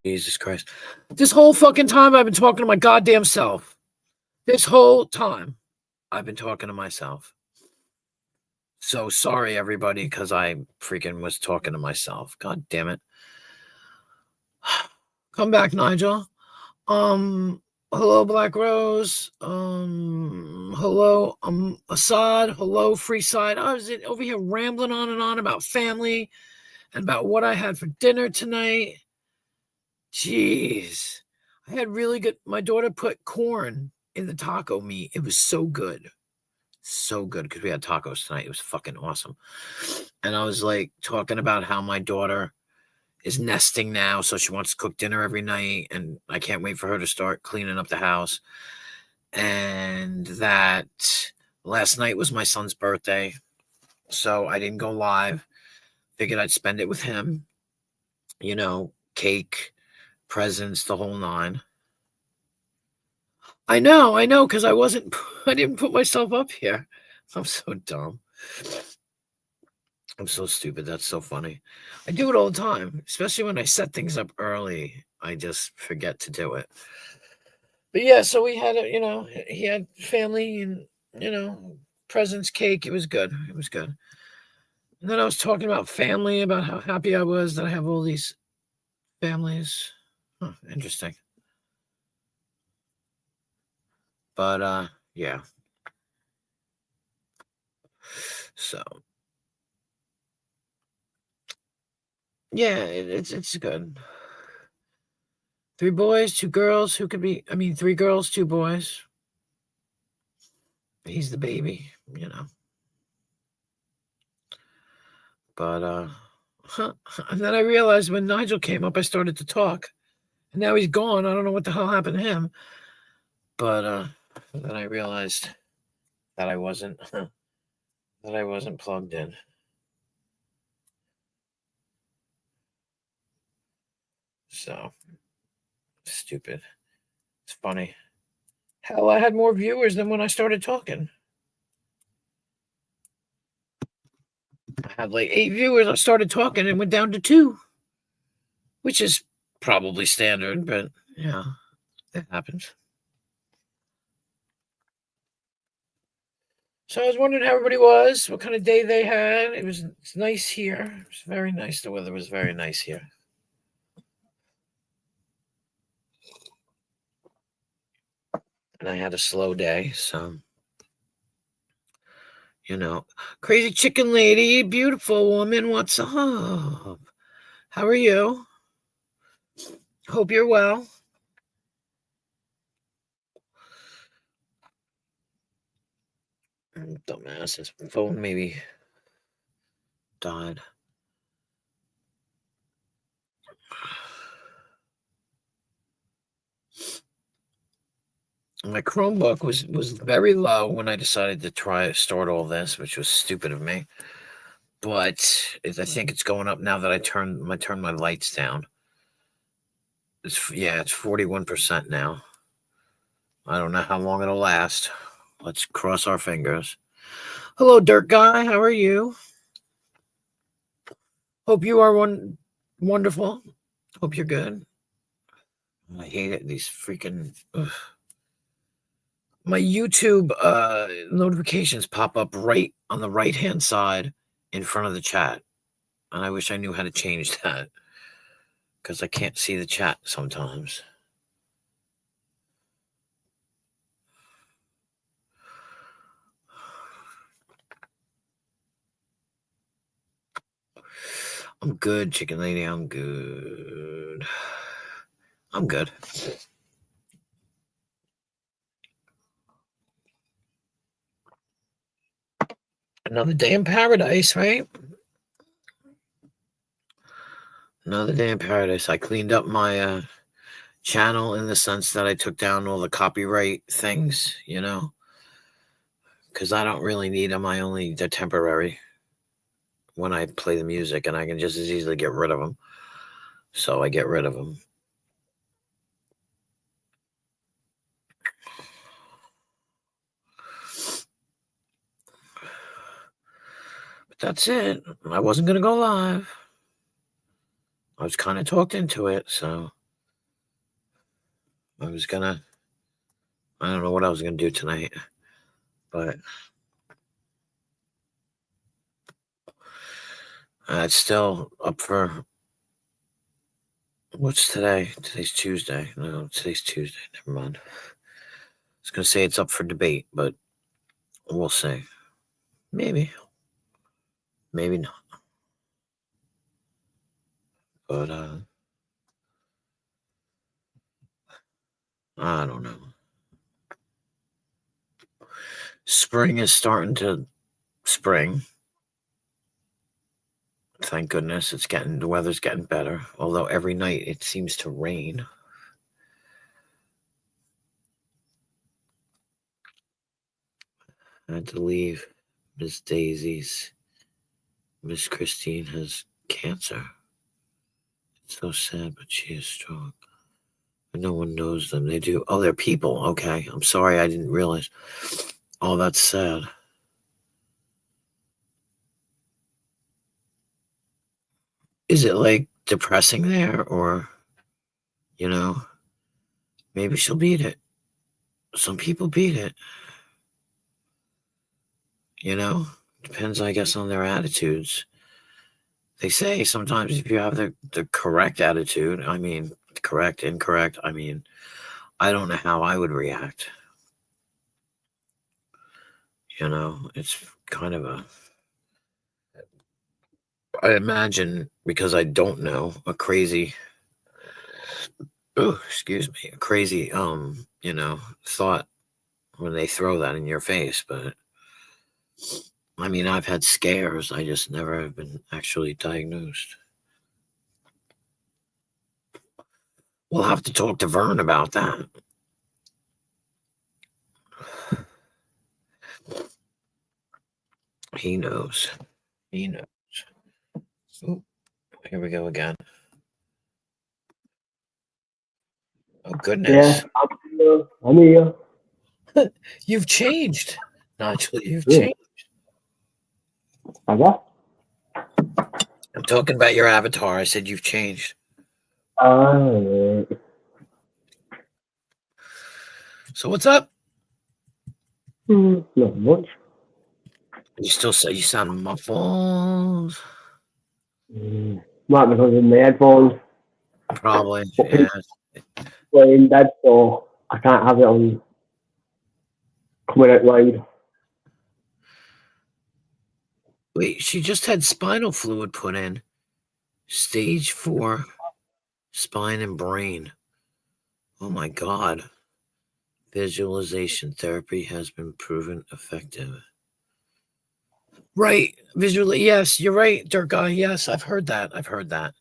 Jesus Christ. This whole fucking time I've been talking to my goddamn self. This whole time I've been talking to myself. So sorry, everybody, because I freaking was talking to myself. God damn it. Come back, Nigel. Hello, Black Rose. Hello, Assad. Hello, Free Side. I was over here rambling on and on about family and about what I had for dinner tonight. Jeez. I had really good. My daughter put corn in the taco meat. It was so good. So good because we had tacos tonight. It was fucking awesome. And I was like talking about how my daughter is nesting now, so she wants to cook dinner every night, and I can't wait for her to start cleaning up the house. And that last night was my son's birthday, so I didn't go live. Figured I'd spend it with him. You know, cake, presents, the whole nine. I know, because I didn't put myself up here. I'm so dumb. I'm so stupid. That's so funny. I do it all the time, especially when I set things up early. I just forget to do it. But yeah, so we had he had family and, presents, cake. It was good. It was good. And then I was talking about family, about how happy I was that I have all these families. Huh, interesting. But yeah. So yeah, it's good. 3 boys, 2 girls. Who could be? I mean, 3 girls, 2 boys. He's the baby. But and then I realized when Nigel came up, I started to talk, and now he's gone. I don't know what the hell happened to him. But then I realized that I wasn't plugged in. So stupid. It's funny. Hell, I had more viewers than when I started talking. I had like 8 viewers. I started talking and went down to 2, which is probably standard, but yeah, it happens. So I was wondering how everybody was, what kind of day they had. It's nice here. It was very nice. The weather was very nice here. And I had a slow day, so crazy chicken lady, beautiful woman, what's up? How are you? Hope you're well. Dumbass, his phone maybe died. My Chromebook was very low when I decided to start all this, which was stupid of me. But I think it's going up now that I turned my lights down. It's 41% now. I don't know how long it'll last. Let's cross our fingers. Hello, Dirt Guy. How are you? Hope you are wonderful. Hope you're good. I hate it. These freaking... Ugh. My YouTube notifications pop up right on the right-hand side in front of the chat. And I wish I knew how to change that, because I can't see the chat sometimes. I'm good, chicken lady. I'm good. I'm good. Another day in paradise, right? Another day in paradise. I cleaned up my channel in the sense that I took down all the copyright things, because I don't really need them. They're temporary when I play the music, and I can just as easily get rid of them. So I get rid of them. But that's it. I wasn't going to go live. I was kind of talked into it, so I don't know what I was gonna do tonight, but it's still up for. What's today? Today's Tuesday. No, today's Tuesday. Never mind. I was gonna say it's up for debate, but we'll see. Maybe not. But I don't know. Spring is starting to spring. Thank goodness the weather's getting better. Although every night it seems to rain. I had to leave Miss Daisy's. Miss Christine has cancer. It's so sad, but she is strong. And no one knows them. They do. Oh, they're people. Okay. I'm sorry. I didn't realize. Oh, that's sad. Is it like depressing there, or, maybe she'll beat it. Some people beat it. Depends, I guess, on their attitudes. They say sometimes if you have the correct attitude, correct, incorrect, I don't know how I would react. It's kind of I imagine, because I don't know, a crazy thought when they throw that in your face. But I've had scares. I just never have been actually diagnosed. We'll have to talk to Vern about that. He knows. Ooh, here we go again. Oh, goodness. Yeah, I'm here. You've changed. Nigel, you've changed. I guess. I'm talking about your avatar. I said you've changed. Yeah. So what's up? Not much. You still say you sound muffled. Might because of my headphones. Probably, But yeah. playing dead, so I can't have it on coming out loud. Wait, she just had spinal fluid put in. Stage 4, spine and brain. Oh my God. Visualization therapy has been proven effective. Right. Visually, yes, you're right, Dirt Guy. Yes, I've heard that. I've heard that.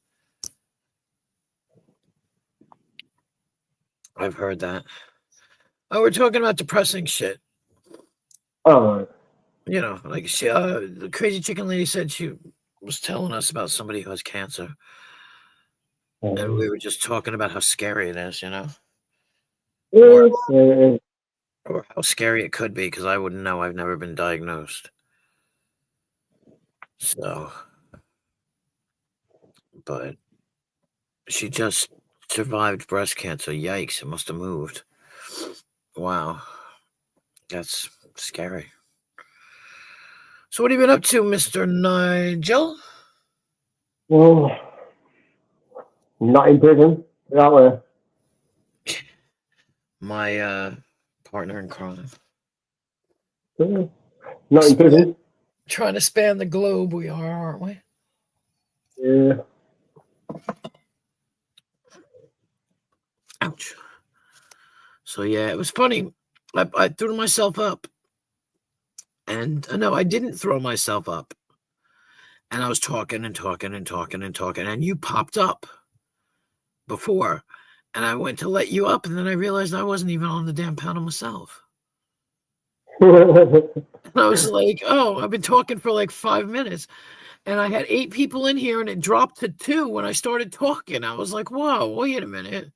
Oh, we're talking about depressing shit. Oh. Like the crazy chicken lady said she was telling us about somebody who has cancer. And we were just talking about how scary it is, or how scary it could be, because I wouldn't know. I've never been diagnosed. So, but she just survived breast cancer. Yikes, it must have moved. Wow. That's scary. So what have you been up to, Mr. Nigel? Well, not in prison. That way. My partner in crime. Not in prison. Trying to span the globe, we are, aren't we? Yeah. Ouch. So yeah, it was funny. I threw myself up. And no, I didn't throw myself up. And I was talking and talking and talking and talking, and you popped up before. And I went to let you up, and then I realized I wasn't even on the damn panel myself. And I was like, oh, I've been talking for like 5 minutes. And I had 8 people in here, and it dropped to 2 when I started talking. I was like, whoa, wait a minute.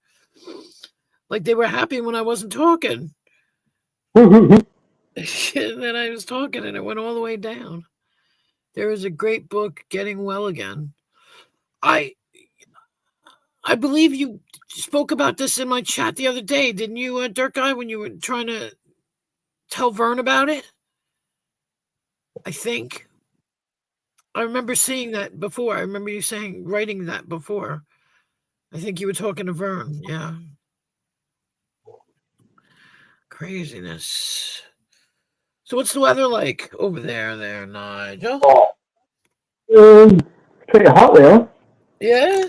Like, they were happy when I wasn't talking. And then I was talking, and it went all the way down. There is a great book, Getting Well Again. I I believe you spoke about this in my chat the other day, didn't you, Dirt Guy, when you were trying to tell Vern about it? I think. I remember seeing that before. I remember you writing that before. I think you were talking to Vern. Yeah. Craziness. So what's the weather like over there, Nigel? Pretty hot there. Yeah?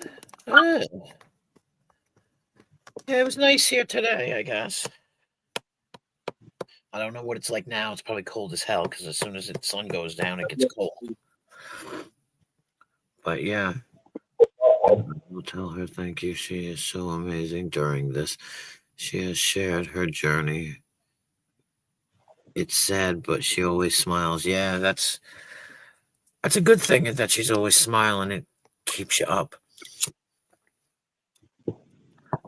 Yeah, it was nice here today, I guess. I don't know what it's like now. It's probably cold as hell because as soon as the sun goes down, it gets cold. But yeah. We'll tell her thank you. She is so amazing during this. She has shared her journey. It's sad, but she always smiles. Yeah, that's a good thing that she's always smiling. It keeps you up.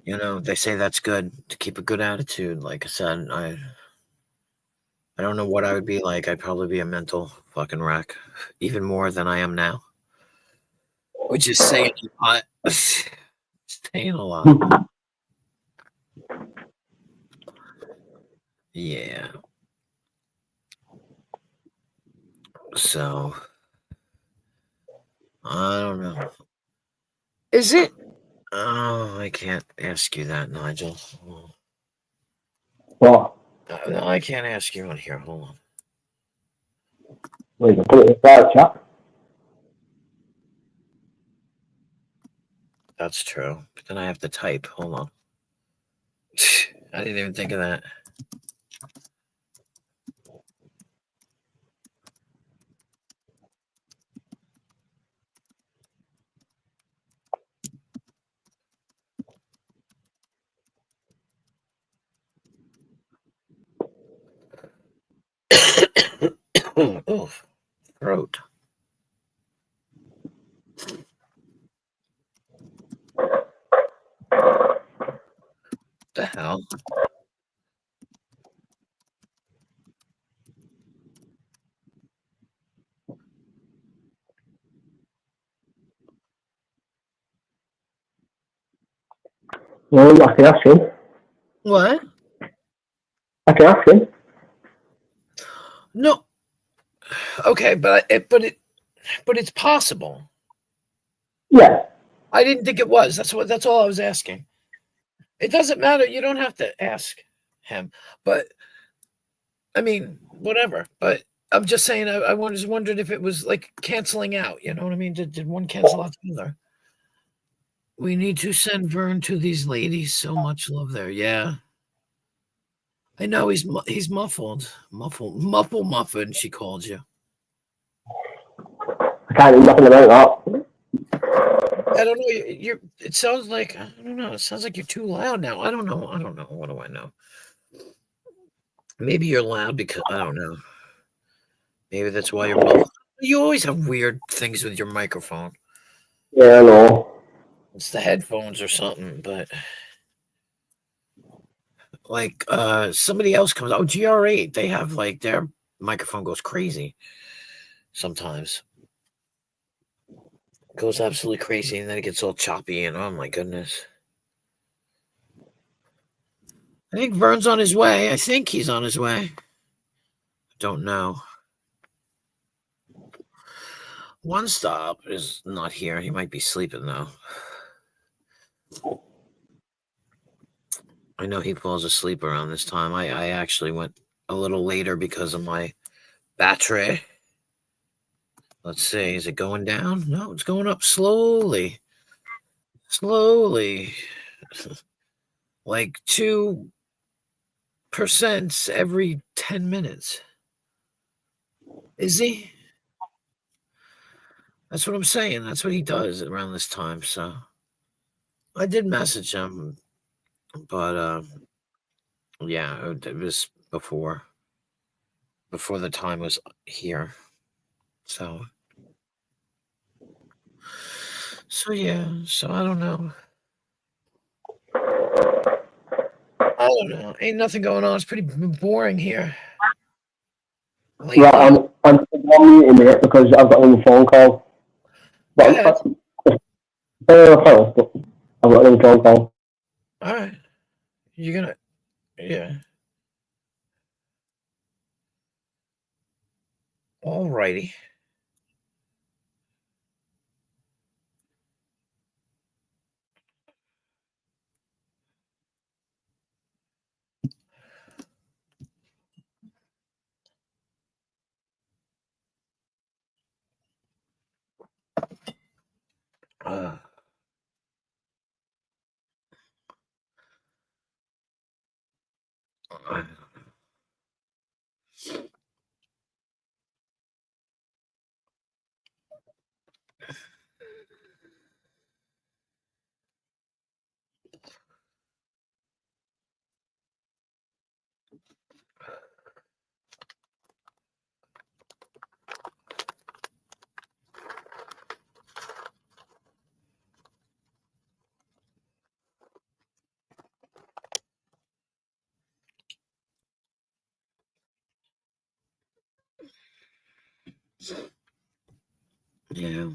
You know, they say that's good to keep a good attitude. Like I said, I don't know what I would be like. I'd probably be a mental fucking wreck, even more than I am now. Which is saying a lot. Saying a lot. Yeah. So I don't know. Is it? Oh, I can't ask you that, Nigel. What? No, I can't ask you on here. Hold on. We can put it in the chat. That's true. But then I have to type. Hold on. I didn't even think of that. Oh, throat. The hell? Well, I can ask him. What? I can ask him. No. Okay, but it's possible. Yeah. I didn't think it was. That's all I was asking. It doesn't matter. You don't have to ask him. But I mean, whatever. But I'm just saying. I was wondering if it was like canceling out. You know what I mean? Did one cancel out the other? We need to send Vern to these ladies. So much love there. Yeah. I know he's muffled. Muffin, she called you. I can't do nothing about that. I don't know. It sounds like, I don't know. It sounds like you're too loud now. I don't know. What do I know? Maybe you're loud because I don't know. Maybe that's why you're muffled. You always have weird things with your microphone. Yeah, I know. It's the headphones or something, but like somebody else comes. Oh, GR8. They have like their microphone goes crazy sometimes. It goes absolutely crazy, and then it gets all choppy. And oh my goodness. I think Vern's on his way. I think he's on his way. Don't know. One Stop is not here. He might be sleeping though. I know he falls asleep around this time. I actually went a little later because of my battery. Let's see. Is it going down? No, it's going up slowly. Slowly. Like 2% every 10 minutes. Is he? That's what I'm saying. That's what he does around this time. So I did message him, but yeah, it was before the time was here. So yeah. So I don't know. I don't know. Ain't nothing going on. It's pretty boring here. Lately. Yeah, I'm in there because I've got a phone call. But I've got another phone call. All right. You're gonna, yeah. All righty. Uh, uh, yeah.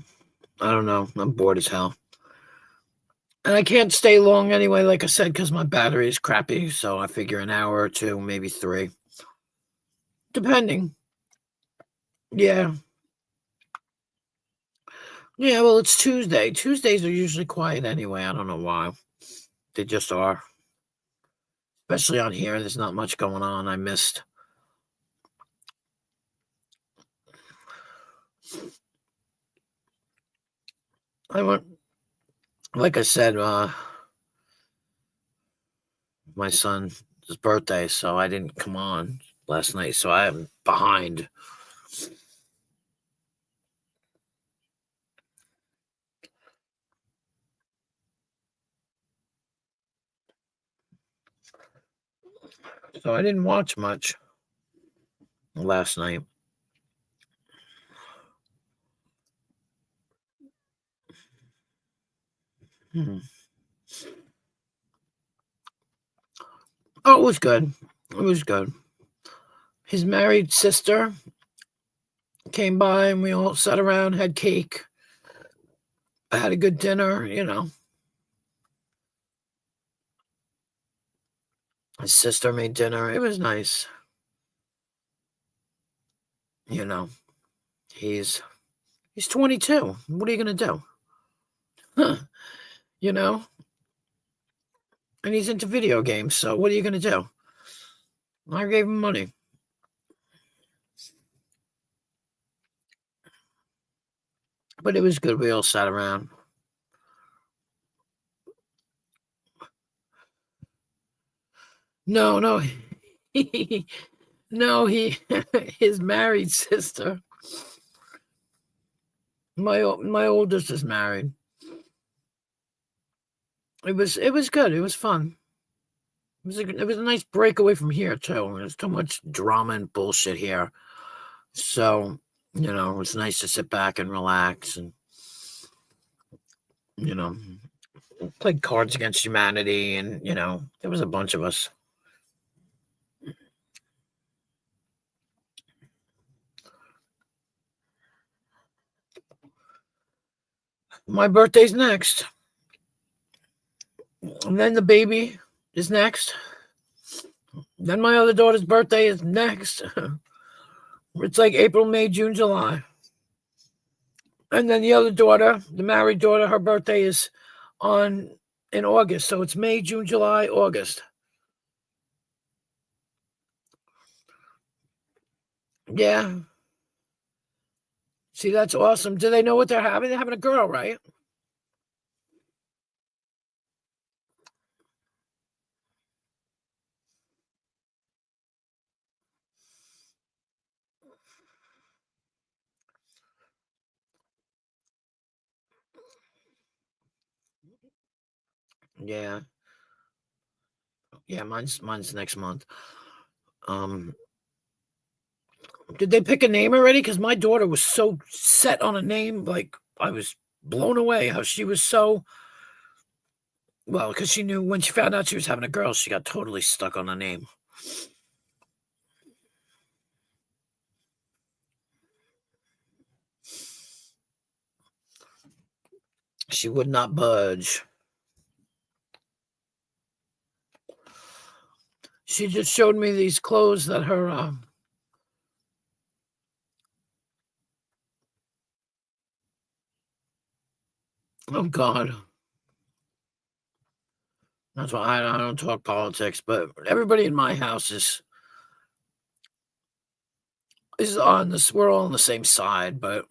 I don't know. I'm bored as hell. And I can't stay long anyway, like I said, because my battery is crappy. So I figure an hour or two, maybe 3. Depending. Yeah. Yeah, well, it's Tuesday. Tuesdays are usually quiet anyway. I don't know why. They just are. Especially on here, there's not much going on. I missed. I went, like I said, my son's birthday, so I didn't come on last night. So I'm behind. So I didn't watch much last night. Hmm. Oh, it was good. It was good. His married sister came by and we all sat around, had cake. I had a good dinner. His sister made dinner. It was nice. You know, he's 22. What are you going to do? Huh. You know, and he's into video games. So what are you going to do? I gave him money. But it was good. We all sat around. No, no. No, his married sister. My oldest is married. It was good. It was fun. It was a nice break away from here too. There's too much drama and bullshit here. So, it's nice to sit back and relax and you know play Cards Against Humanity, and there was a bunch of us. My birthday's next. And then the baby is next. Then my other daughter's birthday is next. It's like April, May, June, July. And then the other daughter, the married daughter, her birthday is in August. So it's May, June, July, August. Yeah. See, that's awesome. Do they know what they're having? They're having a girl, right? Yeah. Yeah, mine's next month. Um, did they pick a name already? Because my daughter was so set on a name, like I was blown away how she was so well, because she knew when she found out she was having a girl, she got totally stuck on a name. She would not budge. she just showed me these clothes that her oh God. That's why I don't talk politics, but everybody in my house is on this. We're all on the same side, but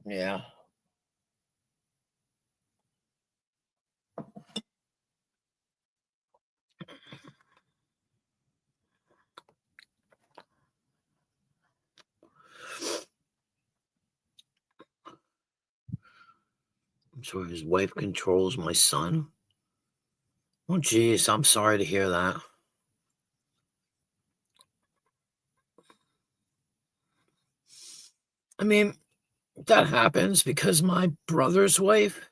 yeah. So his wife controls my son. Oh, geez, I'm sorry to hear that. I mean, that happens because my brother's wife,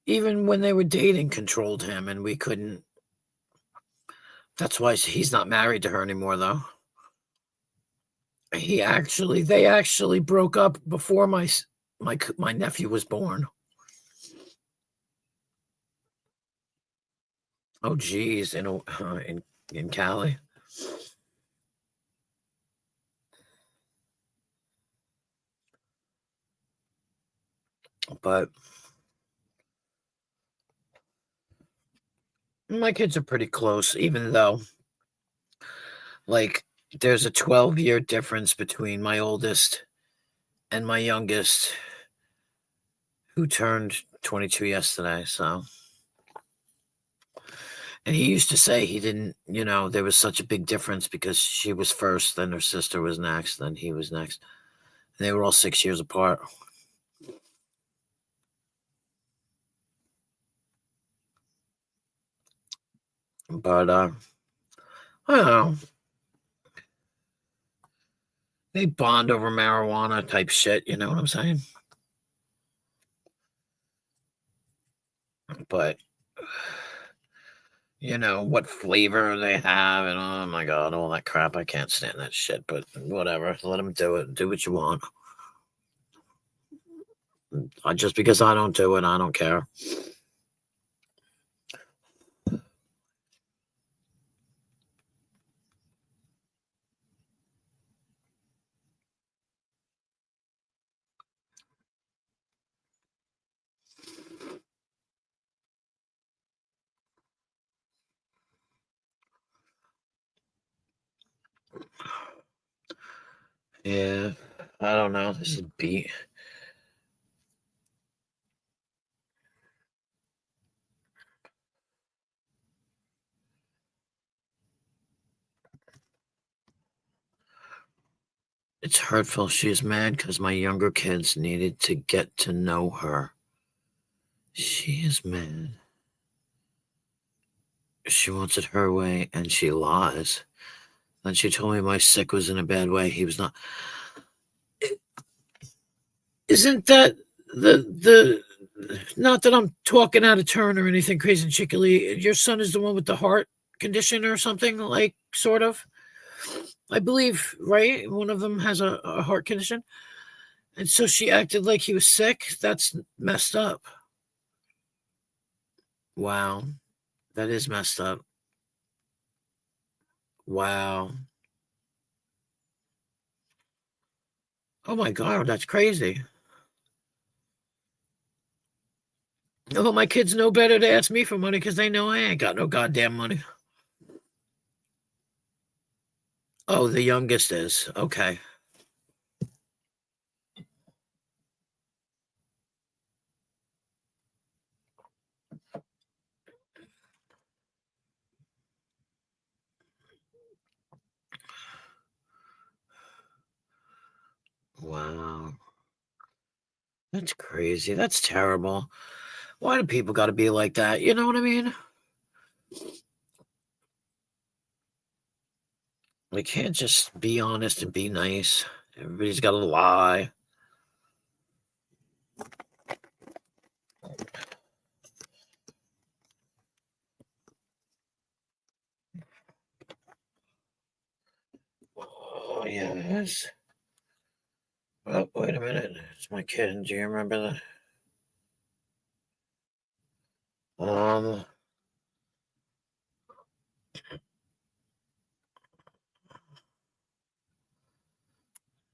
even when they were dating, controlled him, and we couldn't. That's why he's not married to her anymore, though. They actually broke up before my nephew was born. Oh, geez, in Cali. But my kids are pretty close, even though, like, there's a 12-year difference between my oldest and my youngest, who turned 22 yesterday. So, and he used to say he didn't, there was such a big difference because she was first, then her sister was next, then he was next. And they were all 6 years apart. But I don't know. They bond over marijuana type shit, you know what I'm saying? But what flavor they have, and oh my God, all that crap. I can't stand that shit, but whatever. Let them do it. Do what you want. Just because I don't do it, I don't care. Yeah, I don't know. This is beat. It's hurtful. She is mad because my younger kids needed to get to know her. She is mad. She wants it her way, and she lies. Then she told me my sick was in a bad way. He was not. Isn't that the not that I'm talking out of turn or anything crazy and chickily. Your son is the one with the heart condition or something, like, sort of. I believe, right? One of them has a heart condition. And so she acted like he was sick. That's messed up. Wow. That is messed up. Wow. Oh my God, that's crazy. Oh, my kids know better to ask me for money because they know I ain't got no goddamn money. Oh, the youngest is. Okay. Wow. That's crazy. That's terrible. Why do people got to be like that? You know what I mean? They can't just be honest and be nice. Everybody's got to lie. Yes. Oh, wait a minute. It's my kid. Do you remember that?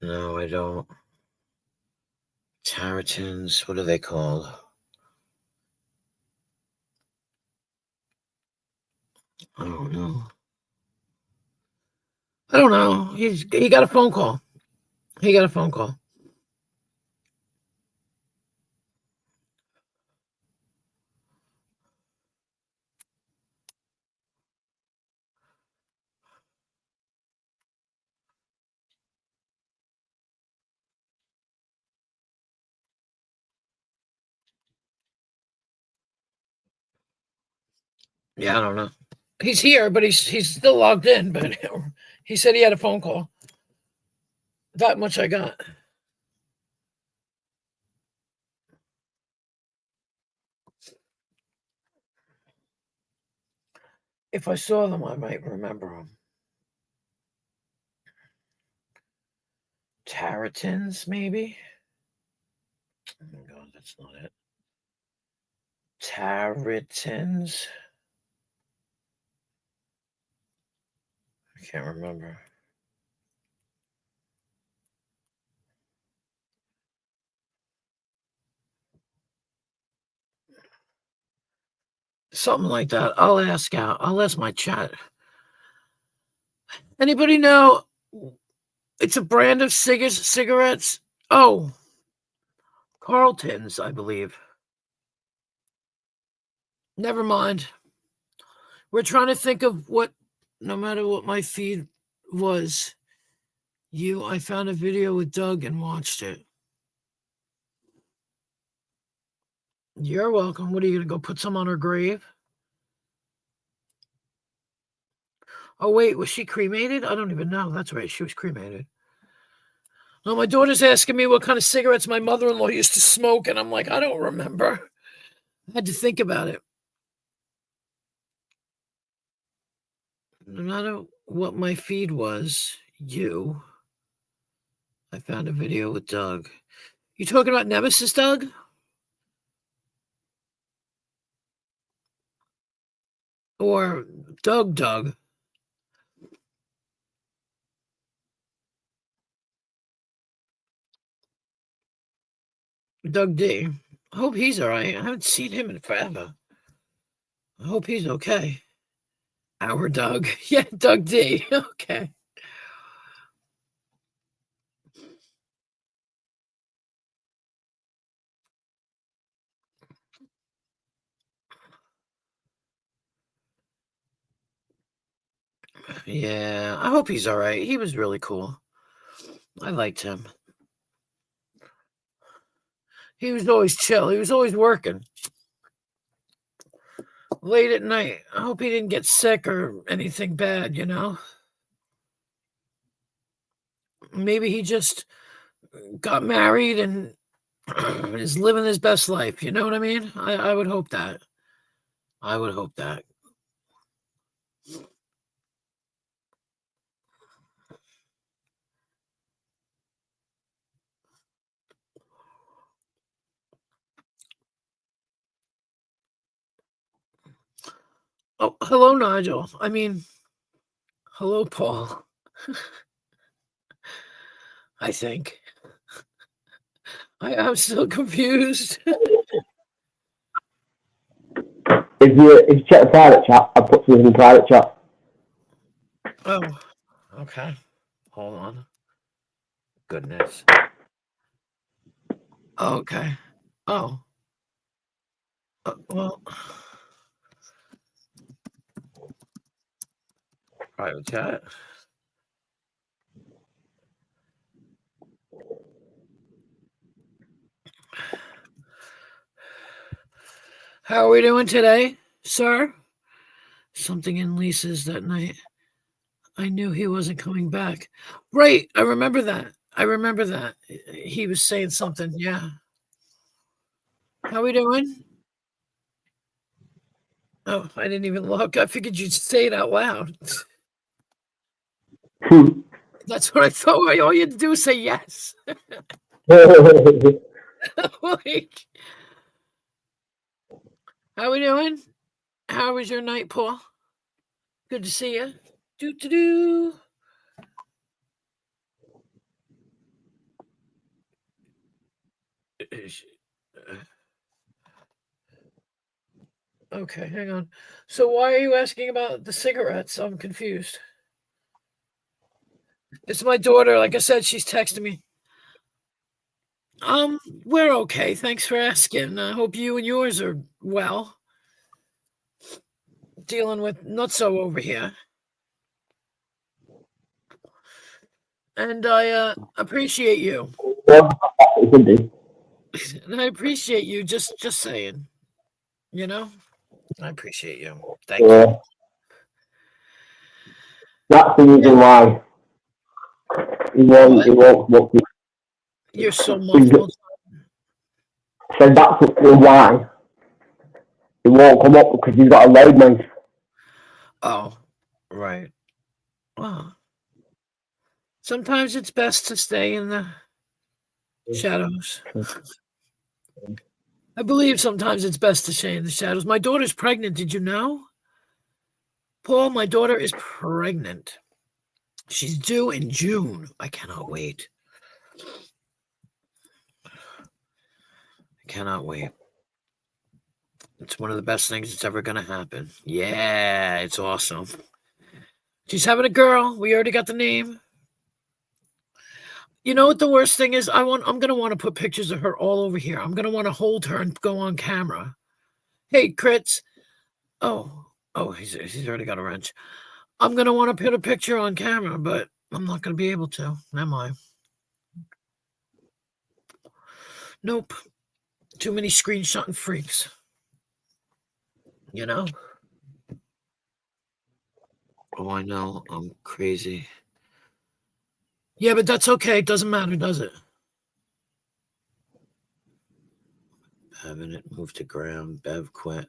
No, I don't. Taratins, what are they called? I don't know. I don't know. He got a phone call. He got a phone call. Yeah, I don't know. He's here, but he's still logged in. But he said he had a phone call. That much I got. If I saw them, I might remember them. Taratins, maybe? Oh my god, that's not it. Taratins? I can't remember. Something like that. I'll ask out. I'll ask my chat. Anybody know? It's a brand of cigarettes. Oh, Carlton's, I believe. Never mind. We're trying to think of what, no matter what my feed was, I found a video with Doug and watched it. You're welcome. What are you going to go put some on her grave? Oh, wait, was she cremated? I don't even know. That's right. She was cremated. No, my daughter's asking me what kind of cigarettes my mother-in-law used to smoke, and I'm like, I don't remember. I had to think about it. No matter what my feed was, I found a video with Doug. You talking about Nemesis, Doug? Or Doug? Doug D. I hope he's all right. I haven't seen him in forever. I hope he's okay. Our Doug. Yeah, Doug D. Okay. Yeah, I hope he's all right. He was really cool. I liked him. He was always chill. He was always working late at night. I hope he didn't get sick or anything bad, Maybe he just got married and is living his best life. You know what I mean? I would hope that. I would hope that. Oh, hello, Nigel. I mean, hello, Paul. I think. I'm still confused. If you check the private chat, I put something in the private chat. Oh, okay. Hold on. Goodness. Okay. Oh. Well. Private chat. How are we doing today, sir? Something in Lisa's that night. I knew he wasn't coming back. Right. I remember that. He was saying something. Yeah. How we doing? Oh, I didn't even look. I figured you'd say it out loud. That's what I thought. All you had to do was say yes. Like, how we doing? How was your night, Paul? Good to see you. Do. Okay, hang on. So why are you asking about the cigarettes? I'm confused. It's my daughter. Like I said, she's texting me. We're okay. Thanks for asking. I hope you and yours are well. Dealing with nutso over here. And I appreciate you. And I appreciate you just saying. You know? I appreciate you. Thank you. That's the reason why he won't look. You're so muffled. So that's why it won't come up, because he's got a load mouth. Oh, right. Well, sometimes it's best to stay in the shadows. I believe sometimes it's best to stay in the shadows. My daughter's pregnant. Did you know? Paul, my daughter is pregnant. She's due in June. I cannot wait. I cannot wait. It's one of the best things that's ever going to happen. Yeah, it's awesome. She's having a girl. We already got the name. You know what the worst thing is? I'm going to want to put pictures of her all over here. I'm going to want to hold her and go on camera. Hey, Crits. Oh, he's already got a wrench. I'm going to want to put a picture on camera, but I'm not going to be able to, am I? Nope. Too many screenshotting freaks. You know? Oh, I know. I'm crazy. Yeah, but that's okay. It doesn't matter, does it? Having it moved to Graham. Bev quit.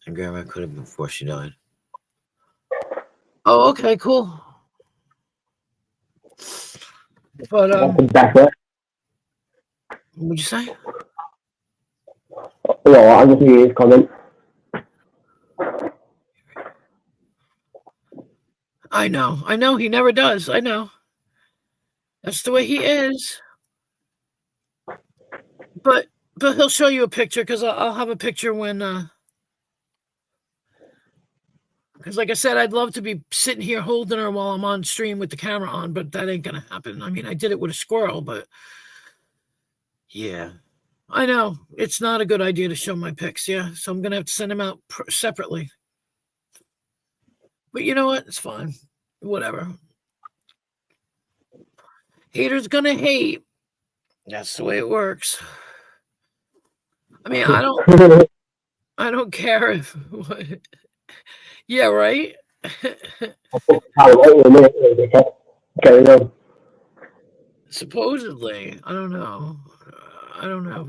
And Grandma quit it before she died. Oh, okay, cool. But what'd you say? No, I just hear his comment. I know. He never does. I know. That's the way he is. But he'll show you a picture, because I'll have a picture when. Because like I said, I'd love to be sitting here holding her while I'm on stream with the camera on, but that ain't gonna happen. I mean, I did it with a squirrel, but yeah, I know it's not a good idea to show my pics. Yeah, so I'm gonna have to send them out separately. But you know what? It's fine. Whatever. Haters gonna hate. That's the way it works. I mean, I don't care if. Yeah, right. Supposedly, I don't know. I don't know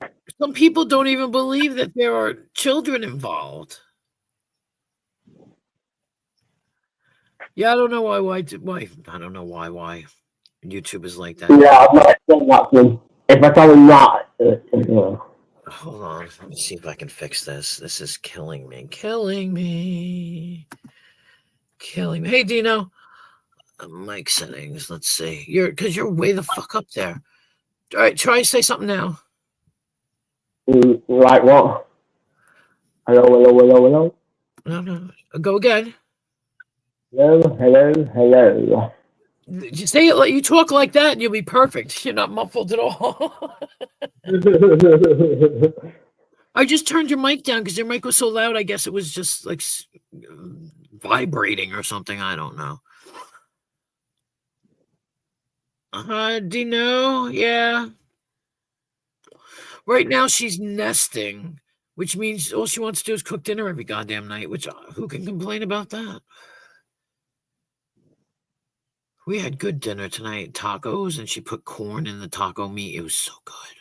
if some people don't even believe that there are children involved. Yeah, I don't know why I don't know why YouTube is like that. Yeah, I'm not explaining that to him. If I tell him that, Hold on, let me see if I can fix this. This is killing me. Killing me. Hey, Dino. Mic settings. Let's see. Because you're way the fuck up there. All right, try to say something now. Like what? Hello. No. Go again. Hello. You say it like you talk like that, and you'll be perfect. You're not muffled at all. I just turned your mic down because your mic was so loud. I guess it was just like vibrating or something. I don't know. Dino, yeah. Right now she's nesting, which means all she wants to do is cook dinner every goddamn night, which who can complain about that? We had good dinner tonight, tacos, and she put corn in the taco meat. It was so good.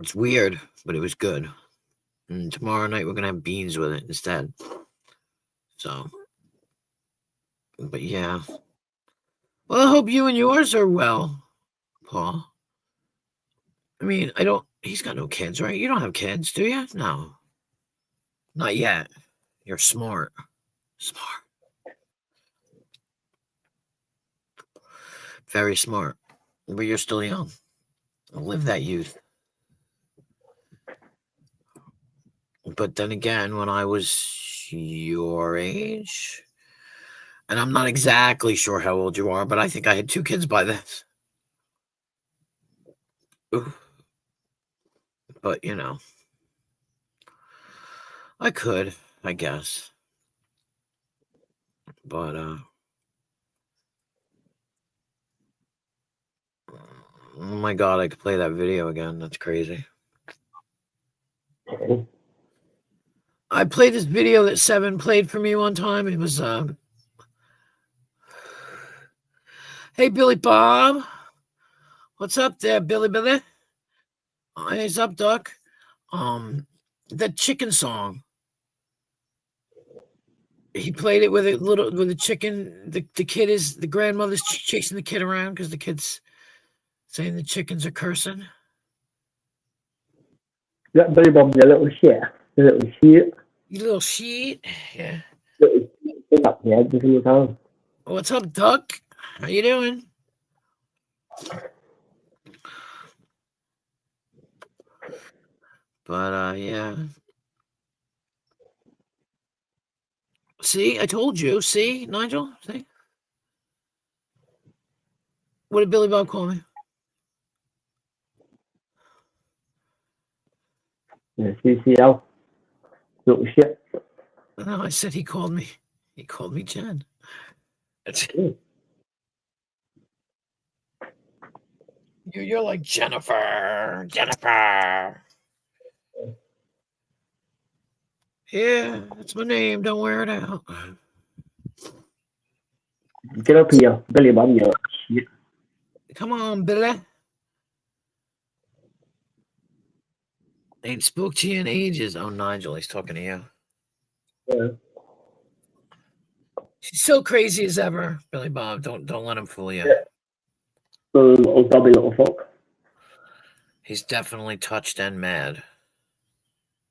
It's weird, but it was good. And tomorrow night we're going to have beans with it instead. So, but yeah. Well, I hope you and yours are well, Paul. I mean, he's got no kids, right? You don't have kids, do you? No. Not yet. You're smart. Smart. Very smart. But you're still young. Live that youth. But then again, when I was your age, and I'm not exactly sure how old you are, but I think I had 2 kids by then. Ooh. But, I could, I guess. But, oh my God, I could play that video again. That's crazy. Okay. I played this video that Seven played for me one time. It was, hey, Billy Bob. What's up there, Billy? What's up, Duck? The chicken song. He played it with a chicken. The grandmother's chasing the kid around because the kid's saying the chickens are cursing. That Billy Bob's a little shit. A little shit. You little shit. Yeah. Little shit up here every single time. What's up, Duck? How you doing? But yeah. See, I told you. See, Nigel? See? What did Billy Bob call me? Yeah, CCL. Little shit. No, I said he called me. He called me Jen. You're like Jennifer. Yeah, that's my name. Don't wear it out. Get up here, Billy Bob, you little shit. Come on, Billy. Ain't spoke to you in ages. Oh, Nigel, he's talking to you. Yeah. She's so crazy as ever, Billy Bob. Don't let him fool you. Yeah. Little gobby little fuck. He's definitely touched and mad.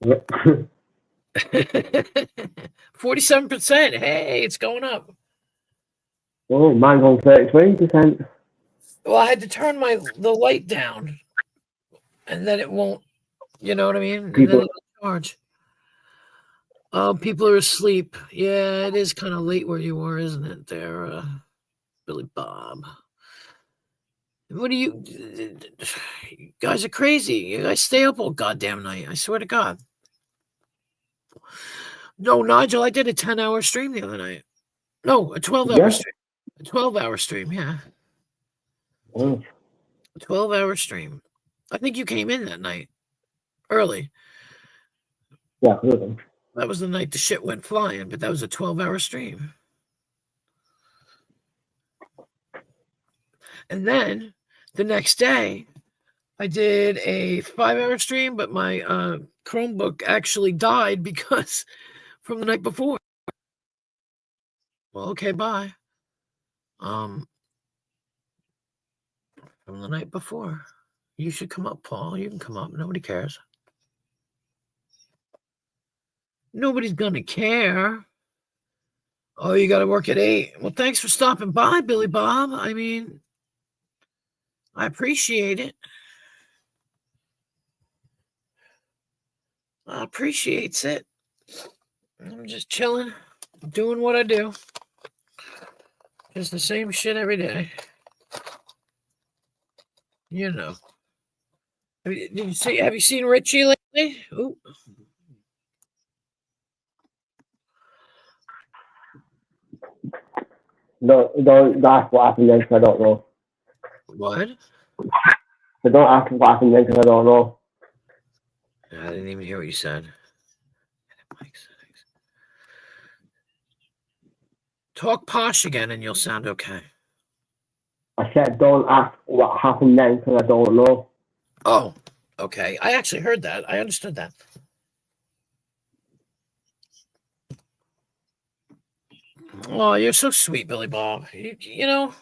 Yeah. 47%. Hey, it's going up. Oh, mine's on 33%. Well, I had to turn the light down, and then it won't. You know what I mean? And then it'll charge. Oh, people are asleep. Yeah, it is kind of late where you are, isn't it? There, Billy Bob. What do you guys are crazy? You guys stay up all goddamn night. I swear to God. No, Nigel, I did a 10-hour stream the other night. No, a 12-hour stream. A 12-hour stream, yeah. Mm. A 12-hour stream. I think you came in that night. Early. Yeah, really. That was the night the shit went flying, but that was a 12-hour stream. And then the next day, I did a 5-hour stream, but my Chromebook actually died because from the night before. Well, okay, bye. From the night before. You should come up, Paul. You can come up. Nobody cares. Nobody's gonna care. Oh, you got to work at 8. Well, thanks for stopping by, Billy Bob. I mean, I appreciate it. I appreciates it. I'm just chilling, doing what I do. Just the same shit every day. You know. Have you seen Richie lately? Ooh. Don't ask what happened then, because I don't know. What? So don't ask what happened then, because I don't know. I didn't even hear what you said. Talk posh again and you'll sound okay. I said don't ask what happened then, because I don't know. Oh, okay. I actually heard that. I understood that. Oh, you're so sweet, Billy Bob. You know,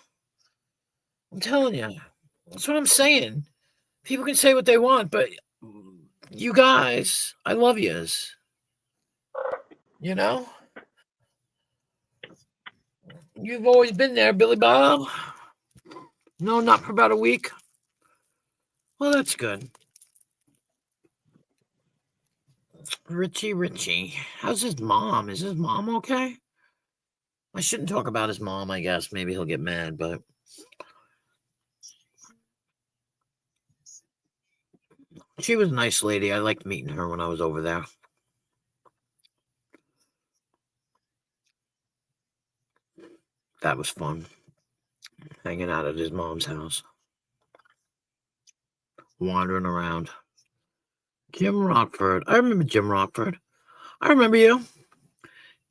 I'm telling you. That's what I'm saying. People can say what they want, but you guys, I love yous. You know? You've always been there, Billy Bob. No, not for about a week. Well, that's good. Richie. How's his mom? Is his mom okay? I shouldn't talk about his mom, I guess. Maybe he'll get mad, but she was a nice lady. I liked meeting her when I was over there. That was fun. Hanging out at his mom's house. Wandering around. Jim Rockford. I remember Jim Rockford. I remember you.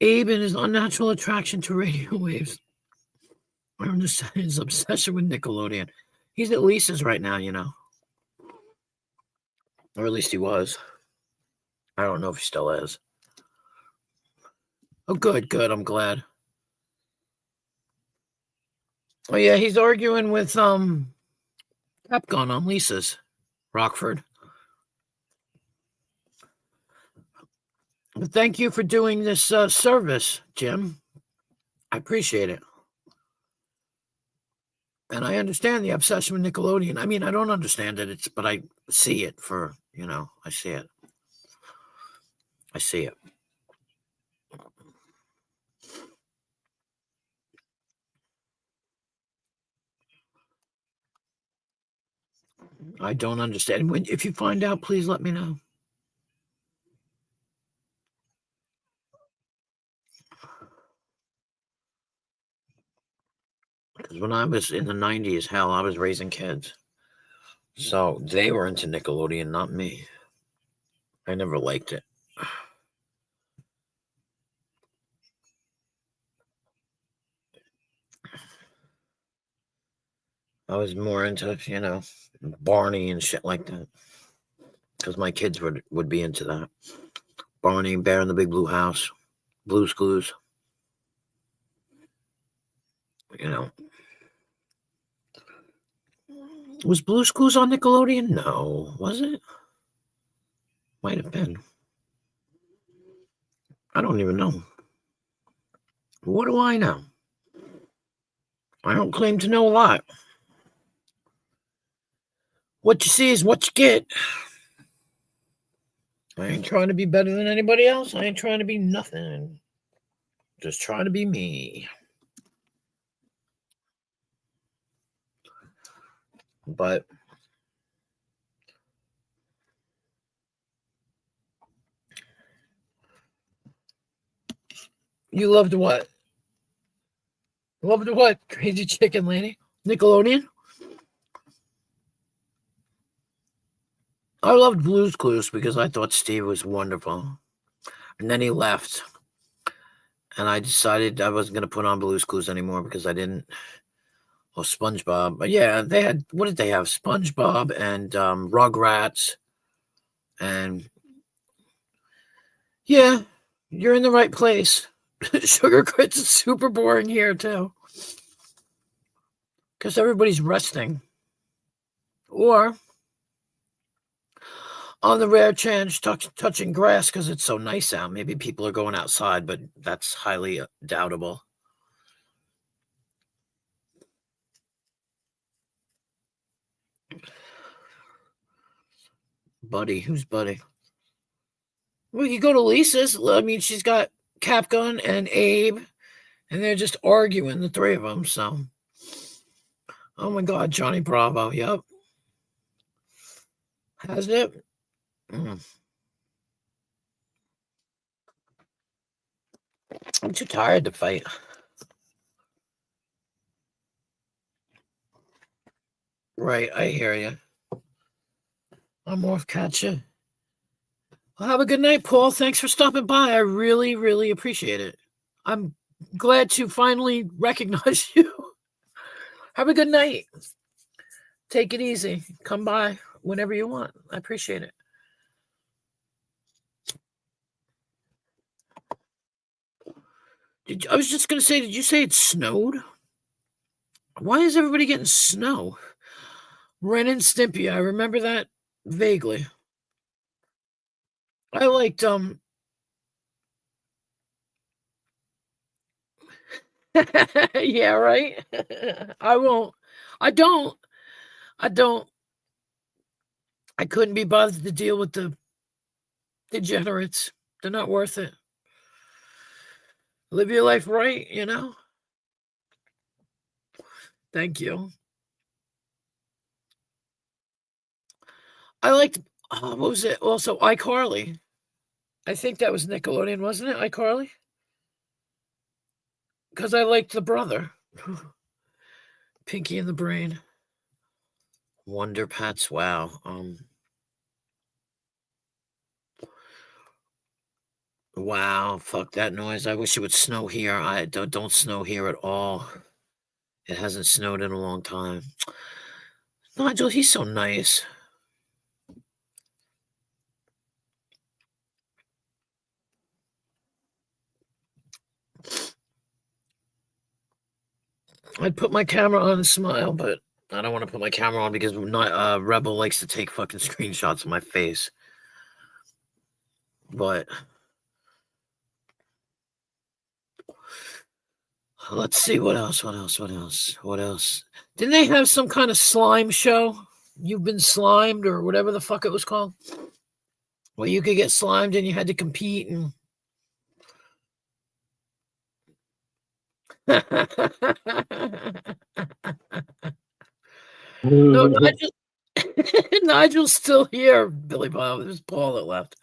Abe and his unnatural attraction to radio waves. I understand his obsession with Nickelodeon. He's at Lisa's right now, you know. Or at least he was. I don't know if he still is. Oh, good. I'm glad. Oh, yeah, he's arguing with Capcom on Lisa's. Rockford. But thank you for doing this service, Jim. I appreciate it. And I understand the obsession with Nickelodeon. I mean, I don't understand it, but I see it for, I see it. I see it. I don't understand. If you find out, please let me know. Because when I was in the 90s, hell, I was raising kids. So they were into Nickelodeon, not me. I never liked it. I was more into, Barney and shit like that. Because my kids would be into that. Barney, Bear in the Big Blue House, Blue's Clues. Was Blue's Clues on Nickelodeon? No, was it? Might have been. I don't even know. What do I know? I don't claim to know a lot. What you see is what you get. I ain't trying to be better than anybody else. I ain't trying to be nothing. Just trying to be me. But you loved what? Loved what? Crazy Chicken Lady? Nickelodeon? I loved Blue's Clues because I thought Steve was wonderful. And then he left. And I decided I wasn't going to put on Blue's Clues anymore because I didn't. Well, SpongeBob. But yeah, they had, what did they have? SpongeBob and Rugrats. And yeah, you're in the right place. Sugar Grits is super boring here too. Because everybody's resting. Or on the rare chance touching grass because it's so nice out. Maybe people are going outside, but that's highly doubtable. Buddy, who's Buddy? We could go to Lisa's. I mean, she's got Capgun and Abe, and they're just arguing, the three of them. So, oh my God, Johnny Bravo. Yep. Has it? I'm too tired to fight. Right, I hear you. I'm off, Katja. Well, have a good night, Paul. Thanks for stopping by. I really, really appreciate it. I'm glad to finally recognize you. Have a good night. Take it easy. Come by whenever you want. I appreciate it. I was just gonna say, did you say it snowed? Why is everybody getting snow? Ren and Stimpy, I remember that vaguely. I liked yeah, right? I won't. I don't. I don't. I couldn't be bothered to deal with the degenerates. They're not worth it. Live your life right, you know? Thank you. I liked what was it? Also, iCarly. I think that was Nickelodeon, wasn't it? iCarly? Because I liked the brother. Pinky and the Brain. Wonder Pets. Wow. Wow. Fuck that noise. I wish it would snow here. I don't snow here at all. It hasn't snowed in a long time. Nigel, he's so nice. I'd put my camera on and smile, but I don't want to put my camera on because Rebel likes to take fucking screenshots of my face. But let's see what else. Didn't they have some kind of slime show? You've been slimed or whatever the fuck it was called? Well, you could get slimed and you had to compete and no, Nigel's still here, Billy Bob. It was Paul that left.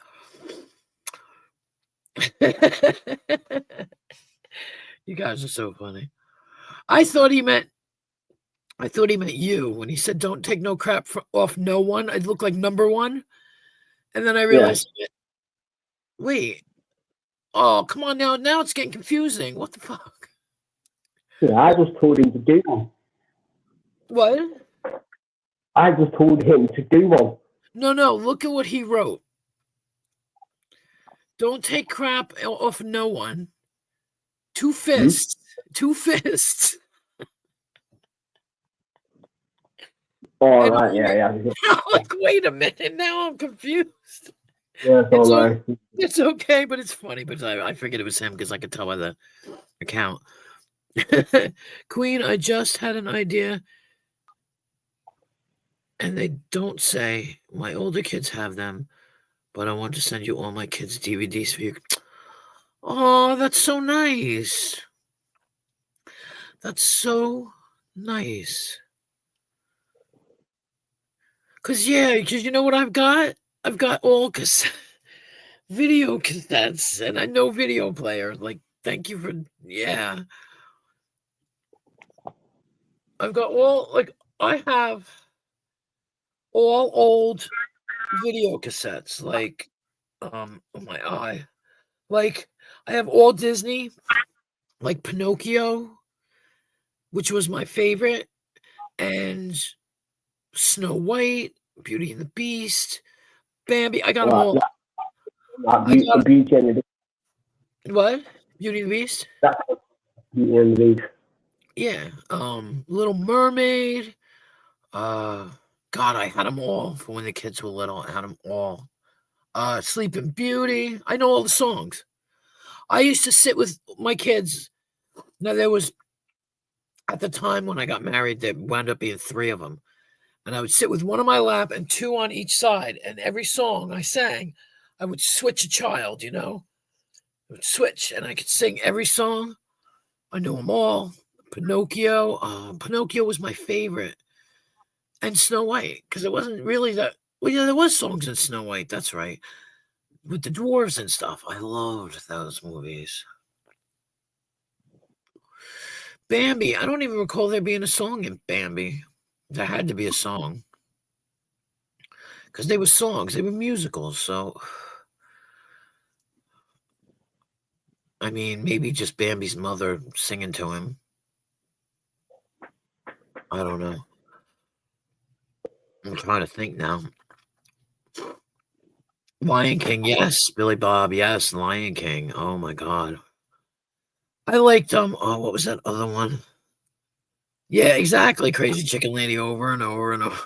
You guys are so funny. I thought he meant you when he said don't take no crap off no one. I'd look like number one. And then I realized, wait, oh, come on now. Now it's getting confusing. What the fuck? Yeah, I just told him to do one. What? I just told him to do one. No, look at what he wrote. Don't take crap off no one. Two fists. Two fists. All right, yeah. Like, wait a minute. Now I'm confused. Yeah, it's okay, but it's funny. But I figured it was him because I could tell by the account. Queen, I just had an idea. And they don't say, my older kids have them, but I want to send you all my kids' DVDs for you. Oh, that's so nice. That's so nice. Because you know what I've got? I've got all video cassettes, and I know video player. Like, thank you for, I've got I have all old video cassettes, like, oh my eye. Like, I have all Disney, like Pinocchio, which was my favorite, and Snow White, Beauty and the Beast, Bambi. I got them all. Beauty and the Beast. What? Beauty and the Beast? Beauty and the Beast. Yeah. Little Mermaid. God, I had them all for when the kids were little. I had them all. Sleeping Beauty. I know all the songs. I used to sit with my kids. Now, there was, at the time when I got married, there wound up being 3 of them. And I would sit with one on my lap and 2 on each side. And every song I sang, I would switch a child, I would switch, and I could sing every song. I knew them all. Pinocchio. Pinocchio was my favorite. And Snow White, because it wasn't really that. Well, yeah, there was songs in Snow White. That's right. With the dwarves and stuff. I loved those movies. Bambi. I don't even recall there being a song in Bambi. There had to be a song. Because they were songs. They were musicals. So, I mean, maybe just Bambi's mother singing to him. I don't know. I'm trying to think now. Lion King, yes. Billy Bob, yes. Lion King. Oh my God. I liked oh, what was that other one? Yeah, exactly. Crazy Chicken Lady over and over and over.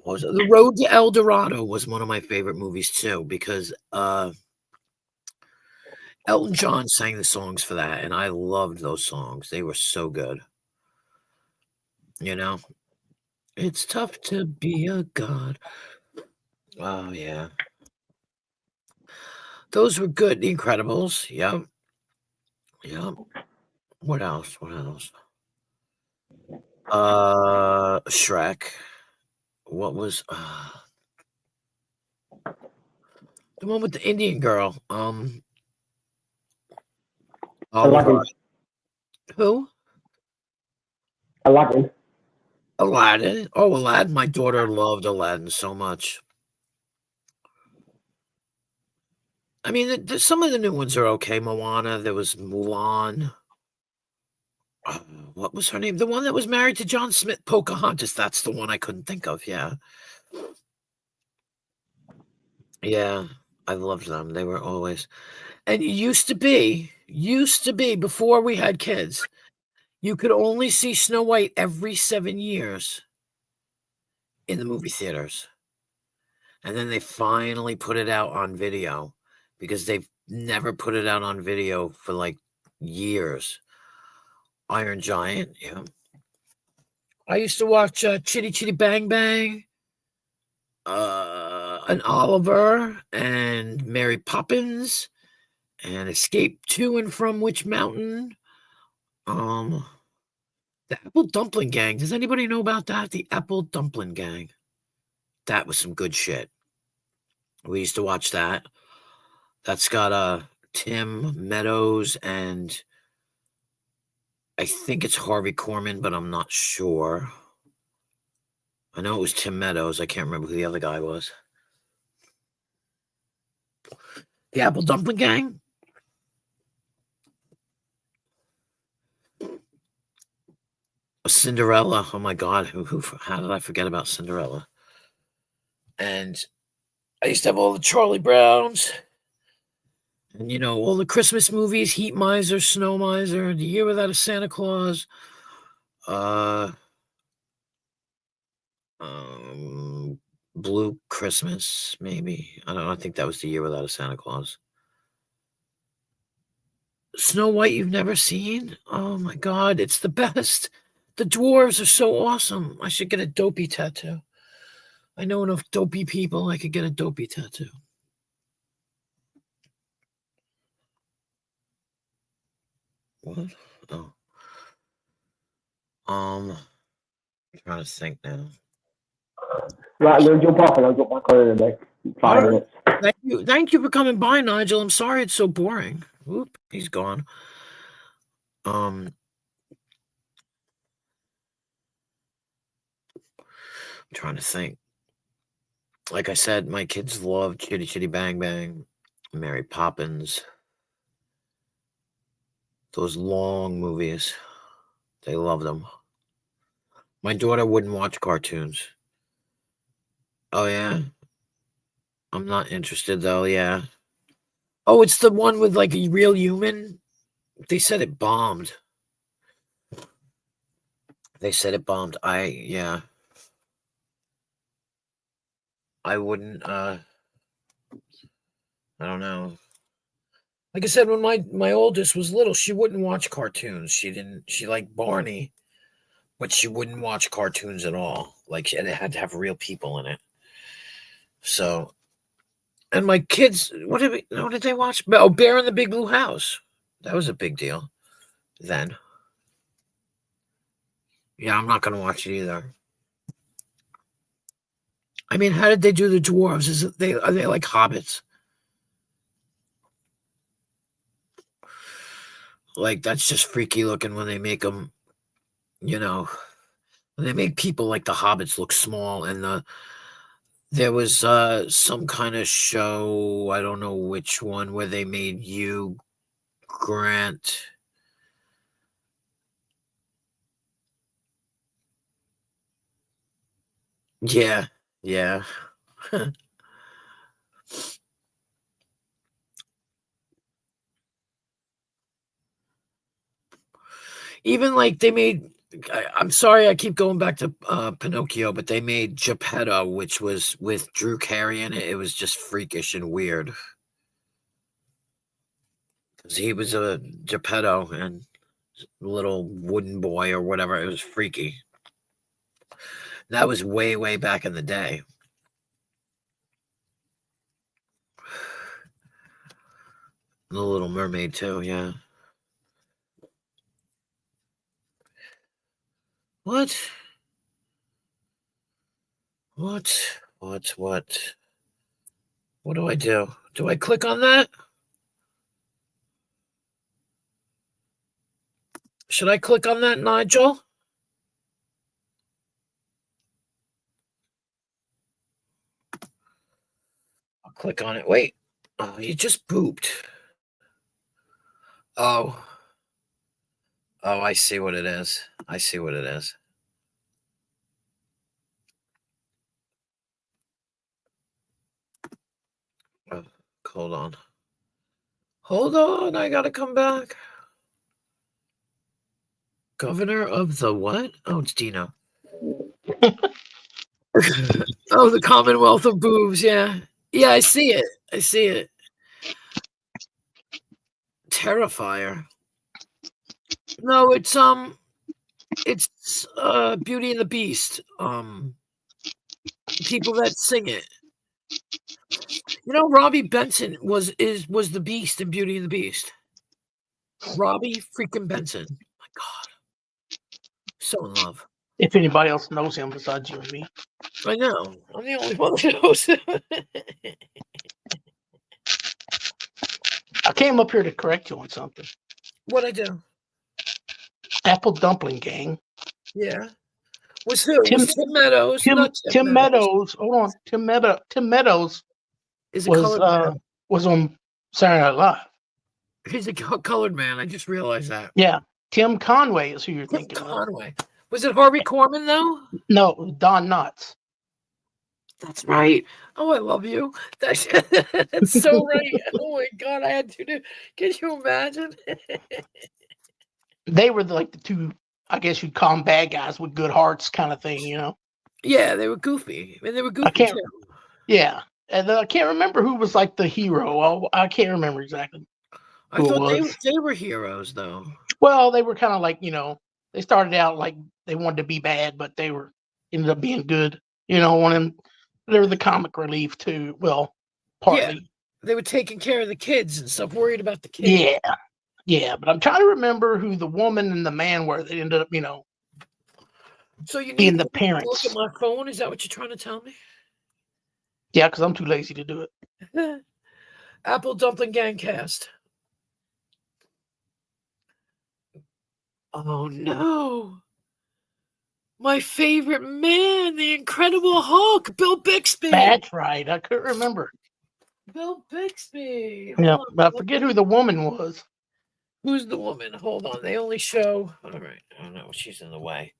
What was it? The Road to El Dorado was one of my favorite movies too because Elton John sang the songs for that, and I loved those songs. They were so good. You know, it's tough to be a god. Oh yeah, those were good. The Incredibles. Yep, yep. What else? What else? Shrek. What was the one with the Indian girl? Oh my god, Aladdin. who? Aladdin. Aladdin. Oh, Aladdin. My daughter loved Aladdin so much. I mean, some of the new ones are okay. Moana. There was Mulan. Uh, what was her name? The one that was married to John Smith, Pocahontas. That's the one I couldn't think of. Yeah, yeah. I loved them. They were always, and it used to be before we had kids. You could only see Snow White every 7 years in the movie theaters, and then they finally put it out on video because they've never put it out on video for like years. Iron Giant. Yeah. I used to watch Chitty Chitty Bang Bang, and Oliver, and Mary Poppins, and Escape to and from Witch Mountain. Um, the Apple Dumpling Gang. Does anybody know about that? The Apple Dumpling Gang. That was some good shit. We used to watch that. That's got Tim Meadows and I think it's Harvey Korman, but I'm not sure. I know it was Tim Meadows. I can't remember who the other guy was. The Apple Dumpling Gang? Cinderella. Oh my god, how did I forget about Cinderella? And I used to have all the Charlie Browns and all the Christmas movies, Heat Miser, Snow Miser, The Year Without a Santa Claus, uh um Blue Christmas, maybe. I don't know. I think that was The Year Without a Santa Claus. Snow White you've never seen? Oh my god, it's the best. The dwarves are so awesome. I should get a dopey tattoo. I know enough dopey people, I could get a dopey tattoo. What? Oh. I'm trying to think now. Right, I'm going to jump off and I'll jump back on in a bit. 5 minutes. Thank you for coming by, Nigel. I'm sorry it's so boring. Oop, he's gone. I'm trying to think. Like I said, my kids love Chitty Chitty Bang Bang, Mary Poppins. Those long movies. They love them. My daughter wouldn't watch cartoons. Oh yeah? I'm not interested though, yeah. Oh, it's the one with like a real human? They said it bombed. They said it bombed. Yeah. I wouldn't I don't know. Like I said, when my oldest was little, she wouldn't watch cartoons. She liked Barney, but she wouldn't watch cartoons at all. Like it had to have real people in it. So, and my kids, what did they watch? Oh, Bear in the Big Blue House. That was a big deal then. Yeah, I'm not gonna watch it either. I mean, how did they do the dwarves? Are they like hobbits? Like that's just freaky looking when they make them. When they make people like the hobbits look small, and there was some kind of show, I don't know which one, where they made Hugh Grant. Yeah, yeah. Even like they made. I'm sorry, I keep going back to Pinocchio, but they made Geppetto, which was with Drew Carey in it. It was just freakish and weird. Because he was a Geppetto and little wooden boy or whatever. It was freaky. That was way, way back in the day. The Little Mermaid too, yeah. What? What? What do I do? Do I click on that? Should I click on that, Nigel? I'll click on it. Wait. Oh, you just pooped. Oh. Oh, I see what it is. I see what it is. Oh, hold on. Hold on. I gotta come back. Governor of the what? Oh, it's Dino. Oh, the Commonwealth of Boobs. Yeah. Yeah, I see it. I see it. Terrifier. No, it's Beauty and the Beast. People that sing it. You know, Robbie Benson was the Beast in Beauty and the Beast. Robbie freaking Benson. My God. So in love. If anybody else knows him besides you and me. I know. I'm the only one that knows him. I came up here to correct you on something. What'd I do? Apple Dumpling Gang. Yeah. Was who? Tim Meadows. Tim Meadows. Hold on. Tim Meadows was on Saturday Night Live. He's a colored man. I just realized that. Yeah. Tim Conway is who you're thinking Conway. Was it Harvey Korman, though? No, Don Knotts. That's right. Oh, I love you. That's so right. Oh, my God. I had to do. Can you imagine? They were like the two, I guess you'd call them bad guys with good hearts kind of thing, you know? Yeah, they were goofy. I mean, they were goofy, too. Yeah. And I can't remember who was like the hero. I can't remember exactly. I thought they were heroes, though. Well, they were kind of like, you know, they started out like they wanted to be bad, but they ended up being good, you know, they were the comic relief too. Well, partly. Yeah, they were taking care of the kids and stuff, worried about the kids. Yeah. Yeah, but I'm trying to remember who the woman and the man were that ended up, you know, so you being need the parents. Look at my phone. Is that what you're trying to tell me? Yeah, because I'm too lazy to do it. Apple Dumpling Gang cast. Oh no. My favorite man, the Incredible Hulk, Bill Bixby. That's right. I couldn't remember. Bill Bixby. Yeah, but I forget who the woman was. Who's the woman? Hold on. They only show. All right. I don't know. She's in the way.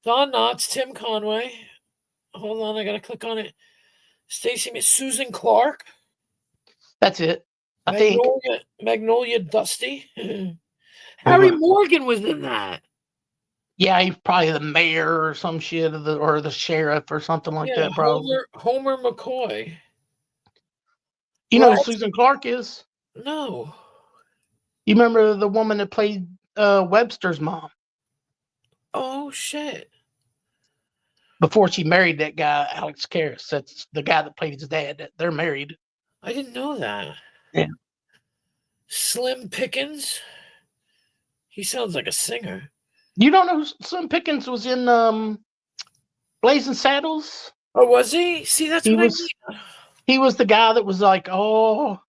Don Knotts, Tim Conway. Hold on. I got to click on it. Stacey, Susan Clark. That's it. I think. Magnolia Dusty. Harry Morgan was in that. Yeah, he's probably the mayor or some shit, or the sheriff or something like that, probably. Homer McCoy. You know who Susan Clark is? No. You remember the woman that played Webster's mom? Oh, shit. Before she married that guy, Alex Karras. That's the guy that played his dad. They're married. I didn't know that. Yeah. Slim Pickens. He sounds like a singer. You don't know who Slim Pickens was in Blazing Saddles? Oh, was he? See, that's what I mean. He was the guy that was like, oh,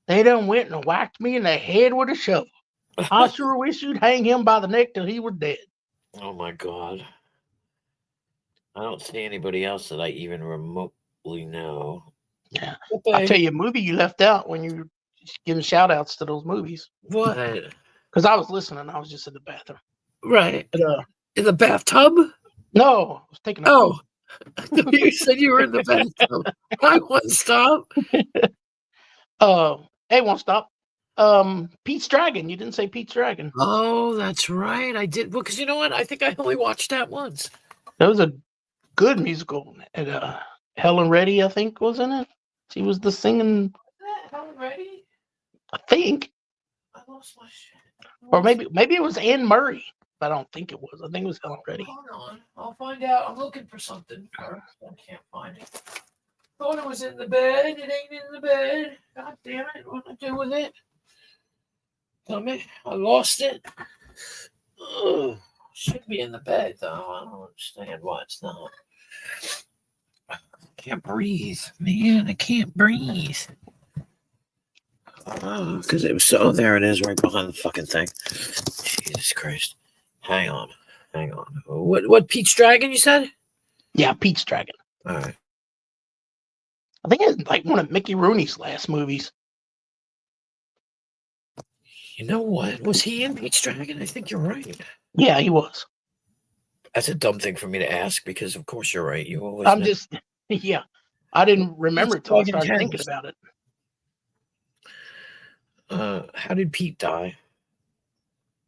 they done went and whacked me in the head with a shovel. I sure wish you'd hang him by the neck till he was dead. Oh, my God. I don't see anybody else that I even remotely know. Yeah. I'll tell you a movie you left out when you were giving shout outs to those movies. What? Because I was listening. I was just in the bathroom. Right. In the bathtub? No. I was taking a poop. You said you were in the bathtub. I won't stop. Hey, won't stop. Pete's Dragon. You didn't say Pete's Dragon. Oh, that's right. I did. Well, because you know what? I think I only watched that once. That was a good musical. And Helen Reddy, I think, was in it. She was the singing. Helen Reddy? I think, I lost my shit. or maybe it was Anne Murray. But I don't think it was. I think it was Helen Reddy. Hold on. I'll find out. I'm looking for something. I can't find it. Thought it was in the bed. It ain't in the bed. God damn it. What do I do with it? Damn it. I lost it. Ugh. Should be in the bed, though. I don't understand why it's not. I can't breathe. Man, I can't breathe. Because it was so. There it is, right behind the fucking thing. Jesus Christ. Hang on. What Pete's Dragon you said? Yeah, Pete's Dragon. All right. I think it's like one of Mickey Rooney's last movies. You know what? Was he in Pete's Dragon? I think you're right. Yeah, he was. That's a dumb thing for me to ask because, of course, you're right. You always. I'm just, yeah. I didn't remember it till I started thinking about it. How did Pete die?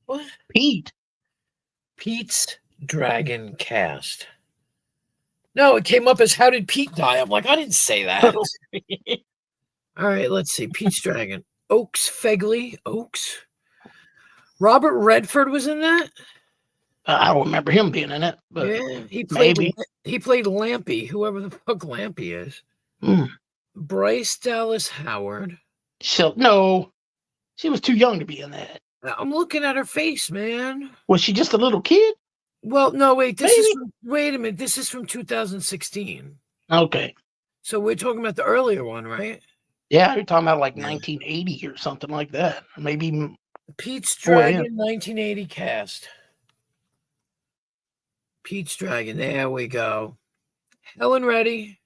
What? Pete's Dragon cast. No, it came up as how did Pete die? I'm like, I didn't say that. All right, let's see. Pete's Dragon. Oaks Fegley. Robert Redford was in that. I don't remember him being in it, but yeah, he played Lampy, whoever the fuck Lampy is. Bryce Dallas Howard. No, she was too young to be in that. I'm looking at her face, man. Was she just a little kid? Well, no, wait. Wait a minute. This is from 2016. Okay. So we're talking about the earlier one, right? Yeah, you're talking about like 1980 or something like that. Maybe Pete's Dragon 1980 cast. Pete's Dragon. There we go. Helen Reddy.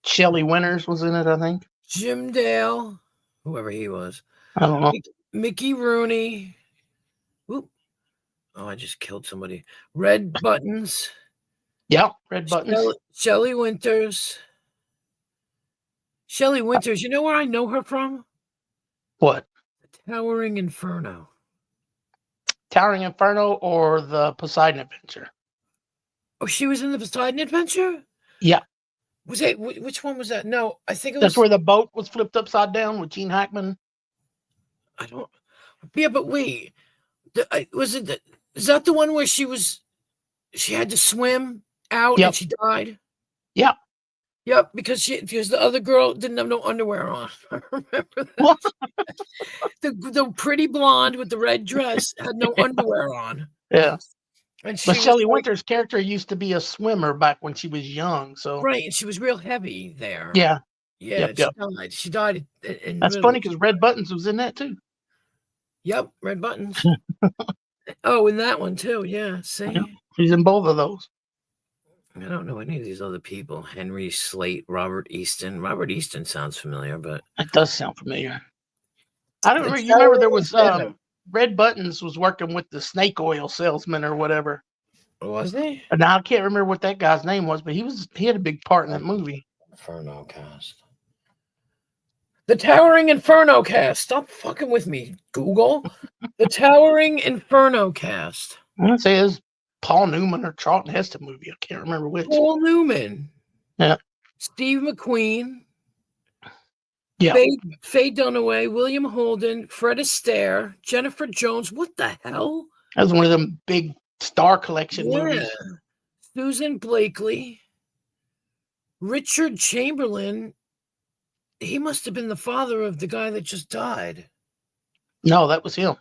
Shelley Winters was in it, I think. Jim Dale, whoever he was. I don't know. Mickey Rooney. Whoop. Oh, I just killed somebody. Red Buttons. Yeah, Red Buttons. Shelley Winters. Shelley Winters. You know where I know her from? What? The Towering Inferno. Towering Inferno or the Poseidon Adventure? Oh, she was in the Poseidon Adventure? Yeah. Was it? Which one was that? No, I think it was. That's where the boat was flipped upside down with Gene Hackman. I don't. Yeah, but wait. Was it? Is that the one where she had to swim out and she died? Yep. Yep, because the other girl didn't have no underwear on. I remember that. What? the pretty blonde with the red dress had no underwear on. Yeah. And but Shelley Winters' character used to be a swimmer back when she was young. So right, and she was real heavy there. Yeah. Yeah, she died. That's funny because Red Buttons was in that too. Yep, Red Buttons. Oh, in that one too. Yeah, see, yeah, she's in both of those. I don't know any of these other people. Henry Slate, Robert Easton. Robert Easton sounds familiar, but it does sound familiar. I don't remember. You remember there was Red Buttons was working with the snake oil salesman or whatever. Was he? Now I can't remember what that guy's name was, but he had a big part in that movie. Inferno cast. The Towering Inferno cast. Stop fucking with me, Google. The Towering Inferno cast. I want to say it's Paul Newman or Charlton Heston movie. I can't remember which. Paul Newman. Yeah. Steve McQueen. Yeah. Faye Dunaway, William Holden, Fred Astaire, Jennifer Jones. What the hell? That was one of them big star collection movies. Susan Blakely. Richard Chamberlain. He must have been the father of the guy that just died. No, that was him.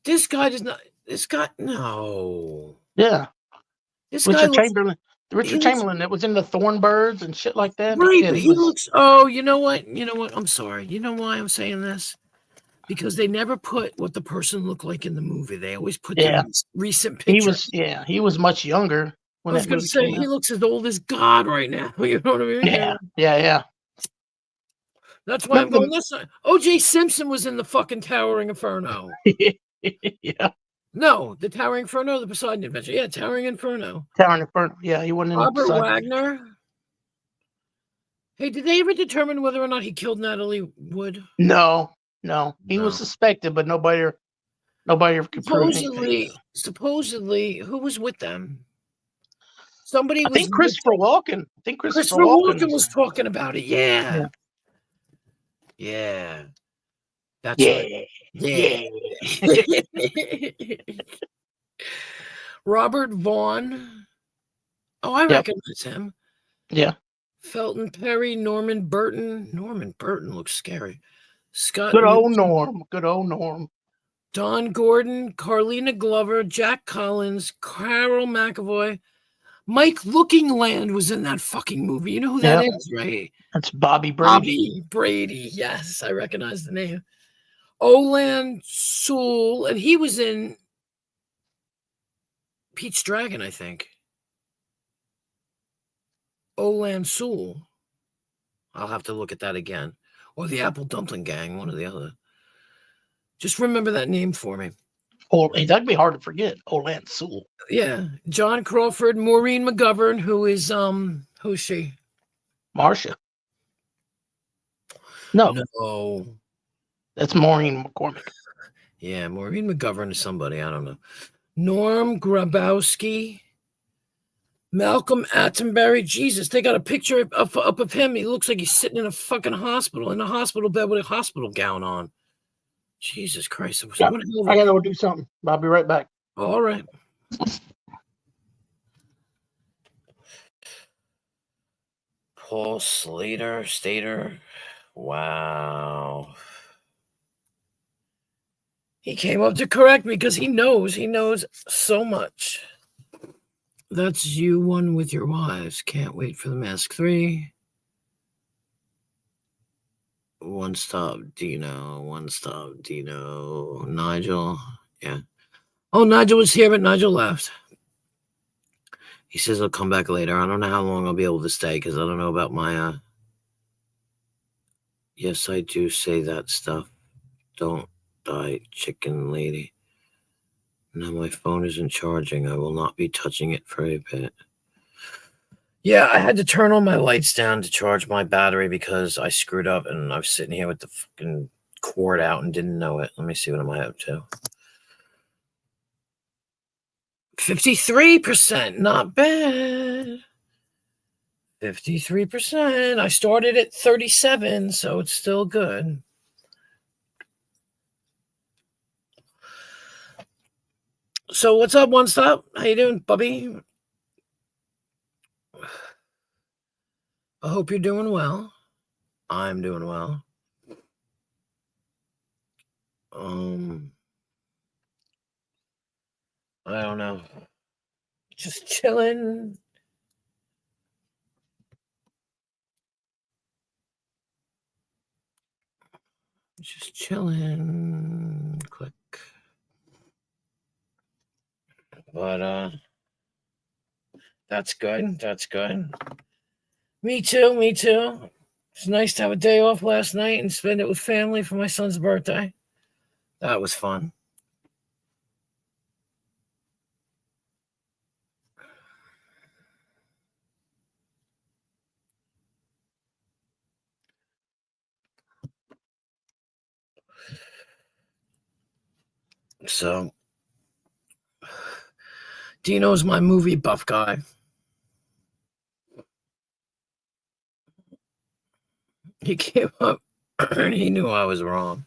This guy does not. This guy, no. Yeah. This Richard guy Chamberlain. Richard Chamberlain that was in the Thornbirds and shit like that. Right, yeah, but he looks. Oh, you know what? I'm sorry. You know why I'm saying this? Because they never put what the person looked like in the movie. They always put the recent pictures. He was much younger. When I was going to say he looks as old as God right now. You know what I mean? Yeah. That's why I'm going. Listen, O.J. Simpson was in the fucking Towering Inferno. Yeah. No, the Towering Inferno, the Poseidon Adventure. Yeah, Towering Inferno. Towering Inferno. Yeah, he wasn't in Robert Wagner. Hey, did they ever determine whether or not he killed Natalie Wood? No. He No. was suspected, but nobody ever could prove anything. Supposedly, who was with them? Somebody I was think with Christopher Walken. Christopher Walken was talking about it. Yeah. Yeah. That's Yeah. right. Yeah. Robert Vaughn. Oh, I Yep. recognize him. Yeah. Felton Perry, Norman Burton. Norman Burton looks scary. Scott Good old Newton, Norm. Good old Norm. Don Gordon, Carlina Glover, Jack Collins, Carol McAvoy. Mike Lookingland was in that fucking movie. You know who that Yep. is, right? That's Bobby Brady. Bobby Brady. Yes, I recognize the name. Olan Sewell, and he was in Pete's Dragon, I think. Olan Sewell. I'll have to look at that again. Or the Apple Dumpling Gang, one or the other. Just remember that name for me. Oh, that'd be hard to forget. Olan Sewell. Yeah. John Crawford, Maureen McGovern, who's she? Marcia. No, that's Maureen McCormick. Yeah, Maureen McGovern is somebody. I don't know. Norm Grabowski. Malcolm Attenbury. Jesus, they got a picture up of him. He looks like he's sitting in a fucking hospital, in a hospital bed with a hospital gown on. Jesus Christ. I gotta go do something. I'll be right back. All right. Paul Stater. Wow. He came up to correct me because he knows so much. That's you one with your wives. Can't wait for the Mask 3. One stop Dino. Nigel. Yeah. Oh, Nigel was here, but Nigel left. He says he'll come back later. I don't know how long I'll be able to stay because I don't know about my yes, I do say that stuff. Don't die, chicken lady. No, my phone isn't charging. I will not be touching it for a bit. Yeah, I had to turn all my lights down to charge my battery because I screwed up and I was sitting here with the fucking cord out and didn't know it. Let me see, what am I up to? 53%, not bad. 53%. I started at 37, so it's still good. So what's up, One Stop? How you doing, Bubby? I hope you're doing well. I'm doing well. I don't know. Just chilling. Just chilling. Click. But that's good. That's good. Me too. It's nice to have a day off last night and spend it with family for my son's birthday. That was fun. So, Dino's my movie buff guy. He came up and he knew I was wrong.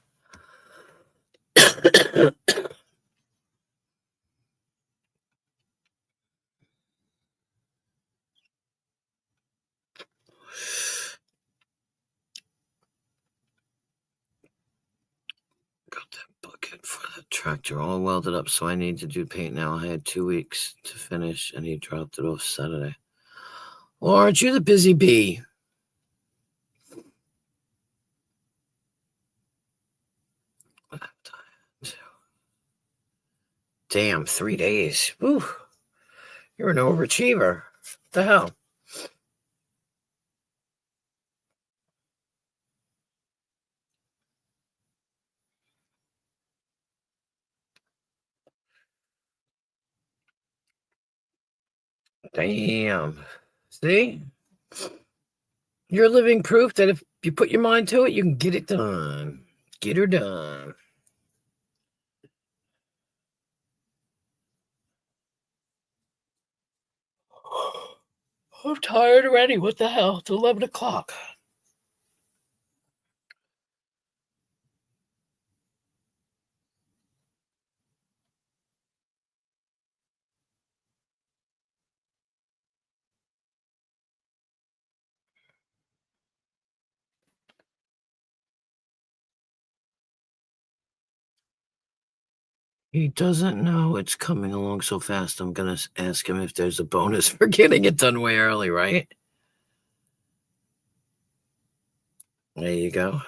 Got that bucket for the tractor all welded up, so I need to do paint now. I had 2 weeks to finish, and he dropped it off Saturday. Well, aren't you the busy bee? Damn, 3 days. Whew. You're an overachiever. What the hell? Damn. See? You're living proof that if you put your mind to it, you can get it done. Get her done. I'm tired already. What the hell? It's 11 o'clock. He doesn't know it's coming along so fast. I'm going to ask him if there's a bonus for getting it done way early, right? There you go.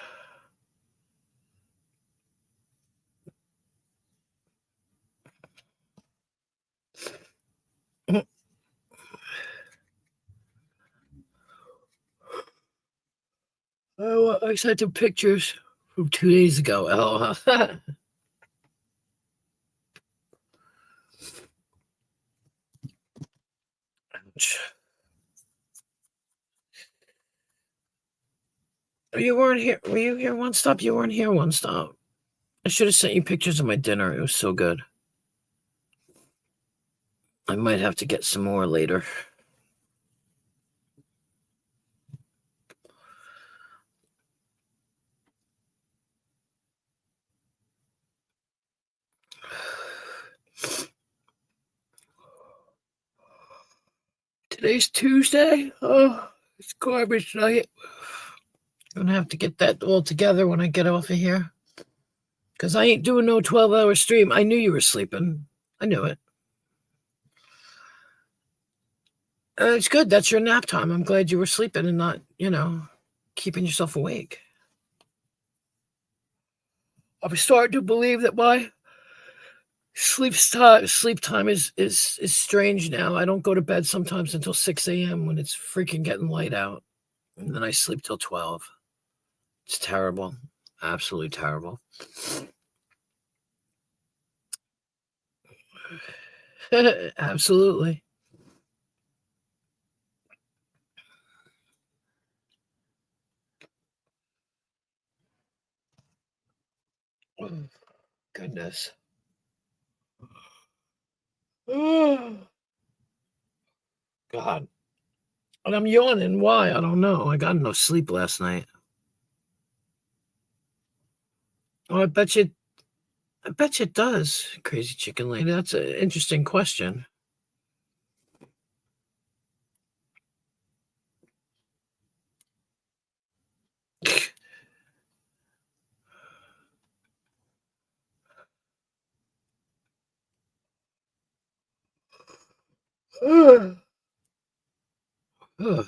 Oh, I sent him pictures from 2 days ago. Oh, ouch. You weren't here. Were you here one stop? You weren't here one stop. I should have sent you pictures of my dinner. It was so good. I might have to get some more later. Today's Tuesday. Oh, it's garbage night. I'm gonna have to get that all together when I get off of here. Because I ain't doing no 12-hour stream. I knew you were sleeping. I knew it. It's good. That's your nap time. I'm glad you were sleeping and not, keeping yourself awake. I'm starting to believe that my sleep time is strange now. I don't go to bed sometimes until 6 a.m. when it's freaking getting light out. And then I sleep till 12. It's terrible. Absolutely terrible. Absolutely. Oh, goodness. Oh, God. And I'm yawning. Why? I don't know. I got no sleep last night. Oh, I bet you it does, Crazy Chicken Lady. That's an interesting question. Ugh. Ugh.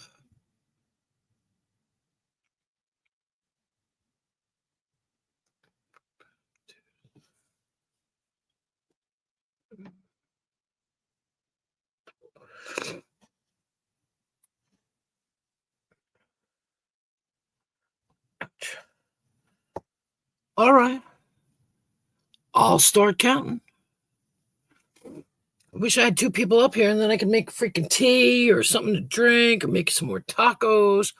All right. I'll start counting. I wish I had 2 people up here and then I could make freaking tea or something to drink or make some more tacos.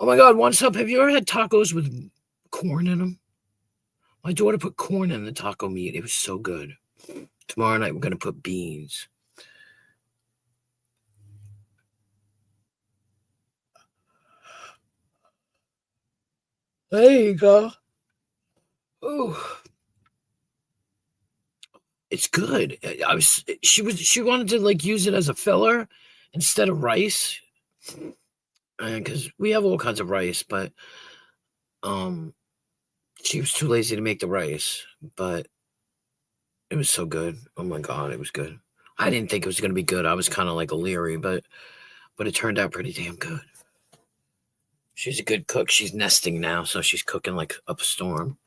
Oh my God, One Stop, have you ever had tacos with corn in them? My daughter put corn in the taco meat. It was so good. Tomorrow night, we're going to put beans. There you go. Ooh. It's good. She wanted to like use it as a filler instead of rice. Because we have all kinds of rice, but she was too lazy to make the rice, but it was so good. Oh my God, it was good. I didn't think it was going to be good. I was kind of like leery, but it turned out pretty damn good. She's a good cook. She's nesting now, so she's cooking like up a storm.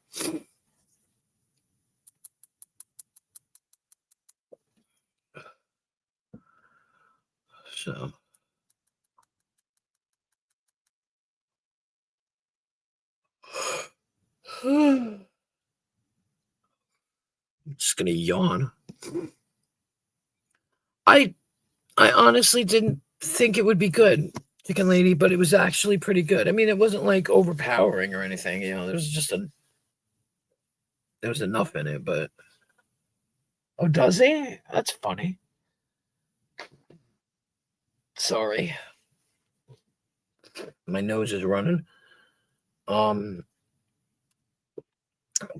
So I'm just gonna yawn. I honestly didn't think it would be good. chicken lady, but it was actually pretty good. I mean, it wasn't like overpowering or anything. You know, there was enough in it, but oh, does he? That's funny. Sorry, my nose is running.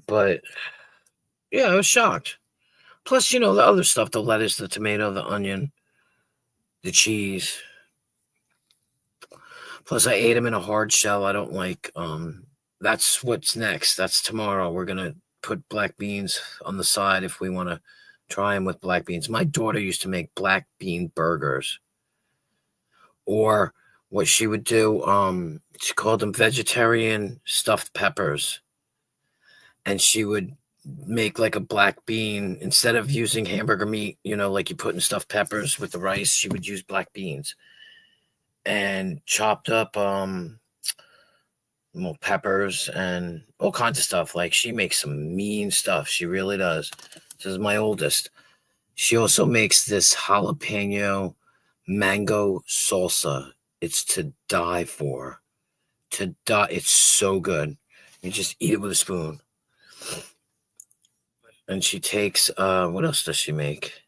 But yeah, I was shocked. Plus, you know, the other stuff, the lettuce, the tomato, the onion, the cheese. Plus, I ate them in a hard shell. I don't like. That's what's next. That's tomorrow. We're gonna put black beans on the side if we want to try them with black beans. My daughter used to make black bean burgers, or what she would do. She called them vegetarian stuffed peppers, and she would make like a black bean instead of using hamburger meat. You know, like you put in stuffed peppers with the rice. She would use black beans and chopped up peppers and all kinds of stuff. Like she makes some mean stuff. She really does. This is my oldest. She also makes this jalapeno mango salsa. It's to die for. To die. It's so good. You just eat it with a spoon. And she takes what else does she make?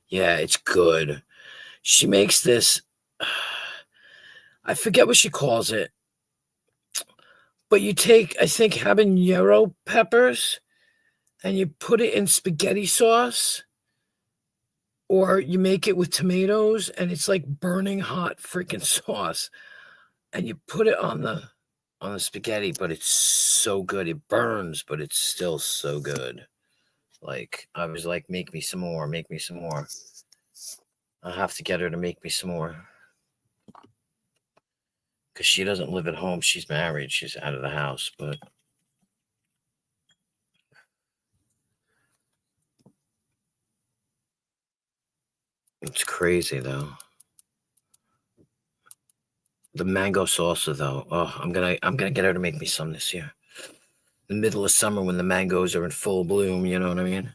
Yeah, it's good. She makes this I forget what she calls it. But you take, I think, habanero peppers and you put it in spaghetti sauce, or you make it with tomatoes and it's like burning hot freaking sauce, and you put it on the spaghetti, but it's so good. It burns, but it's still so good. Like, I was like, make me some more, make me some more. I'll have to get her to make me some more. Because she doesn't live at home. She's married. She's out of the house, but it's crazy though. The mango salsa though. Oh, I'm gonna get her to make me some this year. The middle of summer when the mangoes are in full bloom, you know what I mean?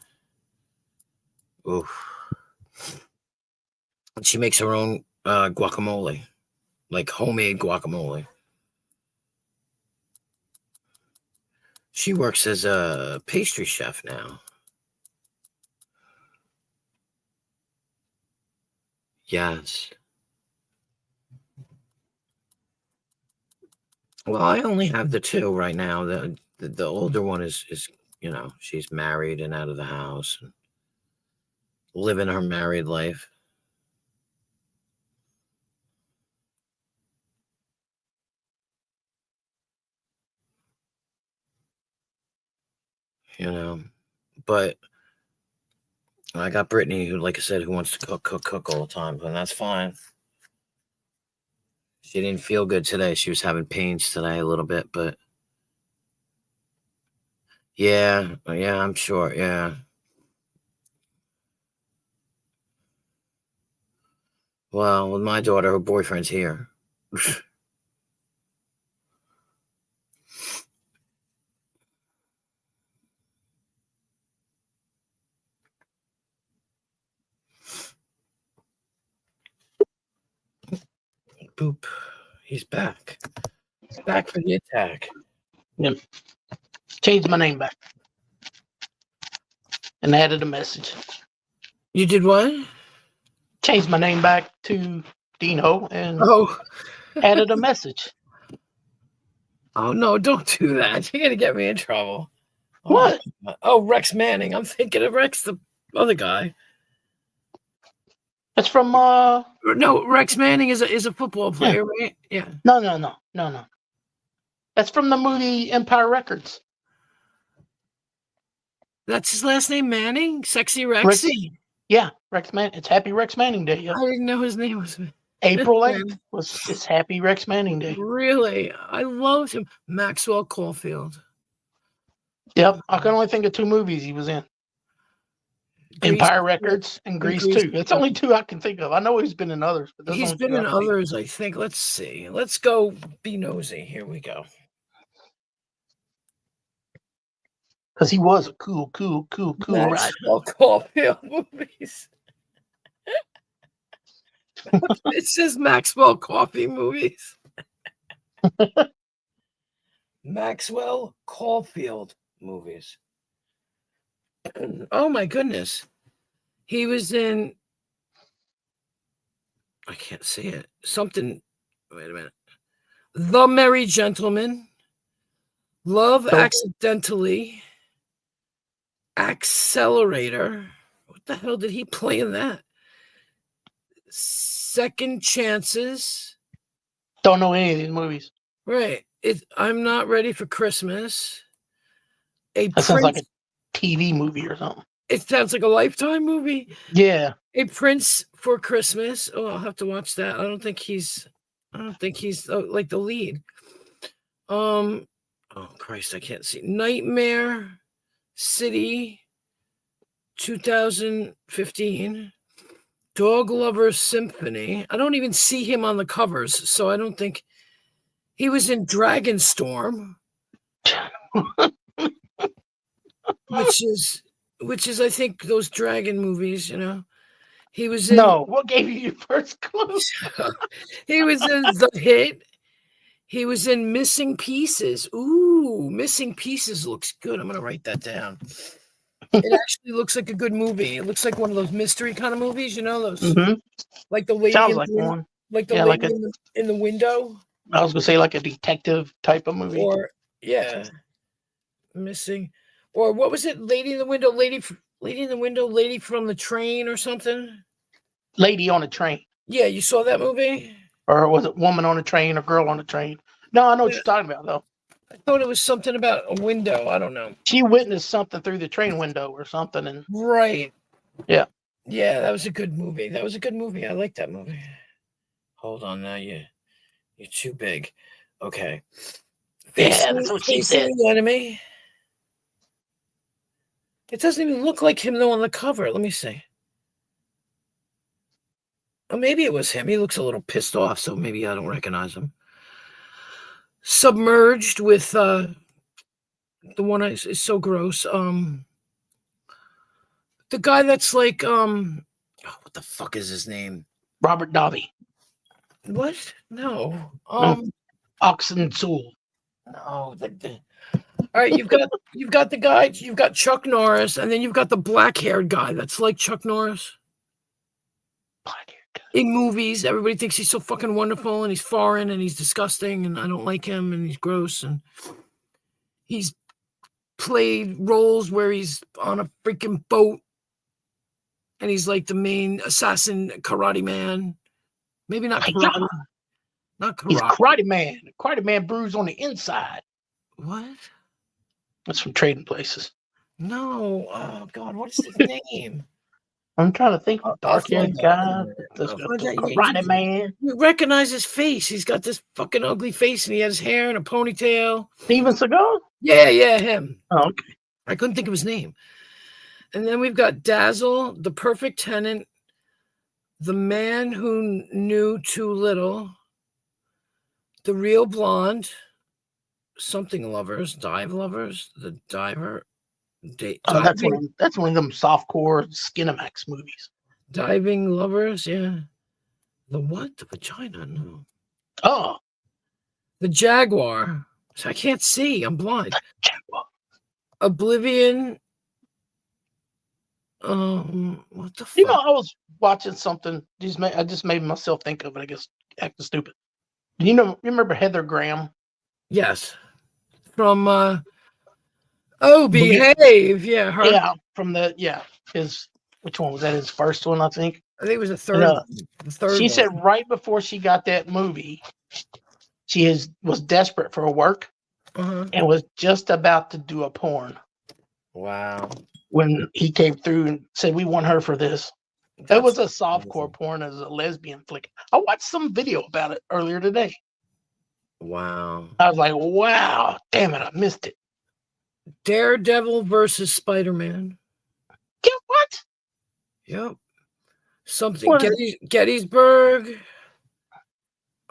Oof. And she makes her own guacamole, like homemade guacamole. She works as a pastry chef now. Yes. Well, I only have the two right now. The older one is you know, she's married and out of the house and living her married life. You know, but I got Brittany, who, like I said, who wants to cook all the time, and that's fine. She didn't feel good today. She was having pains today a little bit, but yeah, I'm sure. Yeah. Well, with my daughter, her boyfriend's here. Boop. He's back. He's back for the attack. Yep. Changed my name back and added a message. You did what? Changed my name back to Dino and added a message. Oh no! Don't do that. You're gonna get me in trouble. What? Oh, Rex Manning. I'm thinking of Rex, the other guy. That's from No, Rex Manning is a football player, right? Yeah. No. That's from the movie Empire Records. That's his last name, Manning? Sexy Rexy? Rexy. Yeah, Rex Manning. It's Happy Rex Manning Day. Yeah. I didn't know his name was April 8th it's Happy Rex Manning Day. Really? I loved him. Maxwell Caulfield. Yep. I can only think of two movies he was in. Empire Records and Grease 2. That's only two I can think of. I know he's been in others, but he's been in others, I think. Let's see. Let's go be nosy. Here we go. Because he was a cool Maxwell Caulfield movies. It says Maxwell Coffee movies. Maxwell Caulfield movies. Oh my goodness. He was in, I can't see it. Something, wait a minute. The Merry Gentleman, Love Accidentally, Accelerator. What the hell did he play in that? Second Chances. Don't know any of these movies. Right. I'm Not Ready for Christmas. That sounds like a TV movie or something. It sounds like a Lifetime movie. Yeah. A Prince for Christmas. Oh, I'll have to watch that. I don't think he's like the lead. Oh Christ, I can't see. Nightmare City 2015. Dog Lover Symphony. I don't even see him on the covers, so I don't think he was in Dragonstorm. which is I think those dragon movies, you know. He was in what gave you your first clue? He was in The Hit. He was in Missing Pieces. Ooh, Missing Pieces looks good. I'm gonna write that down. It actually looks like a good movie. It looks like one of those mystery kind of movies, you know, those like the lady Sounds like one. Like the lady in the window. I was gonna say like a detective type of movie. Or Missing. Or what was it? Lady in the Window, Lady from the Train or something? Lady on a Train. Yeah, you saw that movie? Or was it Woman on a Train or Girl on a Train? No, I know what you're talking about, though. I thought it was something about a window. I don't know. She witnessed something through the train window or something. And right. Yeah. Yeah, that was a good movie. I like that movie. Hold on now. You're too big. Okay. Yeah, that's what she said. The Enemy. It doesn't even look like him, though, on the cover. Let me see. Oh, maybe it was him. He looks a little pissed off, so maybe I don't recognize him. Submerged with the one is so gross. The guy that's like what the fuck is his name? Robert Davi. What? No. Oxen Soul. No. All right, you've got the guy. You've got Chuck Norris, and then you've got the black-haired guy that's like Chuck Norris. In movies, everybody thinks he's so fucking wonderful, and he's foreign, and he's disgusting, and I don't like him, and he's gross, and he's played roles where he's on a freaking boat, and he's like the main assassin karate man. Maybe not karate. Not karate. He's Karate Man. Karate Man brews on the inside. What? That's from Trading Places. No. Oh God, what is his name? I'm trying to think. Dark-haired guy. Karate Man. You recognize his face. He's got this fucking ugly face, and he had his hair in a ponytail. Steven Seagal? Yeah, him. Oh, okay. I couldn't think of his name. And then we've got Dazzle, The Perfect Tenant, The Man Who Knew Too Little, The Real Blonde, Something Lovers, Dive Lovers, The Diver. That's one of them softcore Skinamax movies. Diving Lovers, yeah. The what? The Vagina? No. Oh. The Jaguar. I can't see. I'm blind. Jaguar. Oblivion. What the fuck? You know, I was watching something. I just made myself think of it. I guess acting stupid. You remember Heather Graham? Yes. From Behave. Yeah. Her. Yeah. From which one was that? His first one, I think. I think it was the third. She said right before she got that movie, she was desperate for work and was just about to do a porn. Wow. When he came through and said, "We want her for this." That was a softcore porn as a lesbian flick. I watched some video about it earlier today. Wow. I was like, wow, damn it, I missed it. Daredevil versus Spider-Man. Get what? Yep. Something. Gettysburg.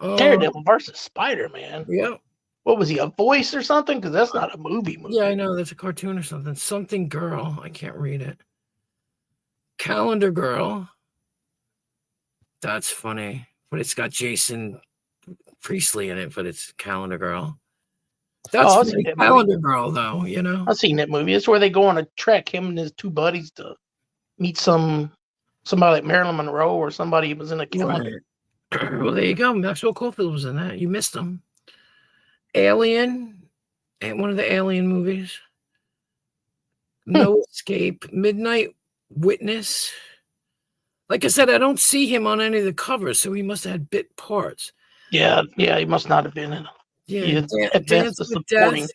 Daredevil versus Spider-Man. Yep. What was he, a voice or something? Because that's not a movie. Yeah, I know. That's a cartoon or something. Something Girl. I can't read it. Calendar Girl. That's funny. But it's got Jason Priestley in it, but it's Calendar Girl. That's I've seen funny. that movie. Calendar Girl, though, you know? I've seen that movie. It's where they go on a trek, him and his two buddies, to meet somebody like Marilyn Monroe or somebody who was in a calendar. Right. Well, there you go. Maxwell Caulfield was in that. You missed him. Alien, and one of the Alien movies. No Escape, Midnight Witness. Like I said, I don't see him on any of the covers, so he must have had bit parts. Yeah, he must not have been in it. Yeah, At best, the supporting.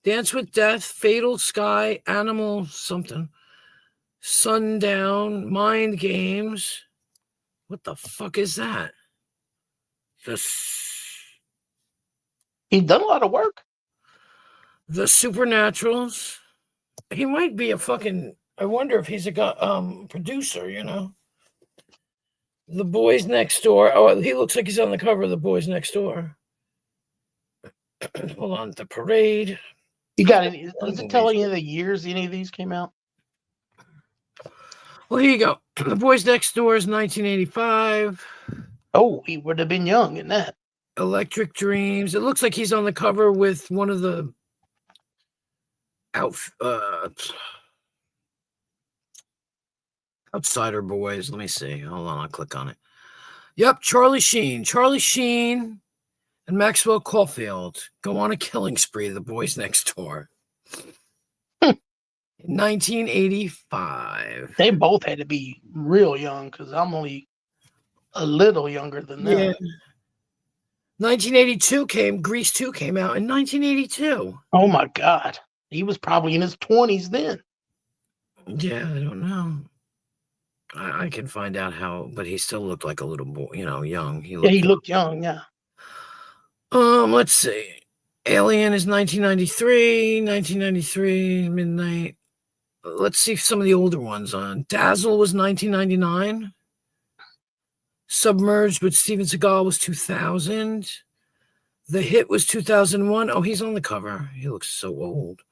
Dance with Death, Fatal Sky, Animal something, Sundown, Mind Games. What the fuck is that? He's done a lot of work. The Supernaturals. He might be a fucking. I wonder if he's a producer. You know. The Boys Next Door. Oh, he looks like he's on the cover of The Boys Next Door. Hold on, The Parade. You got any? Does it tell any of the years any of these came out? Well, here you go. The Boys Next Door is 1985. Oh, he would have been young in that. Electric Dreams. It looks like he's on the cover with one of the Outsider Boys. Let me see. Hold on, I'll click on it. Yep, Charlie Sheen. Charlie Sheen and Maxwell Caulfield go on a killing spree. The Boys Next Door. 1985. They both had to be real young because I'm only a little younger than them. Yeah. 1982 Grease 2 came out in 1982. Oh my God. He was probably in his 20s then. Yeah, I don't know. I can find out how, but he still looked like a little boy, young. He looked young, yeah. Let's see. Alien is 1993, Midnight. Let's see some of the older ones on. Dazzle was 1999. Submerged with Steven Seagal was 2000. The Hit was 2001. Oh, he's on the cover. He looks so old.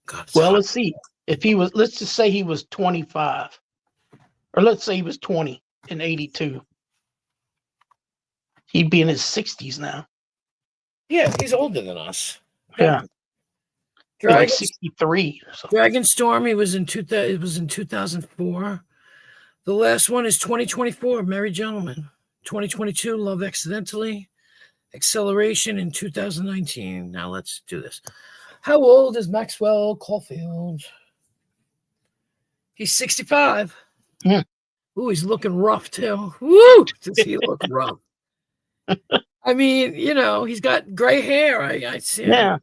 God, well, let's see. If he was, let's just say he was 25. Or let's say he was 20 in 82. He'd be in his 60s now. Yeah, he's older than us. Yeah. Like 63 or something. Dragon Storm, it was in 2004. The last one is 2024, Merry Gentlemen. 2022, Love Accidentally. Acceleration in 2019. Now let's do this. How old is Maxwell Caulfield? He's 65. Yeah. Ooh, he's looking rough too. Woo! Does he look rough? I mean, he's got gray hair. I see. Yeah.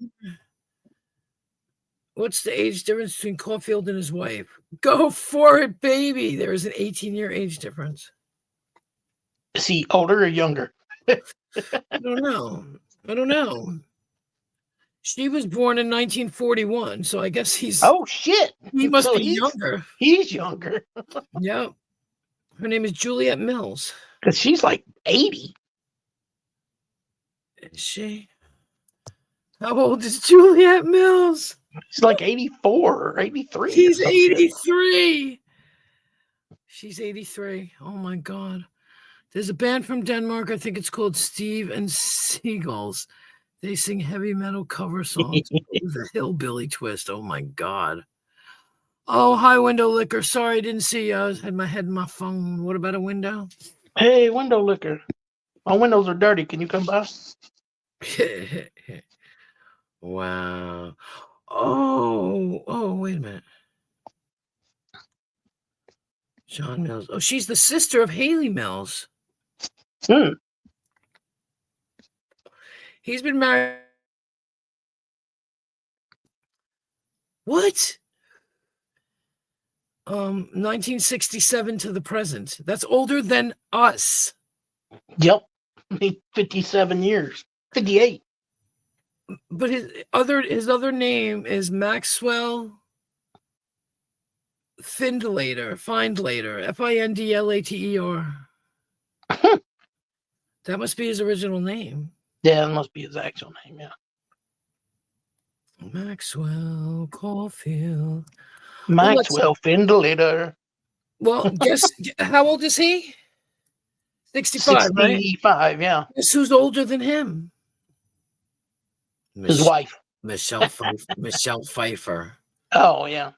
What's the age difference between Caulfield and his wife? Go for it, baby. There is an 18-year age difference. Is he older or younger? I don't know. She was born in 1941, so I guess he's. Oh shit! He must be younger. He's younger. Yeah. Her name is Juliet Mills. Because she's like 80. Is she? How old is Juliet Mills? She's like 84 or 83. She's 83. She's 83. Oh my God. There's a band from Denmark. I think it's called Steve and Seagulls. They sing heavy metal cover songs with a hillbilly twist. Oh my God. Oh, hi, Window Licker. Sorry, I didn't see you. I had my head in my phone. What about a window? Hey, Window Licker. My windows are dirty. Can you come by? Wow. Oh, wait a minute. John Mills. Oh, she's the sister of Haley Mills. He's been married. What? 1967 to the present. That's older than us. Yep. 57 years. 58. But his other name is Maxwell Findlater. Findlater. That must be his original name. Yeah, that must be his actual name, yeah. Maxwell Caulfield. Maxwell Findlater. Well, guess how old is he? 65, right? 65, yeah. Guess who's older than him? His wife. Michelle Pfeiffer. Michelle Pfeiffer. Oh, yeah.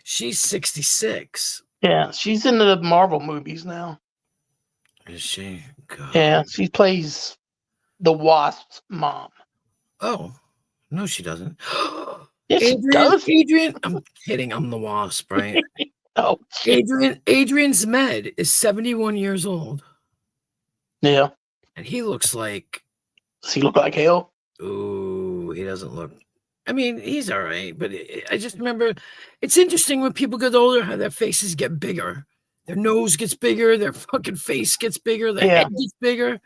She's 66. Yeah, she's in the Marvel movies now. Is she? God. Yeah, she plays the Wasp's mom. Oh, no, she doesn't. Yes, she does. Adrian, I'm kidding. I'm the Wasp, right? Oh, shit. Adrian Zmed is 71 years old, Yeah. and he looks like. Does he look like hell? Ooh, he doesn't look. I mean, he's all right, but I just remember it's interesting when people get older how their faces get bigger. Their nose gets bigger, their fucking face gets bigger, their head gets bigger.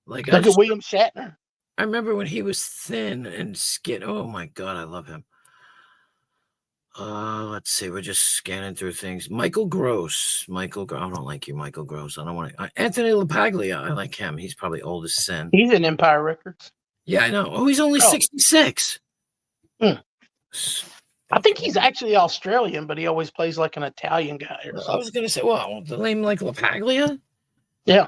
Like Look at William Shatner. I remember when he was thin and skin. Oh my god, I love him. Let's see. We're just scanning through things. Michael Gross. I don't like you, Michael Gross. I don't want to. Anthony LaPaglia. I like him. He's probably old as sin. He's in Empire Records. Yeah, I know. Oh, he's only 66. I think he's actually Australian, but he always plays like an Italian guy or something. I was gonna say, well, the name like LaPaglia. Yeah,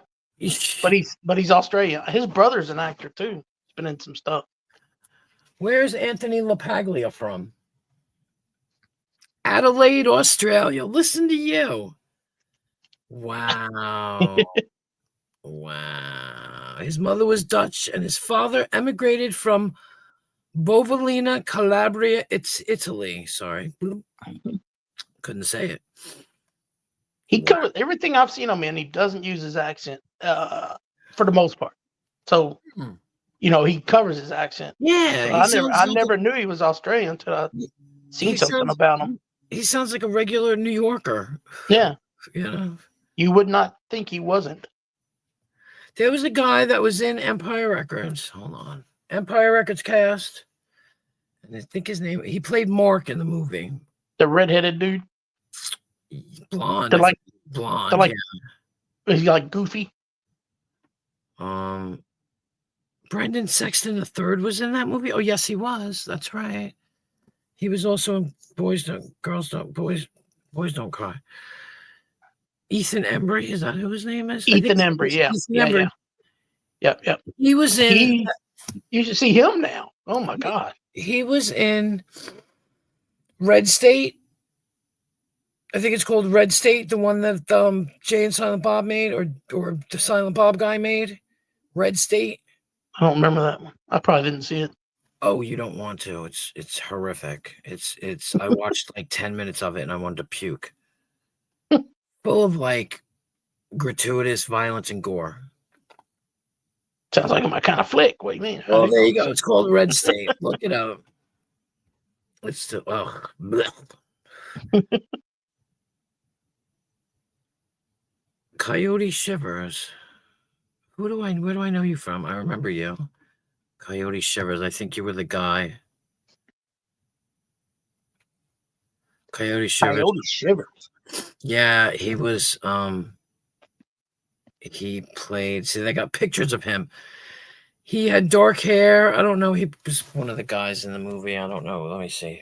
but he's Australian. His brother's an actor too. He's been in some stuff. Where's Anthony LaPaglia from? Adelaide, Australia. Listen to you. Wow. Wow. His mother was Dutch and his father emigrated from Bovellina, Calabria. It's Italy. Sorry. Couldn't say it. He covers everything I've seen him in. He doesn't use his accent for the most part. So, he covers his accent. Yeah. So I never knew he was Australian until I seen something about him. He sounds like a regular New Yorker. Yeah. You would not think he wasn't. There was a guy that was in Empire Records. Hold on. Empire Records cast. And I think his name, he played Mark in the movie. The redheaded dude? Blonde. Blonde. Is he like goofy? Brendan Sexton III was in that movie. Oh, yes, he was. That's right. He was also in Boys Don't Cry. Ethan Embry, is that who his name is? Ethan Embry, yeah. Embry. Yeah. Yep. He was in. You should see him now. Oh my God. He was in Red State. I think it's called Red State, the one that Jay and Silent Bob made, or the Silent Bob guy made. Red State. I don't remember that one. I probably didn't see it. Oh, you don't want to. It's horrific. It's I watched like 10 minutes of it and I wanted to puke. Full of like gratuitous violence and gore. Sounds like my kind of flick. What do you mean? Oh, there you go. It's called Red State. Look it up. Let's do Coyote Shivers. Where do I know you from? I remember you. Coyote Shivers. I think you were the guy. Coyote Shivers. Yeah, he was he played, see, they got pictures of him. He had dark hair. I don't know. He was one of the guys in the movie. I don't know. Let me see.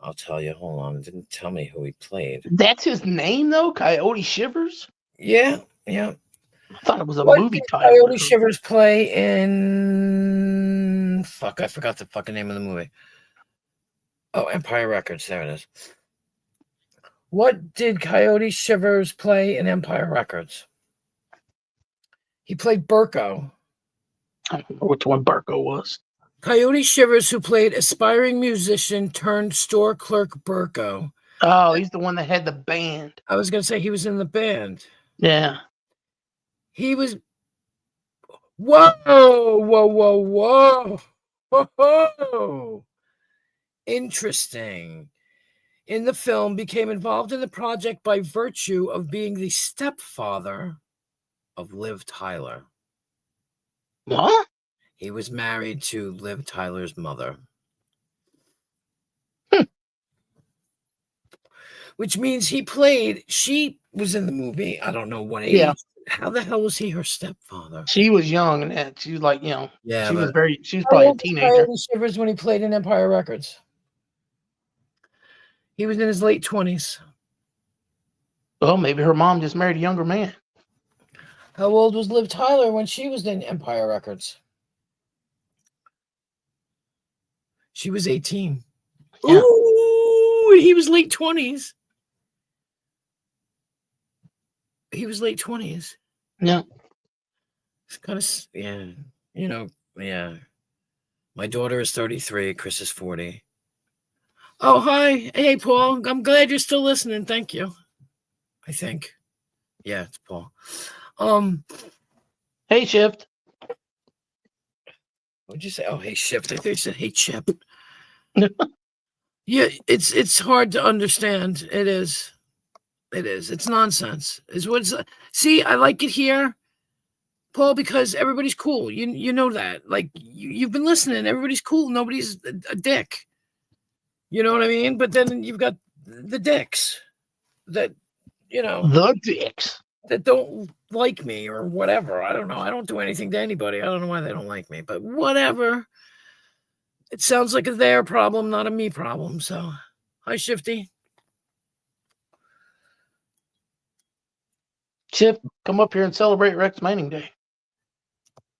I'll tell you. Hold on. It didn't tell me who he played. That's his name, though? Coyote Shivers? Yeah. I thought it was a movie title. Coyote Shivers play in... Fuck, I forgot the fucking name of the movie. Oh, Empire Records. There it is. What did Coyote Shivers play in Empire Records? He played Burko. I don't know which one Burko was. Coyote Shivers, who played aspiring musician turned store clerk Burko. Oh, he's the one that had the band. I was going to say he was in the band. Yeah. He was... Whoa. Interesting. In the film, became involved in the project by virtue of being the stepfather of Liv Tyler. What? He was married to Liv Tyler's mother. Which means she was in the movie. I don't know what age. Yeah. How the hell was he her stepfather? She was young and that. She was like, yeah, she was probably a teenager. Coyote Shivers when he played in Empire Records. He was in his late 20s. Well, maybe her mom just married a younger man. How old was Liv Tyler when she was in Empire Records? She was 18. Yeah. Ooh, he was late 20s. He was late 20s. Yeah. It's kind of, yeah, you know, yeah. My daughter is 33. Chris is 40. Oh, hi. Hey, Paul. I'm glad you're still listening. Thank you. I think. Yeah, it's Paul. Hey, Shift. What'd you say? Oh, hey, Shift. I think you said, hey, Chip. Yeah, it's hard to understand. It is. It is. It's nonsense. Is what's see, I like it here, Paul, because everybody's cool. You know that. Like you've been listening. Everybody's cool. Nobody's a dick. You know what I mean? But then you've got the dicks that, The dicks. that don't like me or whatever. I don't know. I don't do anything to anybody. I don't know why they don't like me, but whatever. It sounds like a their problem, not a me problem. So, hi, Shifty. Shift, come up here and celebrate Rex Manning Day.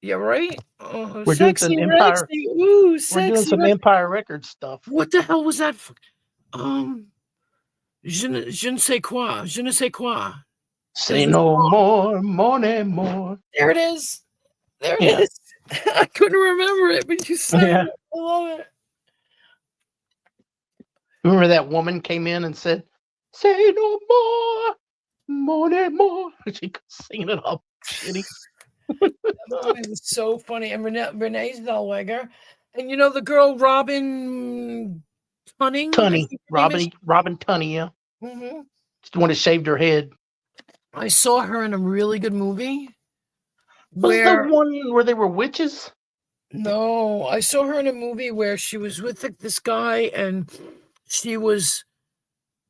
Yeah, right? Oh, We're doing some sexy Empire. Rexy. Ooh, We're doing sexy some Rex. Empire Records stuff. What the hell was that? Je ne sais quoi. Je ne sais quoi. Say no more, more no more. There it is. There it Yeah. is. I couldn't remember it, but you said Yeah. it. I love it. Remember that woman came in and said, "Say no more, more no more." She could sing it up. Shitty. It was so funny. And Renee Zellweger. And you know the girl Robin Tunney? Tunney, Robin Tunney, yeah. Mm-hmm. She's the one that shaved her head. I saw her in a really good movie. Was the one where they were witches? No, I saw her in a movie where she was with this guy and she was,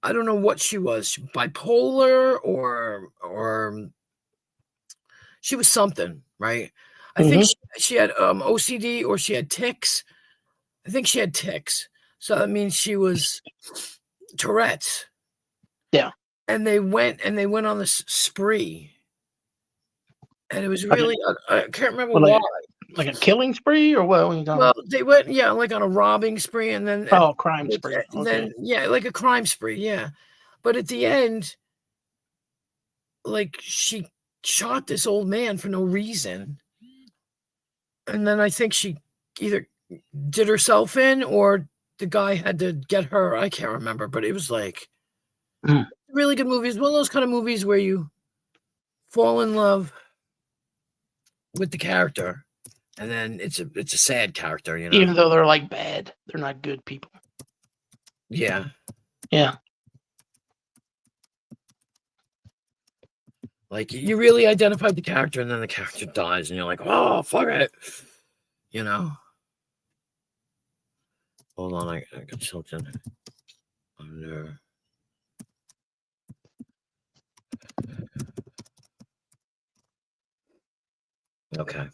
I don't know what she was, bipolar or she was something, right? I think she had OCD or she had tics. I think she had tics. So that means she was Tourette's. Yeah. And they went on this spree. And it was really, I can't remember why. Like a killing spree or what? Well, they went, like on a robbing spree and then crime spree. And then like a crime spree, yeah. But at the end, like she shot this old man for no reason. And then I think she either did herself in or the guy had to get her. I can't remember, but it was like really good movies. One of those kind of movies where you fall in love with the character. And then it's a sad character, you know. Even though they're like bad, they're not good people. Yeah. Yeah. Like you really identified the character, and then the character dies, and you're like, "Oh, fuck it," you know. Hold on, I got something under. Okay.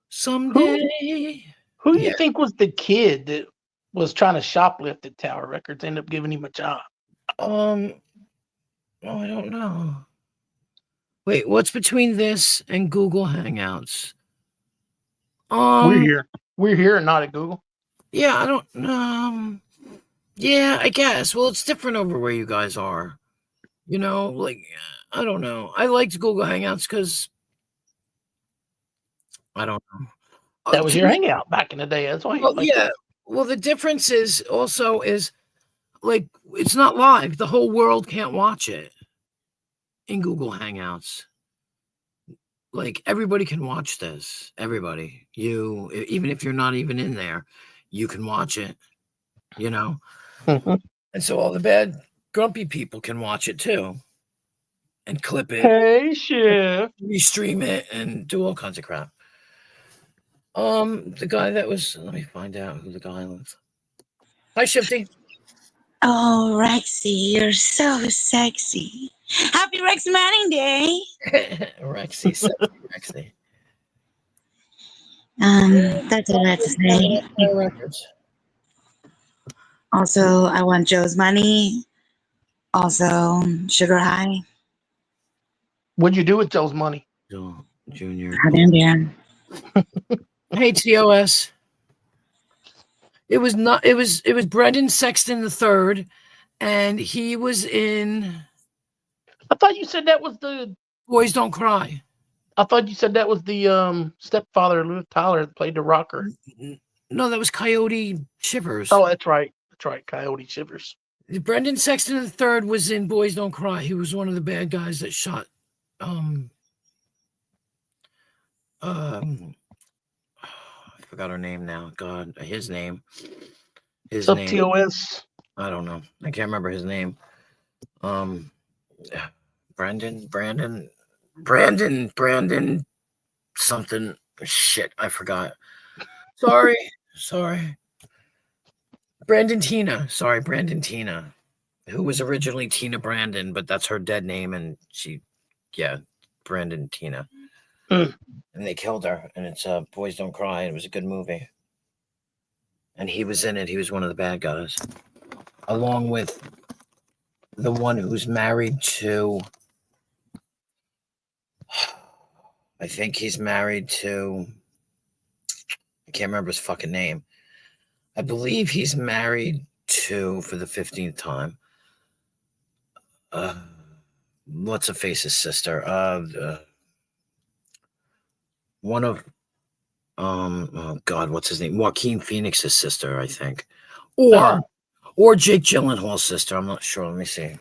Someday. Who do you think was the kid that was trying to shoplift at Tower Records? Ended up giving him a job. Oh, I don't know. Wait, what's between this and Google Hangouts? We're here and not at Google. Yeah, I don't. Yeah, I guess. Well, it's different over where you guys are. You know, like I don't know. I liked Google Hangouts because I don't know. That was your hangout back in the day. That's why. Well, yeah. Well, the difference is like it's not live. The whole world can't watch it in Google Hangouts. Like everybody can watch this. Everybody, you, even if you're not even in there, you can watch it. You know, and so all the bad, grumpy people can watch it too, and clip it. Hey, shit. Restream it and do all kinds of crap. The guy that was, let me find out who the guy was. Hi, Shifty. Oh, Rexy, you're so sexy. Happy Rex Manning Day. Rexy, sexy Rexy. That's all I have to say. Records. Also, I want Joe's money. Also, Sugar High. What'd you do with Joe's money? Joe Junior. Out in there. Hey, TOS. It was not. It was Brendan Sexton III, and he was in I thought you said that was the. Boys Don't Cry. I thought you said that was the stepfather of Liv Tyler that played the rocker. No, that was Coyote Shivers. Oh, that's right. That's right. Coyote Shivers. Brendan Sexton III was in Boys Don't Cry. He was one of the bad guys that shot. I forgot her name now. God, his name. His Sub name. TOS. I don't know. I can't remember his name. Brandon, something. Shit, I forgot. Sorry. Brandon Tina, who was originally Tina Brandon, but that's her dead name, and Brandon Tina. Mm. And they killed her, and it's Boys Don't Cry. It was a good movie. And he was in it. He was one of the bad guys. Along with the one who's married to, I think he's married to, I can't remember his fucking name. I believe he's married to, for the 15th time, what's her face's sister? One of, oh God, what's his name? Joaquin Phoenix's sister, I think. Or Jake Gyllenhaal's sister. I'm not sure. Let me see.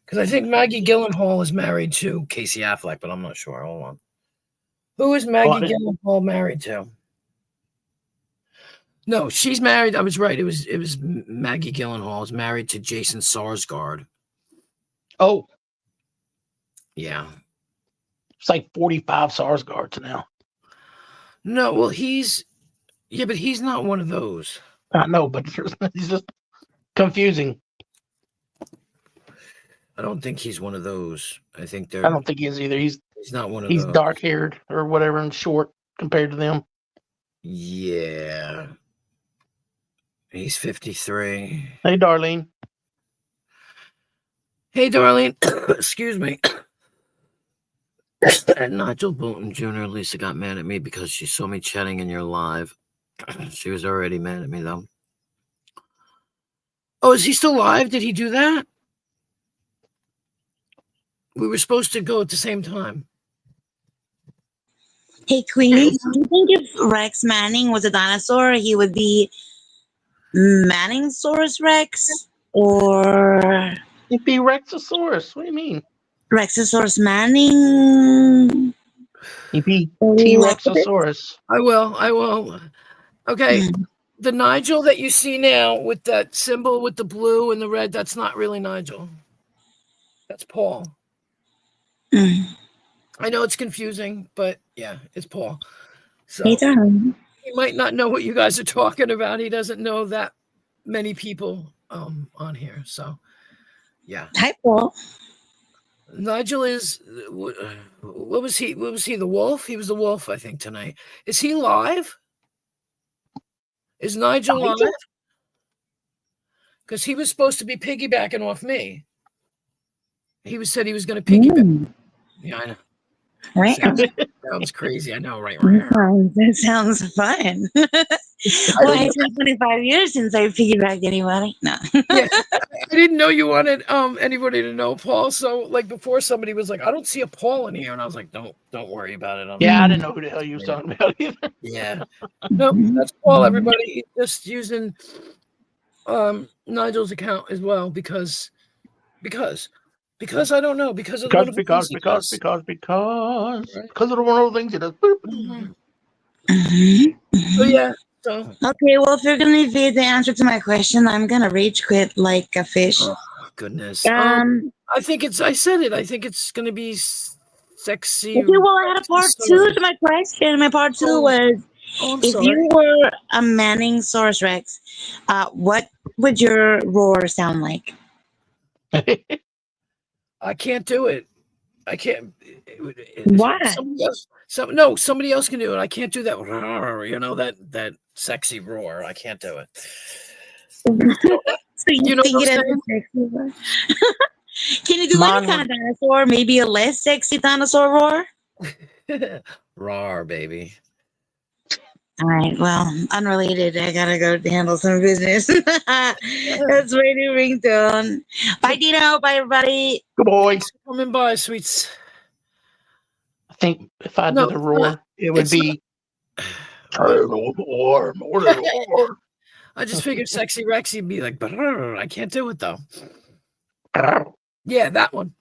Because I think Maggie Gyllenhaal is married to Casey Affleck, but I'm not sure. Hold on. Who is Maggie Gyllenhaal married to? No, she's married. I was right. It was Maggie Gyllenhaal is married to Jason Sarsgaard. Oh, yeah. It's like 45 Sarsgaards now. No, well, but he's not one of those. I know, but he's just confusing. I don't think he's one of those. I don't think he is either. He's not one of those. He's dark haired or whatever and short compared to them. Yeah. He's 53. Hey, Darlene. Hey, Darlene. Excuse me. And Nigel Bolton Jr. Lisa got mad at me because she saw me chatting in your live. She was already mad at me, though. Oh, is he still live? Did he do that? We were supposed to go at the same time. Hey, Queenie, do you think if Rex Manning was a dinosaur, he would be Manningsaurus Rex or He'd be Rexosaurus. What do you mean? Rexosaurus Manning? He'd be T-Rexosaurus. I will. Okay. The Nigel that you see now with that symbol with the blue and the red, that's not really Nigel. That's Paul. I know it's confusing, but yeah, it's Paul. So Hey, darling. he might not know what you guys are talking about. He doesn't know that many people on here. So yeah. Hi, Paul. Nigel is what was he? What was he? The wolf? He was the wolf, I think, tonight. Is he live? Is Nigel live? Because he was supposed to be piggybacking off me. Said he was going to piggyback. Yeah, I know. Right. Sounds crazy. I know, right? That sounds fun. Well, it's been 25 years since I piggybacked anybody. No. Yeah, I didn't know you wanted anybody to know Paul. So like before, somebody was like, "I don't see a Paul in here," and I was like, "Don't worry about it." I didn't know who the hell you was talking about either. Yeah, no, that's Paul. Everybody, he's just using Nigel's account as well because I don't know because of because of of the one of the things he does. So yeah. So Okay, well, if you're gonna evade the answer to my question, I'm gonna rage quit like a fish. oh, goodness. I think I said it. I think it's gonna be sexy. Okay, well, I had a part two to my question. My part two was if sorry. you were a Manningsaurus Rex, what would your roar sound like? I can't do it. I can't. Why? Somebody else can do it. I can't do that. You know that sexy roar. I can't do it. You know think what it I'm as a sexy roar? Can you do Mine any kind of dinosaur? Maybe a less sexy dinosaur roar? saying? Rawr, baby. All right, well, unrelated. I gotta go handle some business. That's my new ringtone. Bye, Dino. Bye, everybody. Good boy. Thanks for coming by, sweets. I think if I No, did a it's roar, not. it would It's be. Roar, roar. I just figured Sexy Rexy would be like, "Brrr," I can't do it though. Yeah, that one.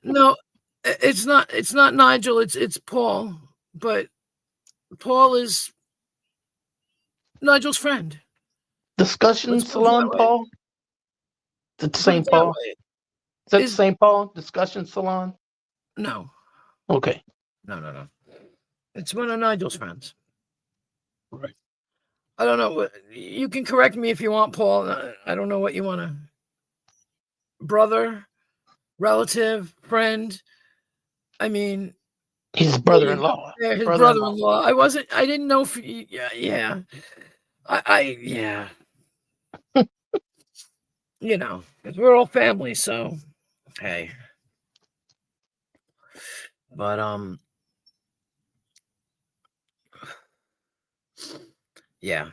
No, it's not. It's not Nigel. It's Paul. But Paul is Nigel's friend. Discussion Let's put it salon, that way. Paul. Is it the Put same it that Paul? way. Is that the Is- same Paul? Discussion salon. No, Okay. no. It's one of Nigel's friends. Right. I don't know. You can correct me if you want, Paul. I don't know what you want to. Brother, relative, friend. I mean, His brother-in-law. yeah, his Brother-in-law. brother-in-law. I didn't know if. Yeah. Yeah. You know, 'cause we're all family, so hey. But yeah.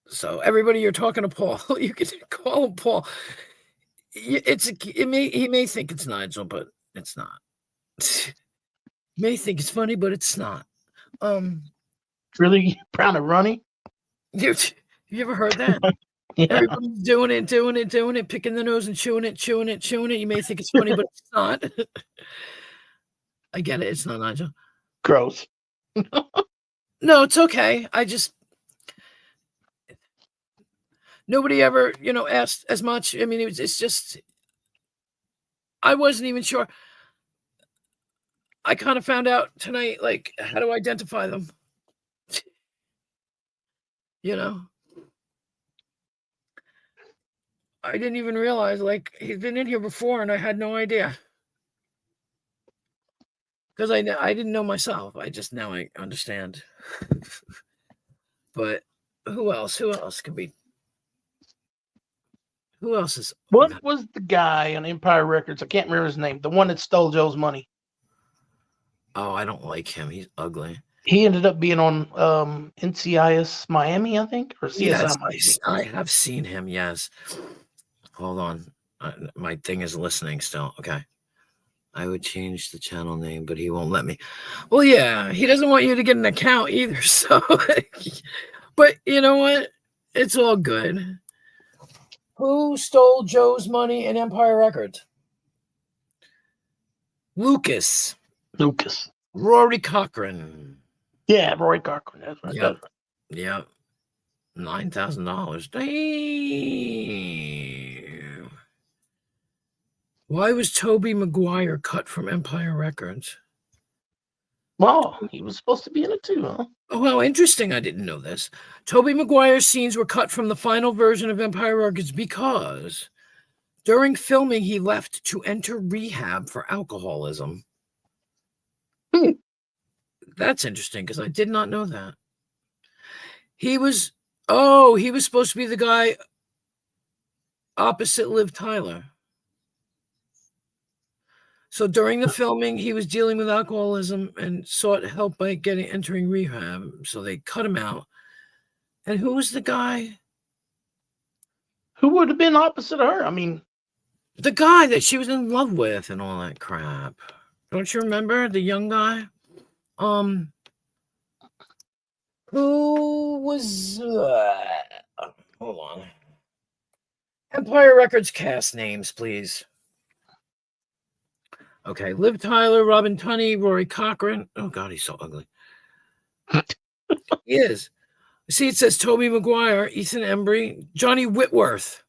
So everybody, you're talking to Paul. You can call him Paul. He may think it's Nigel, but it's not. May think it's funny, but it's not. Really proud of Ronnie? You ever heard that? Yeah. Everybody's doing it, picking the nose and chewing it. You may think it's funny, but it's not. I get it. It's not Nigel. Gross. No, it's okay. Nobody ever, asked as much. I mean, it's just, I wasn't even sure. I kind of found out tonight, like, how to identify them. I didn't even realize, like, he's been in here before and I had no idea. Because I didn't know myself. Now I understand. But who else? Who else could be? Who else is? What was the guy on Empire Records? I can't remember his name. The one that stole Joe's money. Oh, I don't like him. He's ugly. He ended up being on NCIS Miami, I think, or CSI Yes, Miami. I have seen him. Yes. Hold on. My thing is listening still. Okay. I would change the channel name, but he won't let me. Well, yeah, he doesn't want you to get an account either. So, but you know what? It's all good. Who stole Joe's money in Empire Records? Lucas. Rory Cochran. Yeah, Roy Cochran. That's right. Yep. Yep. $9,000. Damn. Why was Tobey Maguire cut from Empire Records? Well, he was supposed to be in it too, huh? Oh, how interesting. I didn't know this. Tobey Maguire's scenes were cut from the final version of Empire Records because during filming, he left to enter rehab for alcoholism. That's interesting because I did not know that. He was supposed to be the guy opposite Liv Tyler. So during the filming, he was dealing with alcoholism and sought help by entering rehab. So they cut him out. And who was the guy? Who would have been opposite of her? I mean, the guy that she was in love with and all that crap. Don't you remember the young guy? Who was? Hold on. Empire Records cast names, please. Okay, Liv Tyler, Robin Tunney, Rory Cochran. Oh God, he's so ugly. He is. See, it says Tobey Maguire, Ethan Embry, Johnny Whitworth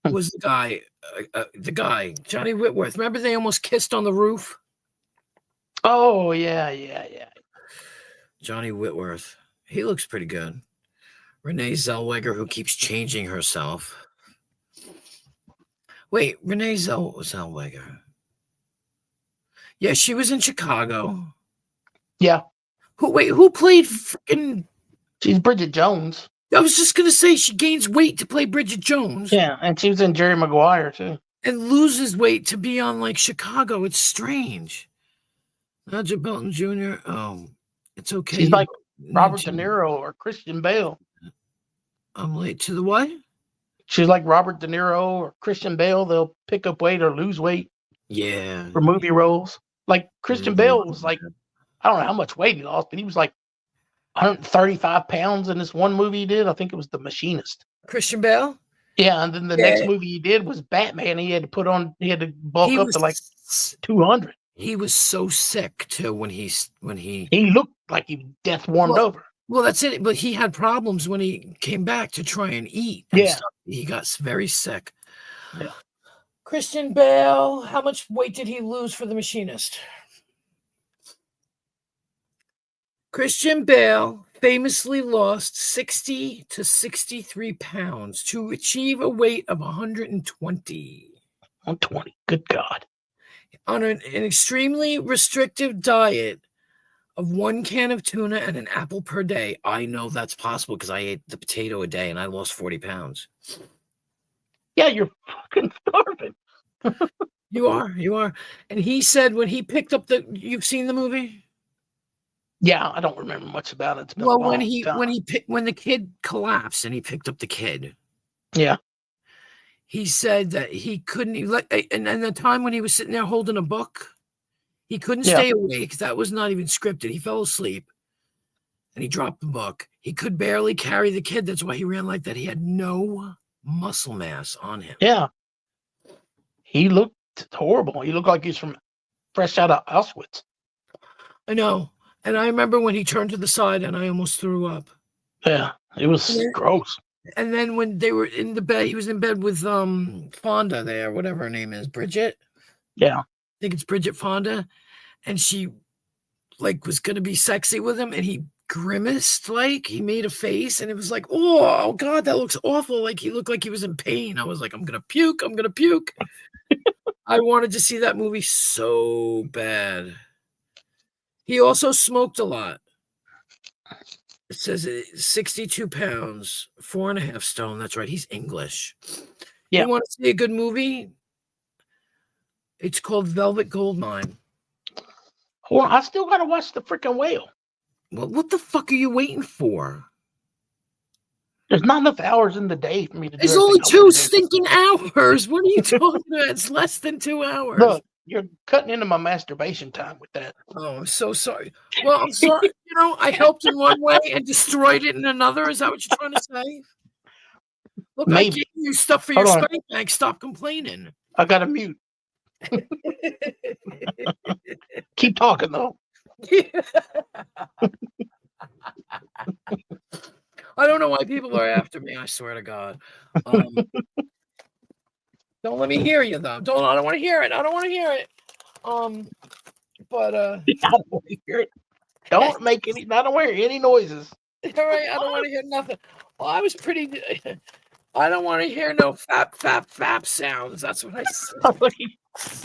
was the guy. Johnny Whitworth. Remember they almost kissed on the roof? Oh yeah. Johnny Whitworth. He looks pretty good. Renee Zellweger, who keeps changing herself. Wait, Renee Zellweger. Yeah, she was in Chicago. Yeah. Who played freaking? She's Bridget Jones. I was just gonna say she gains weight to play Bridget Jones. Yeah, and she was in Jerry Maguire too. And loses weight to be on like Chicago. It's strange. Roger Belton Jr. Oh, it's okay. She's like Robert De Jr. Niro or Christian Bale. I'm late to the what? She's like Robert De Niro or Christian Bale. They'll pick up weight or lose weight Yeah. for movie roles. Like Christian Bale was like, I don't know how much weight he lost, but he was like 135 pounds in this one movie he did. I think it was The Machinist. Christian Bale? Yeah, and then the next movie he did was Batman. He had to bulk up to like 200. He was so sick too when he He looked like he death warmed over. Well, that's it. But he had problems when he came back to try and eat. Yeah. Stuff. He got very sick. Yeah. Christian Bale, how much weight did he lose for The Machinist? Christian Bale famously lost 60 to 63 pounds to achieve a weight of 120. 120. Good God. On an extremely restrictive diet of 1 can of tuna and an apple per day. I know that's possible because I ate the potato a day and I lost 40 pounds. Yeah, you're fucking starving. You are. And he said when he picked up you've seen the movie? Yeah, I don't remember much about it. It's been a Well, long when the kid collapsed and he picked up the kid. Yeah. He said that he couldn't, and the time when he was sitting there holding a book, he couldn't stay awake. That was not even scripted. He fell asleep and he dropped the book. He could barely carry the kid. That's why he ran like that. He had no muscle mass on him. Yeah. He looked horrible. He looked like he's fresh out of Auschwitz. I know. And I remember when he turned to the side and I almost threw up. Yeah. It was gross. And then when they were in the bed, he was in bed with Fonda there, whatever her name is, Bridget. Yeah. I think it's Bridget Fonda. And she like was gonna be sexy with him, and he grimaced, like he made a face, and it was like, oh God, that looks awful. Like he looked like he was in pain. I was like, I'm gonna puke. I wanted to see that movie so bad. He also smoked a lot. It says 62 pounds, 4.5 stone. That's right. He's English. Yeah. You want to see a good movie? It's called Velvet Goldmine. Well, I still got to watch The Freaking Whale. Well, what the fuck are you waiting for? There's not enough hours in the day for me to do. There's only 2 stinking hours. What are you talking about? It's less than 2 hours. Look, you're cutting into my masturbation time with that. Oh, I'm so sorry. Well, I'm sorry. I helped in one way and destroyed it in another. Is that what you're trying to say? Look, I gave you stuff for your spank bank. Stop complaining. I got to mute. Keep talking, though. I don't know why people are after me. I swear to God. Don't let me hear you, though. I don't want to hear it. I don't want to hear it. But I don't want to hear it. Don't make any. I don't want to hear any noises. All right, I don't want to hear nothing. Well, I was pretty. I don't want to hear no fap sounds. That's what I said.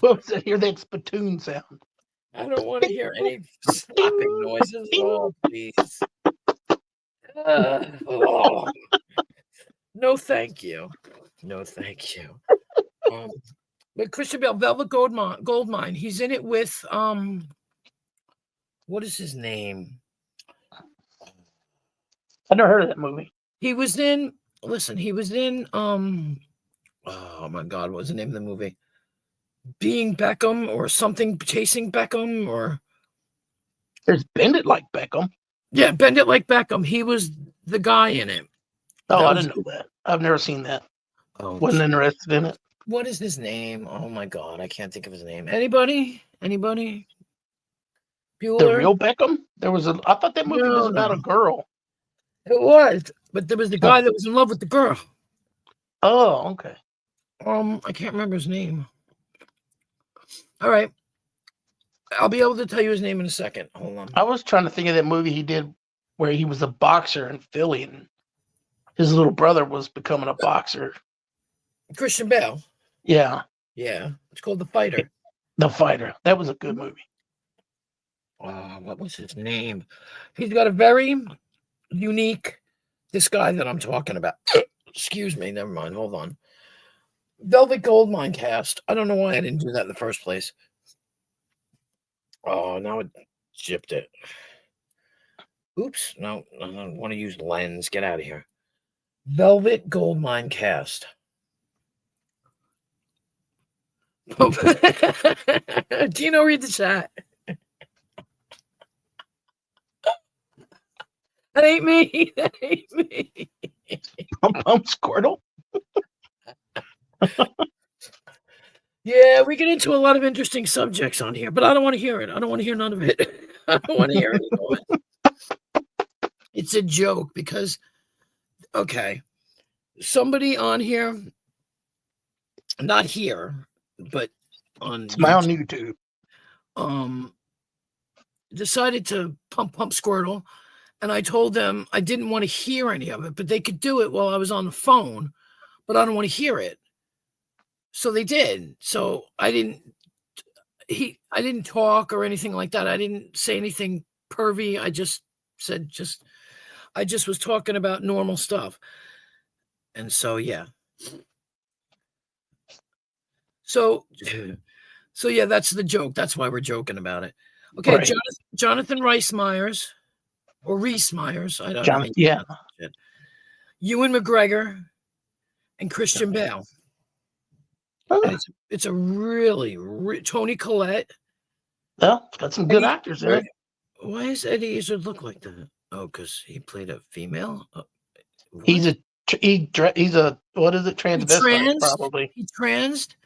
Whoops! I hear that spittoon sound. I don't want to hear any slapping noises. Oh, please. Oh. No, thank you. No, thank you. But Christian Bale, Velvet Goldmine. He's in it with what is his name? I never heard of that movie. He was in. Listen, he was in. Oh my God, what was the name of the movie? Being Beckham or something, Chasing Beckham, or there's Bend It Like Beckham. Yeah, Bend It Like Beckham. He was the guy in it. Oh, I didn't know that. I've never seen that. Oh, wasn't interested in it. What is his name? Oh my God, I can't think of his name. Anybody? Bueller? The real Beckham? I thought that movie was about a girl. It was, but there was the guy that was in love with the girl. Oh, okay. I can't remember his name. All right. I'll be able to tell you his name in a second. Hold on. I was trying to think of that movie he did where he was a boxer in Philly and his little brother was becoming a boxer. Christian Bale. Yeah. Yeah. It's called The Fighter. The Fighter. That was a good movie. What was his name? He's got a very unique This guy that I'm talking about. Excuse me. Never mind. Hold on. Velvet Goldmine cast. I don't know why I didn't do that in the first place. Oh, now it gypped it. Oops. No, I don't want to use lens. Get out of here. Velvet Goldmine cast. Gino, read the chat. That ain't me. That ain't me. Squirtle. Yeah, we get into a lot of interesting subjects on here, but I don't want to hear it. I don't want to hear none of it. I don't want to hear any of it. It's a joke because, okay, somebody on here, not here, but on YouTube, decided to pump Squirtle, and I told them I didn't want to hear any of it, but they could do it while I was on the phone, but I don't want to hear it. So they did. So I didn't talk or anything like that. I didn't say anything pervy. I just said I just was talking about normal stuff. And so yeah. So yeah, that's the joke. That's why we're joking about it. Okay, right. Jonathan Rhys Meyers or Rhys Meyers. I don't know. Yeah. Ewan McGregor and Christian Bale. And it's a really Toni Collette. Well, it's got some good actors in it. Why does Eddie Izzard look like that? Oh, because he played a female. He's a what is it? Transvestite, probably. He transed.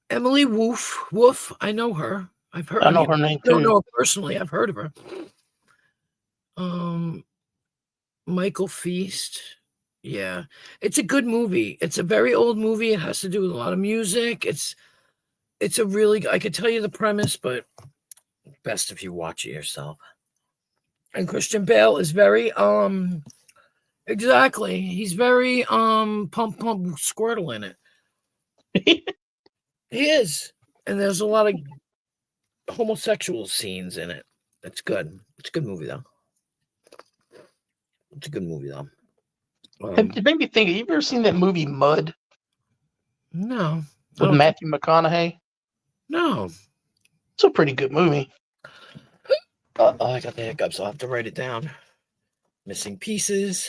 Emily Wolf. I know her. I've heard. I know her name too. I don't know her personally. I've heard of her. Michael Feast. Yeah, it's a good movie. It's a very old movie. It has to do with a lot of music. It's a really, I could tell you the premise, but best if you watch it yourself. And Christian Bale is very, exactly. He's very, pump Squirtle in it. He is. And there's a lot of homosexual scenes in it. It's good. It's a good movie, though. It made me think. Have you ever seen that movie Mud? No. With Matthew McConaughey? No. It's a pretty good movie. I got the hiccups. I'll have to write it down. Missing pieces.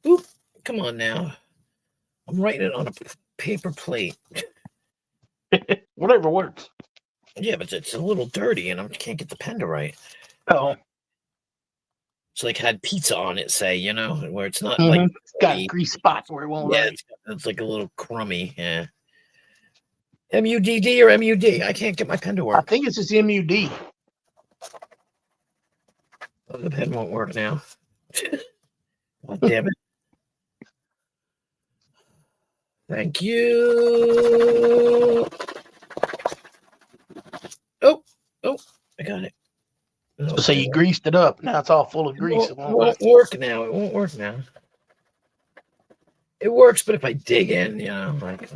Oop. Come on now. I'm writing it on a paper plate. Whatever works. Yeah, but it's a little dirty and I can't get the pen to write. Oh. It's like had pizza on it, say, where it's not like got a grease spot where it won't write. It's like a little crummy. Yeah. MUDD or MUD? I can't get my pen to work. I think it's just MUD. Oh, the pen won't work now. God damn it. Thank you. Oh, I got it. Okay. So you greased it up. Now it's all full of grease. It won't work now. It won't work now. It works, but if I dig in, like,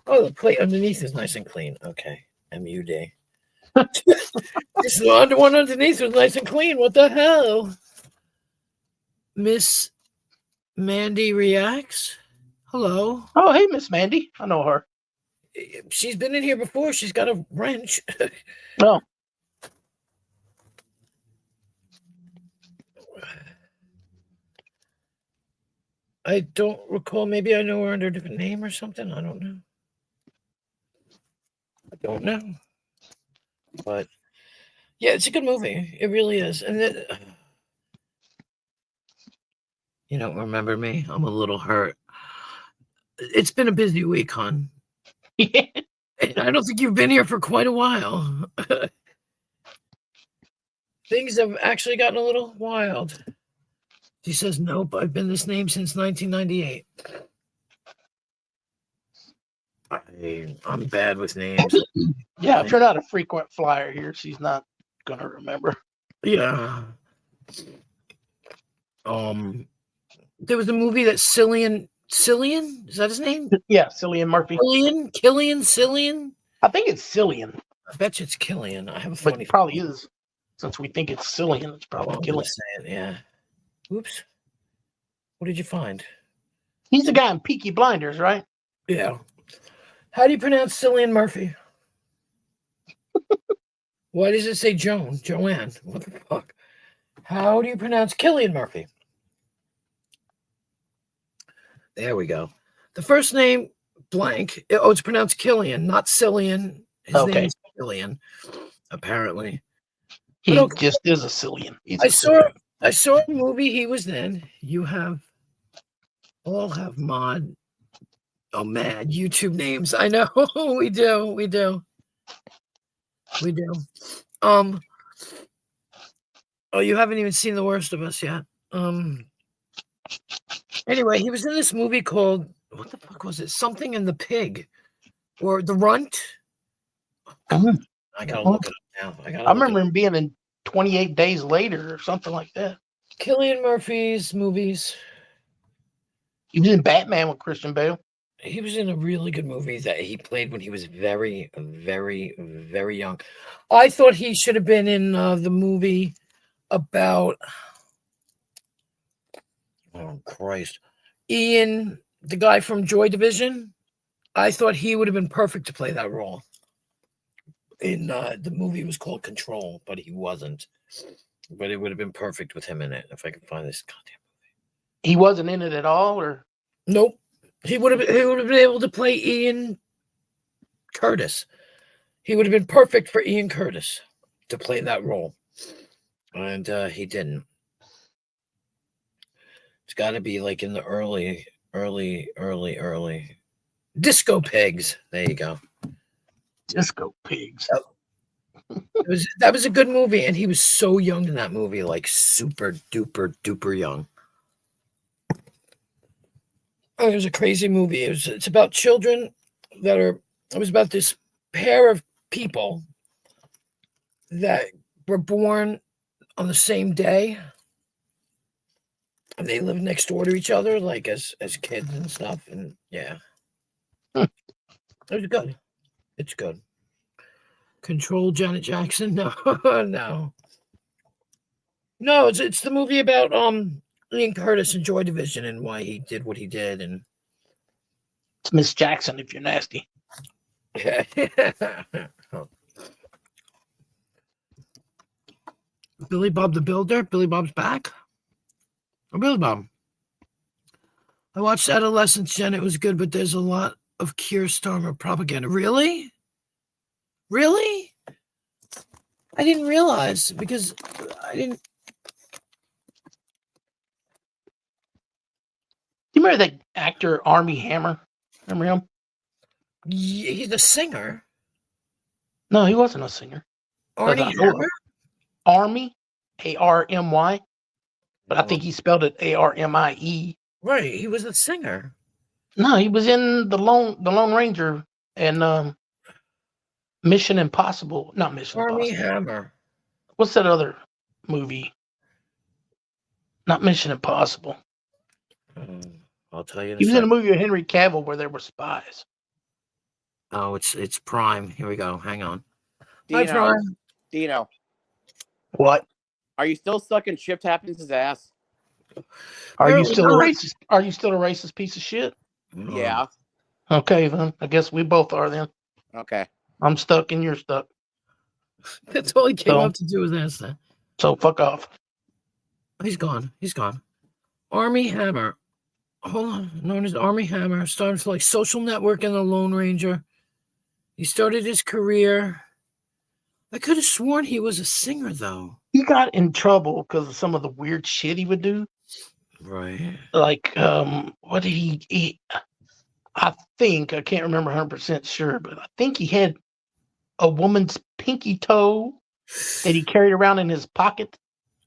oh, the plate underneath is nice and clean. Okay, MUD. This one underneath was nice and clean. What the hell? Miss Mandy reacts. Hello. Oh, hey, Miss Mandy. I know her. She's been in here before. She's got a wrench. Oh. I don't recall. Maybe I know her under a different name or something. I don't know. But yeah, it's a good movie. It really is. And you don't remember me? I'm a little hurt. It's been a busy week, hon. I don't think you've been here for quite a while. Things have actually gotten a little wild. She says, nope, I've been this name since 1998. I'm bad with names. Yeah, if you're not a frequent flyer here, she's not going to remember. Yeah. There was a movie that Cillian, is that his name? Yeah, Cillian Murphy. Cillian? I think it's Cillian. I bet you it's Killian. I have a But funny it probably is. Since we think it's Cillian, it's probably Killian. Yeah. Oops. What did you find? He's the guy in Peaky Blinders, right? Yeah. How do you pronounce Cillian Murphy? Why does it say Joan? Joanne? What the fuck? How do you pronounce Cillian Murphy? There we go. The first name, blank. Oh, it's pronounced Killian, not Cillian. His name Okay. is Cillian, apparently. He But okay. just is a Cillian. He's I a saw Cillian. I saw a movie he was in. You all have mad YouTube names. I know. we do. Oh, you haven't even seen The Worst of Us yet. Anyway, he was in this movie called, what the fuck was it? Something in the Pig or The Runt. I gotta look it up now. I remember him being in 28 Days Later or something like that. Cillian Murphy's movies. He was in Batman with Christian Bale. He was in a really good movie that he played when he was very, very, very young. I thought he should have been in the movie about, oh Christ, Ian, the guy from Joy Division. I thought he would have been perfect to play that role. In the movie was called Control, but he wasn't. But it would have been perfect with him in it if I could find this goddamn movie. He wasn't in it at all, or nope. He would have been able to play Ian Curtis. He would have been perfect for Ian Curtis to play that role. And he didn't. It's got to be like in the early Disco Pigs. There you go. Disco Pigs. That was a good movie, and he was so young in that movie, like super duper young. It was a crazy movie. It's about children it was about this pair of people that were born on the same day. And they lived next door to each other, like as kids and stuff. And yeah. It was good. It's good. Control Janet Jackson? No, no. No, it's the movie about Ian Curtis and Joy Division and why he did what he did. And it's Miss Jackson if you're nasty. Yeah. Billy Bob the Builder? Billy Bob's back? Or Billy Bob? I watched Adolescence, Jen. It was good, but there's a lot of Keir Starmer propaganda. Really? Really? I didn't realize because I didn't. You remember that actor Armie Hammer? Remember him? Yeah, he's a singer. No, he wasn't a singer. Armie Hammer? Armie, A-R-M-Y. But I think he spelled it A-R-M-I-E. Right, he was a singer. No, he was in the Lone Ranger and Mission Impossible. Not Mission Armie Impossible. Hammer. What's that other movie? Not Mission Impossible. I'll tell you. He was in a movie with Henry Cavill where there were spies. Oh, it's Prime. Here we go. Hang on. Dino, Hi, Prime. Dino, What? are you still sucking Shift Happens' ass? Are No, you still no. a racist? Are you still a racist piece of shit? Yeah. Okay, then. I guess we both are then. Okay. I'm stuck and you're stuck. That's all he came So- up to do was ask that. So fuck off. He's gone. He's gone. Armie Hammer. Hold on. Known as Armie Hammer. Started for like Social Network and The Lone Ranger. He started his career. I could have sworn he was a singer, though. He got in trouble because of some of the weird shit he would do. Right. Like, what did he I think, I can't remember 100% sure, but I think he had a woman's pinky toe that he carried around in his pocket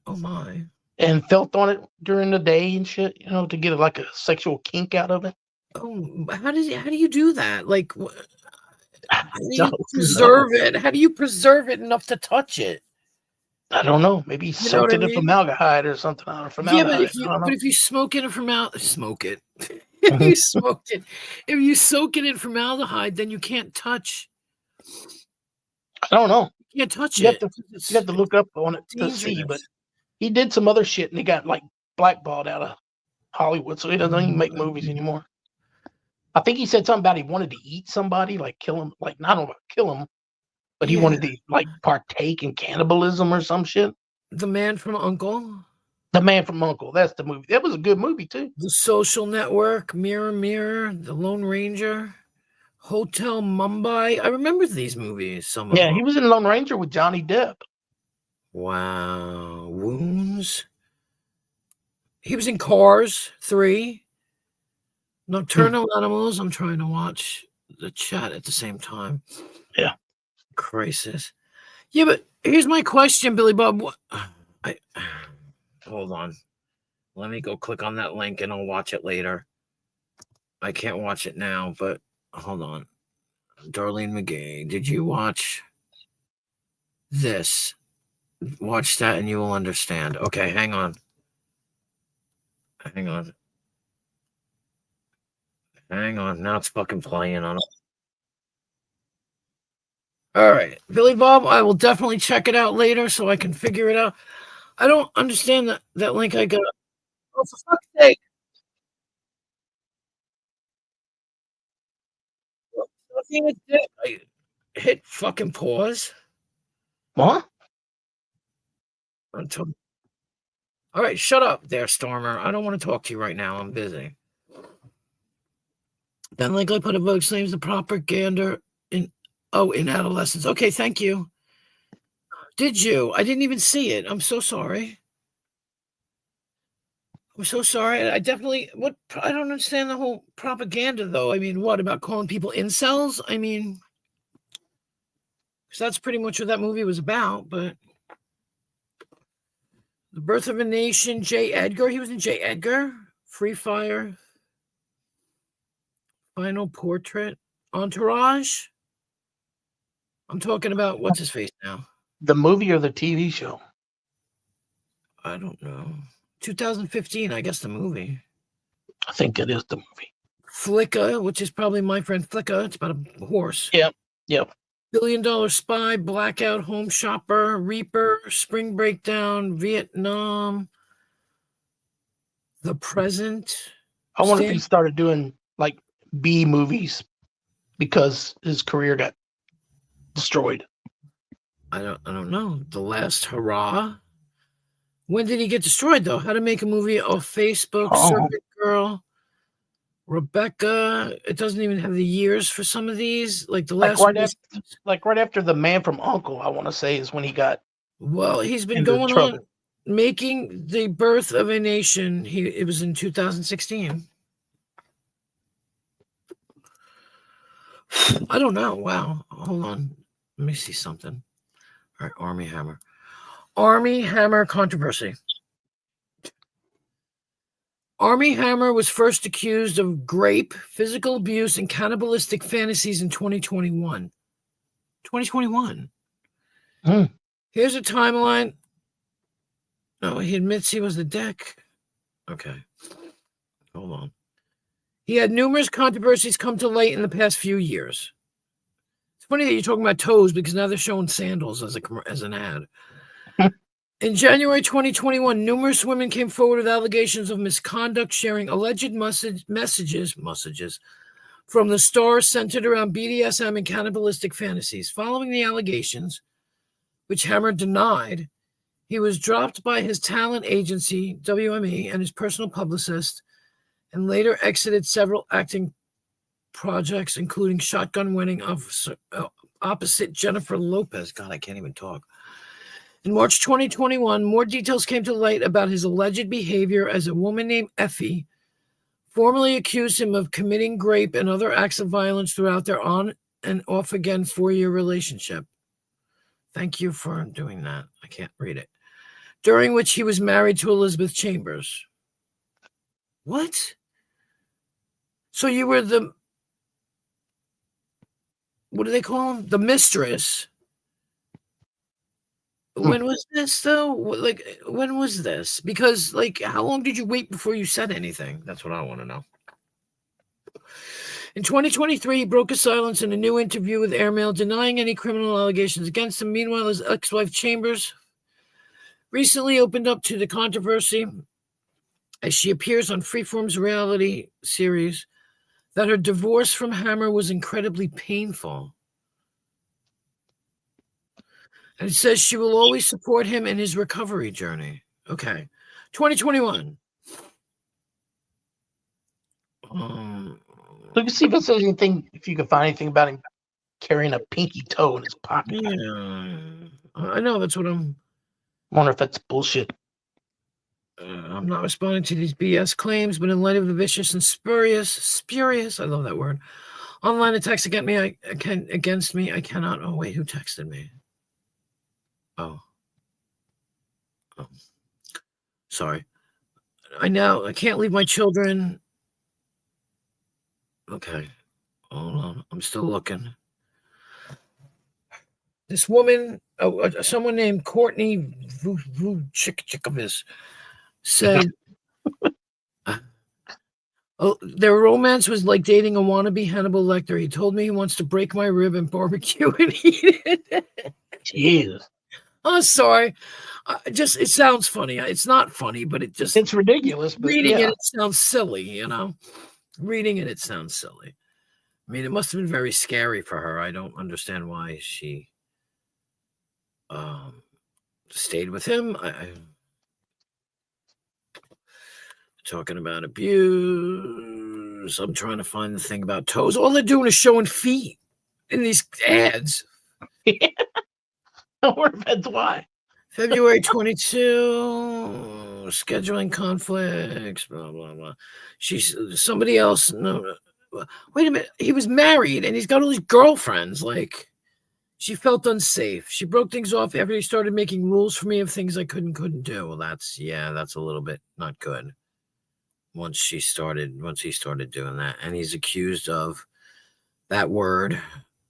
Oh, my. and felt on it during the day and shit, to get like a sexual kink out of it. Oh, how do you do that? Like, how do you don't preserve it? How do you preserve it enough to touch it? I don't know. Maybe he You know what soaked I it in mean? formaldehyde or something. Yeah, Formaldehyde. but if you smoke it in smoke it. If you smoked it, if you soak it in formaldehyde, then you can't touch. I don't know. You can't touch You it. have to look up on it to see, but he did some other shit and he got like blackballed out of Hollywood, so he doesn't even make movies anymore. I think he said something about he wanted to eat somebody, like kill him, like not about kill him, but he wanted to like partake in cannibalism or some shit. The Man from U.N.C.L.E. The Man from U.N.C.L.E. That's the movie. That was a good movie too. The Social Network, Mirror Mirror, The Lone Ranger, Hotel Mumbai. I remember these movies. Some of Yeah, them. he was in Lone Ranger with Johnny Depp. Wow. Wounds. He was in Cars 3. Nocturnal Animals. I'm trying to watch the chat at the same time. Yeah. Crisis. Yeah, but here's my question, Billy Bob. Hold on. Let me go click on that link and I'll watch it later. I can't watch it now, but hold on. Darlene McGee, did you watch this? Watch that and you will understand. Okay, hang on. Hang on. Hang on. Now it's fucking playing on it. All right. Billy Bob, I will definitely check it out later so I can figure it out. I don't understand that link I got. Oh, for fuck's sake. I hit fucking pause. What? All right, shut up there, Stormer. I don't want to talk to you right now. I'm busy. Then like I put a vote claims the propaganda in adolescence. Okay, thank you. Did you? I didn't even see it. I'm so sorry. I'm so sorry. I don't understand the whole propaganda though. I mean, what about calling people incels? I mean, because that's pretty much what that movie was about, but The Birth of a Nation, J. Edgar. He was in J. Edgar, Free Fire, Final Portrait, Entourage. I'm talking about what's his face now? The movie or the TV show? I don't know. 2015, I guess the movie. I think it is the movie. Flicka, which is probably My Friend Flicka. It's about a horse. Yep. $1 Billion Spy, Blackout, Home Shopper, Reaper, Spring Breakdown, Vietnam, The Present. I wonder if he started doing like B movies because his career got destroyed. I don't know. The Last Hurrah. When did he get destroyed though? How to Make a Movie off Facebook, Serpent Girl, Rebecca. It doesn't even have the years for some of these. Like the last right after The Man from U.N.C.L.E., I want to say, is when he got. Well, he's been going on making The Birth of a Nation. It was in 2016. I don't know. Wow. Hold on. Let me see something. All right, Armie Hammer. Armie Hammer controversy. Armie Hammer was first accused of rape, physical abuse, and cannibalistic fantasies in 2021. 2021. Here's a timeline. No, he admits he was the dick. Okay. Hold on. He had numerous controversies come to light in the past few years. It's funny that you're talking about toes because now they're showing sandals as an ad. In January 2021, numerous women came forward with allegations of misconduct, sharing alleged messages from the star centered around BDSM and cannibalistic fantasies. Following the allegations, which Hammer denied, he was dropped by his talent agency, WME, and his personal publicist, and later exited several acting projects, including Shotgun Wedding opposite Jennifer Lopez. God, I can't even talk. In March 2021, more details came to light about his alleged behavior as a woman named Effie formally accused him of committing rape and other acts of violence throughout their on and off again 4-year relationship. Thank you for doing that. I can't read it. During which he was married to Elizabeth Chambers. What? So you were what do they call him? The mistress. When was this though? Like, when was this? Because like, how long did you wait before you said anything? That's what I want to know. In 2023, he broke his silence in a new interview with Airmail, denying any criminal allegations against him. Meanwhile, his ex-wife Chambers recently opened up to the controversy as she appears on Freeform's reality series, that her divorce from Hammer was incredibly painful. And it says she will always support him in his recovery journey. Okay. 2021. Look and see if it says anything, if you can find anything about him carrying a pinky toe in his pocket. Yeah. I know, that's what I'm... Wonder if that's bullshit. I'm not responding to these BS claims, but in light of the vicious and spurious, I love that word, online attacks against me, I cannot. Oh, wait, who texted me? Oh. Sorry. I can't leave my children. Okay. Hold on. I'm still looking. This woman, someone named Courtney Vuchikovis said their romance was like dating a wannabe Hannibal Lecter. He told me he wants to break my rib and barbecue and eat it. Jesus. Oh, sorry. It sounds funny. It's not funny, but it's ridiculous. But reading it sounds silly, you know? Reading it sounds silly. I mean, it must have been very scary for her. I don't understand why she stayed with him. Talking about abuse. I'm trying to find the thing about toes. All they're doing is showing feet in these ads. I wonder if that's why. February 22, scheduling conflicts, blah, blah, blah. She's somebody else. No, wait a minute. He was married and he's got all these girlfriends. Like, she felt unsafe. She broke things off after he started making rules for me of things I couldn't do. Well, that's a little bit not good. Once he started doing that, and he's accused of that word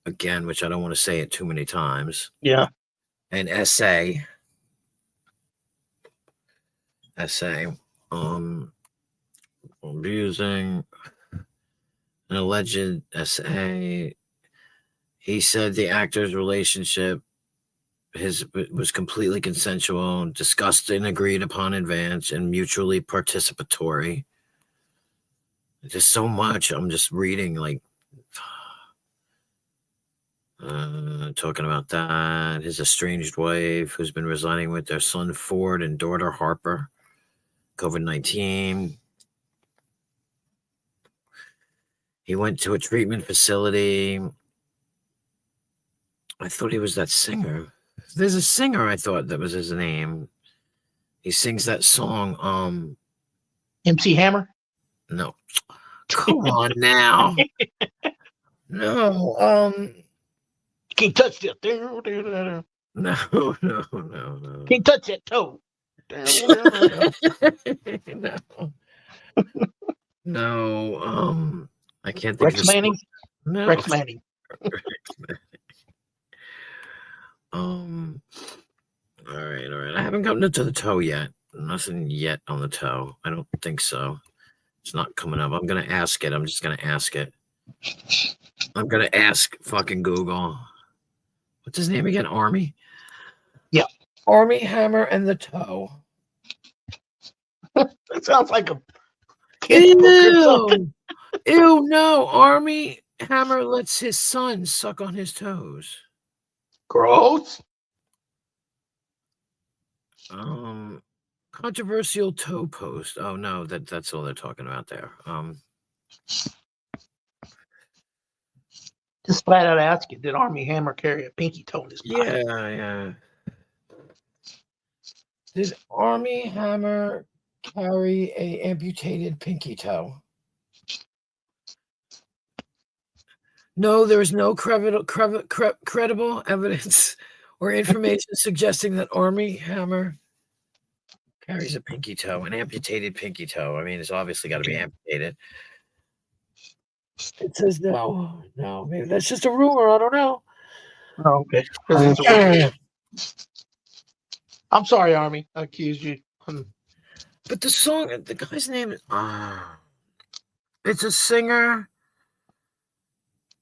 again, which I don't want to say it too many times. Yeah. An essay, abusing an alleged essay. He said the actor's relationship was completely consensual, discussed and agreed upon in advance, and mutually participatory. Just so much. I'm just reading, like, talking about that. His estranged wife, who's been residing with their son Ford and daughter Harper. COVID-19. He went to a treatment facility. I thought he was that singer. There's a singer I thought that was his name. He sings that song. MC Hammer? No. Come on now. No. Can't touch that. No. Can't touch that toe. No. I can't think Rex of Manning? No. Rex Manning. All right. I haven't gotten to the toe yet. Nothing yet on the toe. I don't think so. It's not coming up. I'm gonna ask it. I'm just gonna ask it. I'm gonna ask fucking Google. What's his name again? Army? Yeah. Army Hammer and the toe. That sounds like a kid's book or something. Ew, no. Army Hammer lets his son suck on his toes. Gross. Controversial toe post. Oh no, that's all they're talking about there. Just flat out ask it. Did Army Hammer carry a pinky toe in his pocket? Yeah. Did Army Hammer carry a amputated pinky toe? No, there is no credible evidence or information suggesting that Army Hammer carries a pinky toe, an amputated pinky toe. I mean, it's obviously got to be amputated. It says no. Maybe that's just a rumor. I don't know. Oh, okay. I'm sorry, Army. I accused you. But the song, the guy's name is. It's a singer.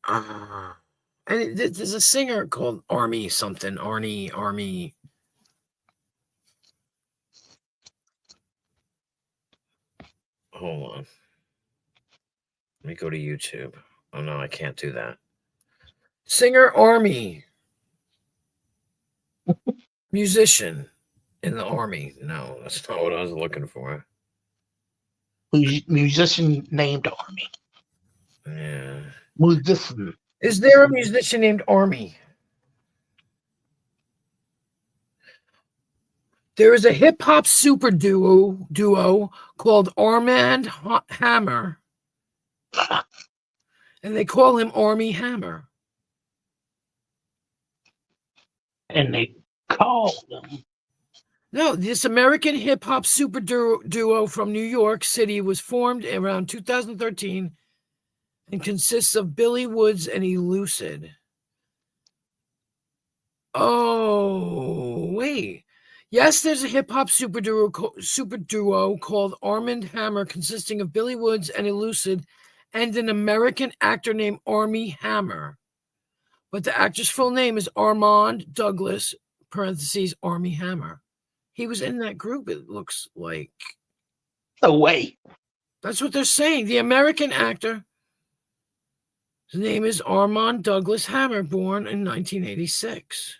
And there's a singer called Army something. Army. Hold on. Let me go to YouTube. Oh no, I can't do that. Singer Army. Musician in the army. No, that's not what I was looking for. Musician named Army. Yeah. Musician. Is there a musician named Army? There is a hip hop super duo called Armand Hammer, and they call him Army Hammer. And they called them. No, this American hip hop super duo from New York City was formed around 2013 and consists of Billy Woods and Elucid. Oh, wait. Yes, there's a hip-hop super duo called Armand Hammer consisting of Billy Woods and Elucid and an American actor named Army Hammer. But the actor's full name is Armand Douglas, parentheses, Army Hammer. He was in that group, it looks like. No way. That's what they're saying. The American actor, his name is Armand Douglas Hammer, born in 1986.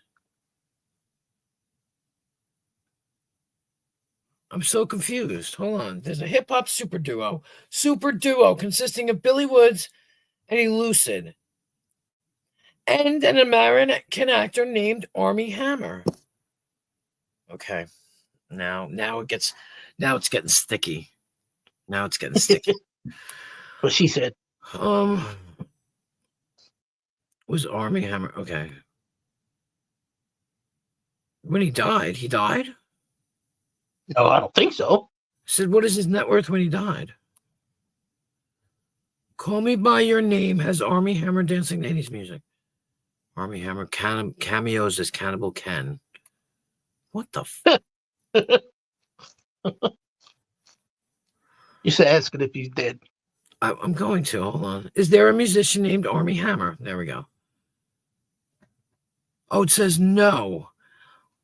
I'm so confused. Hold on. There's a hip-hop super duo consisting of Billy Woods and Elucid and an American actor named Army Hammer. Okay. Now it's getting sticky. Now it's getting sticky. What she said. Was Army Hammer okay? When he died? No, I don't think so. I said, what is his net worth when he died? Call Me By Your Name has Army Hammer dancing 80s music. Army Hammer cameos as Cannibal Ken. What the fuck? You should ask it if he's dead. I'm going to. Hold on. Is there a musician named Army Hammer? There we go. Oh, it says no.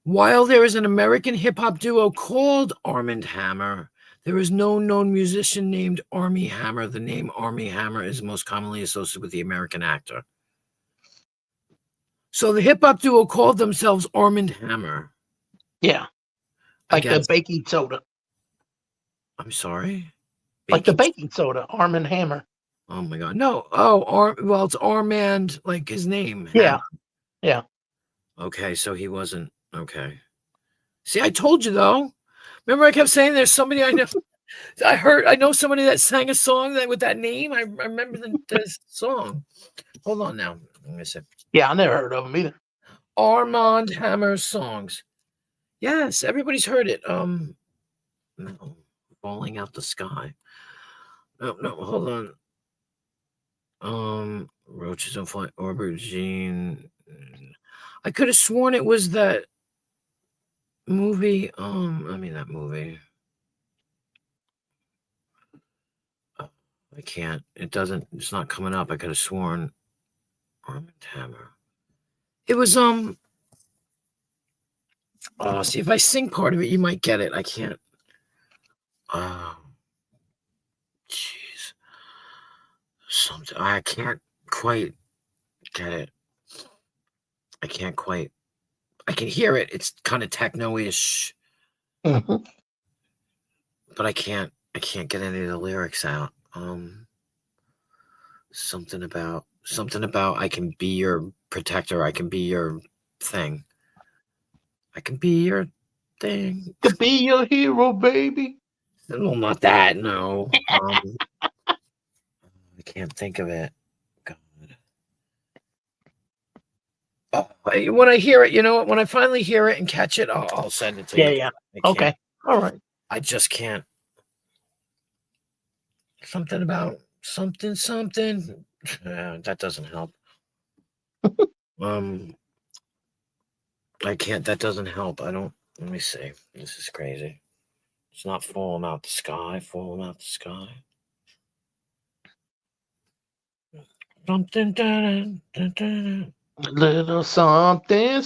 While there is an American hip-hop duo called Armand Hammer, there is no known musician named Army Hammer. The name Army Hammer is most commonly associated with the American actor. So the hip-hop duo called themselves Armand Hammer. Yeah. Like the baking soda. I'm sorry? Like the baking soda, Armand Hammer. Oh, my God. No. Oh, well, it's Armand, like his name. Yeah. Hammer. Yeah. Okay, so he wasn't. Okay. See, I told you though. Remember, I kept saying there's somebody I know. I know somebody that sang a song with that name. I remember the song. Hold on now. Let me see. Yeah, I never heard of him either. Armand Hammer's songs. Yes, everybody's heard it. No, Falling Out the Sky. No, hold on. Roaches on Flight, Aubergine. I could have sworn it was that movie. That movie. I can't. It's not coming up. I could have sworn Armand Hammer. It was see if I sing part of it, you might get it. I can't. Jeez. Something I can't quite get it. I can't quite. I can hear it. It's kind of techno-ish. Mm-hmm. But I can't get any of the lyrics out. Something about I can be your protector. I can be your thing. I can be your thing. Could be your hero, baby. No, not that. No. I can't think of it. God. Oh, when I hear it, you know what? When I finally hear it and catch it, I'll send it to you. Yeah. Okay. All right. I just can't. Something about something. That doesn't help. I can't. That doesn't help. I don't. Let me see. This is crazy. It's not falling out the sky. Falling out the sky. Something. A little something.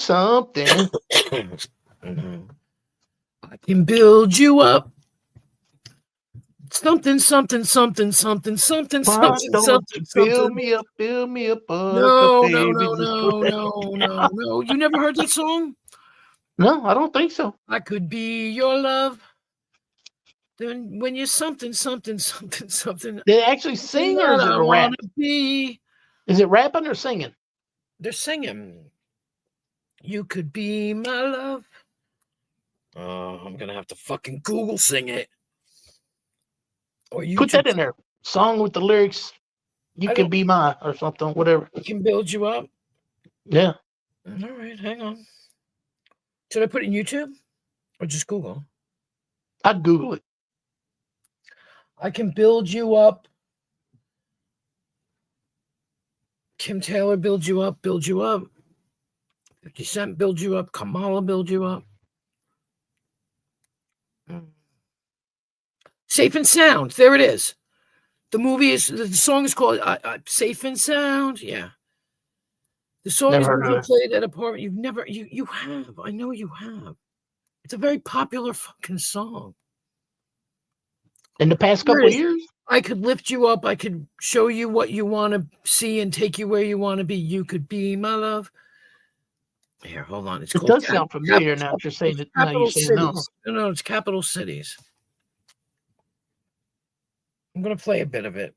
Mm-hmm. I can build you up. Something, something, something, something, something, Why something, don't you something, fill something. me up, No, no, baby. no, Just no, play. no, no, no. You never heard that song? No, I don't think so. I could be your love. Then when you're something, something, something, something. Did they actually sing or is it I a rap? wanna be. Is it rapping or singing? They're singing. You could be my love. Oh, I'm gonna have to fucking Google sing it. Or you Put that in there. Song with the lyrics. You I could don't- be mine or something, whatever. It can build you up. Yeah. All right, hang on. Should I put it in YouTube or just Google? I'd Google it. I can build you up. Kim Taylor build you up, build you up. 50 Cent build you up. Kamala build you up. Safe and Sound. There it is. The song is called Safe and Sound. Yeah. The song Never is heard of being it. played at a party. You have. I know you have. It's a very popular fucking song. In the past Here couple it of is. years? I could lift you up. I could show you what you want to see and take you where you want to be. You could be my love. Here, hold on. It's It called does sound familiar now that you're saying it. Now you're Capital saying no. Cities. No, it's Capital Cities. I'm gonna play a bit of it.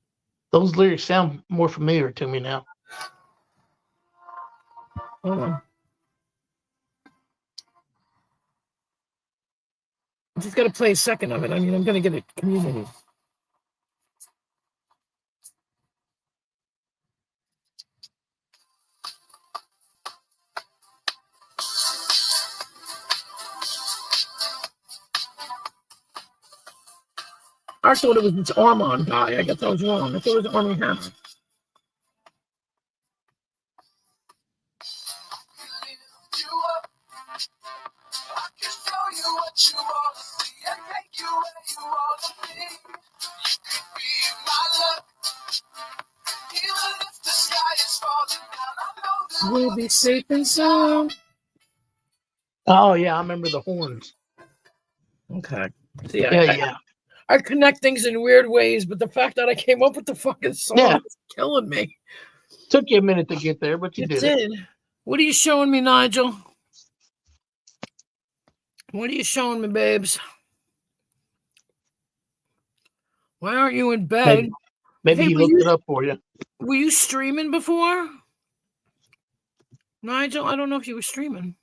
Those lyrics sound more familiar to me now. Hold on. I just gotta play a second of it. I mean, I'm gonna get a community. I thought it was this Armand guy. I guess I was wrong. I thought it was Armie Hammer. We'll be safe and sound. Oh yeah, I remember the horns. Okay. See, Yeah. I connect things in weird ways, but the fact that I came up with the fucking song Yeah. is killing me. Took you a minute to get there, but you It did it. did. What are you showing me, Nigel? What are you showing me, babes? Why aren't you in bed? Maybe Hey, he were looked you- it up for you. Were you streaming before? Nigel, I don't know if you were streaming.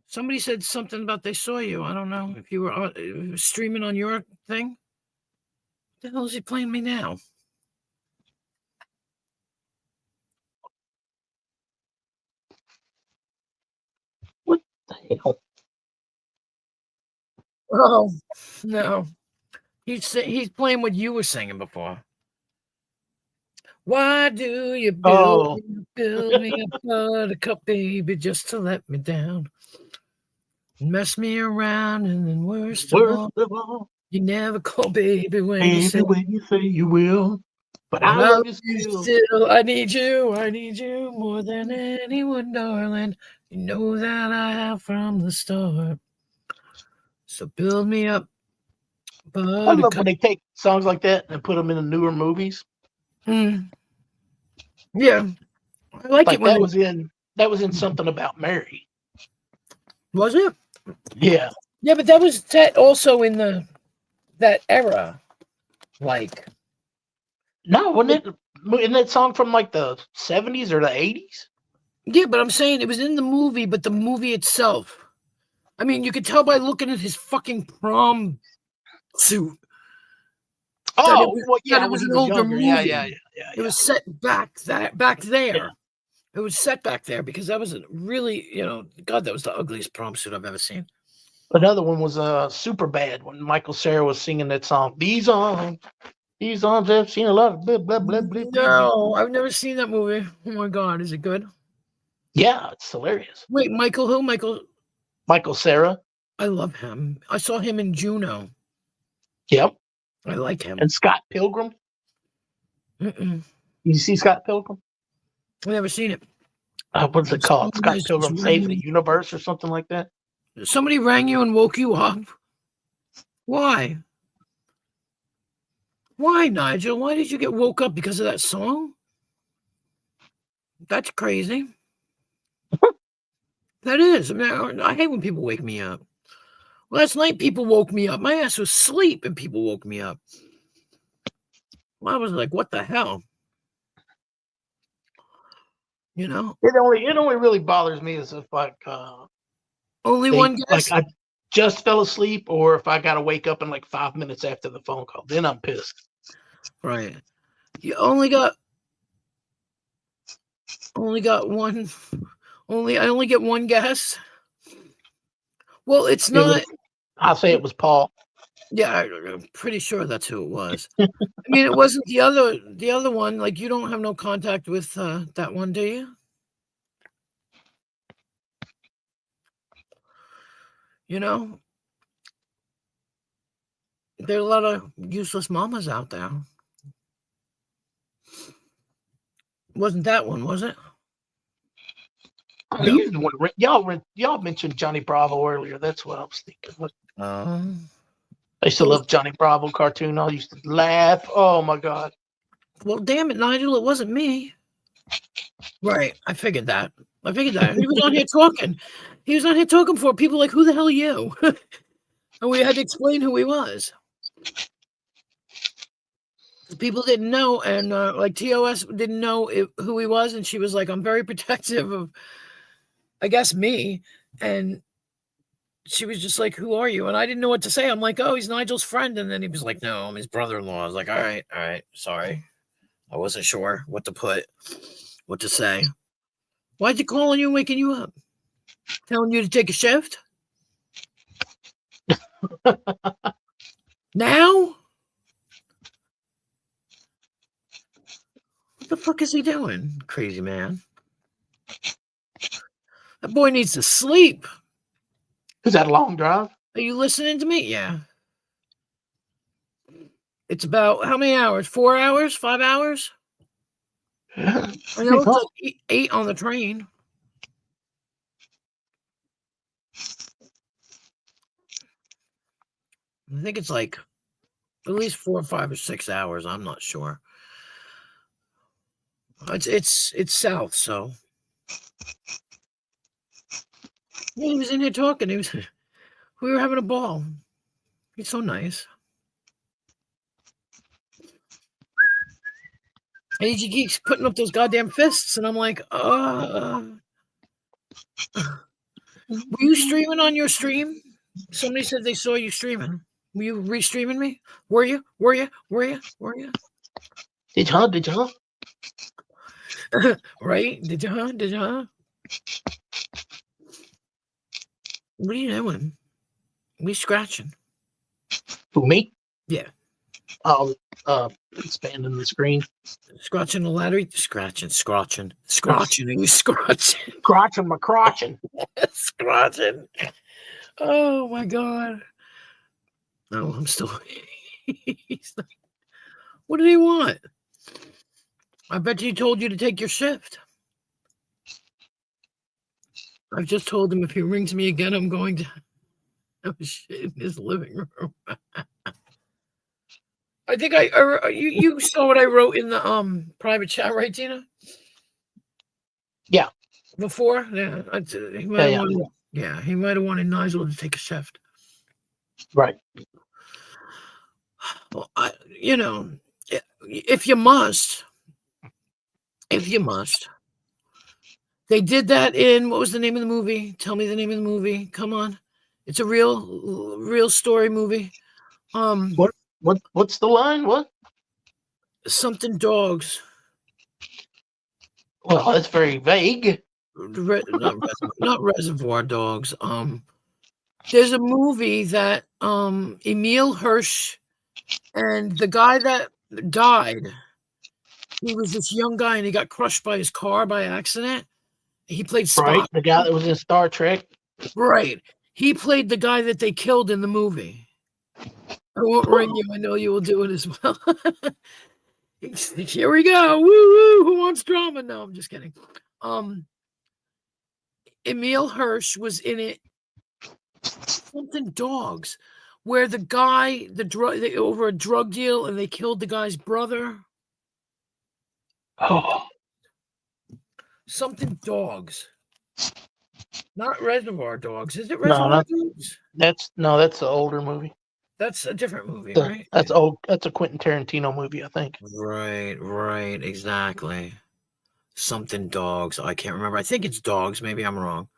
Somebody said something about they saw you. I don't know if you were streaming on your thing. What the hell is he playing me now? What the hell? Oh, no. He's playing what you were singing before. Why do you build me a buttercup, baby, just to let me down? Mess me around, and then worst of all, you never call baby when you say you will. But I love you still. I need you more than anyone, darling. You know that I have from the start. So build me up, I love buttercup. when they take songs like that and put them in the newer movies. Yeah, I like Like it when that was in Something About Mary. was it? Yeah. Yeah, but that was set also in that era. Like, No, wasn't it? Isn't that song from like the 70s or the 80s? yeah, but I'm saying it was in the movie, but the movie itself. I mean, you could tell by looking at his fucking prom suit. Oh, was- well, yeah, that it was when an he older younger. Yeah, movie. yeah. It was set back there. Yeah. It was set back there because that was a really, God, that was the ugliest prom suit I've ever seen. Another one was Super Bad when Michael Cera was singing that song. These arms I've seen a lot of blah, blah, blah, blah, blah. No, I've never seen that movie. Oh my God, is it good? Yeah, it's hilarious. Wait, Michael who? Michael Cera. I love him. I saw him in Juno. Yep. I like him. And Scott Pilgrim. Mm-mm. You see Scott Pilgrim? I've never seen it. What's it called? Scott Yes, Pilgrim it's Saving really- the Universe or something like that? Somebody rang you and woke you up? Why? Why, Nigel? Why did you get woke up because of that song? That's crazy. That is. I mean, I hate when people wake me up. Last night, people woke me up. My ass was asleep, and people woke me up. I was like, "What the hell?" You know. It only really bothers me is if Only one guess. like I just fell asleep, or if I got to wake up in like 5 minutes after the phone call. Then I'm pissed. Right. You only got one. I only get one guess. Well, it's not. I'll say it was Paul. Yeah, I'm pretty sure that's who it was. I mean, it wasn't the other one. Like, you don't have no contact with that one, do you? You know, there are a lot of useless mamas out there. Wasn't that one, was it? Y'all mentioned Johnny Bravo earlier. That's what I was thinking. I used to love Johnny Bravo cartoon. I used to laugh. Oh my god. Well, damn it, Nigel, it wasn't me. Right, I figured that. He was on here talking. He was on here talking for people like, who the hell are you? And we had to explain who he was. People didn't know, and like TOS didn't know who he was, and she was like, I'm very protective of, I guess, me. And she was just like, who are you? And I didn't know what to say. I'm like, oh, he's Nigel's friend. And then he was like, no, I'm his brother-in-law. I was like, all right, sorry. I wasn't sure what to say. Why'd you call on you waking you up? Telling you to take a shift? Now? What the fuck is he doing? Crazy man. That boy needs to sleep. Is that a long drive? Are you listening to me? Yeah. It's about how many hours? 4 hours? 5 hours? Yeah. I know it's like 8 on the train. I think it's like at least 4 or 5 or 6 hours. I'm not sure. It's south, so. Yeah, he was in here talking. We were having a ball. He's so nice. And he keeps putting up those goddamn fists, and I'm like, Were you streaming on your stream? Somebody said they saw you streaming. Were you restreaming me? Were you? Did you? Right? Did you? What are you doing? We scratching. Who, me? Yeah. Oh, expanding the screen. Scratching the ladder. Scratching. He was scratching. Crotching my crotching. Scratching. Oh my god. No, I'm still. He's like, what did he want? I bet he told you to take your shift. I've just told him if he rings me again, I'm going to have shit in his living room. I think you saw what I wrote in the private chat, right, Tina? Yeah. Before? Yeah. He might have wanted Nigel to take a shift. Right. Well, if you must. They did that in, what was the name of the movie? Tell me the name of the movie. Come on. It's a real story movie. What's the line? What? Something dogs. Well, that's very vague. Not Reservoir Dogs. There's a movie that Emil Hirsch and the guy that died, he was this young guy and he got crushed by his car by accident. He played Spock. Right, the guy that was in Star Trek. Right. He played the guy that they killed in the movie. I won't ring you. I know you will do it as well. Here we go. Woo woo. Who wants drama? No, I'm just kidding. Emil Hirsch was in it. Something dogs. where the guy, over a drug deal, and they killed the guy's brother. Oh, Something Dogs. Not Reservoir Dogs. Is it No, Reservoir Dogs? that's the older movie. That's a different movie, The- right? That's old. That's a Quentin Tarantino movie, I think. Right, exactly. Something Dogs. I can't remember. I think it's Dogs. Maybe I'm wrong.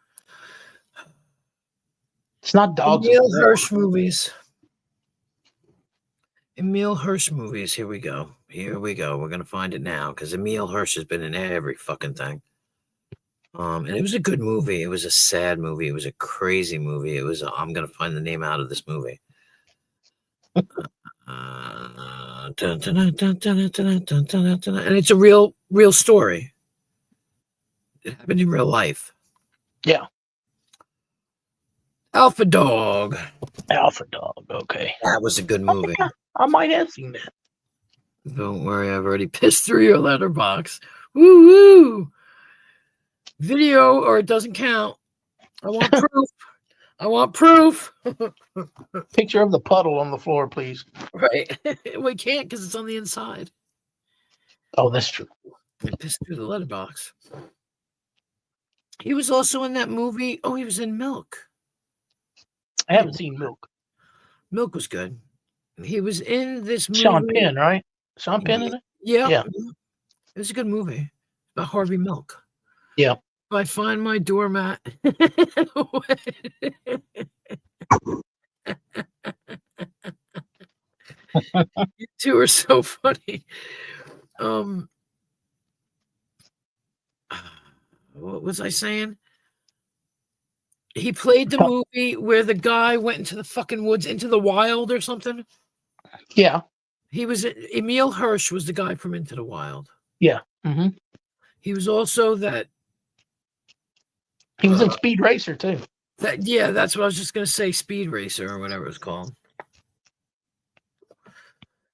It's not Dogs. Emil of War. Hirsch movies. Emil Hirsch movies. Here we go. We're gonna find it now because Emil Hirsch has been in every fucking thing. And it was a good movie. It was a sad movie. It was a crazy movie. I'm gonna find the name out of this movie. And it's a real story. It happened in real life. Yeah. Alpha Dog. Alpha Dog. Okay. That was a good movie. I might have seen that. Don't worry, I've already pissed through your letterbox. Woo woo! Video or it doesn't count. I want proof. I want proof. Picture of the puddle on the floor, please. Right. We can't because it's on the inside. Oh, that's true. I pissed through the letterbox. He was also in that movie. Oh, he was in Milk. I haven't seen Milk. Milk was good. He was in this movie. Sean Penn, right? Sean Penn in it? Yeah. Yeah. It was a good movie about Harvey Milk. Yeah. If I find my doormat. You two are so funny. What was I saying? He played the movie where the guy went into the fucking woods, into the wild or something. Yeah. He was Emil Hirsch was the guy from Into the Wild. Yeah. Mm-hmm. He was also that. He was in Speed Racer too. Yeah, that's what I was just gonna say, Speed Racer or whatever it was called.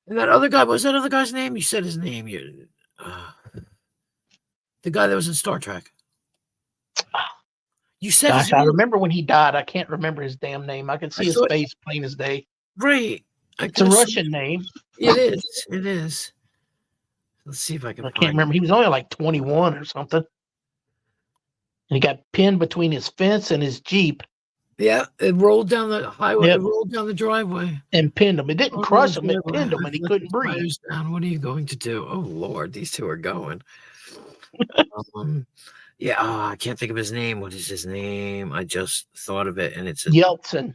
And that other guy, what was that other guy's name? You said his name. The guy that was in Star Trek. You said his Gosh, I name. remember when he died. I can't remember his damn name. I can see his face plain as day. Right. It's a Russian name. It is. It is. Let's see if I can. I can't remember. He was only like 21 or something. And he got pinned between his fence and his Jeep. Yeah, it rolled down the highway. Yep. It rolled down the driveway. And pinned him. It didn't crush him. It pinned him, and he couldn't breathe. Tires down. What are you going to do? Oh Lord, these two are going. Yeah, I can't think of his name. What is his name? I just thought of it, and it's Yeltsin.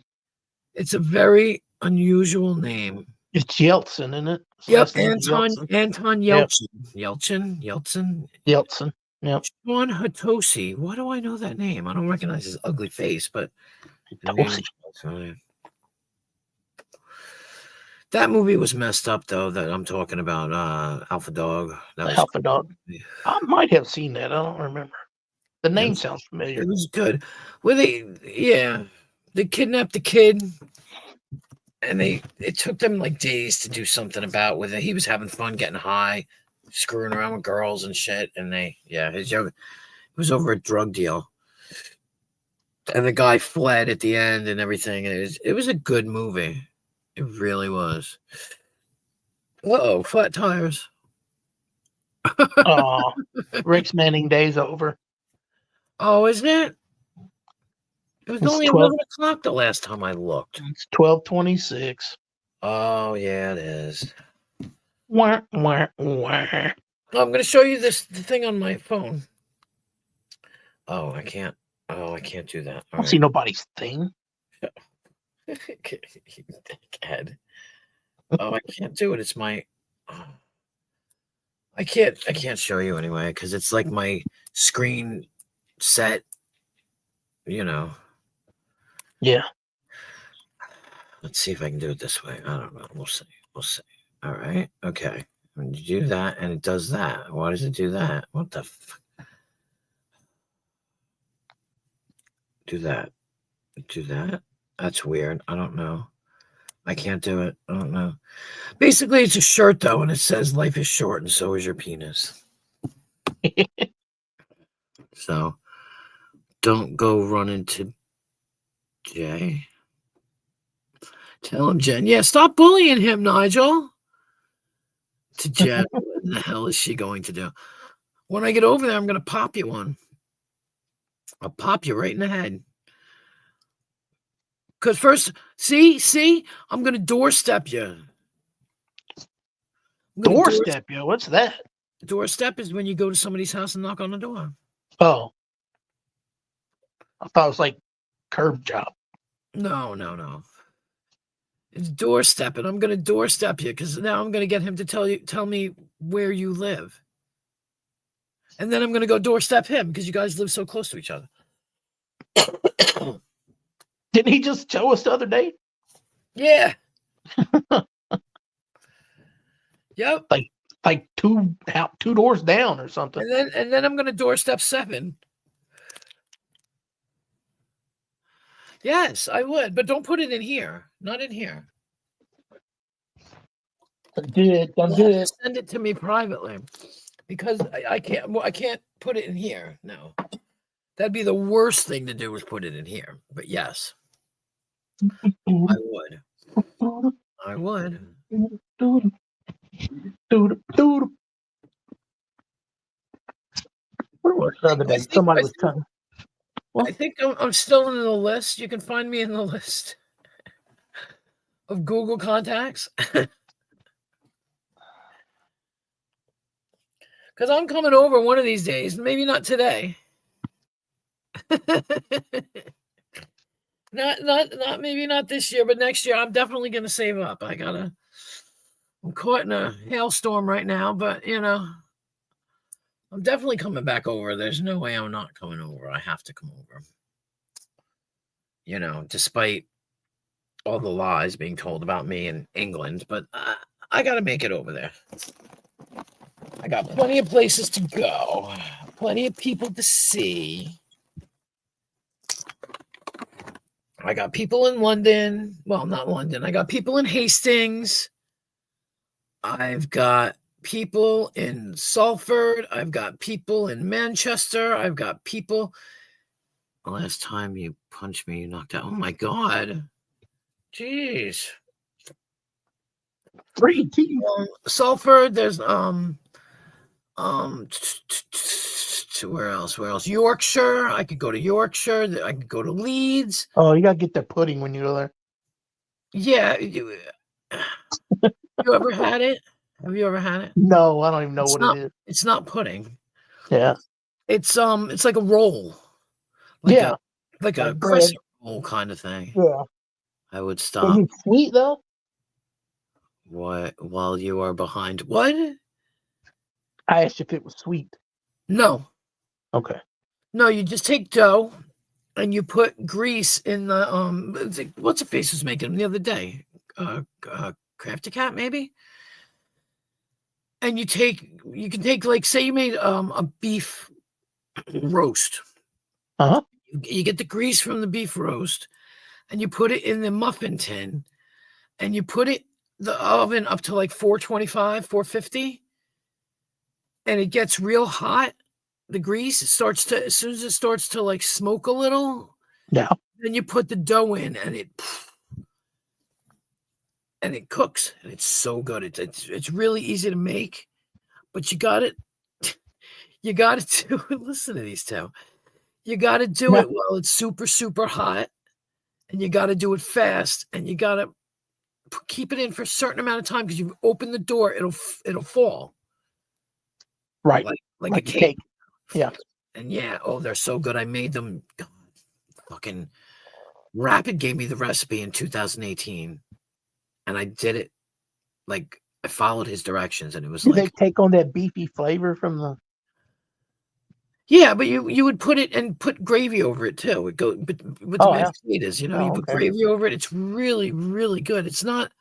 It's a very unusual name. It's Yeltsin, isn't it? Yep, Anton Yeltsin. Yep. Yeltsin. Yep. Sean Hatoshi. Why do I know that name? I don't recognize his ugly face, but that movie was messed up, though. That I'm talking about, Alpha Dog. That was Alpha Dog. I might have seen that. I don't remember. The name sounds familiar. It was good. Well, they kidnapped the kid, and it took them like days to do something about with it. He was having fun, getting high, screwing around with girls and shit, and it was over a drug deal. And the guy fled at the end and everything. It was a good movie. It really was. Uh-oh, flat tires. Oh, Rick's Manning day's over. Oh, isn't it? It was It's only 12 11 o'clock the last time I looked. It's 12:26. Oh, yeah, it is. Wah, wah, wah. I'm going to show you the thing on my phone. Oh, I can't. Oh, I can't do that. I don't see nobody's thing. You dickhead. Oh, I can't do it. It's my. I can't show you anyway because it's like my screen set. Yeah. Let's see if I can do it this way. I don't know. We'll see. All right. Okay. When you do that and it does that, why does it do that? What the fuck? Do that. That's weird. I don't know. I can't do it. I don't know. Basically, it's a shirt, though, and it says life is short and so is your penis. So, don't go run into Jay. Tell him, Jen. Yeah, stop bullying him, Nigel. To Jen, what the hell is she going to do? When I get over there, I'm going to pop you one. I'll pop you right in the head. Because first, see, I'm going to doorstep you. Doorstep, yo. What's that? Doorstep is when you go to somebody's house and knock on the door. Oh. I thought it was like curb job. No. It's doorstep, and I'm going to doorstep you because now I'm going to get him to tell me where you live. And then I'm going to go doorstep him because you guys live so close to each other. Didn't he just show us the other day? Yeah. Yep. Like two doors down or something. And then I'm going to doorstep 7. Yes, I would, but don't put it in here. Not in here. I'm good. Send it to me privately because I can't put it in here. No, that'd be the worst thing to do is put it in here. But yes, I would. I would. What was the other day? Somebody was trying. I think I'm still in the list. You can find me in the list of Google contacts. Because I'm coming over one of these days. Maybe not today. not maybe not this year, but next year I'm definitely going to save up. I'm caught in a hailstorm right now, but I'm definitely coming back over. There's no way I'm not coming over. I have to come over. Despite all the lies being told about me in England, but I got to make it over there. I got plenty of places to go, plenty of people to see. I got people in London. Well, not London. I got people in Hastings. I've got people in Salford. I've got people in Manchester. I've got people. The last time you punched me, you knocked out. Oh my God. Jeez. Salford. There's where else? Yorkshire. I could go to Yorkshire. I could go to Leeds. Oh, you gotta get the pudding when you go there. Yeah. You ever had it? Have you ever had it? No, I don't even know what it is. It's not pudding. Yeah. It's like a roll. Like a crescent roll kind of thing. Yeah. I would stop. Is it sweet though? What? While you are behind. What? I asked if it was sweet. No. Okay. No, you just take dough and you put grease in the what's the face was making them the other day? Crafty Cat maybe? And you can take like say you made a beef roast. Uh-huh. You get the grease from the beef roast and you put it in the muffin tin and you put the oven up to like 425, 450 and it gets real hot. The grease as soon as it starts to like smoke a little. Yeah. Then you put the dough in and it cooks and it's so good. It's really easy to make, but you got to do it. Listen to these two. You got to do it while it's super, super hot and you got to do it fast and you got to keep it in for a certain amount of time because you open the door, it'll fall. Right. Like a cake. Yeah. And they're so good. I made them. God, fucking Rapid gave me the recipe in 2018 and I did it. Like I followed his directions and it was Did they take on that beefy flavor from the? Yeah, but you would put it and put gravy over it too. It go but with the mashed potatoes, you put gravy over it. It's really, really good. It's not.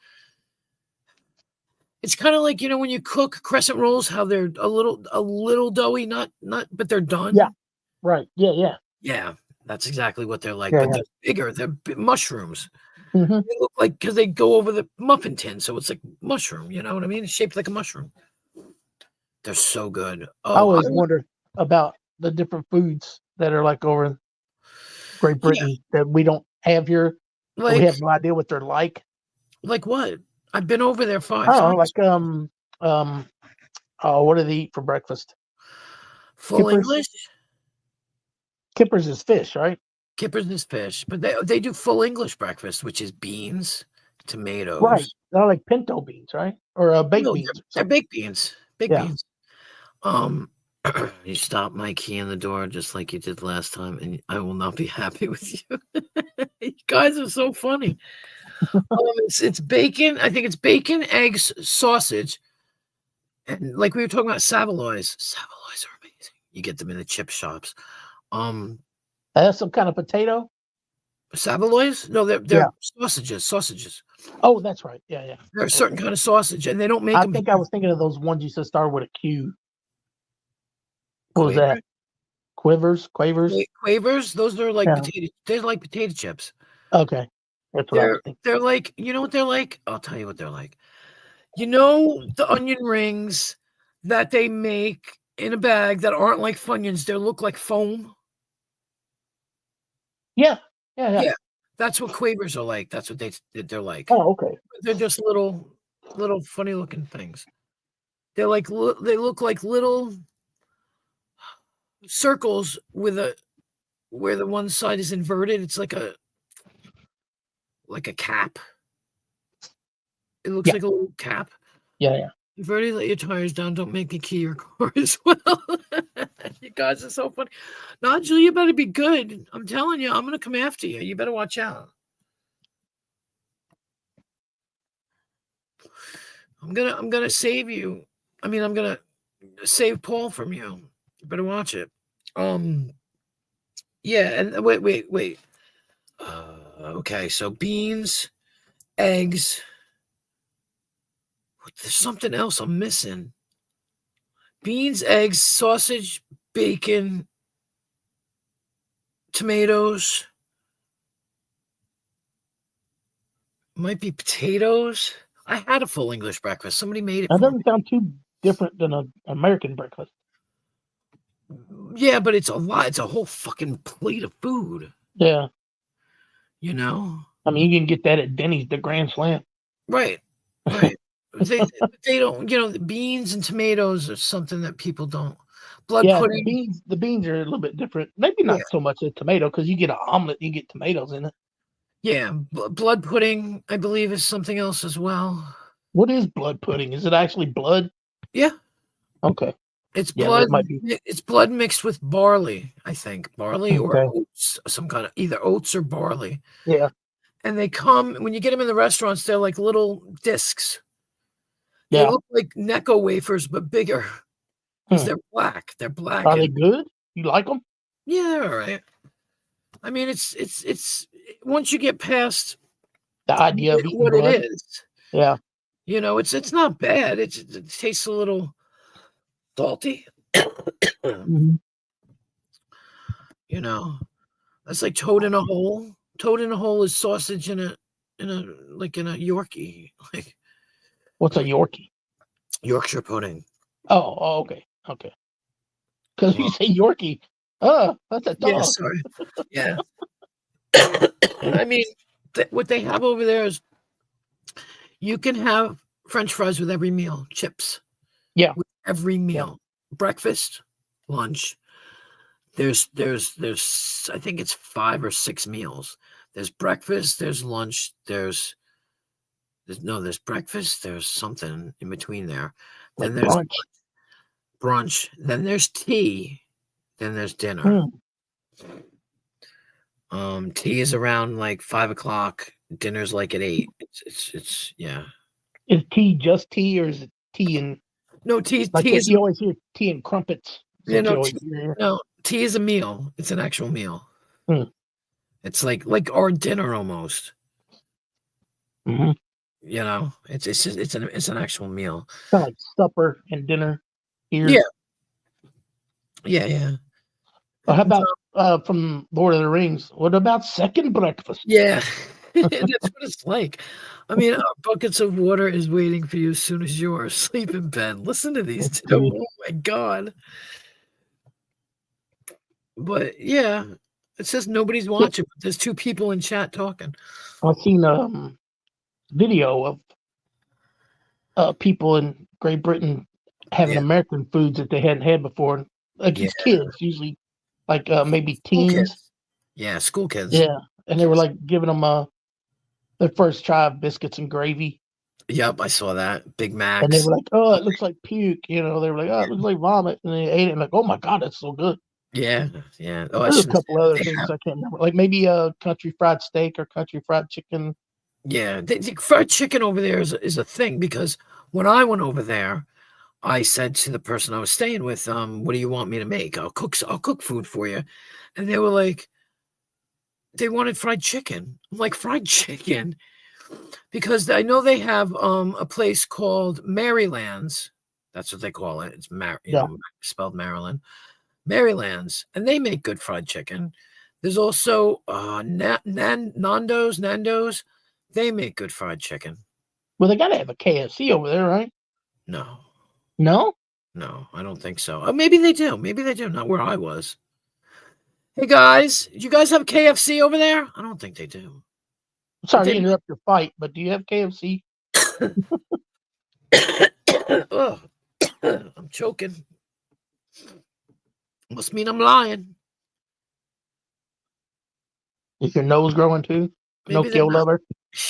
It's kind of like when you cook crescent rolls, how they're a little doughy, not, but they're done. Yeah, right. Yeah. Yeah, that's exactly what they're like. But they're bigger. They're mushrooms. Mm-hmm. They look like because they go over the muffin tin, so it's like mushroom. You know what I mean? It's shaped like a mushroom. They're so good. I always wonder about the different foods that are like over in Great Britain that we don't have here. Like, we have no idea what they're like. Like what? I've been over there 5 I don't know, times. like what do they eat for breakfast? Full Kippers? English. Kippers is fish, right? Kippers is fish, but they do full English breakfast, which is beans, tomatoes. Right. They're like pinto beans, right? Or baked No, beans. Or they're something. baked beans. Baked Yeah. beans. You stop my key in the door just like you did last time, and I will not be happy with you. You guys are so funny. It's bacon. I think it's bacon, eggs, sausage, and like we were talking about Savoys. Savoys are amazing. You get them in the chip shops. That's some kind of potato. Savoys? No, they're Yeah. sausages. Sausages. Oh, that's right. Yeah, yeah. They're a certain kind of sausage, and they don't make I them. think I was thinking of those ones you said start with a Q. What was Quaver? that? Quavers? Quavers? Those are like Yeah. potato. They're like potato chips. Okay. That's what I was thinking. They're like, you know what they're like? I'll tell you what they're like. You know the onion rings that they make in a bag that aren't like Funyuns, they look like foam. Yeah. Yeah. That's what Quavers are like. That's what they're like. Oh, okay. They're just little funny looking things. They're like they look like little circles with where the one side is inverted. It's like a cap. It looks like a little cap. Yeah. You've already let your tires down. Don't make me key your car as well. You guys are so funny. Nigel, you better be good. I'm telling you, I'm gonna come after you. You better watch out. I'm gonna save you. I mean, I'm gonna save Paul from you. You better watch it. Yeah, and wait. Okay, so beans, eggs. There's something else I'm missing. Beans, eggs, sausage, bacon, tomatoes. Might be potatoes. I had a full English breakfast. Somebody made it That for me. doesn't sound too different than an American breakfast. Yeah, but it's a lot. It's a whole fucking plate of food. Yeah. You know? I mean, you can get that at Denny's, the Grand Slam. Right. They don't, the beans and tomatoes are something that people don't. Blood pudding. The beans are a little bit different. Maybe not so much a tomato, because you get an omelet, you get tomatoes in it. Yeah, blood pudding, I believe, is something else as well. What is blood pudding? Is it actually blood? Yeah. Okay. It's blood. It's blood mixed with barley, I think. Barley or oats, some kind of either oats or barley. Yeah. And they come, when you get them in the restaurants, they're like little discs. Yeah. They look like Necco wafers, but bigger. Because they're black. They're black. Are they good? You like them? Yeah, they're all right. I mean, it's once you get past the idea of eating what blood. It is. Yeah. It's not bad. It tastes a little salty. Mm-hmm. That's like toad in a hole. Toad in a hole is sausage in a Yorkie. Like, what's a Yorkie? Yorkshire pudding. Oh, okay. Because you say Yorkie, that's a dog. Yeah, sorry. Yeah. I mean, what they have over there is you can have French fries with every meal, chips. Yeah. With every meal, breakfast, lunch. There's I think it's 5 or 6 meals. There's breakfast, there's lunch, there's breakfast, there's something in between there. Then there's brunch, then there's tea, then there's dinner. Tea is around like 5 o'clock. Dinner's like at 8. It's yeah. Is tea just tea, or is it tea and no tea? Like tea is you always hear tea and crumpets. No, tea is a meal. It's an actual meal. It's like our dinner almost. Mm-hmm. It's an actual meal. Kind of like supper and dinner here. Yeah. Well, how about from Lord of the Rings? What about second breakfast? Yeah, that's what it's like. I mean, buckets of water is waiting for you as soon as you are asleep in bed. Listen to these two. Oh my God. But yeah, it says nobody's watching. But there's 2 people in chat talking. I've seen video of people in Great Britain having Yeah. American foods that they hadn't had before. Like it's kids, usually like maybe School teens. kids. Yeah, school kids. Yeah. And they were like giving them their first try of biscuits and gravy. Yep, I saw that. Big Macs. And they were like, oh, it looks like puke. You know, they were like, oh, it looks like vomit. And they ate it and like, oh my God, that's so good. Yeah. Oh, There's a couple other things I can't remember. Like maybe a country fried steak or country fried chicken. Yeah, the fried chicken over there is a thing because when I went over there, I said to the person I was staying with, what do you want me to make? I'll cook food for you. And they were like, they wanted fried chicken. I'm like, fried chicken? Because I know they have a place called Maryland's. That's what they call it. It's spelled Maryland. Maryland's, and they make good fried chicken. There's also Nando's. They make good fried chicken. Well, they gotta have a KFC over there, right? No, I don't think so. Maybe they do. Not where I was. Hey guys, do you guys have KFC over there? I don't think they do. Sorry to interrupt your fight, but do you have KFC? Oh, I'm choking. Must mean I'm lying. Is your nose growing too? Maybe Pinocchio lover?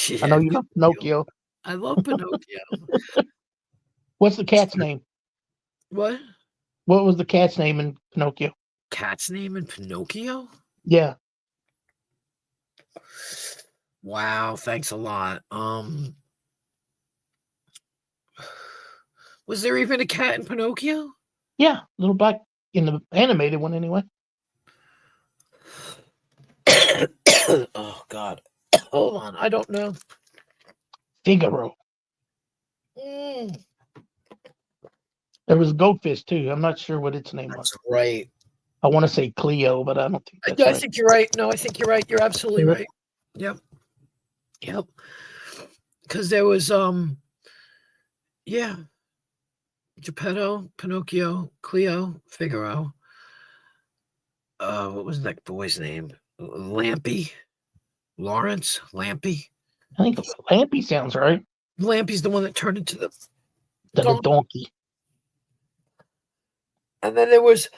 Yeah, I know you love Pinocchio. I love Pinocchio. What's the cat's name? What? What was the cat's name in Pinocchio? Cat's name in Pinocchio? Yeah. Wow, thanks a lot. Was there even a cat in Pinocchio? Yeah, little black in the animated one anyway. Oh God. Hold on, I don't know. Figaro. Mm, There was Goldfish too. I'm not sure what its name was. that's right. I want to say Cleo, but I don't think that's I right. think you're right. No, I think you're right. You're absolutely right. Yep. Because there was Geppetto, Pinocchio, Cleo, Figaro. What was that boy's name? Lampy. Lawrence Lampy. I think Lampy sounds right. Lampy's the one that turned into the donkey. And then there was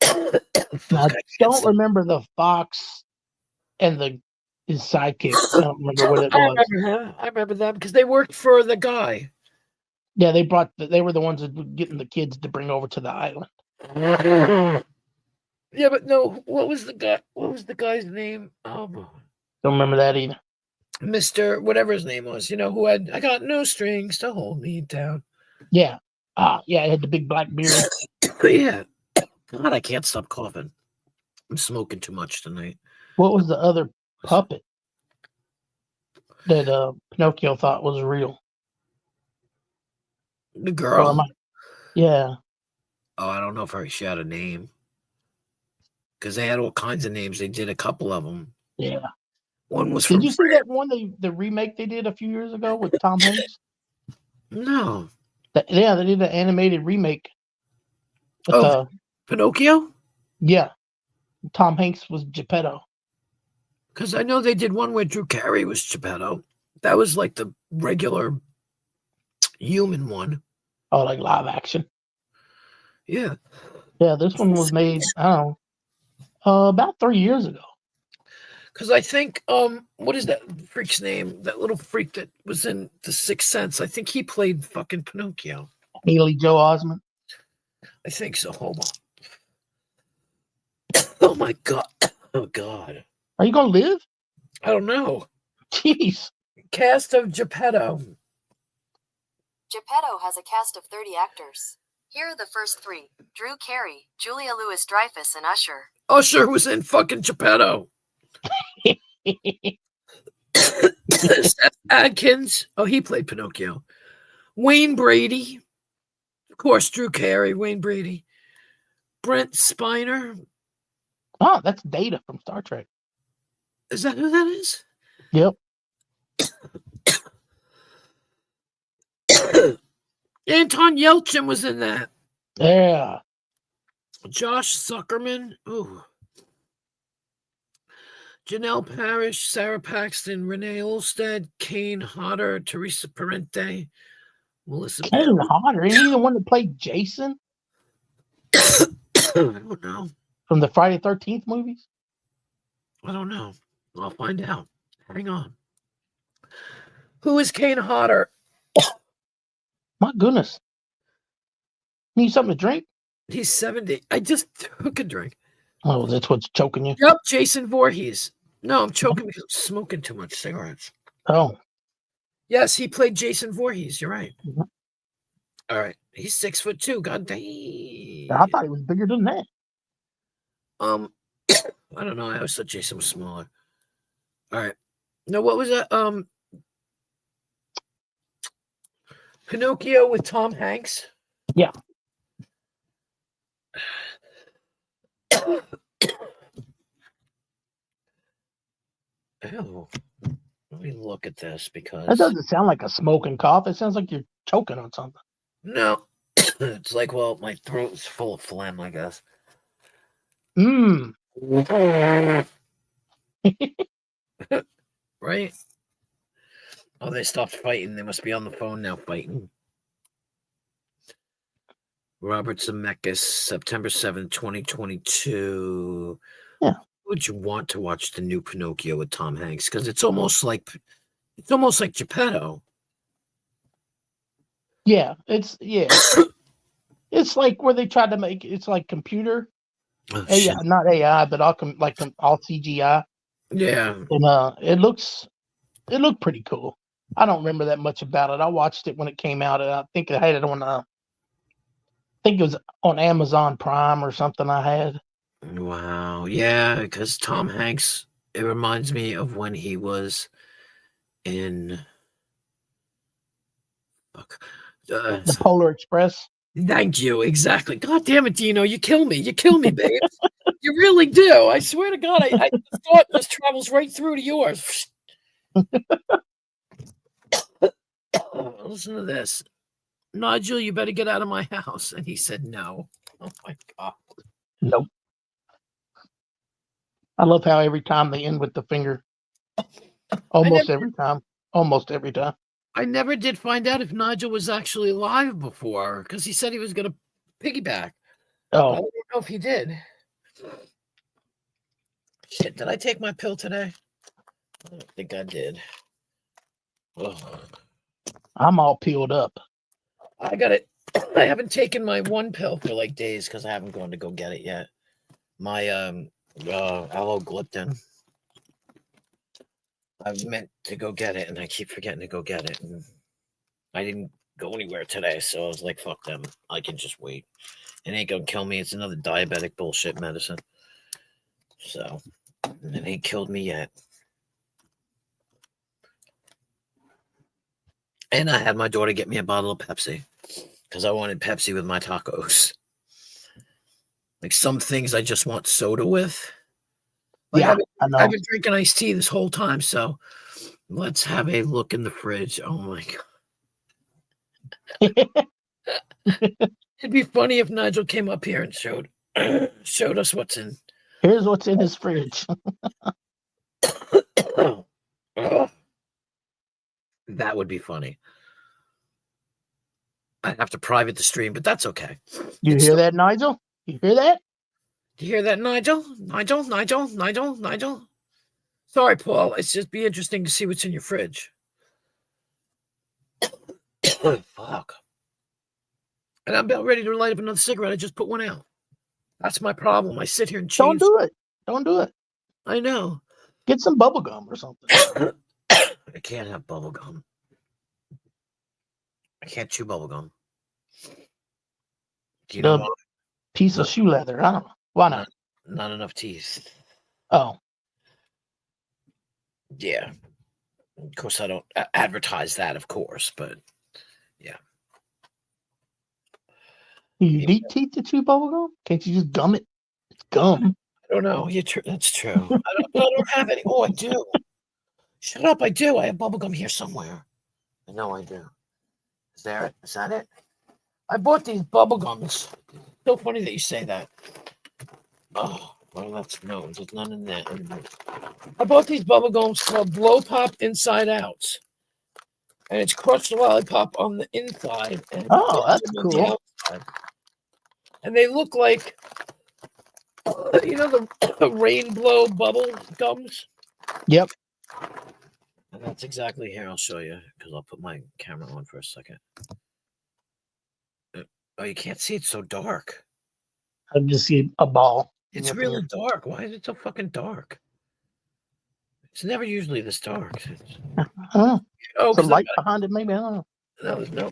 I don't remember the fox and his sidekick. I don't remember what it was. I remember that because they worked for the guy. Yeah, they were the ones that were getting the kids to bring over to the island. Yeah, but no, what was the guy's name? Don't remember that either. Mr. whatever his name was, who had I got no strings to hold me down. Yeah. Yeah, it had the big black beard. Yeah. God, I can't stop coughing. I'm smoking too much tonight. What was the other puppet that Pinocchio thought was real? The girl. Yeah. Oh, I don't know if she had a name. Because they had all kinds of names. They did a couple of them. Yeah. One was Did you see that one, the remake they did a few years ago with Tom Hanks? No. Yeah, they did an animated remake. With, Pinocchio? Yeah. Tom Hanks was Geppetto. Because I know they did one where Drew Carey was Geppetto. That was like the regular human one. Oh, like live action? Yeah. Yeah, this one was made, I don't know, about 3 years ago. Because I think, what is that freak's name? That little freak that was in The Sixth Sense. I think he played fucking Pinocchio. Haley Joe Osment. I think so. Hold on. Oh my God. Oh God. Are you gonna live? I don't know. Jeez. Cast of Geppetto. Geppetto has a cast of 30 actors. Here are the first three: Drew Carey, Julia Louis-Dreyfus, and Usher. Usher was in fucking Geppetto. Seth Adkins. Oh, he played Pinocchio. Wayne Brady. Of course, Drew Carey, Wayne Brady. Brent Spiner. Oh, that's Data from Star Trek. Is that who that is? Yep. Anton Yelchin was in that. Yeah. Josh Zuckerman. Ooh. Janelle Parrish, Sarah Paxton, Renee Olstead, Kane Hodder, Teresa Parente, Melissa Kane Hodder, ain't he the one that played Jason I don't know. from the Friday 13th movies? I don't know. I'll find out. Hang on. Who is Kane Hodder? My goodness. Need something to drink? He's 70. I just took a drink. Oh, that's what's choking you? Yep, Jason Voorhees. No, I'm choking because I'm smoking too much cigarettes. Oh. Yes, he played Jason Voorhees. You're right. Mhm. All right. He's 6'2". God dang. I thought he was bigger than that. I don't know. I always thought Jason was smaller. All right. No, what was that? Pinocchio with Tom Hanks. Yeah. Ew. Let me look at this because That doesn't sound like a smoking cough. It sounds like you're choking on something. no, it's like, well, my throat's full of phlegm, I guess. Mmm. Right? Oh, they stopped fighting. They must be on the phone now fighting. Robert Zemeckis, September 7th, 2022. Yeah. Would you want to watch the new Pinocchio with Tom Hanks? Because it's almost like Geppetto. Yeah, it's it's like where they tried to make it's like computer Oh, AI, shit. not AI, but all all CGI, Yeah. and it looked pretty cool. I don't remember that much about it. I watched it when it came out, and I think I had it on. I think it was on Amazon Prime or something. I had. Wow. Yeah, because Tom Hanks, it reminds me of when he was in The Polar Express. thank you. Exactly. God damn it, Dino. You kill me. You kill me, babe. You really do. I swear to God, I thought this travels right through to yours. Listen to this. Nigel, you better get out of my house. And he said no. Oh my God. Nope. I love how every time they end with the finger. Almost every time. Almost every time. I never did find out if Nigel was actually alive before because he said he was going to piggyback. I Oh, don't know if he did. Shit, did I take my pill today? I don't think I did. Ugh. I'm all peeled up. I got it. I haven't taken my one pill for like days because I haven't gone to go get it yet. My allogliptin. I meant to go get it and I keep forgetting to go get it. And I didn't go anywhere today, so I was like, fuck them. I can just wait. It ain't gonna kill me. It's another diabetic bullshit medicine. So it ain't killed me yet. And I had my daughter get me a bottle of Pepsi because I wanted Pepsi with my tacos. Like some things I just want soda with. Like Yeah, I know. I've been drinking iced tea this whole time, so let's have a look in the fridge. Oh my God. It'd be funny if Nigel came up here and showed us what's in. Here's what's in his fridge. That would be funny. I'd have to private the stream, but that's okay. You hear that, Nigel? You hear that? Do you hear that, Nigel? Nigel? Sorry, Paul. It's just be interesting to see what's in your fridge. Fuck. And I'm about ready to light up another cigarette. I just put one out. That's my problem. I sit here and Don't change. do it. Don't do it. I know. Get some bubble gum or something. I can't have bubble gum. I can't chew bubble gum. Do you know why? Piece of shoe leather. I don't know. Why not? Not enough teeth. Oh, Yeah. Of course, I don't advertise that, of course, but yeah. you need teeth to chew bubble gum? Can't you just gum it? It's gum. I don't know. That's true. I don't have any. Oh, I do. Shut up. I do. I have bubble gum here somewhere. I know I do. Is that it? I bought these bubble gums. So funny that you say that. Oh, Well, that's no. There's none in that. I bought these bubble gums called Blow Pop Inside Outs, and it's crushed lollipop on the inside and Oh, bubble that's gum on the cool. outside. And they look like, you know, the rainbow bubble gums. Yep. And that's exactly here. I'll show you because I'll put my camera on for a second. Oh, you can't see. It's so dark. I just see a ball. It's Nothing really here. dark. Why is it so fucking dark? It's never usually this dark. I don't know. Oh, Some because light behind it, maybe. I don't know.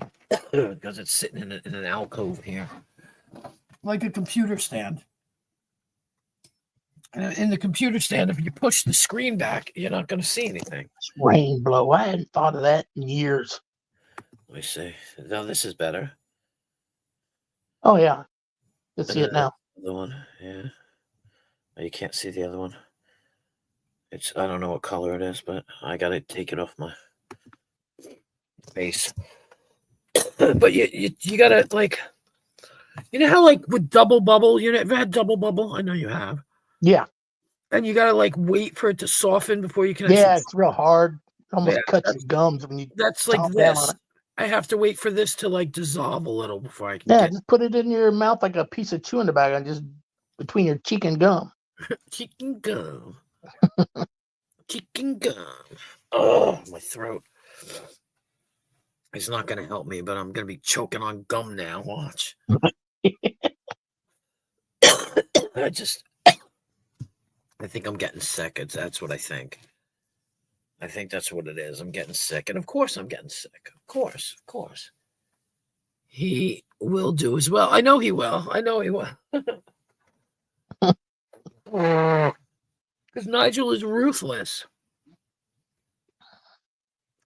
no, because it's sitting in an alcove here, like a computer stand. And in the computer stand, if you push the screen back, you're not going to see anything. It's rainbow. I hadn't thought of that in years. Let me see. Now this is better. Oh yeah, you see it now. The one, yeah. Oh, you can't see the other one. I don't know what color it is, but I gotta take it off my face. But you gotta, like, you know how, like, with double bubble, you ever had double bubble? I know you have. Yeah. And you gotta, like, wait for it to soften before you can. Yeah, it's real hard. It almost Yeah, cuts your gums when you. That's like stomp down on this. it. I have to wait for this to, like, dissolve a little before I can Yeah, get just put it in your mouth like a piece of chewing tobacco, and just between your cheek and gum. chicken gum. Chicken gum. Oh, my throat. It's not going to help me, but I'm going to be choking on gum now. Watch. I think I'm getting sick. That's what I think. I think that's what it is. I'm getting sick. And of course I'm getting sick. Of course. He will do as well. I know he will. Because Nigel is ruthless.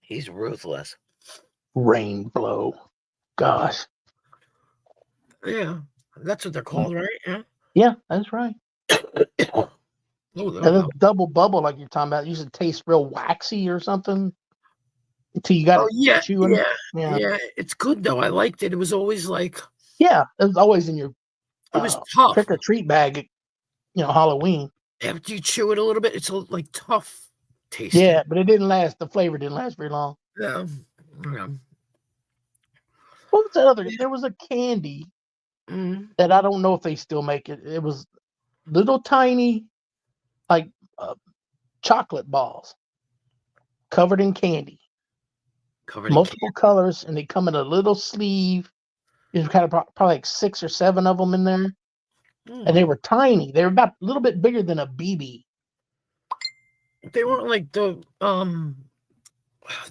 He's ruthless. Rainbow. Gosh. Yeah. That's what they're called, right? Yeah. Yeah, that's right. Oh, And this double bubble, like you're talking about, used to taste real waxy or something. Until you got oh, yeah, chewing. yeah. It's good though. I liked it. It was always like. Yeah, it was always in your. It was tough. Trick or treat bag. Halloween. After you chew it a little bit, it's like tough tasting. Yeah, but it didn't last. The flavor didn't last very long. Yeah. What was that other? There was a candy that I don't know if they still make it. It was little tiny, like chocolate balls covered in candy, multiple colors, and they come in a little sleeve. There's kind of probably like 6 or 7 of them in there, and they were tiny. They were about a little bit bigger than a BB. They weren't like the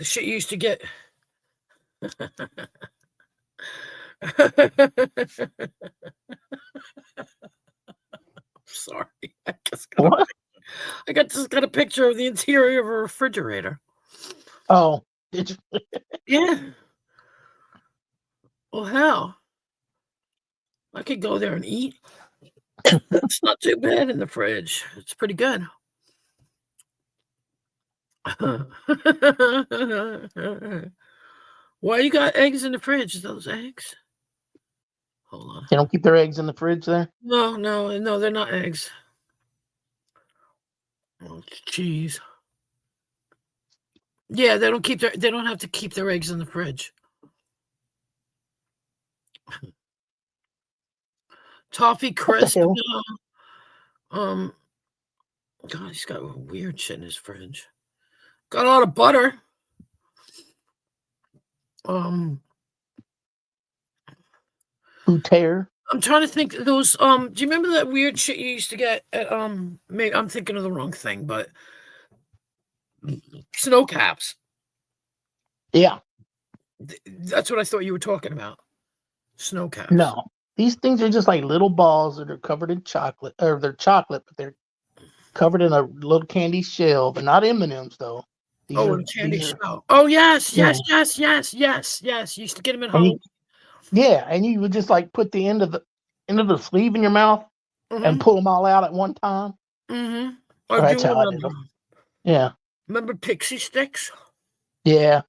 shit you used to get. Sorry. I just got a picture of the interior of a refrigerator. Oh, did you? Yeah. Well, how? I could go there and eat. It's not too bad in the fridge. It's pretty good. Why you got eggs in the fridge? Those eggs? Hold on. They don't keep their eggs in the fridge there? No, they're not eggs. Oh, it's cheese. Yeah, they don't have to keep their eggs in the fridge. Toffee crisp. God, he's got weird shit in his fridge. Got a lot of butter. Tear. I'm trying to think those. Do you remember that weird shit you used to get at maybe I'm thinking of the wrong thing, but snow caps. Yeah. That's what I thought you were talking about. Snow caps. No. These things are just like little balls that are covered in chocolate, or they're chocolate, but they're covered in a little candy shell. They're not M&Ms though. Candy shell. Oh yes. You used to get them at home. And you would just like put the end of the sleeve in your mouth and pull them all out at one time. Mm-hmm. That's how I did them. Yeah. Remember Pixie Sticks? Yeah.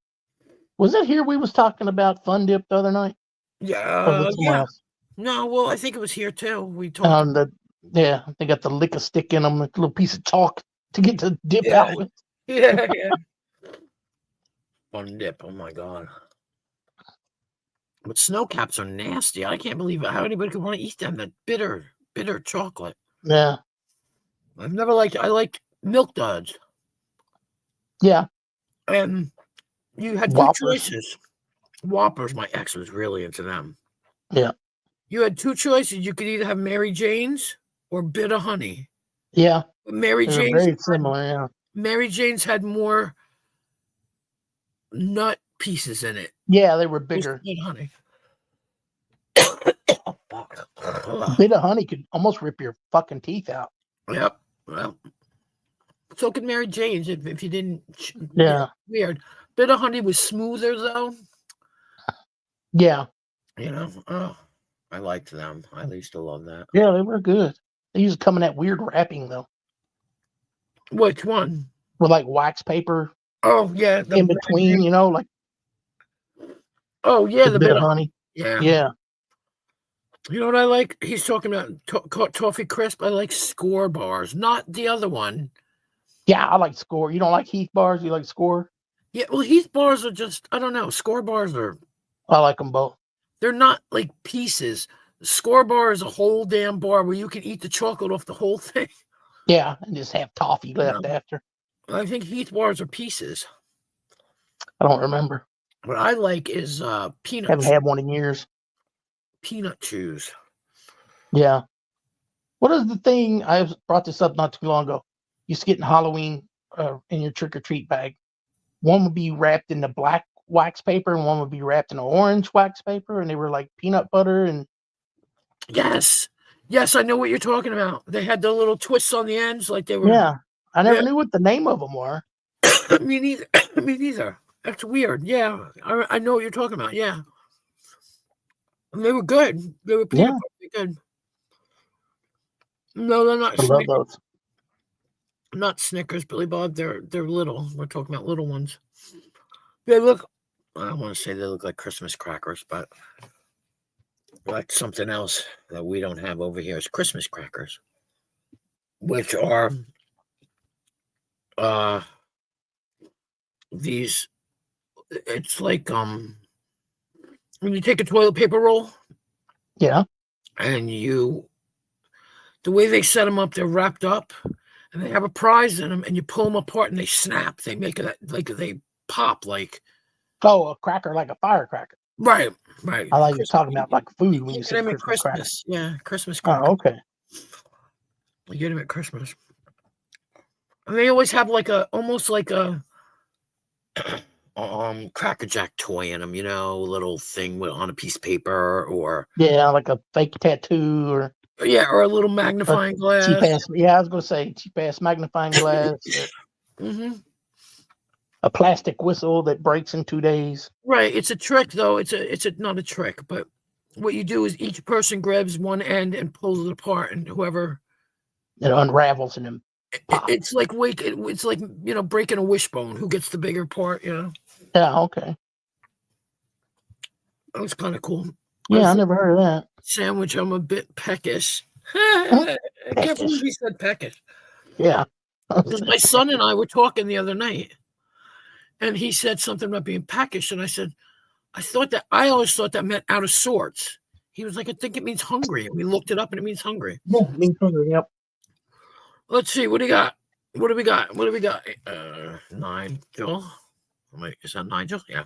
Was it here we was talking about Fun Dip the other night? Yeah. Else? No, well, I think it was here too. We talked the Yeah, they got the lick a stick in them, a little piece of chalk to get to dip Yeah. out with. Yeah. Fun dip. Oh my god. But snow caps are nasty. I can't believe how anybody could want to eat them. That bitter chocolate. Yeah, I've never liked. I like Milk Duds. yeah. And you had Whoppers. two choices. Whoppers. My ex was really into them. Yeah. You had two choices. You could either have Mary Jane's or Bitter Honey. Yeah, But Mary they're Jane's. very similar. Yeah, Mary Jane's had more nut pieces in it. yeah, they were bigger. Bitter Honey. Fuck. A bit of honey could almost rip your fucking teeth out. Yep. Well, so could Mary Jane's if you didn't. Yeah, Weird. Bitter Honey was smoother though. yeah, You know. Oh, I liked them. I used to love that. yeah. They were good. They used to come in that weird wrapping though, Which one? with like wax paper Oh yeah. in between. You know, like Oh yeah. a The bit Bitter of honey. Yeah. Yeah, You know what I like? He's talking about toffee crisp. I like Score bars, not the other one. yeah. I like Score. You don't like Heath bars? You like Score? Yeah, well, Heath bars are just, I don't know. Score bars are, I like them both. they're not like pieces. Score bar is a whole damn bar where you can eat the chocolate off the whole thing. Yeah, and just have toffee left No. after. I think Heath bars are pieces. I don't remember. What I like is peanut Haven't had one in years. peanut chews. Yeah. What is the thing? I brought this up not too long ago. Used to get in Halloween in your trick or treat bag. One would be wrapped in the black wax paper, and one would be wrapped in the orange wax paper, and they were like peanut butter and Yes. Yes, I know what you're talking about. They had the little twists on the ends like they were. yeah. I never Yeah. knew what the name of them were. Me neither. Me neither. That's weird. Yeah. I know what you're talking about. Yeah. And they were good. They were peanut Yeah. butter good. No, they're not I love Snickers. those. Not Snickers, Billy Bob. They're little. We're talking about little ones. They look. I don't want to say they look like Christmas crackers, but like something else that we don't have over here is Christmas crackers, which are these. It's like when you take a toilet paper roll Yeah. and the way they set them up, they're wrapped up and they have a prize in them, and you pull them apart and they snap. They make it like they pop like. Oh, a cracker like a firecracker. Right. I like you talking about like food when you You say get them at Christmas cracker. Christmas. Yeah, Christmas crackers. Oh, okay. You get them at Christmas. And they always have like almost like a Cracker Jack toy in them, you know, a little thing on a piece of paper or Yeah, like a fake tattoo or or a little magnifying glass. cheap ass. Yeah, I was gonna say cheap ass magnifying glass. Mm-hmm. A plastic whistle that breaks in 2 days. Right. It's a trick though. It's not a trick, but what you do is each person grabs one end and pulls it apart, and whoever It unravels in them. it's like it's like breaking a wishbone. Who gets the bigger part? Yeah, okay. That was kind of cool. Yeah, I never heard of that. Sandwich. I'm a bit peckish. I can't believe he said peckish. Yeah. Because my son and I were talking the other night, and he said something about being peckish, and I said, I always thought that meant out of sorts. He was like, I think it means hungry. And we looked it up, and it means hungry. Yeah, me too. Yep. Let's see. What do you got? What do we got? 9. Wait, is that Nigel? Yeah.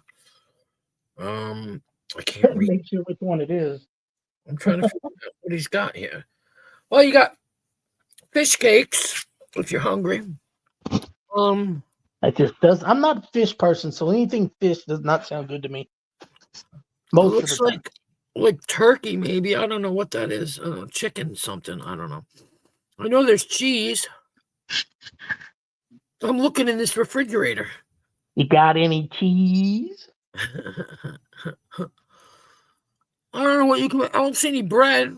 I can't read. Make sure which one it is. I'm trying to figure out what he's got here. Well, you got fish cakes if you're hungry. It just does. I'm not a fish person, so anything fish does not sound good to me. It Most of looks the time. like turkey, maybe. I don't know what that is. I don't know, chicken something. I don't know. I know there's cheese. I'm looking in this refrigerator. You got any cheese? I don't know what you can. I don't see any bread.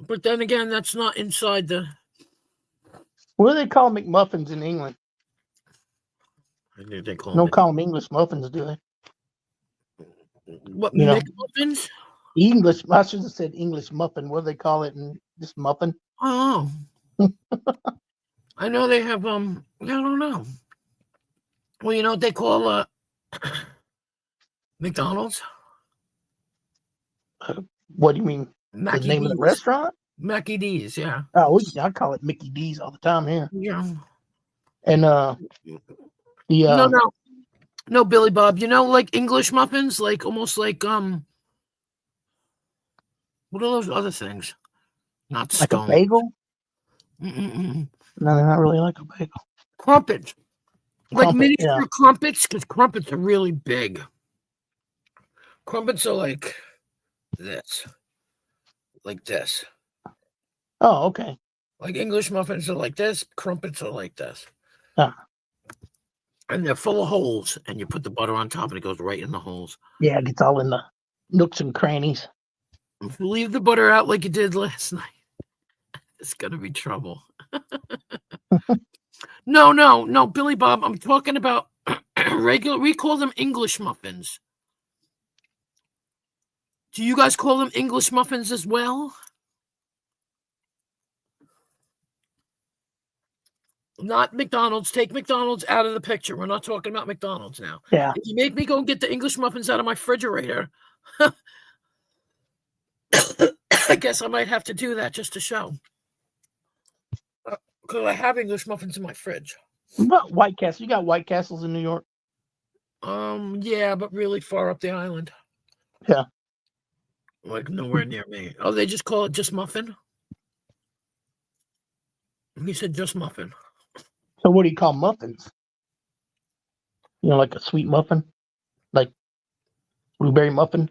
But then again, that's not inside the. What do they call McMuffins in England? I think they call Don't call them English muffins, do they? what you know. McMuffins? English. I should have said English muffin. What do they call it in this muffin? Oh, I know they have. I don't know. Well, you know what they call McDonald's? What do you mean? The Mackie name of the D's. restaurant? Mackie D's, yeah. Oh, I call it Mickey D's all the time here. Yeah. And No, Billy Bob. You know, like English muffins, like almost like what are those other things? Not like scone. a bagel? Mm-mm-mm. No, they're not really like a bagel. Crumpets. Like Crumpet, miniature crumpets, because crumpets are really big. Crumpets are like this. Like this. Oh, okay. Like English muffins are like this, crumpets are like this. Ah. And they're full of holes, and you put the butter on top, and it goes right in the holes. Yeah, it gets all in the nooks and crannies. If you leave the butter out like you did last night, it's gonna be trouble. No, Billy Bob. I'm talking about regular. We call them English muffins. Do you guys call them English muffins as well? Not McDonald's. Take McDonald's out of the picture. We're not talking about McDonald's now. Yeah. If you make me go and get the English muffins out of my refrigerator, I guess I might have to do that just to show. Because I have English muffins in my fridge. What about White Castle? You got White Castles in New York? Yeah, but really far up the island. Yeah. Like nowhere near me. Oh, they just call it just muffin? He said just muffin. So what do you call muffins? You know, like a sweet muffin? Like blueberry muffin?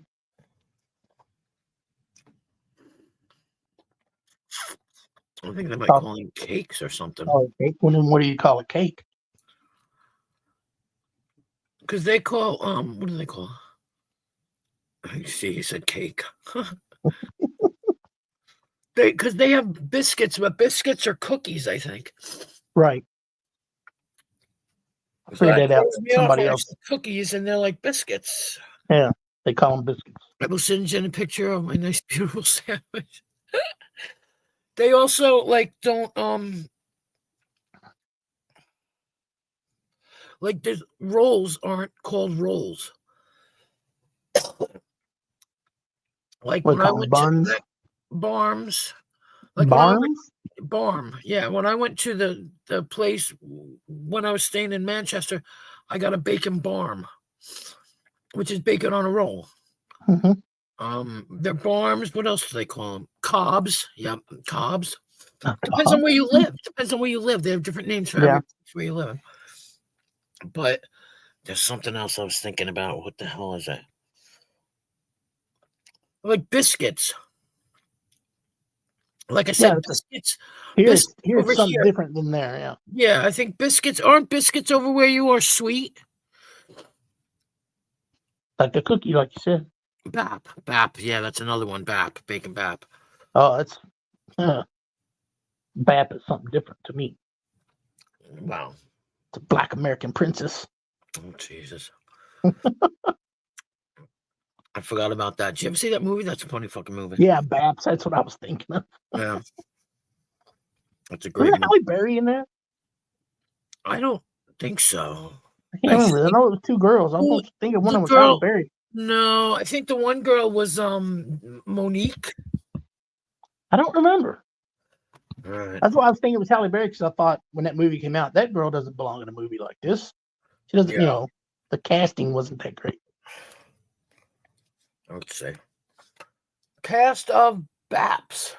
I think they might call them cakes or something. Oh, cake. Well, then what do you call a cake? Because they call, what do they call? I see, he said cake. Because they have biscuits, but biscuits are cookies, I think. Right. Figured that out. Somebody else. Cookies, and they're like biscuits. Yeah, they call them biscuits. I will send you a picture of my nice, beautiful sandwich. They also like don't like there's rolls aren't called rolls. Like What when I call went buns? to Barms, like Barms? Barm, yeah. When I went to the place when I was staying in Manchester, I got a bacon barm, which is bacon on a roll. Mm-hmm. They're barms. What else do they call them? Cobs. Yep, cobs. Depends Uh-huh. on where you live. Depends on where you live. They have different names for every place where you live. But there's something else I was thinking about. What the hell is that? Like biscuits. Like I said, biscuits. Here's over something here. different than there. Yeah. Yeah, I think biscuits aren't biscuits over where you are sweet. Like a cookie, like you said. Bap. Yeah, that's another one. Bap, bacon bap. Oh, that's BAP is something different to me. Wow. It's a Black American princess. Oh, Jesus. I forgot about that. Did you ever see that movie? That's a funny fucking movie. Yeah, BAPs. That's what I was thinking of. Yeah. That's a great Was movie. Halle Berry in there? I don't think so. I can't remember. I know it was two girls. I was thinking one of them was Halle Berry. No, I think the one girl was Monique. I don't remember. Right. That's why I was thinking it was Halle Berry, because I thought when that movie came out, that girl doesn't belong in a movie like this. She doesn't, you know, the casting wasn't that great. I would say. Cast of BAPs.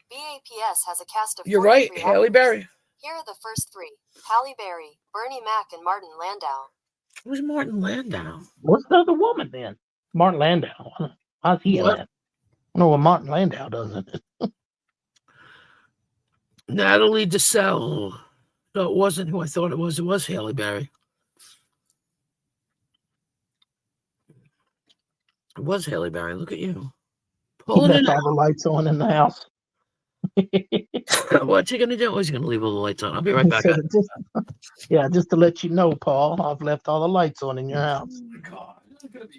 BAPS has a cast of You're right, 43 Halle actors. Berry. Here are the first three: Halle Berry, Bernie Mac, and Martin Landau. Who's Martin Landau? What's the other woman then? Martin Landau. How's he in that? I don't know what Martin Landau does in it. Natalie Desselle. So it wasn't who I thought it was. It was Halle Berry. It was Halle Berry. Look at you. He Pulling left it all the lights on in the house. out. What's he going to do? Oh, he's going to leave all the lights on. I'll be right back. Just to let you know, Paul, I've left all the lights on in your house. Oh, my God.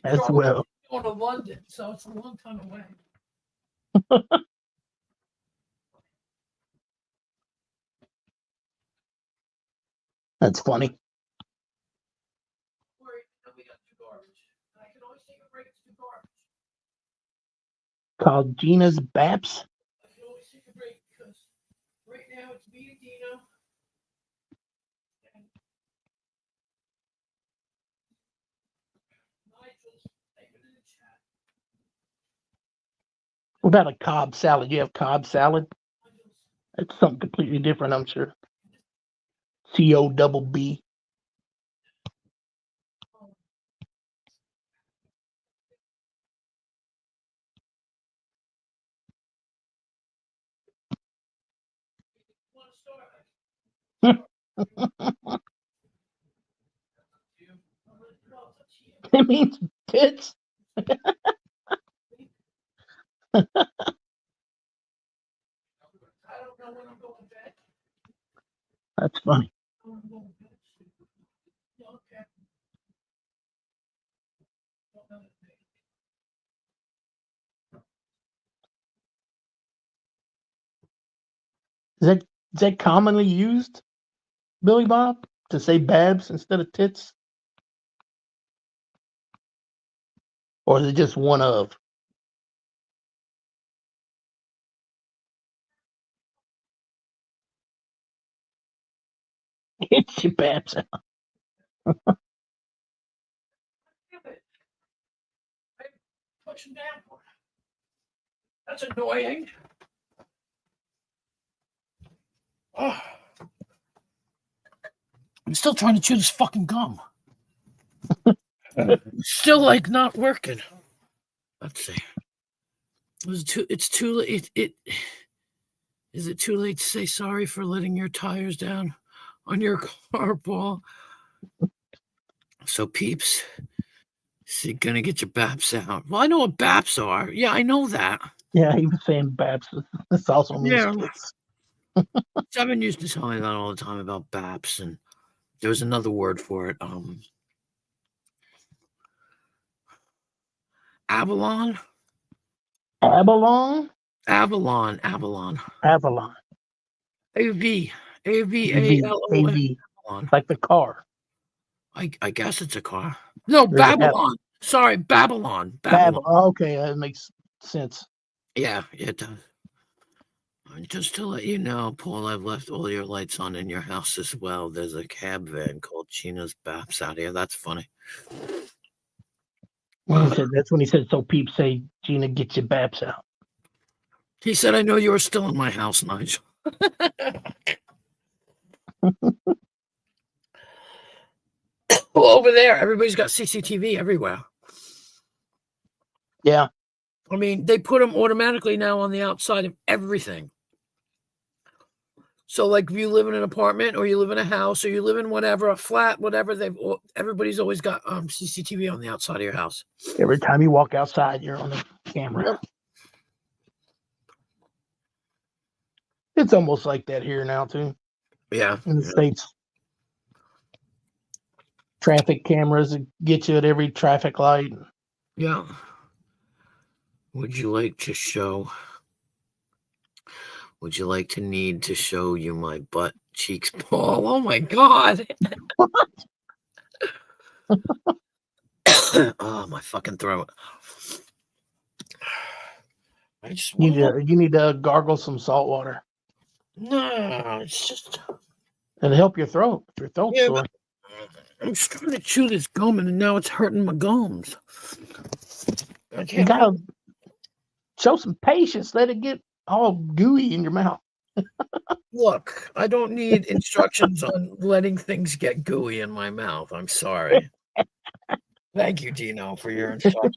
As well. Going to London, so it's a long time away. That's funny. Called Gina's Baps. I can always take a break because right now it's me and Dino. And Nigel's typing in the chat. What about a Cobb salad? You have Cobb salad? It's something completely different, I'm sure. COBB. It means tits. That's funny. Is that commonly used, Billy Bob, to say babs instead of tits? Or is it just one of? Get your babs out. Pushing down. That's annoying. Oh. I'm still trying to chew this fucking gum. Still like not working. Let's see. It's too late. Is it too late to say sorry for letting your tires down on your car, Paul? So peeps, is he gonna get your baps out? Well, I know what baps are. Yeah, I know that. Yeah, he was saying babs. This also means tits. Seven used to tell me that all the time about baps, and there was another word for it. Avalon. Avalon. Avalon. Avalon. A-V-A-L-O-N. Like the car. I guess it's a car. No, Babylon. Sorry, Babylon. Oh, okay, that makes sense. Yeah, it does. Just to let you know, Paul, I've left all your lights on in your house as well. There's a cab van called Gina's Baps out here. That's funny. That's when he said, so peeps say, Gina, get your baps out. He said, I know you were still in my house, Nigel. Well, over there, everybody's got CCTV everywhere. Yeah. I mean, they put them automatically now on the outside of everything. So, like, if you live in an apartment or you live in a house or you live in whatever, a flat, whatever, everybody's always got CCTV on the outside of your house. Every time you walk outside, you're on the camera. Yep. It's almost like that here now, too. Yeah. In the States. Traffic cameras that get you at every traffic light. Yeah. Would you like to need to show you my butt cheeks, Paul? Oh my God. Oh, my fucking throat. You need to gargle some salt water. No, it's just it'll help your throat. Your throat's sore. I'm just trying to chew this gum and now it's hurting my gums. You gotta show some patience. Let it get all gooey in your mouth. Look, I don't need instructions on letting things get gooey in my mouth. I'm sorry. Thank you, Dino, for your instructions.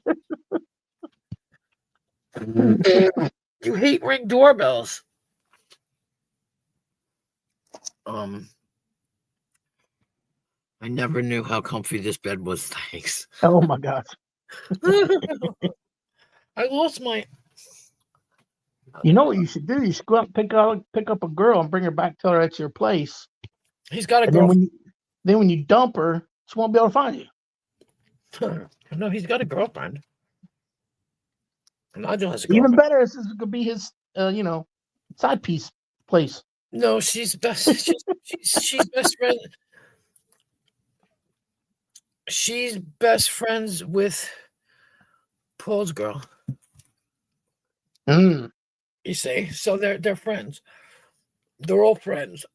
You hate Ring doorbells. I never knew how comfy this bed was. Thanks. Oh my gosh. I lost my. You know what you should do? You should go out and pick up a girl and bring her back. Tell her that's your place. He's got a girlfriend. Then when you dump her, she won't be able to find you. No, he's got a girlfriend. Nigel has a girlfriend. Even better, this could be his, side piece place. No, she's best. She's best friend. She's best friends with Paul's girl. Mm. You see, so they're friends. They're all friends.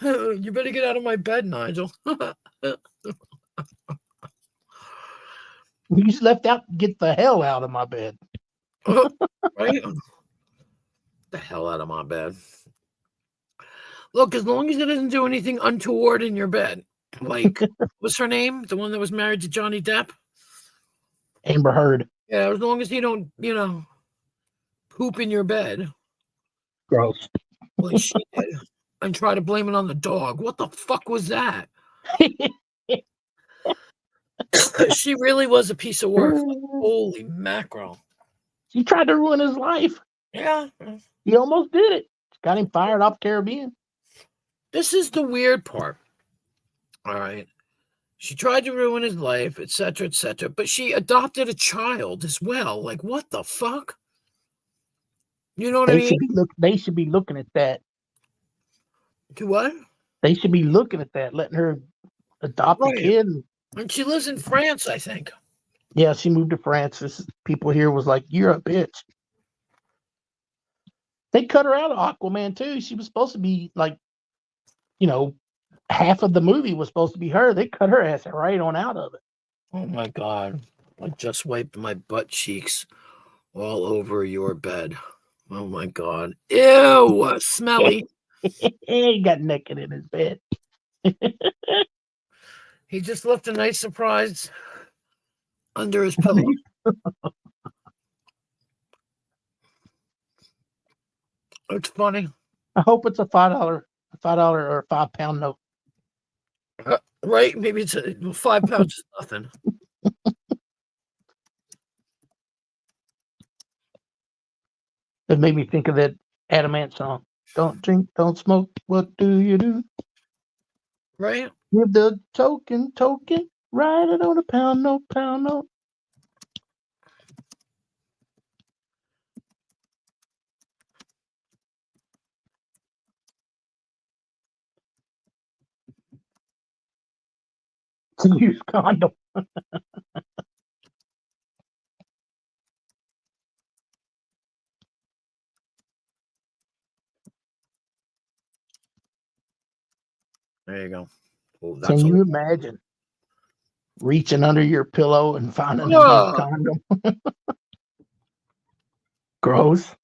You better get out of my bed, Nigel. You just left out. Get the hell out of my bed. Right? The hell out of my bed. Look, as long as it doesn't do anything untoward in your bed, like what's her name? The one that was married to Johnny Depp? Amber Heard. Yeah, as long as you don't, poop in your bed. Gross. Like she did. And try to blame it on the dog. What the fuck was that? She really was a piece of work. Like, holy mackerel. She tried to ruin his life. Yeah. He almost did it. Got him fired off Caribbean. This is the weird part. All right. She tried to ruin his life, etc., etc. But she adopted a child as well. Like, what the fuck? You know what I mean? They should be looking at that. To what? They should be looking at that, letting her adopt a kid. And she lives in France, I think. Yeah, she moved to France. People here was like, "You're a bitch." They cut her out of Aquaman too. She was supposed to be like, half of the movie was supposed to be her. They cut her ass right on out of it. Oh my God. I just wiped my butt cheeks all over your bed. Oh my God. Ew, smelly. He got naked in his bed. He just left a nice surprise under his pillow. It's funny. I hope it's a $5 or a £5 note. Right? Maybe it's £5 is nothing. It made me think of that Adamant song. Don't drink, don't smoke. What do you do? Right? Give the token. Write it on a pound note. To use condom. There you go. Well, Can you imagine reaching under your pillow and finding a used condom? Gross.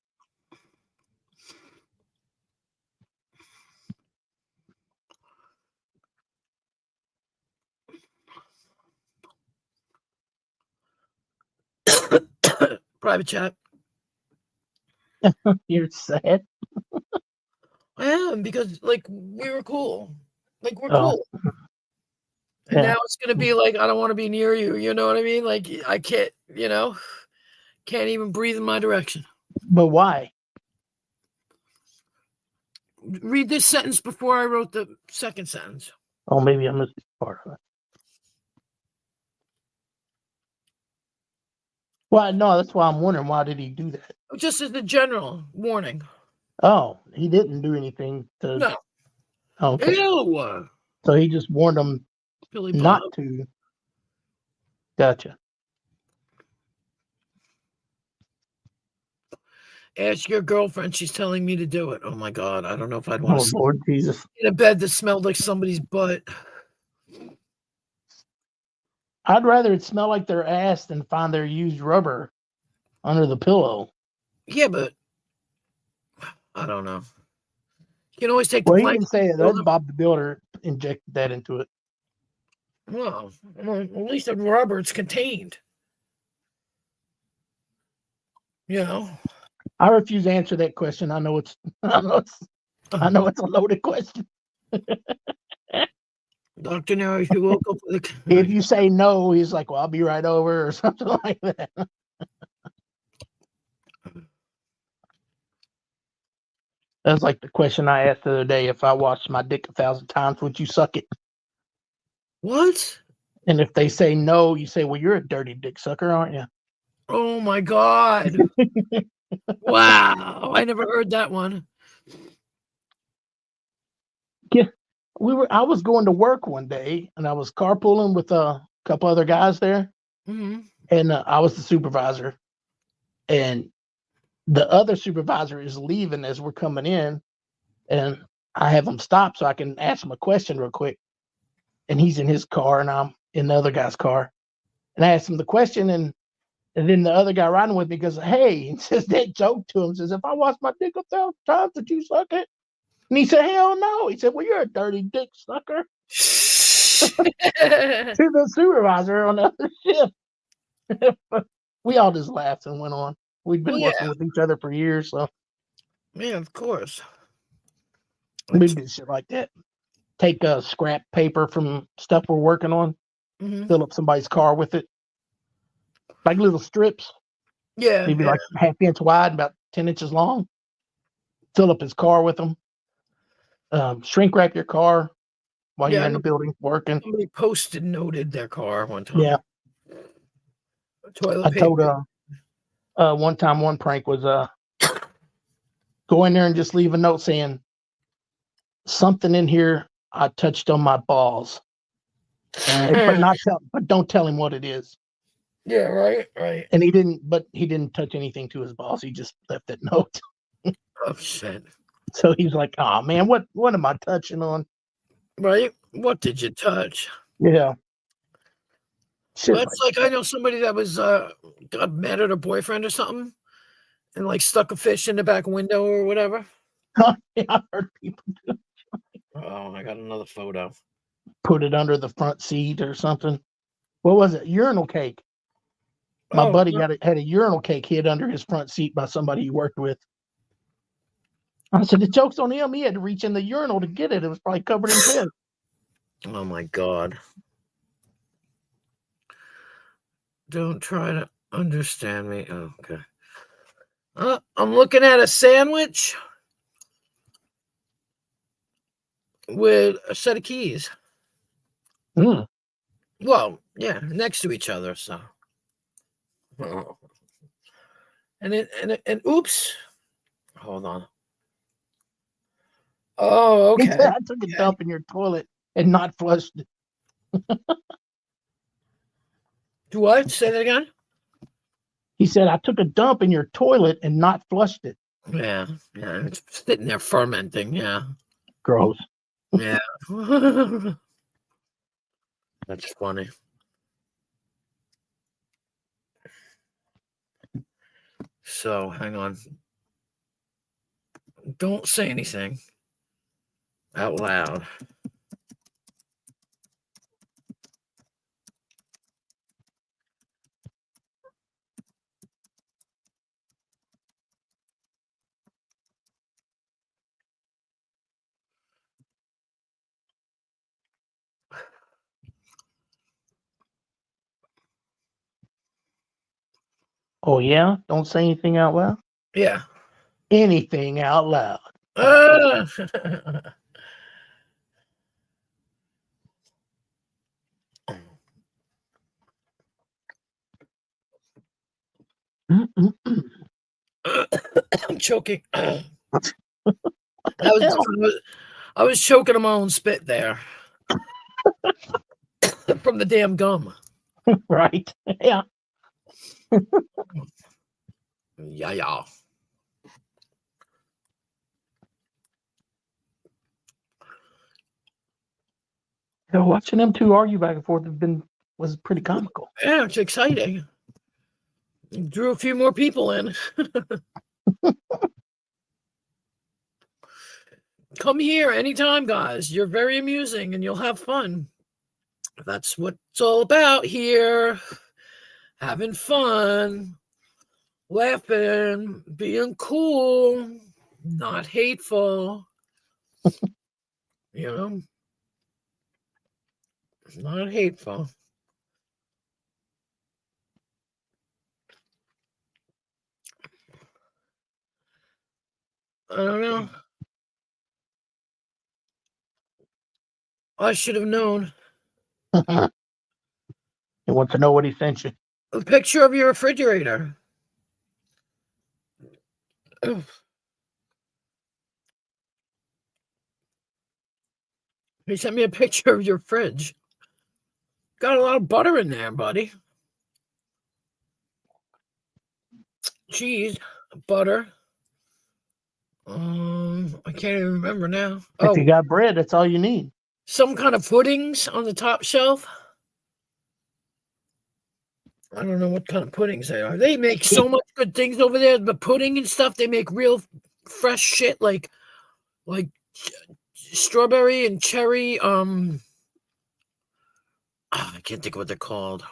Private chat. You're sad. I am, because we were cool. Like, we're cool. And now it's gonna be like, I don't want to be near you. You know what I mean? Like, I can't. Can't even breathe in my direction. But why? Read this sentence before I wrote the second sentence. Oh, maybe I missed part of it. Well, no, that's why I'm wondering, why did he do that? Just as a general warning. Oh, he didn't do anything to. No. Okay. Ew. So he just warned them Billy not Bob. to. Gotcha. Ask your girlfriend. She's telling me to do it. Oh my God. I don't know if I'd want to Lord Jesus. in a bed that smelled like somebody's butt. I'd rather it smell like their ass than find their used rubber under the pillow. Yeah, but I don't know. You can always take Well, the you blanket. can say that Bob the Builder injected that into it. Well, at least the rubber, it's contained. I refuse to answer that question. I know it's a loaded question. Dr. Nero, if you woke up with If you say no, he's like, well, I'll be right over or something like that. That's like the question I asked the other day. If I washed my dick 1,000 times, would you suck it? What? And if they say no, you say, well, you're a dirty dick sucker, aren't you? Oh my God. Wow. I never heard that one. I was going to work one day, and I was carpooling with a couple other guys there, Mm-hmm. and I was the supervisor, and the other supervisor is leaving as we're coming in, and I have him stop so I can ask him a question real quick. And he's in his car, and I'm in the other guy's car, and I asked him the question, and then the other guy riding with me goes, "Hey," and says that joke to him, says, "If I wash my dick 1,000 times, did you suck it?" And he said, "Hell no." He said, "Well, you're a dirty dick sucker." To the supervisor on the other shift. But we all just laughed and went on. We'd been Well, working yeah. with each other for years, so Yeah, of course. we do shit like that. Take scrap paper from stuff we're working on, Mhm. fill up somebody's car with it, like little strips, Yeah, maybe yeah. like half-inch wide, about 10 inches long. Fill up his car with them. Shrink wrap your car while Yeah, you're I in the know building working. somebody posted noted their car one time. Yeah, Toilet I told paper. one time one prank was go in there and just leave a note saying something in here I touched on my balls, but don't tell him what it is. Yeah, right. And he didn't touch anything to his balls. He just left that note. Oh shit. So he's like, "Oh man, what am I touching on?" Right? What did you touch? Yeah. Shit Well, that's like like I know somebody that was got mad at her boyfriend or something and like stuck a fish in the back window or whatever. that. Yeah, I heard people Oh, I got another photo. put it under the front seat or something. What was it? Urinal cake. My Oh, buddy no. had a urinal cake hid under his front seat by somebody he worked with. I said, the joke's on him. He had to reach in the urinal to get it. It was probably covered in piss. Oh my god. Don't try to understand me. Oh, okay. I'm looking at a sandwich with a set of keys. Mm. Well, yeah, next to each other. So, oh. and oops, hold on. Oh, He okay. said, I took a dump in your toilet and not flushed it. Do what? Say that again. He said, I took a dump in your toilet and not flushed it. Yeah, it's sitting there fermenting. Yeah, Gross. yeah. That's funny. So, hang on. Don't say anything out loud. Oh, yeah? Don't say anything out loud? Yeah. Anything out loud. Ah! I'm choking. I was choking on my own spit there from the damn gum. Right. Yeah. Yeah. So watching them two argue back and forth was pretty comical. Yeah, it's exciting. Drew a few more people in. Come here anytime, guys. You're very amusing and you'll have fun. That's what it's all about here. Having fun, laughing, being cool, not hateful. You know, not hateful. I don't know. I should have known. He wants to know what he sent you. A picture of your refrigerator. He sent me a picture of your fridge. Got a lot of butter in there, buddy. Cheese, butter. I can't even remember now. If you got bread, that's all you need. Some kind of puddings on the top shelf. I don't know what kind of puddings they are. They make so much good things over there. The pudding and stuff, they make real fresh shit like strawberry and cherry. I can't think of what they're called.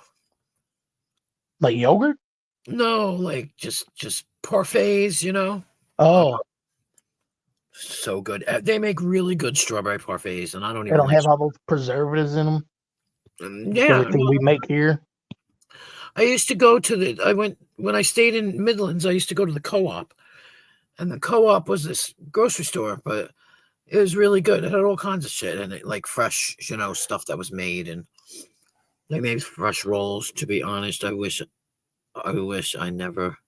Like yogurt? No, like just parfaits, you know. Oh, So good. They make really good strawberry parfaits, and I don't they even. don't like have all those preservatives in them. Yeah, Everything we make here. I used to go to when I stayed in Midlands, I used to go to the Co-op. And the Co-op was this grocery store, but it was really good. It had all kinds of shit in it, like fresh, you know, stuff that was made. And they made fresh rolls, to be honest. I wish I never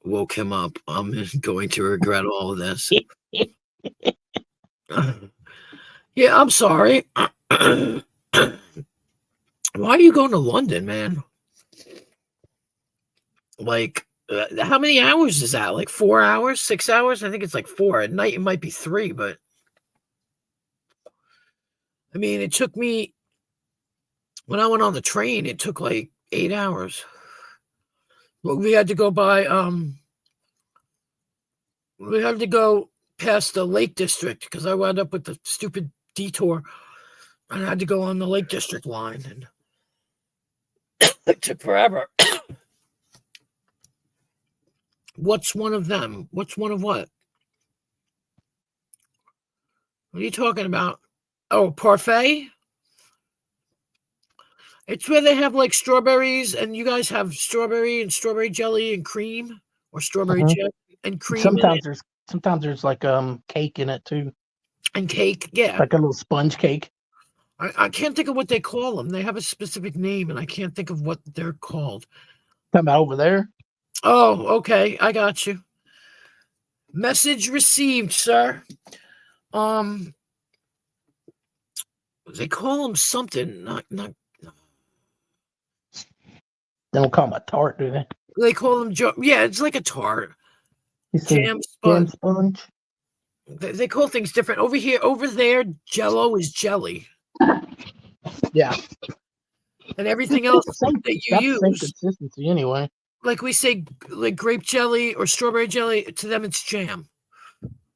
woke him up. I'm going to regret all of this. Yeah, I'm sorry. Why are you going to London, man? Like, how many hours is that? Like 4 hours, 6 hours? I think it's like 4. At night, it might be 3, but I mean, it took me when I went on the train, it took like 8 hours. But we had to go by, we had to go past the Lake District because I wound up with the stupid detour. And I had to go on the Lake District line, and it took forever. What's one of them? What's one of what? What are you talking about? Oh, parfait? It's where they have like strawberries, and you guys have strawberry and strawberry jelly and cream, or strawberry jelly and cream. Sometimes there's like cake in it too. And cake, yeah. Like a little sponge cake. I can't think of what they call them. They have a specific name, and I can't think of what they're called. Talking about over there? Oh, okay. I got you. Message received, sir. They call them something. Not. They don't call them a tart, do they? They call them. Yeah, it's like a tart. Jam Jam sponge. sponge. They call things different. Over here, over there, Jello is jelly. Yeah. And everything else that you That's the same use, consistency anyway. like we say, like grape jelly or strawberry jelly, to them it's jam.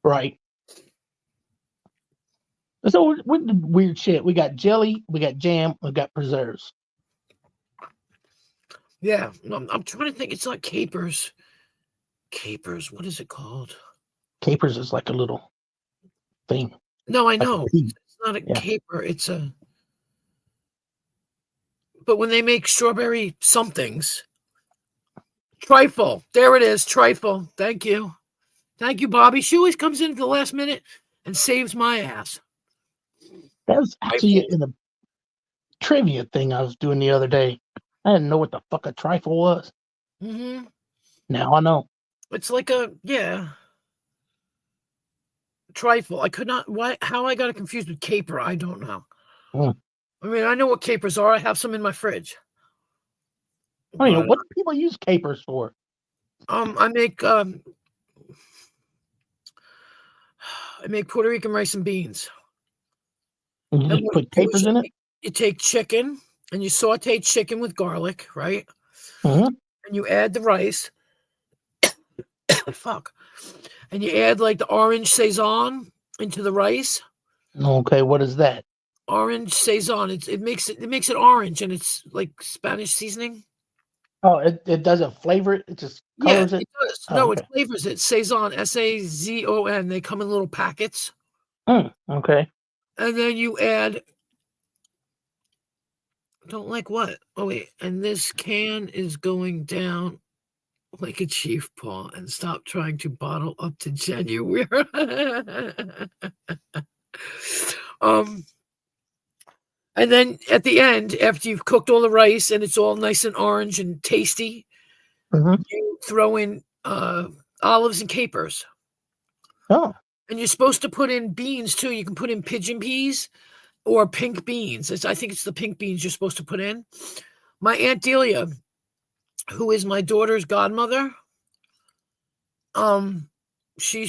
Right. So with the weird shit, we got jelly, we got jam, we got preserves. Yeah, I'm trying to think. It's not capers. Capers. What is it called? Capers is like a little thing. No, I Like a know. pea. It's not a Yeah. caper. It's a. But when they make strawberry somethings, trifle. There it is, trifle. Thank you, Bobby. She always comes in at the last minute and saves my ass. That was actually in the trivia thing I was doing the other day. I didn't know what the fuck a trifle was. Mm-hmm. Now I know. It's like a trifle. I could not. How I got it confused with caper, I don't know. I mean, I know what capers are. I have some in my fridge. I don't know what do people use capers for. I make Puerto Rican rice and beans. And you And just what put capers in it. You take chicken and you saute chicken with garlic, right? Mhm. And you add the rice. Fuck. And you add like the orange Saison into the rice. Okay, what is that? Orange Saison. It makes it orange, and it's like Spanish seasoning. Oh, it doesn't flavor it. It just colors it. It does. Oh, No, okay. it flavors it. Saison, Sazon. They come in little packets. Okay. And then you add. Don't like what? Oh wait, and this can is going down like a chief paw, and stop trying to bottle up to January. And then at the end, after you've cooked all the rice and it's all nice and orange and tasty, Mhm. you throw in olives and capers. Oh, And you're supposed to put in beans too. You can put in pigeon peas or pink beans. I think it's the pink beans you're supposed to put in. My Aunt Delia, who is my daughter's godmother, she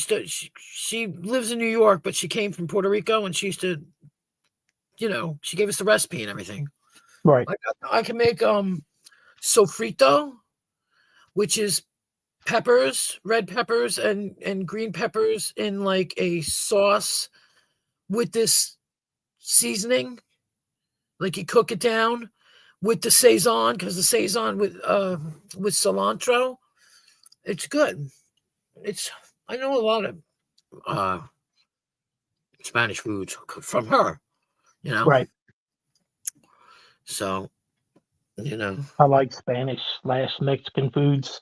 lives in New York, but she came from Puerto Rico, and she used to, she gave us the recipe and everything. Right. I can make sofrito, which is peppers, red peppers and green peppers in like a sauce with this seasoning. Like you cook it down with the Saison, because the Saison with cilantro, it's good. I know a lot of Spanish foods from her, Right. So, I like Spanish/Mexican foods,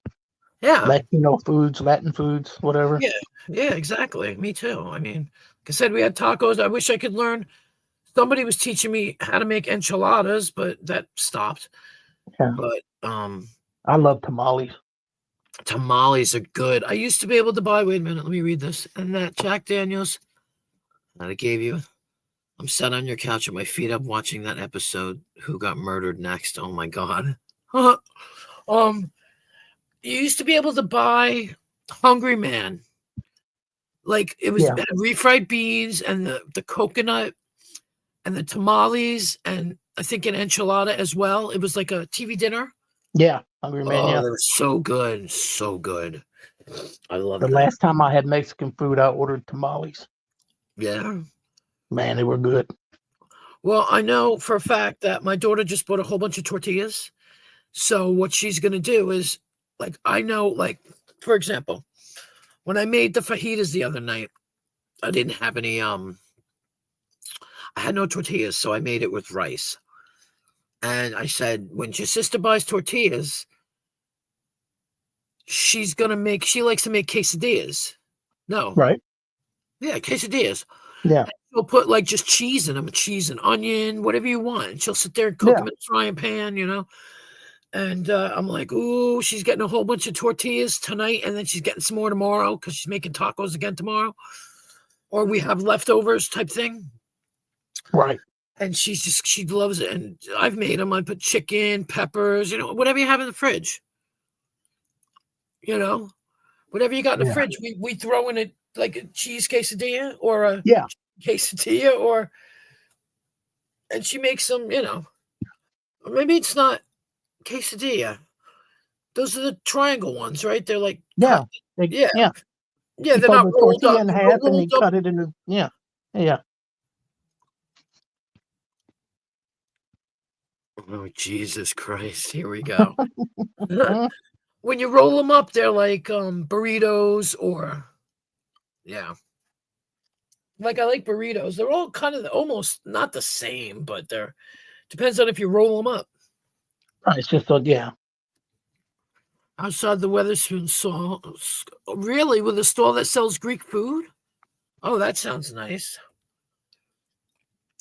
yeah, Latino foods, Latin foods, whatever. yeah, exactly. Me too. I mean, like I said, we had tacos. I wish I could learn. Somebody was teaching me how to make enchiladas, but that stopped. Yeah. But I love tamales. tamales are good. I used to be able to buy. Wait a minute, let me read this. And that Jack Daniels that I gave you. I'm sat on your couch with my feet up watching that episode. Who got murdered next? Oh my god. You used to be able to buy Hungry Man. Like it was refried beans and the coconut and the tamales and I think an enchilada as well. It was like a TV dinner. Yeah, Hungry Man. Yeah, They were so good, so good. I love the that. last time I had Mexican food, I ordered tamales. Yeah. Man, they were good. Well, I know for a fact that my daughter just bought a whole bunch of tortillas. So what she's going to do is, like, I know, like, for example, when I made the fajitas the other night, I didn't have any, I had no tortillas, so I made it with rice. And I said, when your sister buys tortillas, she likes to make quesadillas. No. Right. Yeah, quesadillas. Yeah. She'll put like just cheese in them, cheese and onion, whatever you want. And she'll sit there and cook them in a frying pan, And I'm like, ooh, she's getting a whole bunch of tortillas tonight, and then she's getting some more tomorrow because she's making tacos again tomorrow. Or we have leftovers type thing. Right. And she loves it. And I've made them. I put chicken, peppers, whatever you have in the fridge. Whatever you got in the fridge, we throw in it like a cheese quesadilla or a quesadilla and she makes them, maybe it's not quesadilla. Those are the triangle ones, right? They're like yeah. They're not rolled tortilla up. in half and you cut it into yeah. Oh, Jesus Christ. Here we go. When you roll them up, they're like burritos or like I like burritos. They're all kind of almost not the same, but they're depends on if you roll them up. It's just Outside the Weatherspoon store, really, with a store that sells Greek food? Oh, that sounds nice.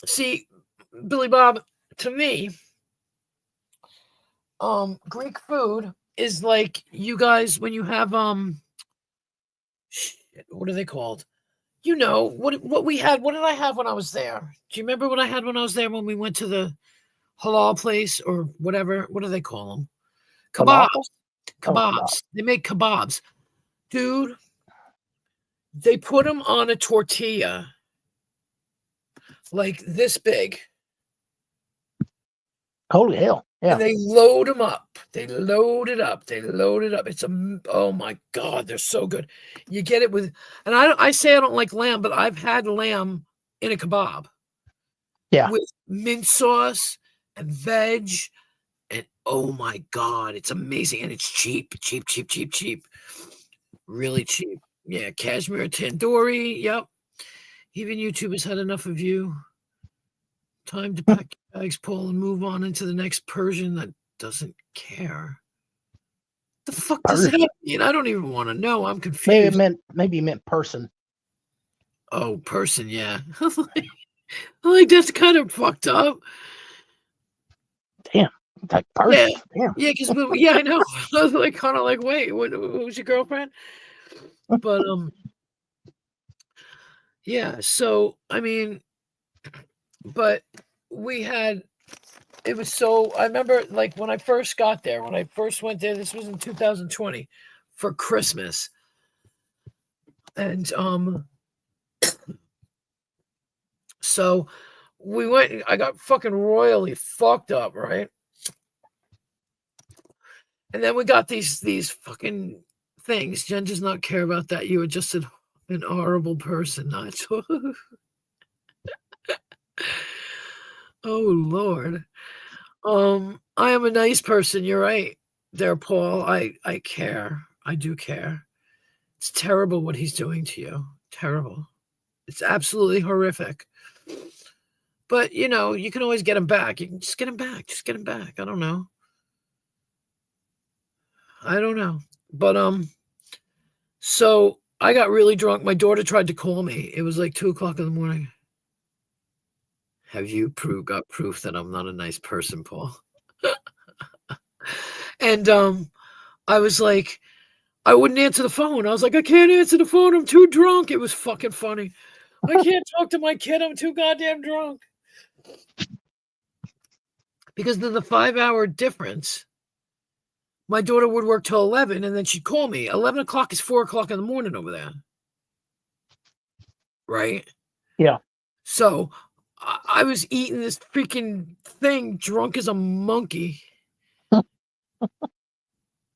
See, Billy Bob, to me, Greek food is like you guys when you have what are they called? What we had. What did I have when I was there? Do you remember what I had when I was there when we went to the halal place or whatever? What do they call them? Kebabs. Kebabs. They make kebabs. Dude, they put them on a tortilla like this big. Holy hell. Yeah. And they load them up. They load it up. It's oh my God, they're so good. You get it with, and I say I don't like lamb, but I've had lamb in a kebab. Yeah. With mint sauce and veg. And oh my God, it's amazing. And it's cheap. Really cheap. Yeah, cashmere tandoori. Yep. Even YouTube has had enough of you. Time to pack your bags, Paul, and move on into the next Persian that doesn't care. The fuck does that mean? I don't even want to know. I'm confused. Maybe it meant person. Oh, person, yeah. Like that's kind of fucked up. Damn. Like person. Yeah, because I know. I was like kind of like, wait, what was your girlfriend? But Yeah. So I mean, but we had. It was so. I remember, like when I first got there, when I first went there. This was in 2020 for Christmas, and so we went. I got fucking royally fucked up, right? And then we got these fucking things. Jen does not care about that. You are just an horrible person, Nigel. Oh Lord. I am a nice person. You're right there, Paul. I care. I do care. It's terrible what he's doing to you. Terrible. It's absolutely horrific. But you know, you can always get him back. You can just get him back. Just get him back. I don't know. But so I got really drunk. My daughter tried to call me. It was like 2:00 in the morning. Have you got proof that I'm not a nice person, Paul? And I was like, I wouldn't answer the phone. I was like, I can't answer the phone. I'm too drunk. It was fucking funny. I can't talk to my kid. I'm too goddamn drunk. Because of the 5-hour difference, my daughter would work till 11, and then she'd call me. 11 o'clock is 4:00 in the morning over there. Right? Yeah. So I was eating this freaking thing drunk as a monkey.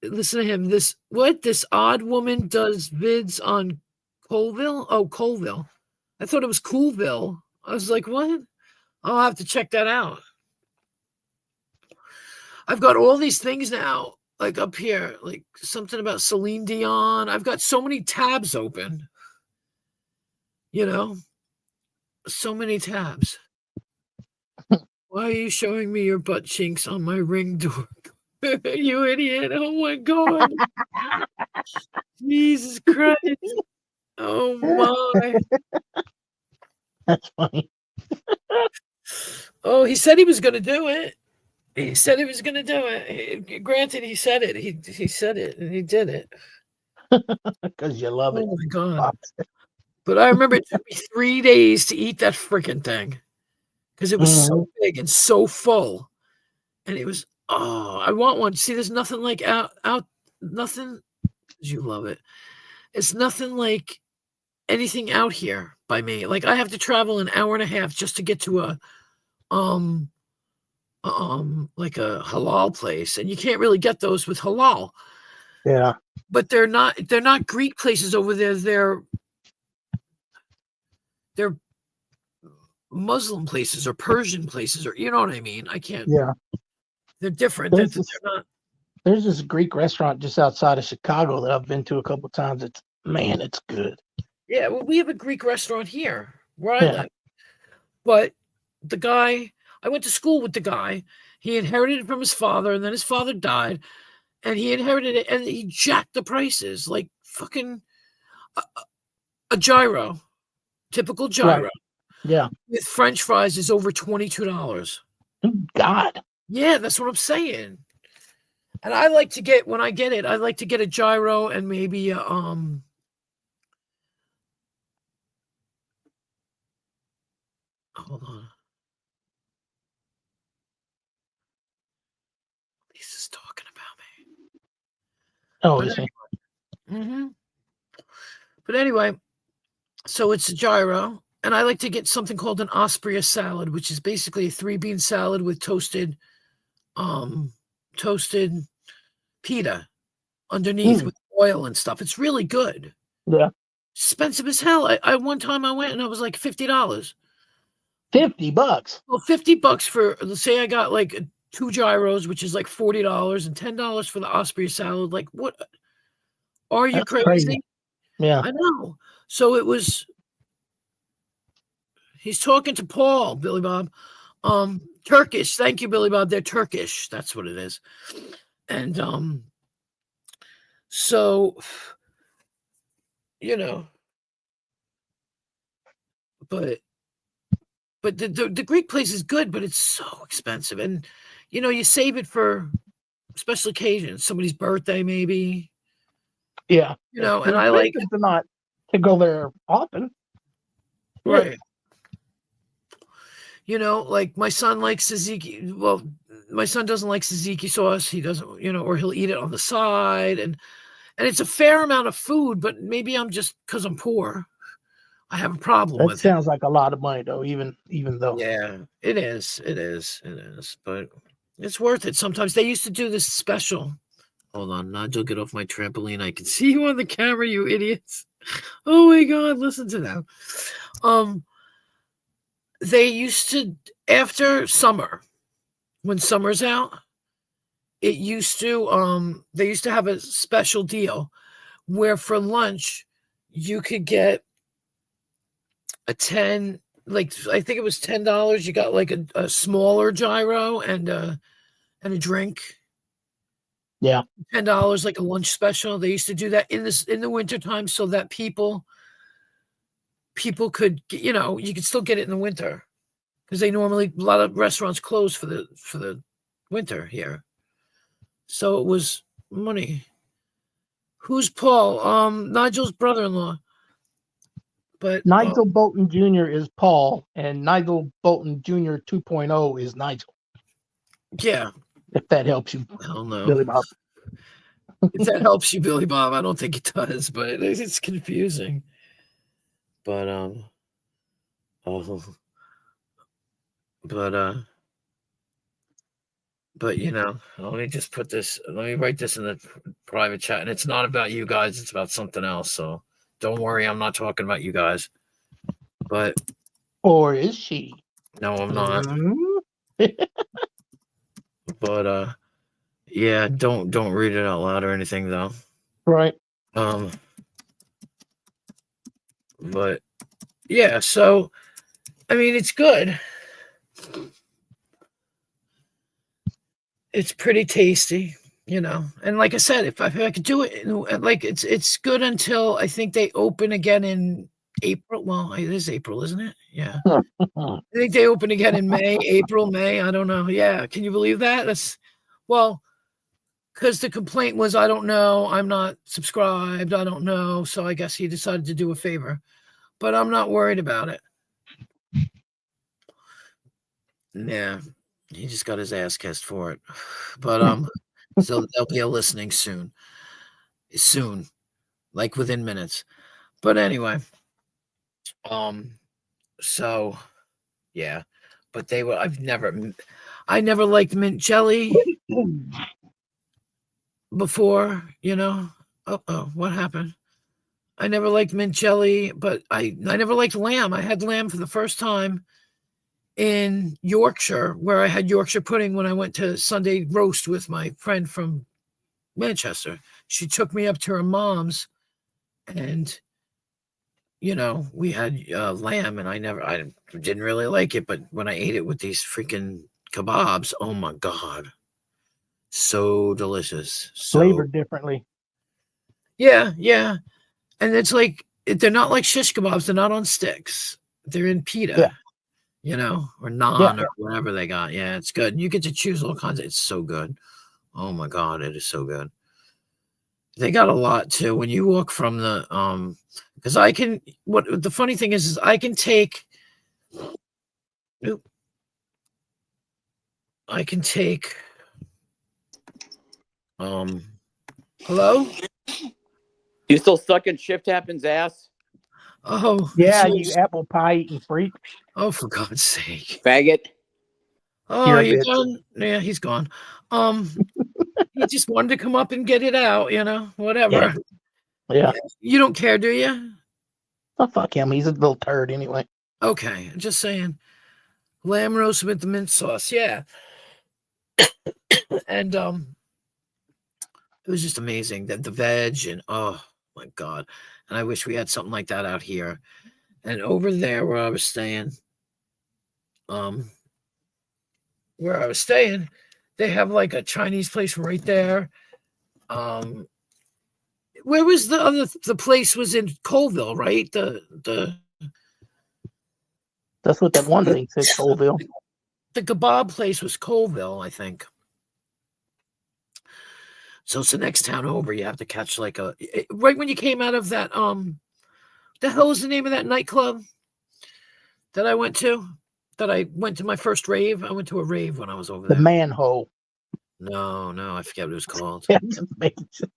Listen to him. This odd woman does vids on Colville? Oh, Colville. I thought it was Coolville. I was like, what? I'll have to check that out. I've got all these things now, like up here, like something about Celine Dion. I've got so many tabs open. You know? So many tabs. Why are you showing me your butt chinks on my Ring door? You idiot. Oh my God. Jesus Christ. Oh my. That's funny. Oh, he said he was going to do it. He said he was going to do it. Granted, he said it. He said it and he did it. Because you love it. Oh my God. But I remember it took me 3 days to eat that freaking thing because it was so big and so full. And it was, I want one. See, there's nothing like nothing. You love it. It's nothing like anything out here by me. Like I have to travel an hour and a half just to get to a like a halal place, and you can't really get those with halal. Yeah. But they're not Greek places over there. They're Muslim places or Persian places, or you know what I mean. I can't. Yeah. They're different. They're not. There's this Greek restaurant just outside of Chicago that I've been to a couple of times. It's good. Yeah, well, we have a Greek restaurant here where I live. But the guy, I went to school with the guy. He inherited it from his father, and then his father died, and he inherited it, and he jacked the prices like fucking a gyro, typical gyro. Right. Yeah. With French fries is over $22. God. Yeah, that's what I'm saying. And I like to get, when I get it, I like to get a gyro and maybe hold on. Lisa's talking about me. Oh, is he? Mm-hmm. But anyway, so it's a gyro, and I like to get something called an Osprey salad, which is basically a 3-bean salad with toasted pita underneath with oil and stuff. It's really good. Yeah. Expensive as hell. I one time I went and I was like $50. $50. Well, $50 for, let's say I got like 2 gyros, which is like $40, and $10 for the Osprey salad. Like, what? Are you crazy? Yeah. I know. So it was. He's talking to Paul, Billy Bob. Turkish. Thank you, Billy Bob. They're Turkish. That's what it is. And so, you know, but the Greek place is good, but it's so expensive. And, you know, you save it for special occasions, somebody's birthday, maybe. Yeah. You know, and I like to not to go there often. Right. You know, like my son likes tzatziki. Well, my son doesn't like tzatziki sauce. He doesn't, you know, or he'll eat it on the side, and it's a fair amount of food. But maybe I'm just because I'm poor, I have a problem That with it. sounds like a lot of money, though. Even though. Yeah, it is. But it's worth it. Sometimes they used to do this special. Hold on, Nigel, get off my trampoline. I can see you on the camera, you idiots. Oh my God, listen to them. They used to, after summer, when summer's out, they used to have a special deal where for lunch you could get a 10, like I think it was $10. You got like a smaller gyro and a drink. Yeah. $10, like a lunch special. They used to do that in the wintertime so that people could, you know, you could still get it in the winter because a lot of restaurants close for the winter here. So it was money. Who's Paul? Nigel's brother-in-law. But Nigel Bolton Jr. is Paul, and Nigel Bolton Jr. 2.0 is Nigel. Yeah. If that helps you. Hell no. Billy Bob. If that helps you, Billy Bob, I don't think it does, but it's confusing. But but you know, let me just put this. Let me write this in the private chat, and it's not about you guys; it's about something else. So don't worry, I'm not talking about you guys. But or is she? No, I'm not. Mm-hmm. But yeah, don't read it out loud or anything though. Right. But yeah, so I mean, it's good. It's pretty tasty, you know. And like I said, if I could do it, like it's good until I think they open again in April. Well, it is April, isn't it? Yeah. I think they open again in May, April, May. I don't know. Yeah. Can you believe that? Because the complaint was, I don't know. I'm not subscribed. I don't know. So I guess he decided to do a favor. But I'm not worried about it. Yeah. He just got his ass kissed for it. But so there'll be a listening soon. Soon. Like within minutes. But anyway. So yeah. But I never liked mint jelly before, you know. Oh, what happened? I never liked mint jelly, but I never liked lamb. I had lamb for the first time in Yorkshire, where I had Yorkshire pudding when I went to Sunday roast with my friend from Manchester. She took me up to her mom's, and you know, we had lamb, and I didn't really like it, but when I ate it with these freaking kebabs, oh my God, so delicious. Flavored differently. Yeah. And it's like, they're not like shish kebabs. They're not on sticks. They're in pita, you know, or naan or whatever they got. Yeah, it's good. You get to choose all kinds. It's so good. Oh my God, it is so good. They got a lot too. When you walk from the, because the funny thing is I can take, hello? You still sucking Shift Happens ass? Oh. Yeah, you apple pie eating freak. Oh, for God's sake. Faggot. Oh, you done? Yeah, he's gone. He just wanted to come up and get it out, you know, whatever. Yeah. You don't care, do you? Oh, fuck him. He's a little turd anyway. Okay, just saying. Lamb roast with the mint sauce, yeah. And it was just amazing that the veg and oh my God. And I wish we had something like that out here. And over there where I was staying, they have like a Chinese place right there. Where was the place was in Colville, right? That's what that one thing said, Colville. The kebab place was Colville, I think. So it's the next town over. You have to catch right when you came out of that, the hell was the name of that nightclub? that I went to. That I went to my first rave. I went to a rave when I was over The there. manhole. No, I forget what it was called. That's amazing.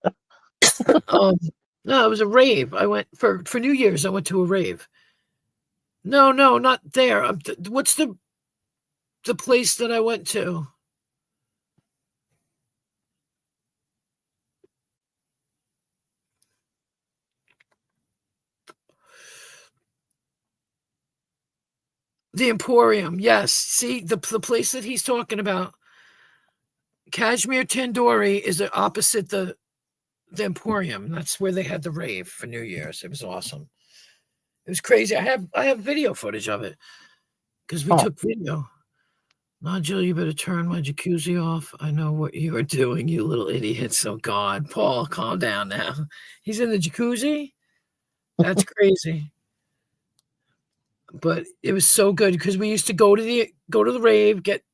No, it was a rave. I went for New Year's. I went to a rave. No, not there. What's the place that I went to? The Emporium. Yes. See, the place that he's talking about, Kashmir Tandoori, is opposite the Emporium. That's where they had the rave for New Year's. It was awesome. It was crazy. I have video footage of it because we took video. Nigel, you better turn my jacuzzi off. I know what you are doing, you little idiots. Oh God, Paul, calm down now. He's in the jacuzzi. That's crazy. But it was so good because we used to go to the rave, get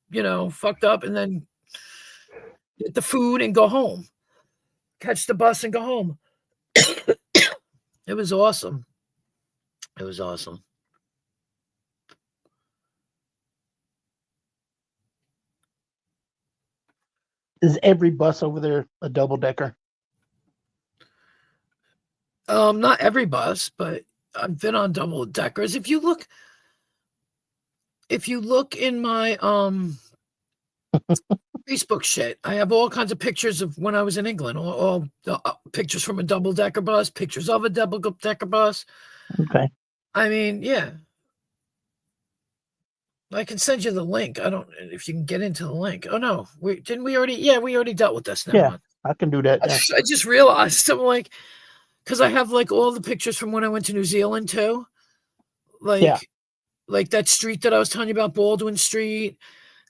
fucked up, and then get the food and go home. Catch the bus and go home. It was awesome. It was awesome. Is every bus over there a double decker? Not every bus, but I've been on double deckers. If you look in my Facebook shit, I have all kinds of pictures of when I was in England. All pictures from a double decker bus, pictures of a double decker bus. Okay. I mean, yeah. I can send you the link. I don't if you can get into the link. Oh no, we already dealt with this. Yeah, I can do that. I just realized I'm like, because I have like all the pictures from when I went to New Zealand too. Like that street that I was telling you about, Baldwin Street.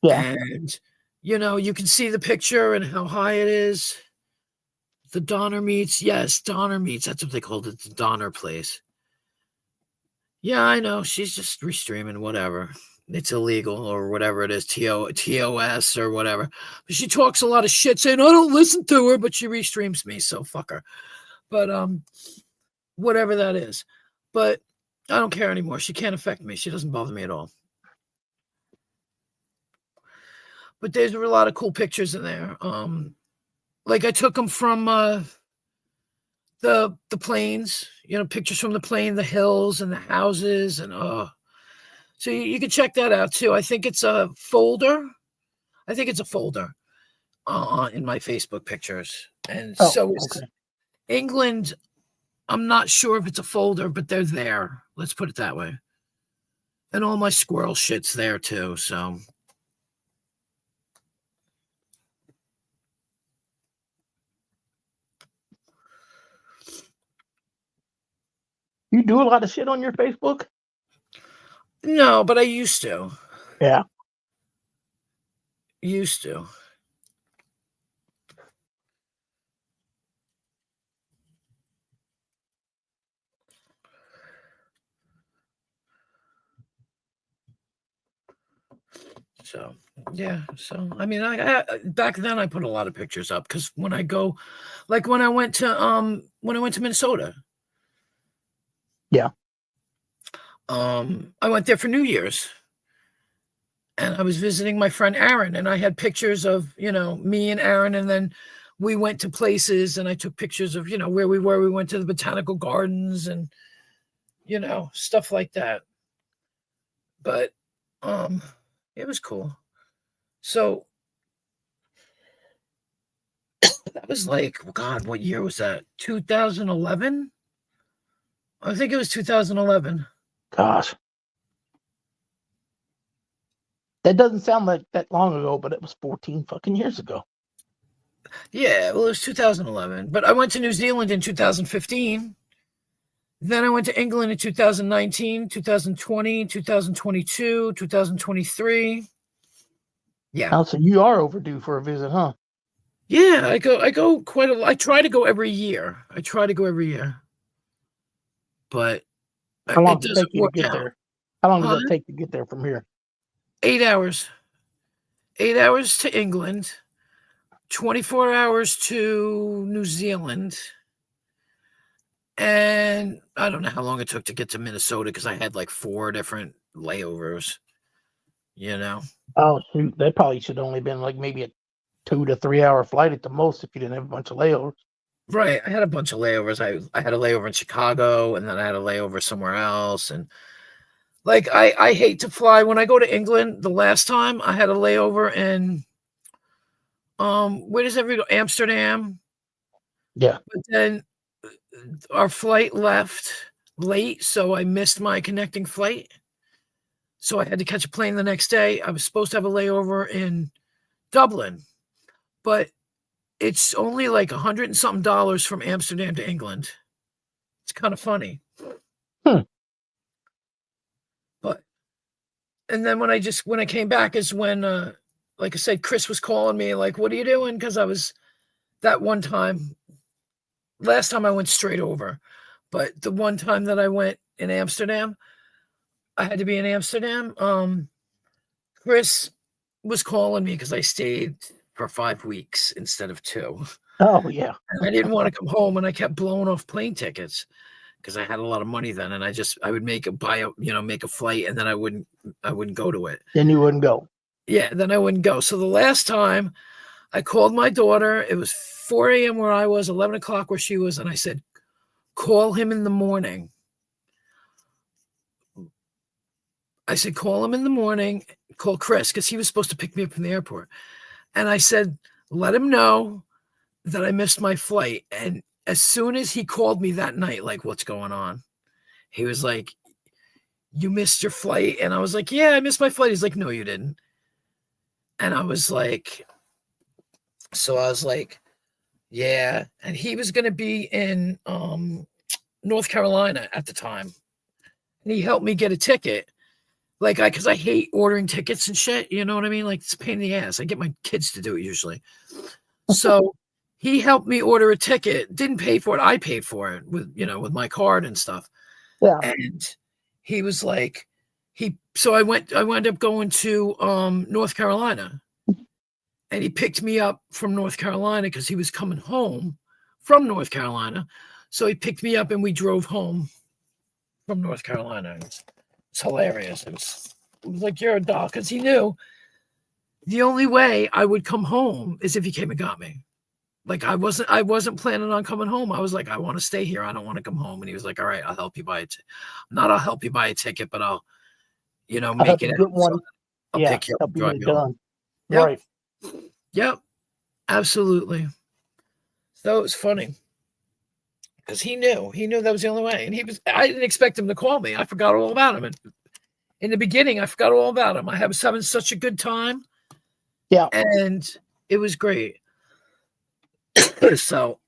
Yeah. And you can see the picture and how high it is. The Donner Meats. Yes, Donner Meats. That's what they called it, the Donner place. Yeah, I know. She's just restreaming whatever. It's illegal or whatever it is, TOS or whatever. But she talks a lot of shit saying, I don't listen to her, but she restreams me, so fuck her. But whatever that is. But I don't care anymore. She can't affect me. She doesn't bother me at all. But there's a lot of cool pictures in there. Like I took them from the plains, pictures from the plane, the hills and the houses, and so you can check that out too. I think it's a folder. In my Facebook pictures, and so is England. I'm not sure if it's a folder, but they're there. Let's put it that way. And all my squirrel shit's there too. So. You do a lot of shit on your Facebook? No, but I used to. Yeah. Used to. So yeah, so I mean, I back then I put a lot of pictures up because when I go, like when I went to Minnesota, yeah, I went there for New Year's, and I was visiting my friend Aaron, and I had pictures of me and Aaron, and then we went to places, and I took pictures of where we were. We went to the botanical gardens and stuff like that. But it was cool. So that was like, God, what year was that? 2011? I think it was 2011. Gosh. That doesn't sound like that long ago, but it was 14 fucking years ago. Yeah, well, it was 2011. But I went to New Zealand in 2015. Then I went to England in 2019, 2020, 2022, 2023. Yeah. Oh, so you are overdue for a visit, huh? Yeah, I go quite a lot. I try to go every year. But how long does it take you to get there? How long does it take to get there from here? 8 hours. 8 hours to England, 24 hours to New Zealand. And I don't know how long it took to get to Minnesota because I had like 4 different layovers, you know. Oh, shoot. That probably should only been like maybe a 2 to 3 hour flight at the most if you didn't have a bunch of layovers. Right. I had a bunch of layovers. I had a layover in Chicago, and then I had a layover somewhere else. And like I hate to fly. When I go to England, the last time I had a layover in where does everybody go? Amsterdam. Yeah. But then our flight left late, so I missed my connecting flight. So I had to catch a plane the next day. I was supposed to have a layover in Dublin, but it's only like $100 and something from Amsterdam to England. It's kind of funny. But and then when I came back is when like I said, Chris was calling me like, what are you doing? Because I was that one time, last time I went straight over, but the one time that I went in Amsterdam, I had to be in Amsterdam. Chris was calling me because I stayed for 5 weeks instead of 2. Oh, yeah. And I didn't want to come home, and I kept blowing off plane tickets because I had a lot of money then, and I would make a flight, and then I wouldn't go to it. Then you wouldn't go. Yeah, then I wouldn't go. So the last time I called my daughter, it was 4 a.m. where I was, 11 o'clock where she was, and I said, call him in the morning. I said, call him in the morning, call Chris, because he was supposed to pick me up from the airport. And I said, let him know that I missed my flight. And as soon as he called me that night, like, what's going on? He was like, you missed your flight. And I was like, yeah, I missed my flight. He's like, no, you didn't. And I was like, yeah. And he was going to be in North Carolina at the time. And he helped me get a ticket. Like, because I hate ordering tickets and shit. You know what I mean? Like, it's a pain in the ass. I get my kids to do it usually. So he helped me order a ticket. Didn't pay for it. I paid for it with my card and stuff. Yeah. And he was like, I wound up going to North Carolina. And he picked me up from North Carolina because he was coming home from North Carolina. So he picked me up and we drove home from North Carolina. It's hilarious. It was like, you're a doll, because he knew the only way I would come home is if he came and got me. Like, I wasn't planning on coming home. I was like, I want to stay here. I don't want to come home. And he was like, all right, I'll help you buy it. I'll help you buy a ticket, but I'll make it. One. I'll pick you up and drive you home. Yep. Right. Yep. Absolutely. So it was funny. Because he knew that was the only way. And I didn't expect him to call me. I forgot all about him. And in the beginning, I forgot all about him. I was having such a good time. Yeah. And it was great. So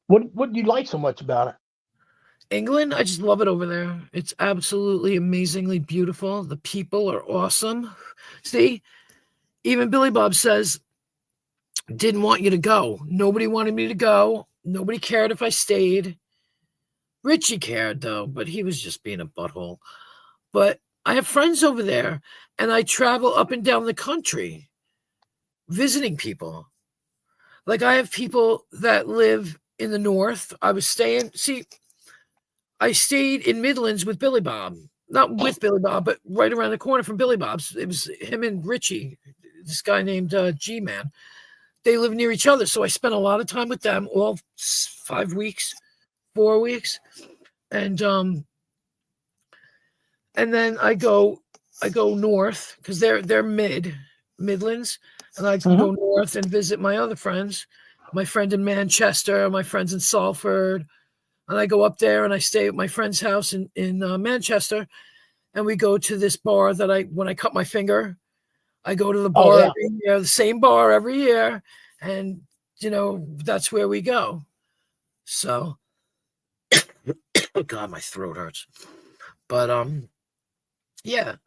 what do you like so much about it? England, I just love it over there. It's absolutely amazingly beautiful. The people are awesome. See, even Billy Bob says, didn't want you to go. Nobody wanted me to go. Nobody cared if I stayed. Richie cared, though, but he was just being a butthole. But I have friends over there, and I travel up and down the country visiting people. Like, I have people that live in the north. I stayed in Midlands with Billy Bob. Not with Billy Bob, but right around the corner from Billy Bob's. It was him and Richie, this guy named G-Man. They live near each other, so I spent a lot of time with them, all 4 weeks. And then I go north because they're Midlands, and I go north and visit my other friends, my friend in Manchester, my friends in Salford, and I go up there and I stay at my friend's house in Manchester, and we go to this bar that when I cut my finger, I go to the bar every year, the same bar every year, and that's where we go. So, oh God, my throat hurts. But yeah.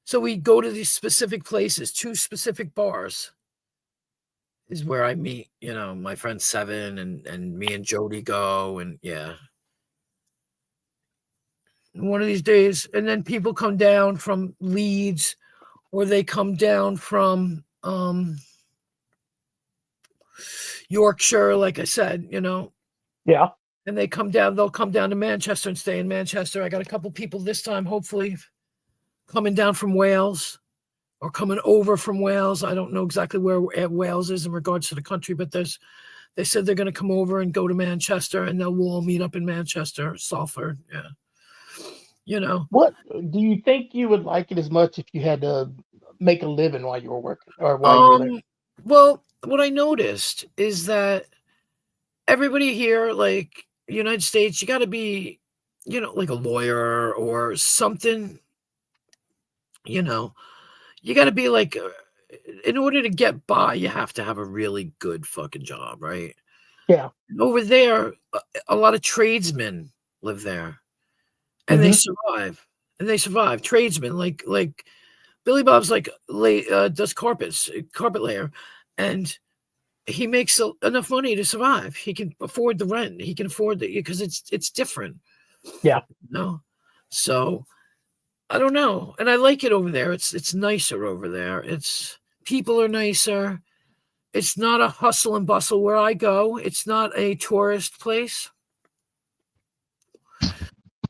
So we go to these specific places, 2 specific bars is where I meet, my friend Seven and me and Jody go, and yeah. One of these days, and then people come down from Leeds, or they come down from Yorkshire, like I said, Yeah. and they'll come down to Manchester and stay in Manchester. I got a couple people this time, hopefully, coming down from Wales or coming over from Wales. I don't know exactly where Wales is in regards to the country, but they said they're going to come over and go to Manchester, and we'll all meet up in Manchester, Salford. Yeah. You know. What do you think you would like it as much if you had to make a living while you were working or while you were there? Well, what I noticed is that everybody here, like United States, you got to be, like a lawyer or something. You got to be like, in order to get by, you have to have a really good fucking job, right? Yeah. Over there, a lot of tradesmen live there, and they survive. Tradesmen, like Billy Bob's, like does carpet layer, and he makes enough money to survive. He can afford the rent. He can afford because it's different. Yeah. So I don't know. And I like it over there. It's nicer over there. People are nicer. It's not a hustle and bustle where I go. It's not a tourist place.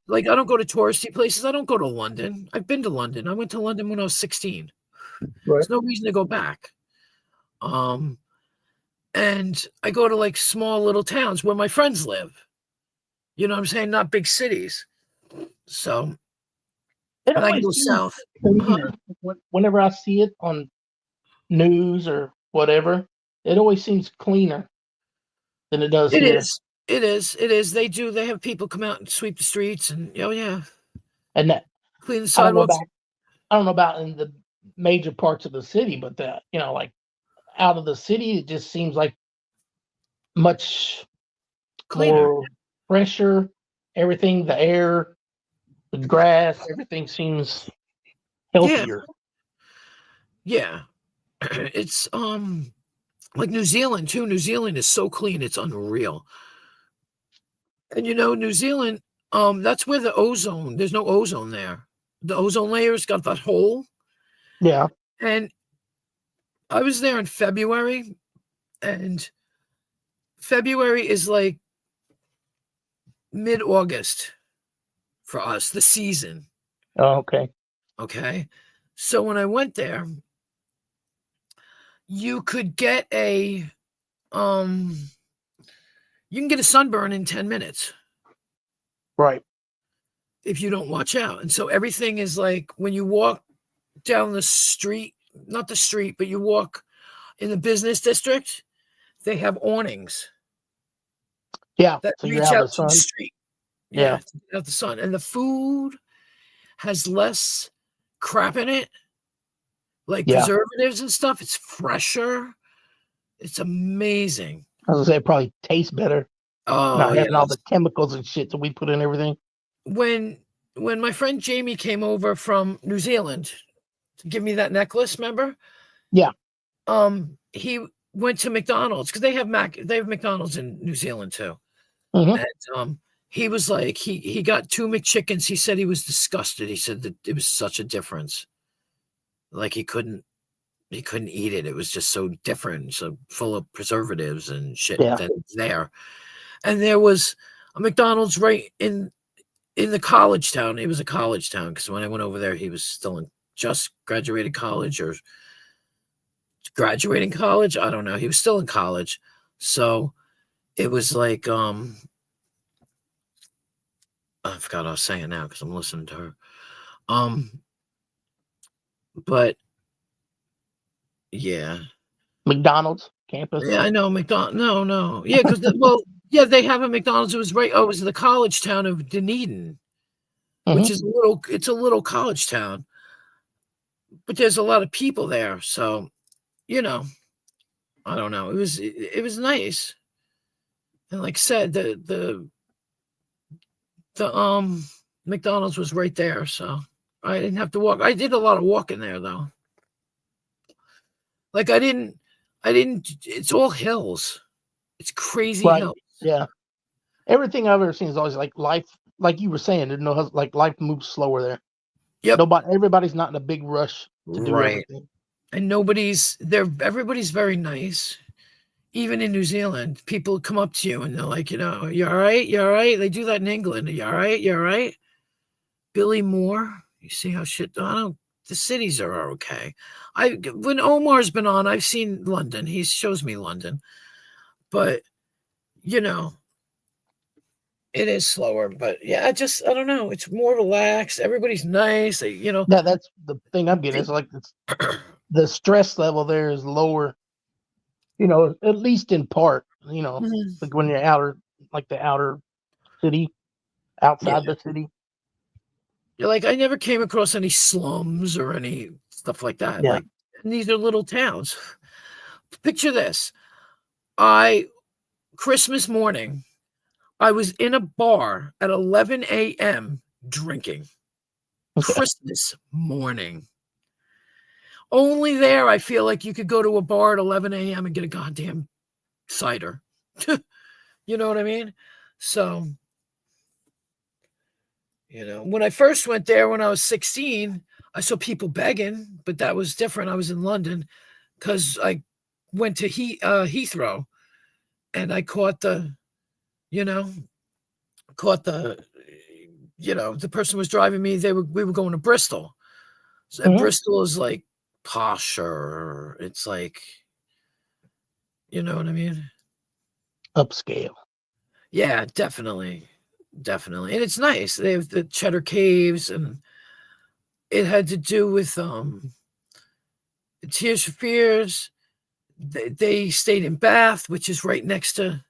Like, I don't go to touristy places. I don't go to London. I've been to London. I went to London when I was 16. Right. There's no reason to go back. And I go to like small little towns where my friends live. You know what I'm saying? Not big cities. So and I go south. Whenever I see it on news or whatever, it always seems cleaner than it does here. It is. They have people come out and sweep the streets and and that clean the sidewalks. I don't know about in the major parts of the city, but that, like out of the city, it just seems like much cleaner, more fresher. Everything, the air, the grass, everything seems healthier. Yeah. It's like New Zealand too. New Zealand is so clean, it's unreal. And New Zealand, that's where there's no ozone there. The ozone layer's got that hole. Yeah. And I was there in February, and February is like mid-August for us, the season. Oh, okay. Okay. So when I went there, you could get you can get a sunburn in 10 minutes. Right. If you don't watch out. And so everything is like, when you walk down the street, not the street, but you walk in the business district, they have awnings. Yeah. That so reach out to the street. Yeah. Out the sun. And the food has less crap in it, like preservatives and stuff. It's fresher. It's amazing. I was gonna say it probably tastes better. Oh, not having all the chemicals and shit that we put in everything. When my friend Jamie came over from New Zealand to give me that necklace, remember? Yeah. He went to McDonald's because they have McDonald's in New Zealand too. Mm-hmm. And he was like, he got 2 McChickens. He said he was disgusted. He said that it was such a difference. Like he couldn't eat it. It was just so different, so full of preservatives and shit that's there. And there was a McDonald's right in the college town. It was a college town because when I went over there, he was still just graduated college or graduating college. I don't know. He was still in college. So it was like, I forgot what I was saying now because I'm listening to her. But yeah. McDonald's campus. Yeah, I know McDonald's. No. Yeah, because they have a McDonald's. It was right. Oh, it was the college town of Dunedin, which is it's a little college town, but there's a lot of people there. So, I don't know. It was nice, and like I said, the McDonald's was right there, so I didn't have to walk. I did a lot of walking there though. Like I didn't. It's all hills. It's crazy hills. Yeah. Everything I've ever seen is always like life. Like you were saying, there's no like life moves slower there. Yep. Everybody's not in a big rush to do everything. And everybody's very nice. even in New Zealand, people come up to you and they're like, you know, you all right? You all right? They do that in England. You all right? You all right? Billy Moore, you see how shit, I don't, the cities are okay. When Omar's been on, I've seen London. He shows me London. But, you know, it is slower. But yeah, I don't know. It's more relaxed. Everybody's nice. They, you know. Yeah, that's the thing I'm getting. It's like the stress level there is lower, you know, at least in part, you know, like when you're the outer city, outside the city. You're like, I never came across any slums or any stuff like that. Yeah. Like, and these are little towns. Picture this. Christmas morning, I was in a bar at 11 a.m. drinking. Christmas morning. Only there, I feel like you could go to a bar at 11 a.m. and get a goddamn cider. You know what I mean? So, you know, when I first went there when I was 16, I saw people begging, but that was different. I was in London because I went to Heathrow and I caught the person was driving me. We were going to Bristol. So Bristol is like posher. It's like, you know what I mean? Upscale. Yeah, definitely. And it's nice. They have the Cheddar Caves, and it had to do with Tears for Fears. They stayed in Bath, which is right next to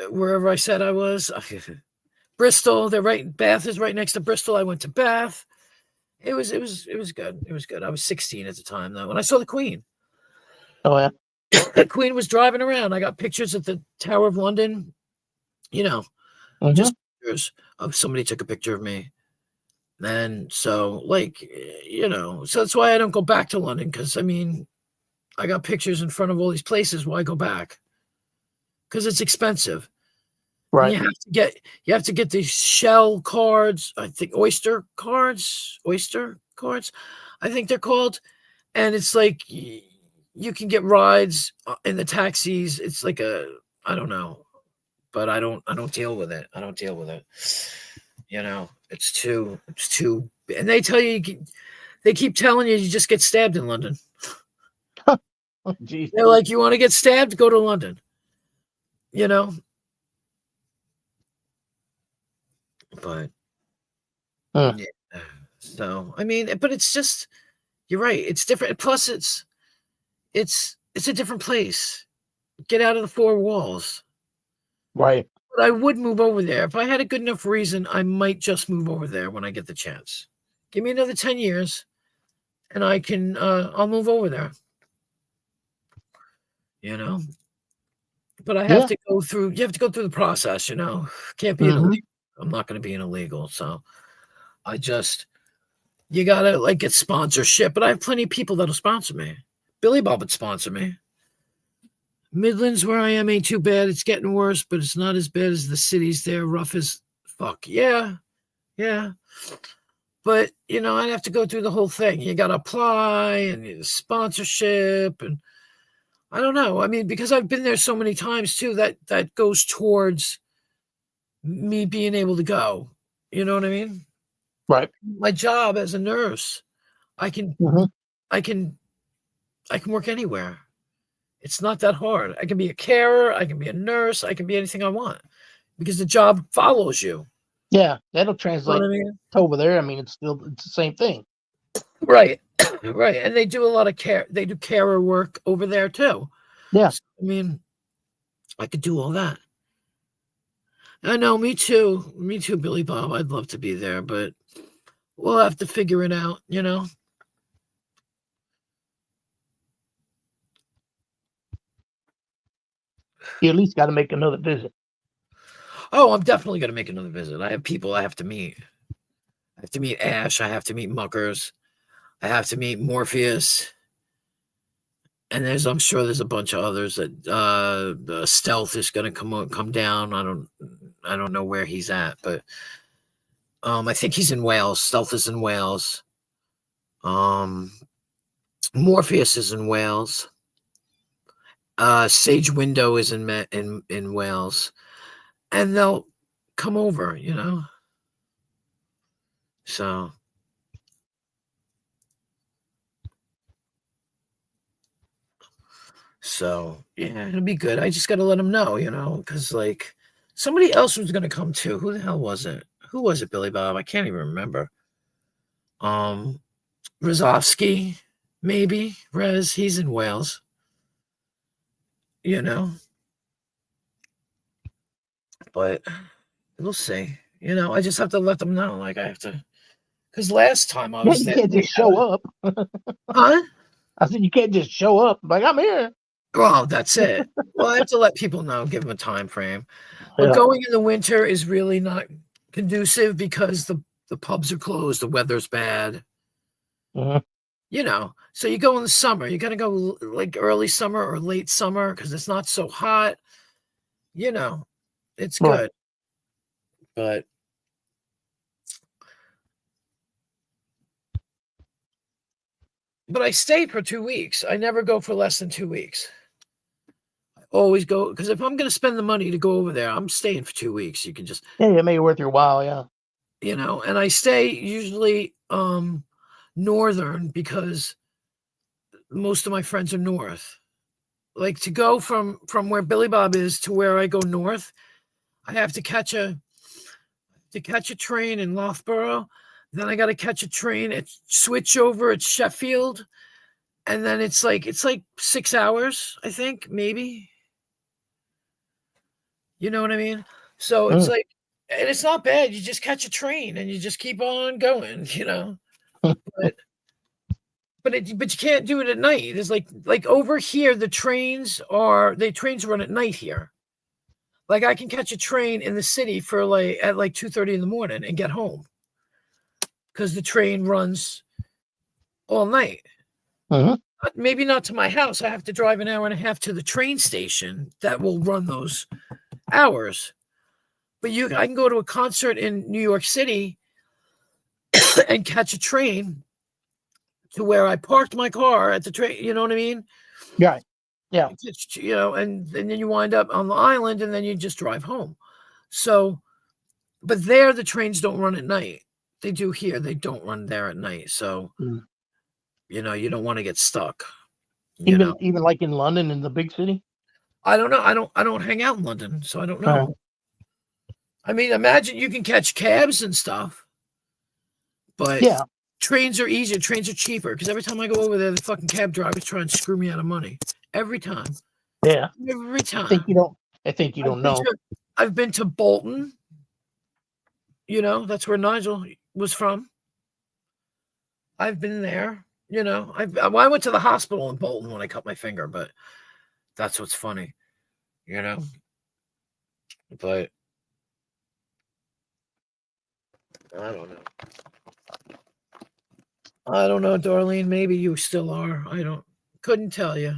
wherever I said I was. Bristol. Bath is right next to Bristol. I went to Bath. It was good. It was good. I was 16 at the time though, and I saw the Queen. Oh yeah. The Queen was driving around. I got pictures at the Tower of London. You know, just pictures of somebody took a picture of me. And so, like, you know, so that's why I don't go back to London, because I mean, I got pictures in front of all these places. Why go back? Because it's expensive. Right. And you have to get these Shell cards. I think Oyster cards. I think they're called. And it's like you can get rides in the taxis. It's like I don't know, but I don't deal with it. You know, it's too. And they tell you, they keep telling you just get stabbed in London. Oh, geez. They're like, you want to get stabbed? Go to London. You know. But yeah. So I mean, but it's just, you're right. It's different. Plus, it's a different place. Get out of the four walls. Right. But I would move over there if I had a good enough reason. I might just move over there when I get the chance. Give me another 10 years, and I can. I'll move over there. You know. But I have to go through. You have to go through the process. You know, can't be an illegal. I'm not going to be an illegal, so you gotta like get sponsorship. But I have plenty of people that'll sponsor me. Billy Bob would sponsor me. Midlands, where I am, ain't too bad. It's getting worse, but it's not as bad as the cities there. Rough as fuck. Yeah. But you know, I'd have to go through the whole thing. You gotta apply and sponsorship, and I don't know. I mean, because I've been there so many times too, that goes towards me being able to go. You know what I mean? Right. My job as a nurse, I can work anywhere. It's not that hard. I can be a carer, I can be a nurse, I can be anything I want because the job follows you. Yeah, that'll translate You know what I mean? over there. I mean, it's the same thing. Right. Right. And they do a lot of care. They do carer work over there too. Yeah. So, I mean, I could do all that. I know, me too, Billy Bob. I'd love to be there, but we'll have to figure it out, you know? You at least got to make another visit. Oh, I'm definitely going to make another visit. I have people I have to meet. I have to meet Ash. I have to meet Muckers. I have to meet Morpheus. And I'm sure there's a bunch of others that Stealth is going to come down. I don't know where he's at, but I think he's in Wales. Stealth is in Wales. Morpheus is in Wales. Sage Window is in Wales, and they'll come over, you know. So yeah, it'll be good. I just got to let them know, you know, because like somebody else was gonna come too. Who the hell was it? Who was it, Billy Bob? I can't even remember. Rozovsky, maybe. Rez, he's in Wales. You know. But we'll see. You know, I just have to let them know. Like I have to, because last time I was you can't just show up. Huh? I said you can't just show up. Like I'm here. Well, that's it. Well, I have to let people know, give them a time frame. But Yeah. going in the winter is really not conducive because the pubs are closed, the weather's bad. Mhm. You know, so you go in the summer. You got to go like early summer or late summer because it's not so hot. You know, it's Right. good. But I stay for 2 weeks. I never go for less than 2 weeks. I always go because if I'm going to spend the money to go over there, I'm staying for 2 weeks. You can just, Yeah, it made it worth your while. Yeah. you know, and I stay usually northern because most of my friends are north. Like to go from where Billy Bob is to where I go north, I have to catch a train in Loughborough. Then I got to catch a train at switch over at Sheffield, and then it's like 6 hours, I think, maybe. You know what I mean? So it's like, and it's not bad. You just catch a train and you just keep on going, you know. But you can't do it at night. It's like over here, the trains run at night here. Like I can catch a train in the city for at 2:30 in the morning and get home because the train runs all night. Maybe not to my house. I have to drive an hour and a half to the train station that will run those hours. But I can go to a concert in New York City and catch a train to where I parked my car at the train. You know what I mean? Right. Yeah. You know, and then you wind up on the island and then you just drive home. So, but there the trains don't run at night. They do here. They don't run there at night. So, you know, you don't want to get stuck. Even like in London, in the big city. I don't know. I don't hang out in London, so I don't know. I mean, imagine you can catch cabs and stuff, but yeah, trains are easier. Trains are cheaper because every time I go over there, the fucking cab drivers try and screw me out of money. Every time. Yeah. Every time. I think you don't know. I've been to Bolton. You know, that's where Nigel was from. I've been there. You know, I went to the hospital in Bolton when I cut my finger, but that's what's funny. You know, but I don't know, Darlene. Maybe you still are. Couldn't tell you.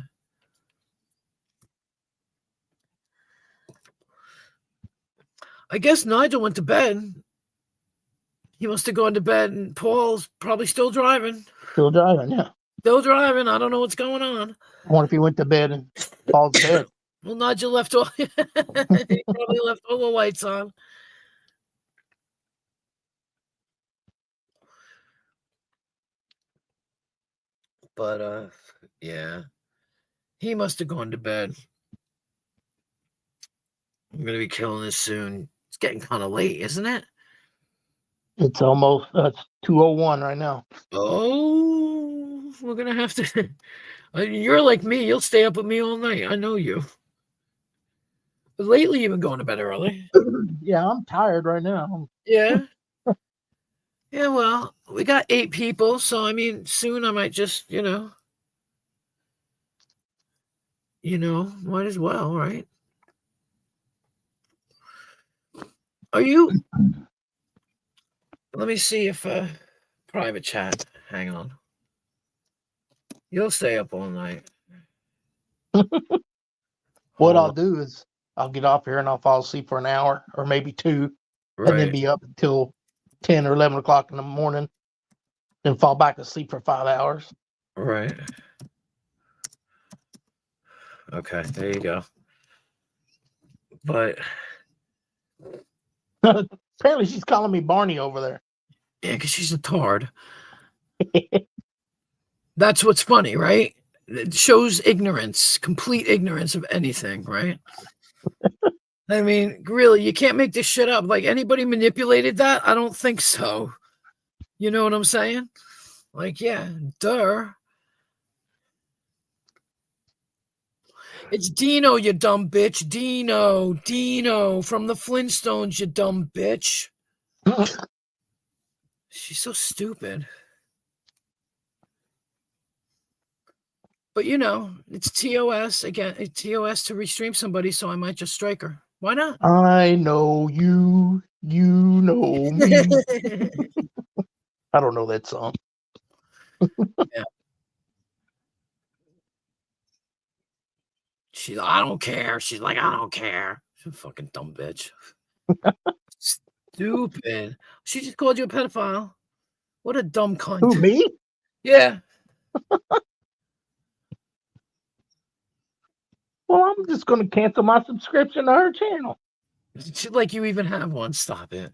I guess Nigel went to bed. He must have gone to bed, and Paul's probably still driving. Still driving, yeah. Still driving. I don't know what's going on. I wonder if he went to bed and Paul's dead. Well, Nigel left all. He probably left all the lights on. But yeah, he must have gone to bed. I'm gonna be killing this soon. It's getting kind of late, isn't it? It's almost it's 2:01 right now. Oh, we're gonna have to. You're like me. You'll stay up with me all night. I know you. But lately, you've been going to bed early. Yeah, I'm tired right now. Yeah. Yeah, well, we got 8 people, so I mean, soon I might just, might as well, right? Are you? Let me see if private chat. Hang on. You'll stay up all night. What I'll do is I'll get off here and I'll fall asleep for an hour or maybe 2, and then be up until 10 or 11 o'clock in the morning, then fall back asleep for 5 hours. Right. Okay, there you go. But Apparently, she's calling me Barney over there. yeah, because she's a tard. That's what's funny, right? It shows ignorance, complete ignorance of anything, right? I mean, really, you can't make this shit up. Like, anybody manipulated that? I don't think so. You know what I'm saying? Like, yeah, duh. It's Dino, you dumb bitch. Dino from the Flintstones, you dumb bitch. She's so stupid. But you know, it's TOS again. It's TOS to restream somebody, so I might just strike her. Why not? I know you. You know me. I don't know that song. Yeah. She's like, I don't care. She's like, I don't care. She's a fucking dumb bitch. Stupid. She just called you a pedophile. What a dumb cunt. Who, me? Yeah. Well, I'm just going to cancel my subscription to her channel. Like you even have one. Stop it.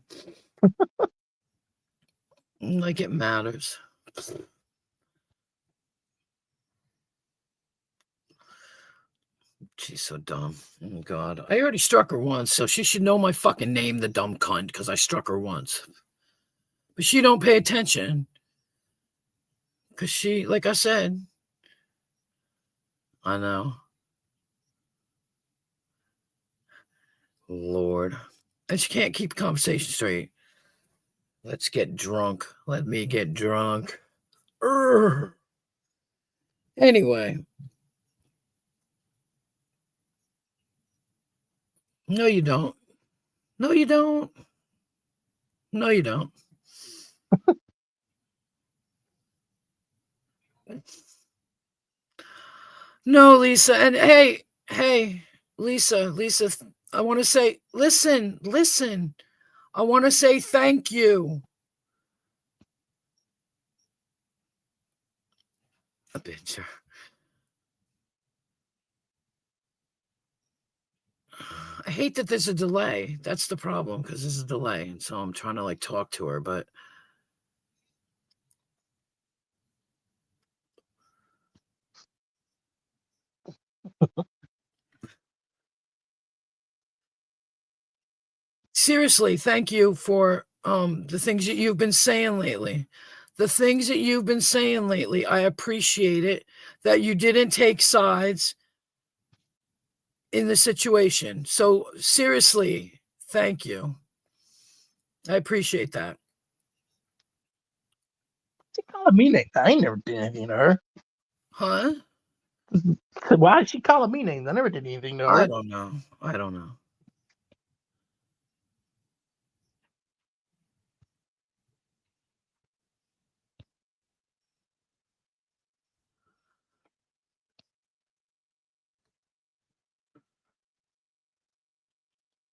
Like it matters. She's so dumb. Oh, God. I already struck her once, so she should know my fucking name, the dumb cunt, because I struck her once. But she don't pay attention. Because she, like I said, I know. Lord. And she can't keep the conversation straight. Let's get drunk. Let me get drunk. Urgh. Anyway. No, you don't. No, you don't. No, you don't. No, Lisa. And hey, Lisa, I want to say, listen. I want to say thank you. A bitch. I hate that there's a delay. That's the problem, because there's a delay. And so I'm trying to like talk to her, but seriously, thank you for the things that you've been saying lately. The things that you've been saying lately, I appreciate it that you didn't take sides in the situation. So seriously, thank you. I appreciate that. She calling me names. I ain't never did anything to her. Huh? Why is she calling me names? I never did anything to her. I don't know.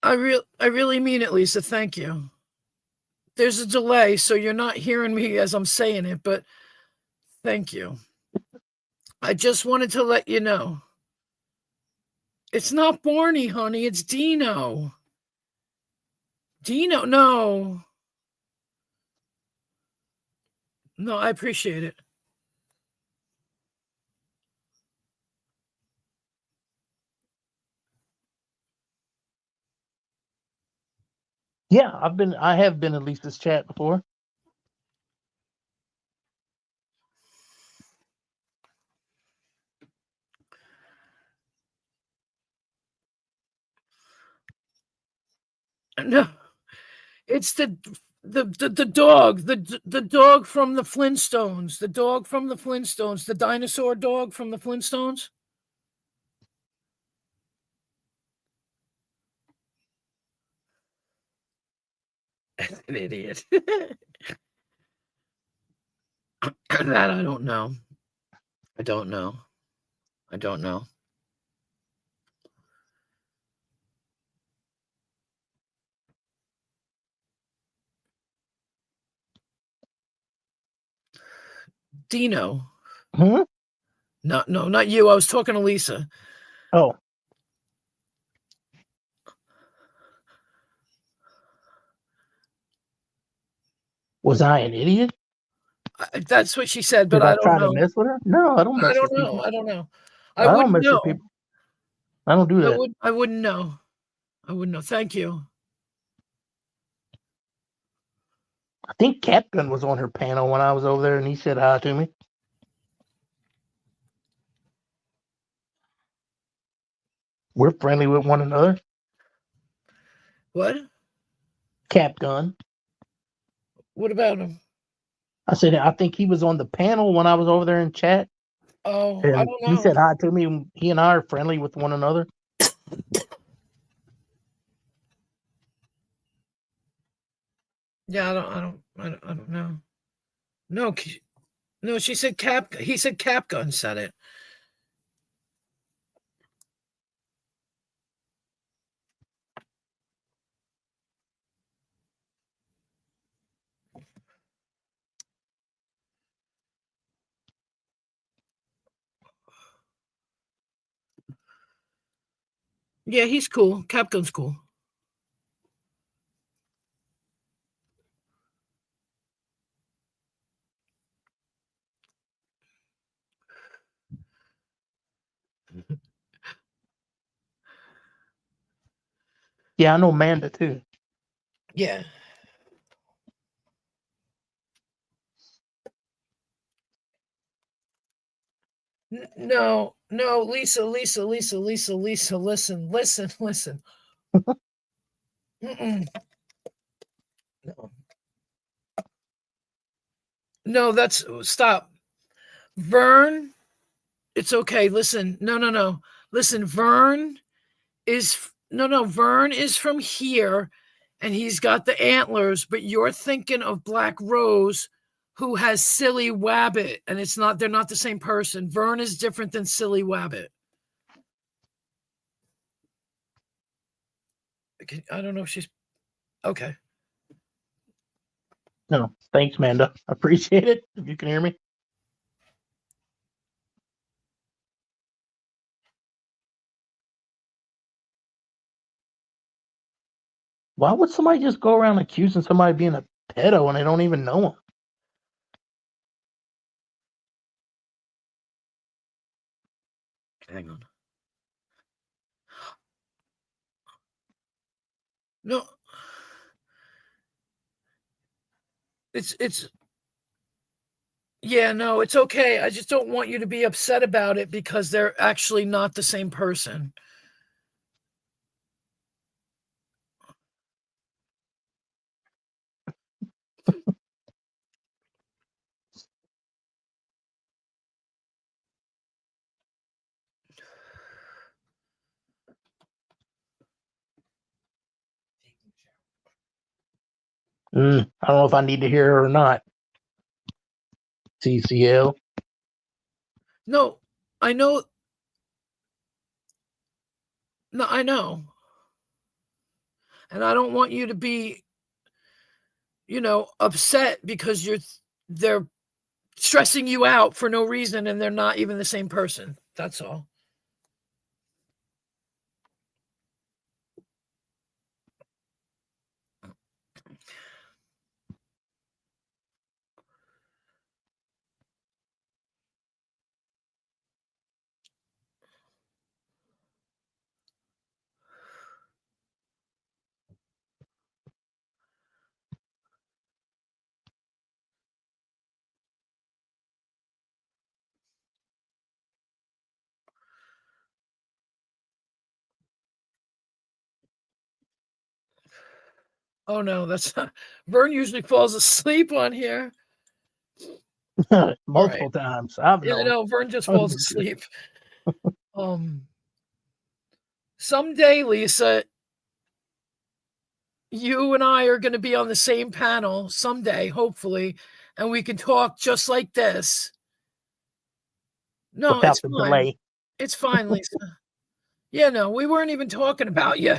I really mean it, Lisa. Thank you. There's a delay, so you're not hearing me as I'm saying it, but thank you. I just wanted to let you know. It's not Barney, honey. It's Dino. Dino, no. No, I appreciate it. Yeah, I have been in Lisa's chat before. No, it's the dog, the dog from the Flintstones, the dinosaur dog from the Flintstones. An idiot. That I don't know. I don't know. Dino. Huh? No, not you. I was talking to Lisa. Oh. Was I an idiot? That's what she said, but Did I I don't try to know. mess with her? No, I don't I mess don't with know. people. I don't know. I I don't wouldn't mess know. with people. I don't do that. I wouldn't know. I wouldn't know. Thank you. I think Capgun was on her panel when I was over there, and he said hi to me. We're friendly with one another. What? Capgun. What about him? I said I think he was on the panel when I was over there in chat. Oh, And I don't know. he said hi to me. He and I are friendly with one another. Yeah, I don't know. No, no, she said he said Capgun said it. Yeah, he's cool. Capgun's cool. Yeah, I know Amanda too. Yeah. No, Lisa, listen. Mm-mm. No. No, that's stop. Vern, it's okay. Listen, no. Listen, Vern is from here, and he's got the antlers, but you're thinking of Black Rose, who has Silly Wabbit, and they're not the same person. Vern is different than Silly Wabbit. I don't know if she's okay. No, thanks, Amanda. I appreciate it. If you can hear me. Why would somebody just go around accusing somebody of being a pedo when they don't even know him? Hang on. No. It's yeah, no, it's okay. I just don't want you to be upset about it because they're actually not the same person. I don't know if I need to hear her or not. CCL. No, I know. No, I know. And I don't want you to be, upset because they're stressing you out for no reason and they're not even the same person. That's all. Oh no, that's not. Vern usually falls asleep on here. Multiple times. I've Yeah, known. no, Vern just falls asleep. Someday, Lisa, you and I are going to be on the same panel someday, hopefully, and we can talk just like this. No, Without it's the fine. delay. It's fine, Lisa. Yeah, no, we weren't even talking about you.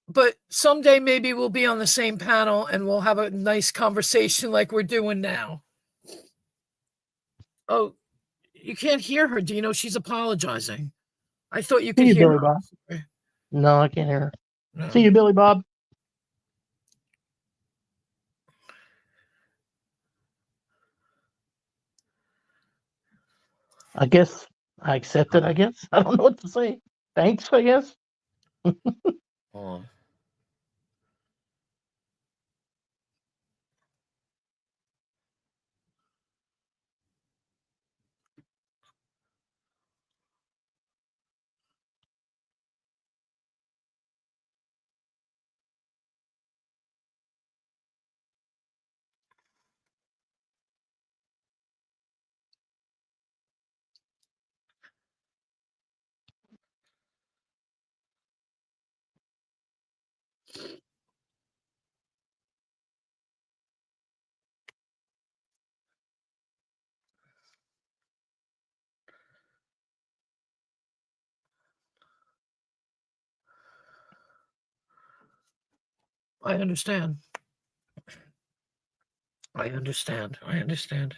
But someday maybe we'll be on the same panel and we'll have a nice conversation like we're doing now. Oh, You can't hear her. Do you know she's apologizing? I thought you See could you, hear Billy her. Bob. No, I can't hear her. No. See you, Billy Bob. I guess I accept it. I guess I don't know what to say. Thanks. I guess. Hold on. I understand. I understand. I understand.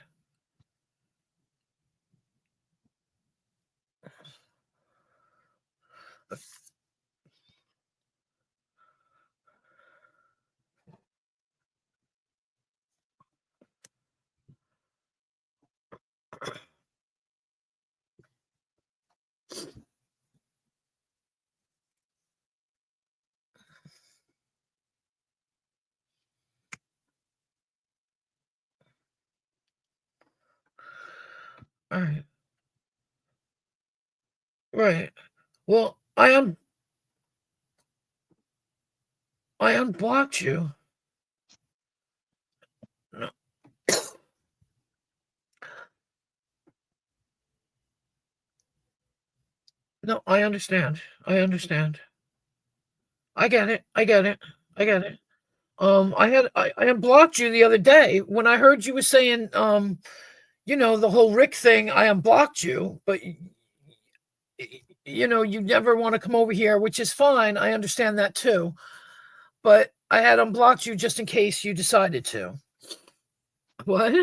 All right. Right. Well, I unblocked you. No. No, I understand. I understand. I get it. I get it. I get it. I unblocked you the other day when I heard you were saying the whole Rick thing. I unblocked you, but you never want to come over here, which is fine. I understand that too. But I had unblocked you just in case you decided to. What?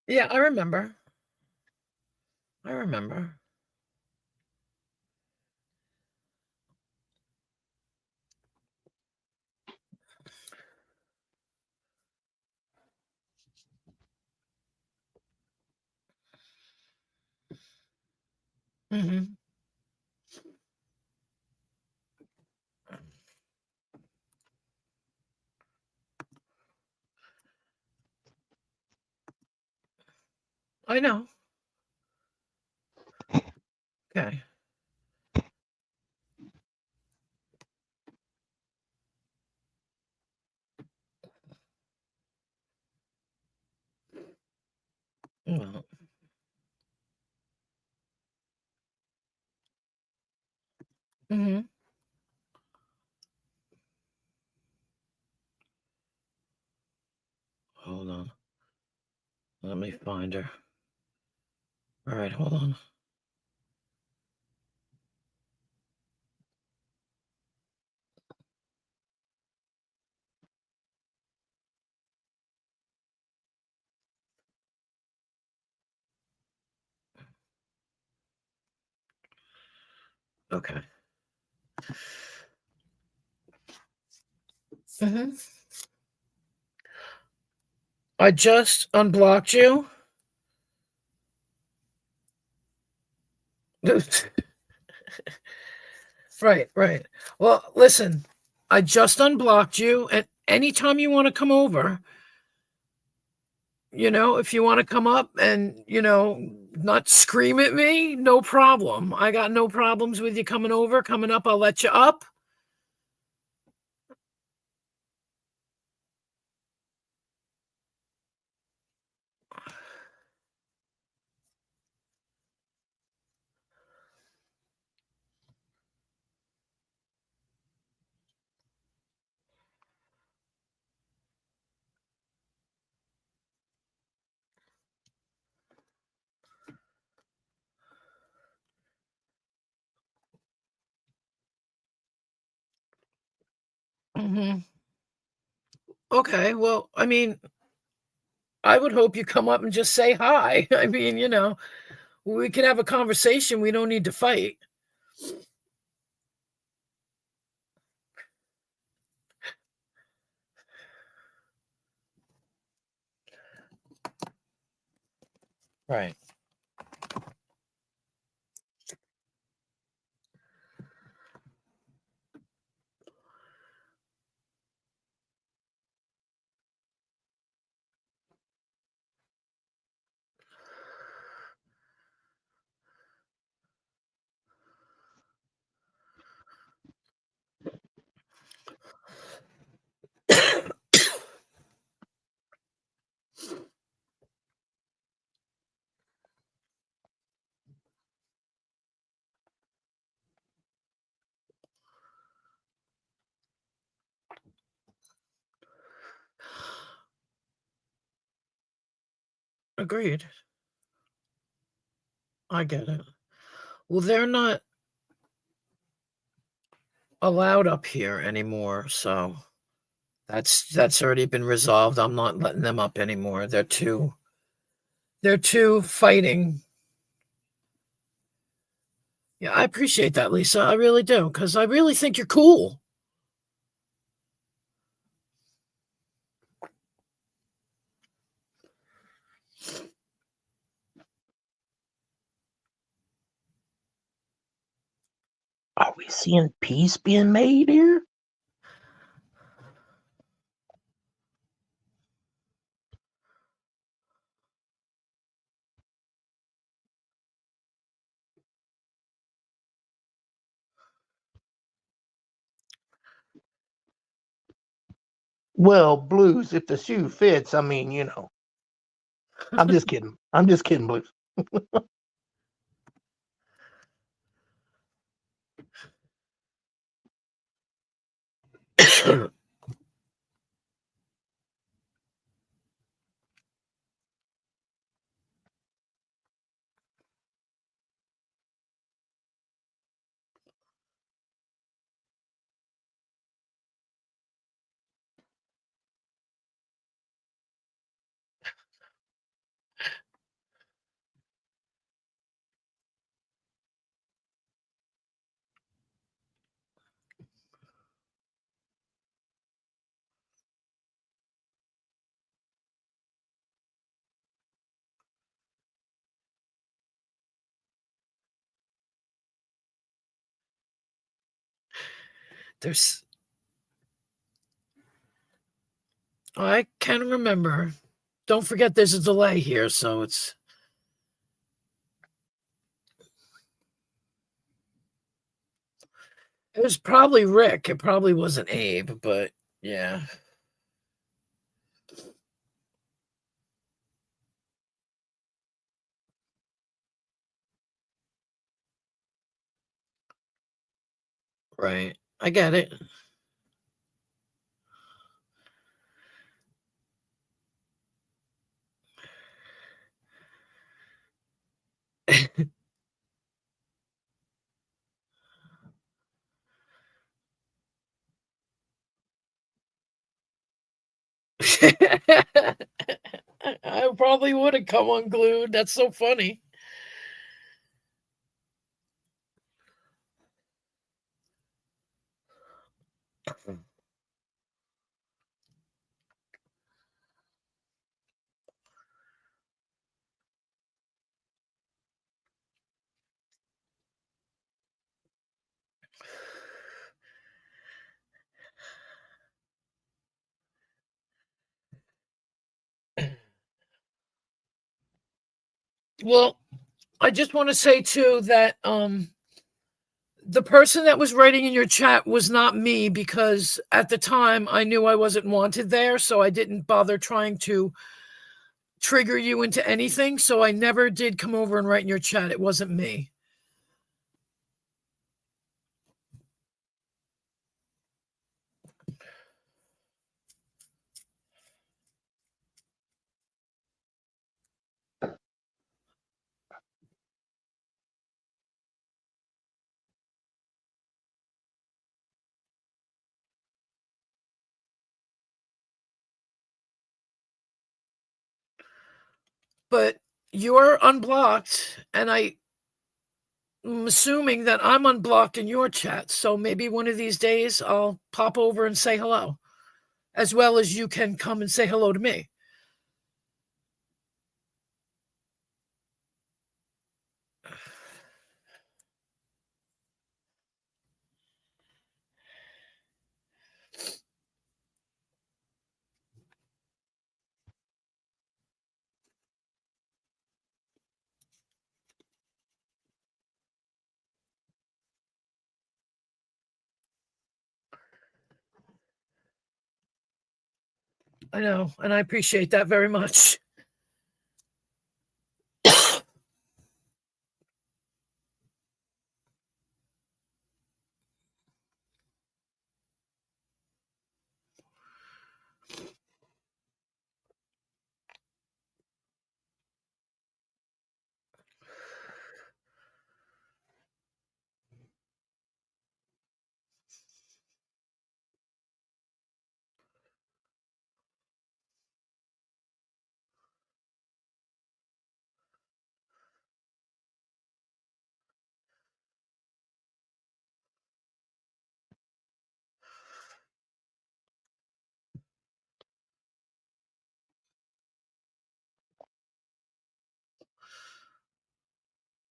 Yeah, I remember. I remember. Hmm. I know. Okay. Well, hmm. Hold on. Let me find her. All right, hold on. Okay. Hmm. I just unblocked you. Right. Well, listen, I just unblocked you, and anytime you want to come over, if you want to come up and, not scream at me, no problem. I got no problems with you coming over, coming up. I'll let you up. Hmm. Okay, well, I mean, I would hope you come up and just say hi. I mean, we can have a conversation. We don't need to fight. Right. Agreed. I get it. Well, they're not allowed up here anymore, so that's already been resolved. I'm not letting them up anymore. They're too fighting. Yeah, I appreciate that, Lisa. I really do, because I really think you're cool. Are we seeing peace being made here? Well, Blues, if the shoe fits, I mean, I'm just kidding. I'm just kidding, Blues. There's I can remember. Don't forget there's a delay here, so it was probably Rick. It probably wasn't Abe, but yeah. Right. I get it. I probably would have come unglued. That's so funny. Well, I just want to say too that the person that was writing in your chat was not me, because at the time I knew I wasn't wanted there, so I didn't bother trying to trigger you into anything. So I never did come over and write in your chat. It wasn't me. But you're unblocked, and I'm assuming that I'm unblocked in your chat. So maybe one of these days I'll pop over and say hello, as well as you can come and say hello to me. I know, and I appreciate that very much.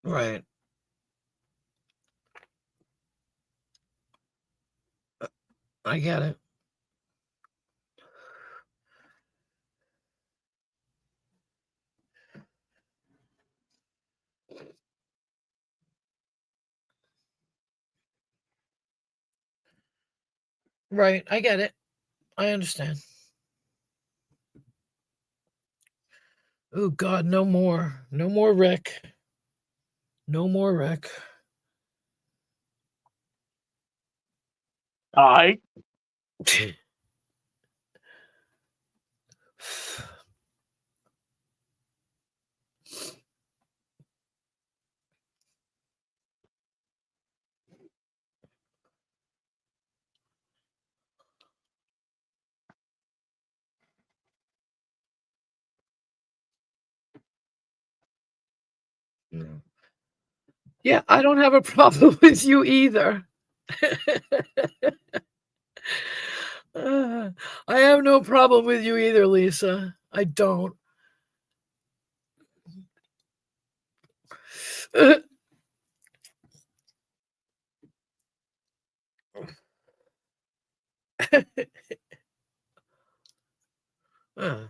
Right. I get it. Right. I get it. I understand. Oh, God, no more. No more Rick. No more Rick. All right. No. Yeah, I don't have a problem with you either. I have no problem with you either, Lisa. I don't. Uh,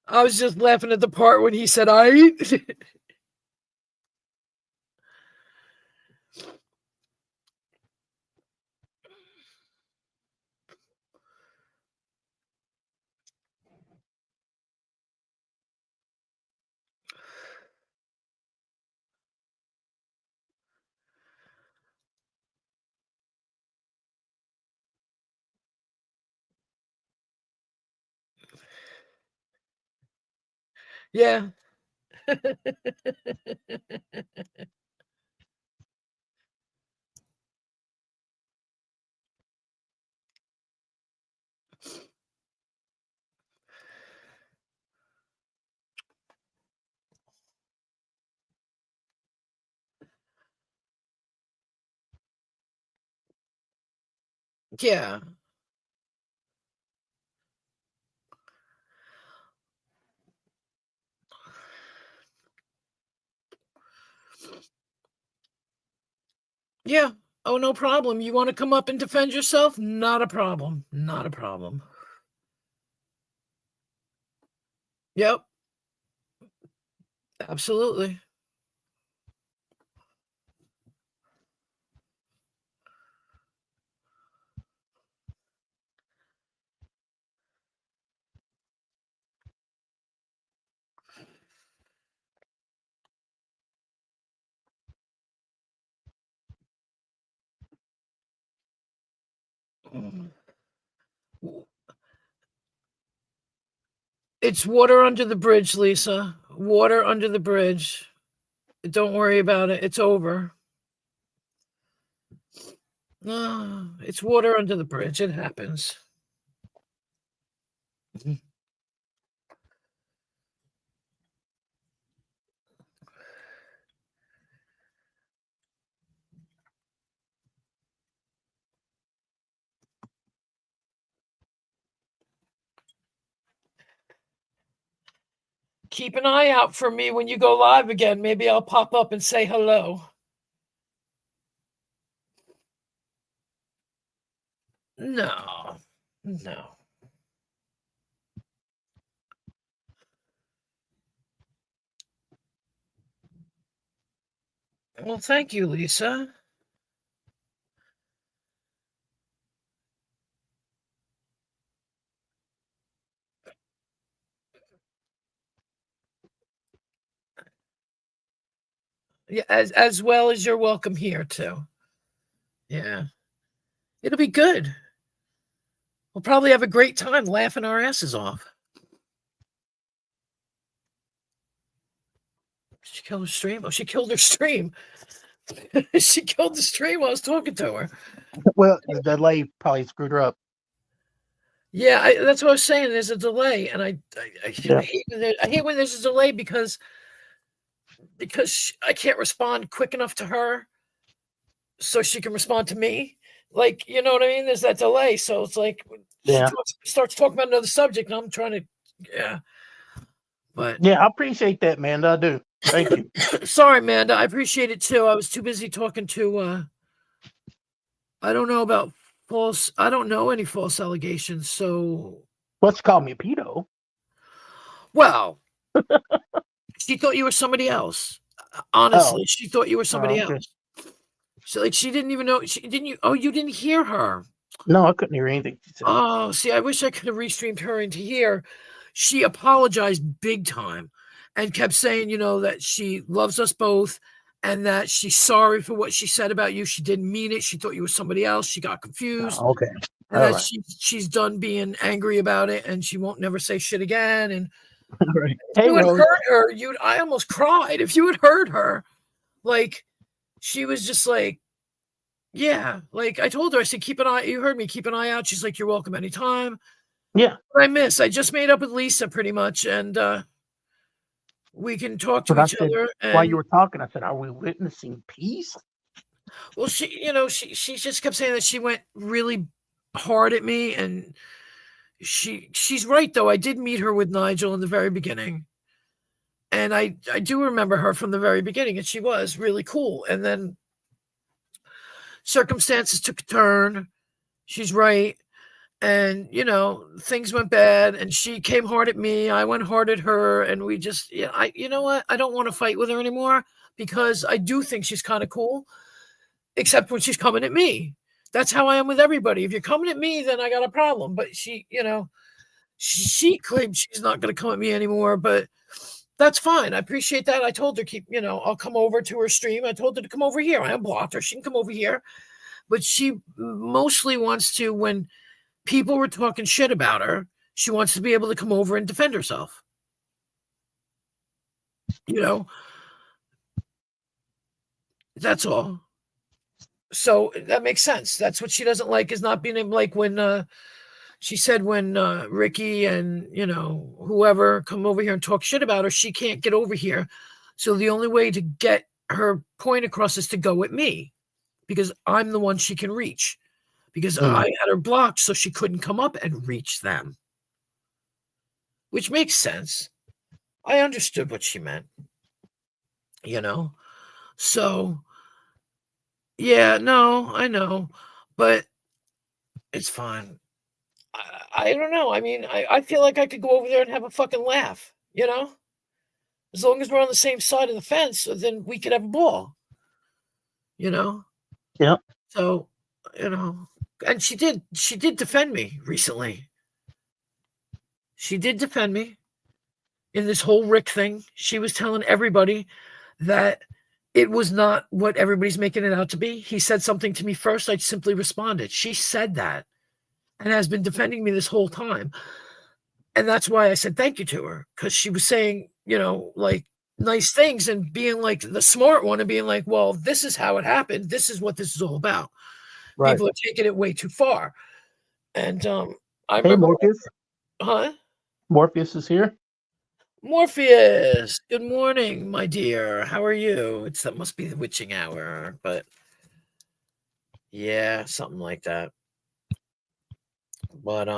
I was just laughing at the part when he said, I. Yeah. Yeah. Yeah. Oh, no problem. You want to come up and defend yourself? Not a problem. Not a problem. Yep. Absolutely. It's water under the bridge, Lisa. Water under the bridge. Don't worry about it. It's over. No, it's water under the bridge. It happens. Keep an eye out for me when you go live again. Maybe I'll pop up and say hello. No. No. Well, thank you, Lisa. Yeah, as well as you're welcome here too. Yeah. It'll be good. We'll probably have a great time laughing our asses off. She killed her stream. Oh, she killed her stream. She killed the stream while I was talking to her. Well, the delay probably screwed her up. Yeah, that's what I was saying. There's a delay, and I hate when there's a delay because I can't respond quick enough to her, so she can respond to me. Like, you know what I mean? There's that delay, so it's like she starts talking about another subject, and I'm trying to, But yeah, I appreciate that, man. I do. Thank you. Sorry, Amanda. I appreciate it too. I was too busy talking to. I don't know about false. I don't know any false allegations. So What's called me a pedo? Well, she thought you were somebody else. Honestly, she thought you were somebody else. So like she didn't even know. You didn't hear her. No, I couldn't hear anything she said. Oh, see, I wish I could have restreamed her into here. She apologized big time and kept saying, that she loves us both and that she's sorry for what she said about you. She didn't mean it. She thought you were somebody else. She got confused. Oh, okay. And that she's done being angry about it and she won't never say shit again. And right. If you had heard her, I almost cried. If you had heard her, like, she was just like, yeah, like I told her, I said, you heard me, keep an eye out. She's like, you're welcome anytime. Yeah. I just made up with Lisa pretty much, and we can talk to each other. And, while you were talking, I said, are we witnessing peace? Well, she just kept saying that she went really hard at me, and she's right, though. I did meet her with Nigel in the very beginning. And I do remember her from the very beginning, and she was really cool. And then circumstances took a turn. She's right. And, things went bad, and she came hard at me. I went hard at her, and we just, you know what? I don't want to fight with her anymore because I do think she's kind of cool, except when she's coming at me. That's how I am with everybody. If you're coming at me, then I got a problem. But she claimed she's not going to come at me anymore, but that's fine. I appreciate that. I told her, I'll come over to her stream. I told her to come over here. I unblocked her. She can come over here. But she mostly wants to, when people were talking shit about her, she wants to be able to come over and defend herself. That's all. So that makes sense. That's what she doesn't like, is not being able, like when she said when Ricky and, whoever come over here and talk shit about her, she can't get over here. So the only way to get her point across is to go with me because I'm the one she can reach. Because I had her blocked so she couldn't come up and reach them. Which makes sense. I understood what she meant. So, yeah, no, I know. But it's fine. I don't know. I mean, I feel like I could go over there and have a fucking laugh. You know, as long as we're on the same side of the fence, then we could have a ball. You know. Yep. So, you know, and she did defend me recently. She did defend me in this whole Rick thing. She was telling everybody that it was not what everybody's making it out to be. He said something to me first. I simply responded. She said that and has been defending me this whole time. And that's why I said thank you to her, because she was saying, you know, like nice things and being like the smart one and being like, well, this is how it happened. This is what this is all about. Right. People are taking it way too far. And I Hey, remember, Morpheus. huh? Morpheus is here. Morpheus, good morning, my dear. How are you? That must be the witching hour, but yeah, something like that. But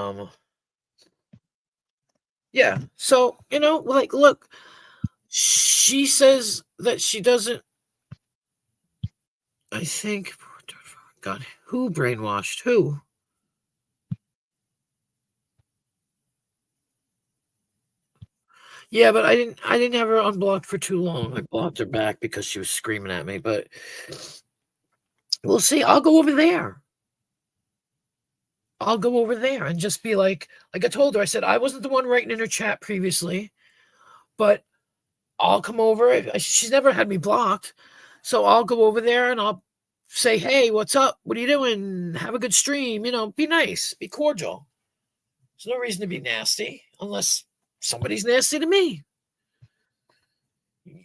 yeah. So, you know, like, look, she says that she doesn't. I think, God, who brainwashed who? Yeah, but I didn't have her unblocked for too long. I blocked her back because she was screaming at me, but we'll see. I'll go over there. I'll go over there and just be like I told her, I said, I wasn't the one writing in her chat previously, but I'll come over. She's never had me blocked. So I'll go over there and I'll say, hey, what's up? What are you doing? Have a good stream. You know, be nice, be cordial. There's no reason to be nasty unless somebody's nasty to me.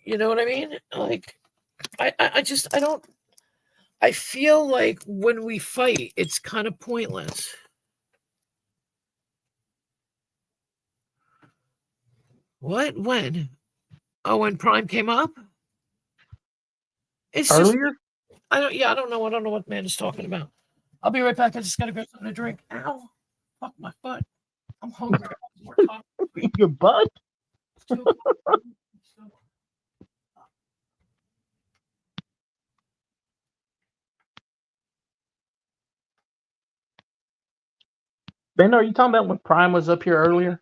You know what I mean? Like, I feel like when we fight, it's kind of pointless. What? When? Oh, when Prime came up? It's Earlier? just, I don't know. I don't know what man is talking about. I'll be right back. I just gotta grab something to drink. Ow. Fuck my butt. I'm hungry. Your butt? Ben, are you talking about when Prime was up here earlier?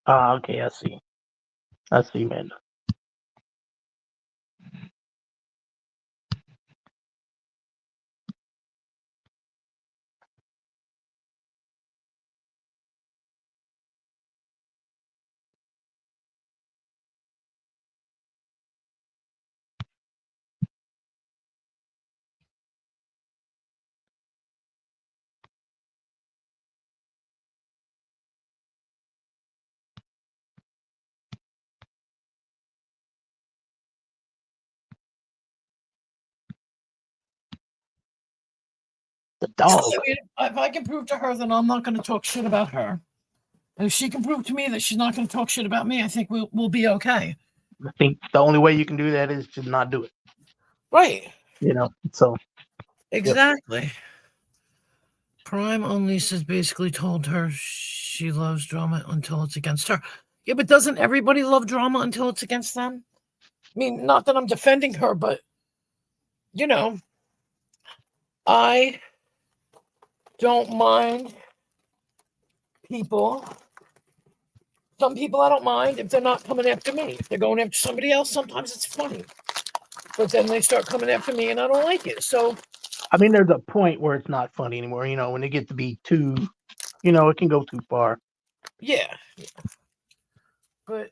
Ah, okay, I see. I see, man. The dog. If I can prove to her that I'm not going to talk shit about her, and if she can prove to me that she's not going to talk shit about me, I think we'll be okay. I think the only way you can do that is to not do it. Right. You know, so. Exactly. Yep. Prime Unleashed has basically told her she loves drama until it's against her. Yeah, but doesn't everybody love drama until it's against them? I mean, not that I'm defending her, but, you know, I don't mind people. Some people I don't mind if they're not coming after me. If they're going after somebody else, sometimes it's funny. But then they start coming after me and I don't like it. So, I mean, there's a point where it's not funny anymore. You know, when it gets to be too, you know, it can go too far. Yeah. But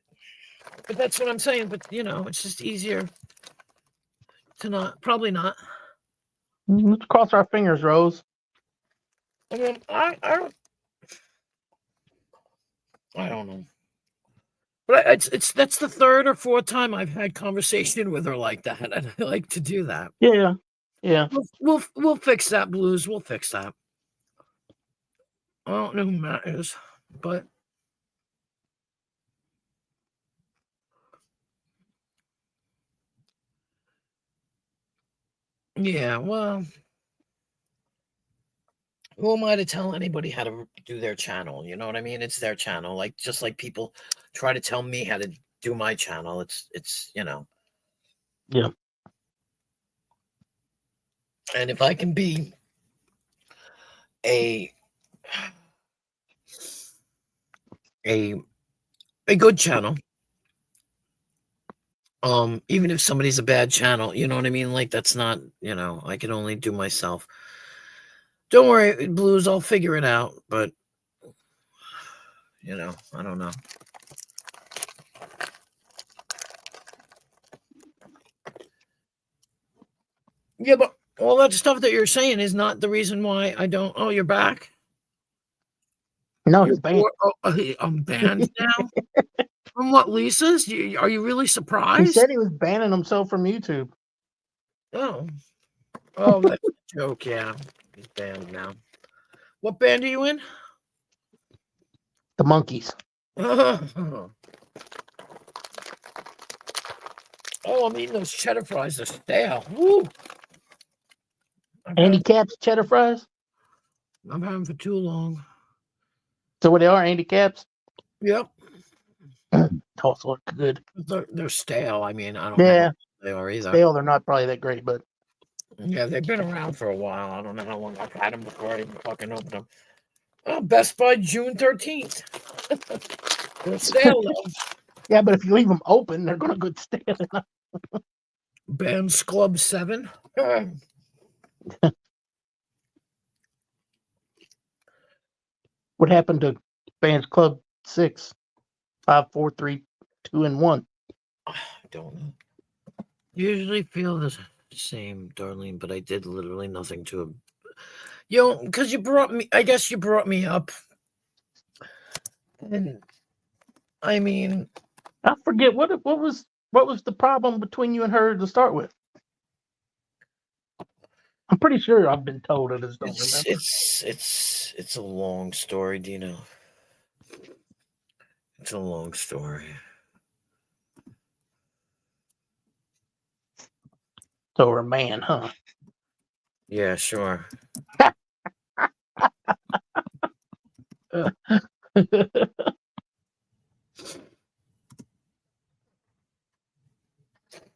that's what I'm saying. But, you know, it's just easier to not, probably not. Let's cross our fingers, Rose. I mean, I don't know. But that's the third or fourth time I've had conversation with her like that, and I like to do that. Yeah. We'll fix that, Blues. We'll fix that. I don't know who Matt is, but Yeah, well, who am I to tell anybody how to do their channel? You know what I mean? It's their channel. Like just like people try to tell me how to do my channel. It's Yeah. And if I can be a good channel, even if somebody's a bad channel, you know what I mean? Like that's not, I can only do myself. Don't worry, Blues, I'll figure it out, but I don't know. Yeah, but all that stuff that you're saying is not the reason why I don't. Oh, you're back? No, he's banned. I'm banned now? From what, Lisa's? Are you really He surprised? said he was banning himself from YouTube. Oh, that's a joke, yeah. He's banned now. What band are you in? The Monkeys. Oh, I'm eating those cheddar fries. They're stale. Woo! Andy Caps cheddar fries. I'm having for too long. So what they are, Andy Caps? Yep. Also look good. They're stale. I mean, I don't know Yeah, how they are either. stale. They're not probably that great, but Yeah, they've been around for a while. I don't know how long I've had them before I even fucking opened them. Oh, Best Buy June 13th. They're stale though. yeah, but if you leave them open, they're gonna go stale. Bands Club 7. What happened to Fans Club 6, 5, 4, 3, 2, and 1? I don't know. Usually feel the same, Darlene, but I did literally nothing to him. Because I guess you brought me up. And I mean, I forget what was the problem between you and her to start with. I'm pretty sure I've been told it. I just don't remember. it's a long story, Dino. It's a long story. So we're a man, huh? Yeah, sure.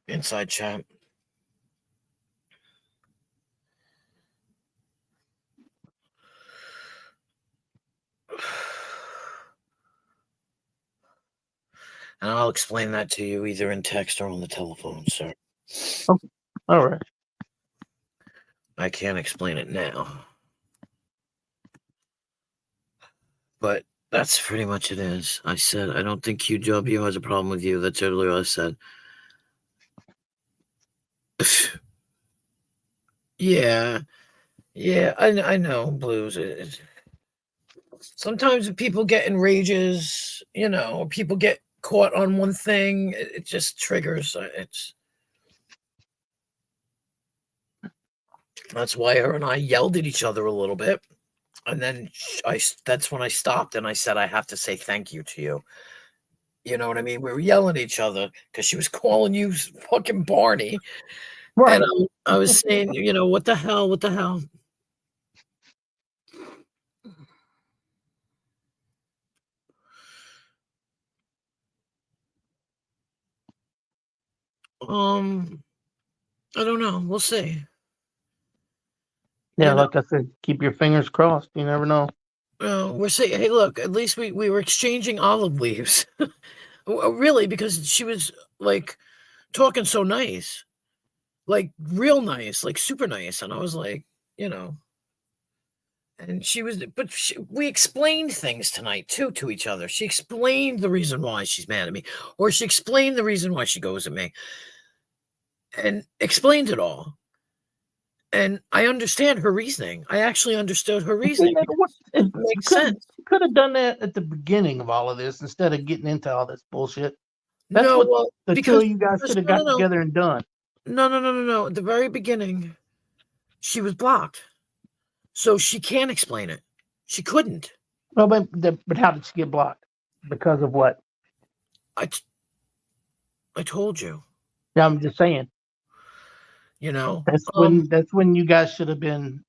Inside chat. And I'll explain that to you either in text or on the telephone, sir. Okay. All right. I can't explain it now. But that's pretty much it is. I said, I don't think QW has a problem with you. That's literally what I said. Yeah, I know, Blues. Sometimes if people get in rages, people get caught on one thing, it just triggers. That's why her and I yelled at each other a little bit. And then that's when I stopped and I said, I have to say thank you to you. You know what I mean? We were yelling at each other because she was calling you fucking Barney. Right. And I was saying, what the hell? What the hell? I don't know. We'll see. Yeah, like I said, keep your fingers crossed. You never know. We're saying, hey, look, at least we were exchanging olive leaves. Really, because she was like talking so nice, like real nice, like super nice. And I was like, and she was, but we explained things tonight too to each other. She explained the reason why she's mad at me, or she explained the reason why she goes at me, and explained it all. And I understand her reasoning. I actually understood her reasoning. It makes sense. You could have done that at the beginning of all of this instead of getting into all this bullshit. That's No, what well, the two of you guys should have got together and done. No. At the very beginning, she was blocked. So she can't explain it. She couldn't. Well, but how did she get blocked? Because of what? I told you. Yeah, I'm just saying. you know. That's when you guys should have been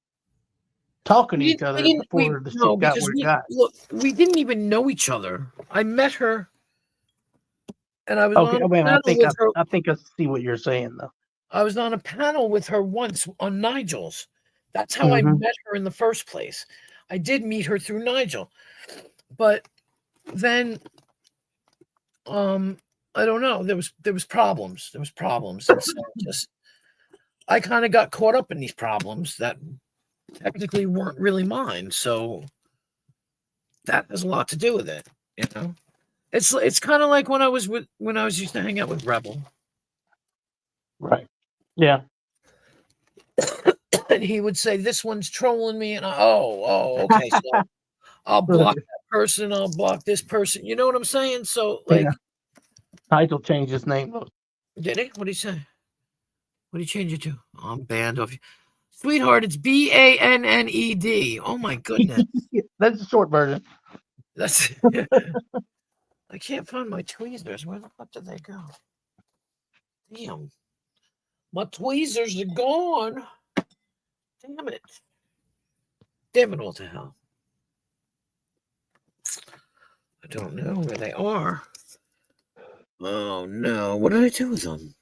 talking to each other before the shit got where it got. Look, we didn't even know each other. I met her, and I was Okay, on a I mean, panel with her. I think I see what you're saying though. I was on a panel with her once on Nigel's. That's how I met her in the first place. I did meet her through Nigel, but then, I don't know. There was problems. There was problems, and so I kind of got caught up in these problems that technically weren't really mine. So that has a lot to do with it, you know. It's kind of like when I was used to hang out with Rebel. Right. Yeah. And he would say, "This one's trolling me," and okay, so I'll block that person, I'll block this person. You know what I'm saying? So like, Nigel changed his name. did he? What did he say? What did he change it to? Oh, I'm banned off you, sweetheart. It's BANNED. Oh my goodness, That's the short version. that's. I can't find my tweezers. Where the fuck did they go? Damn, my tweezers are gone. Damn it. Damn it all to hell. I don't know where they are. Oh no. What did I do with them?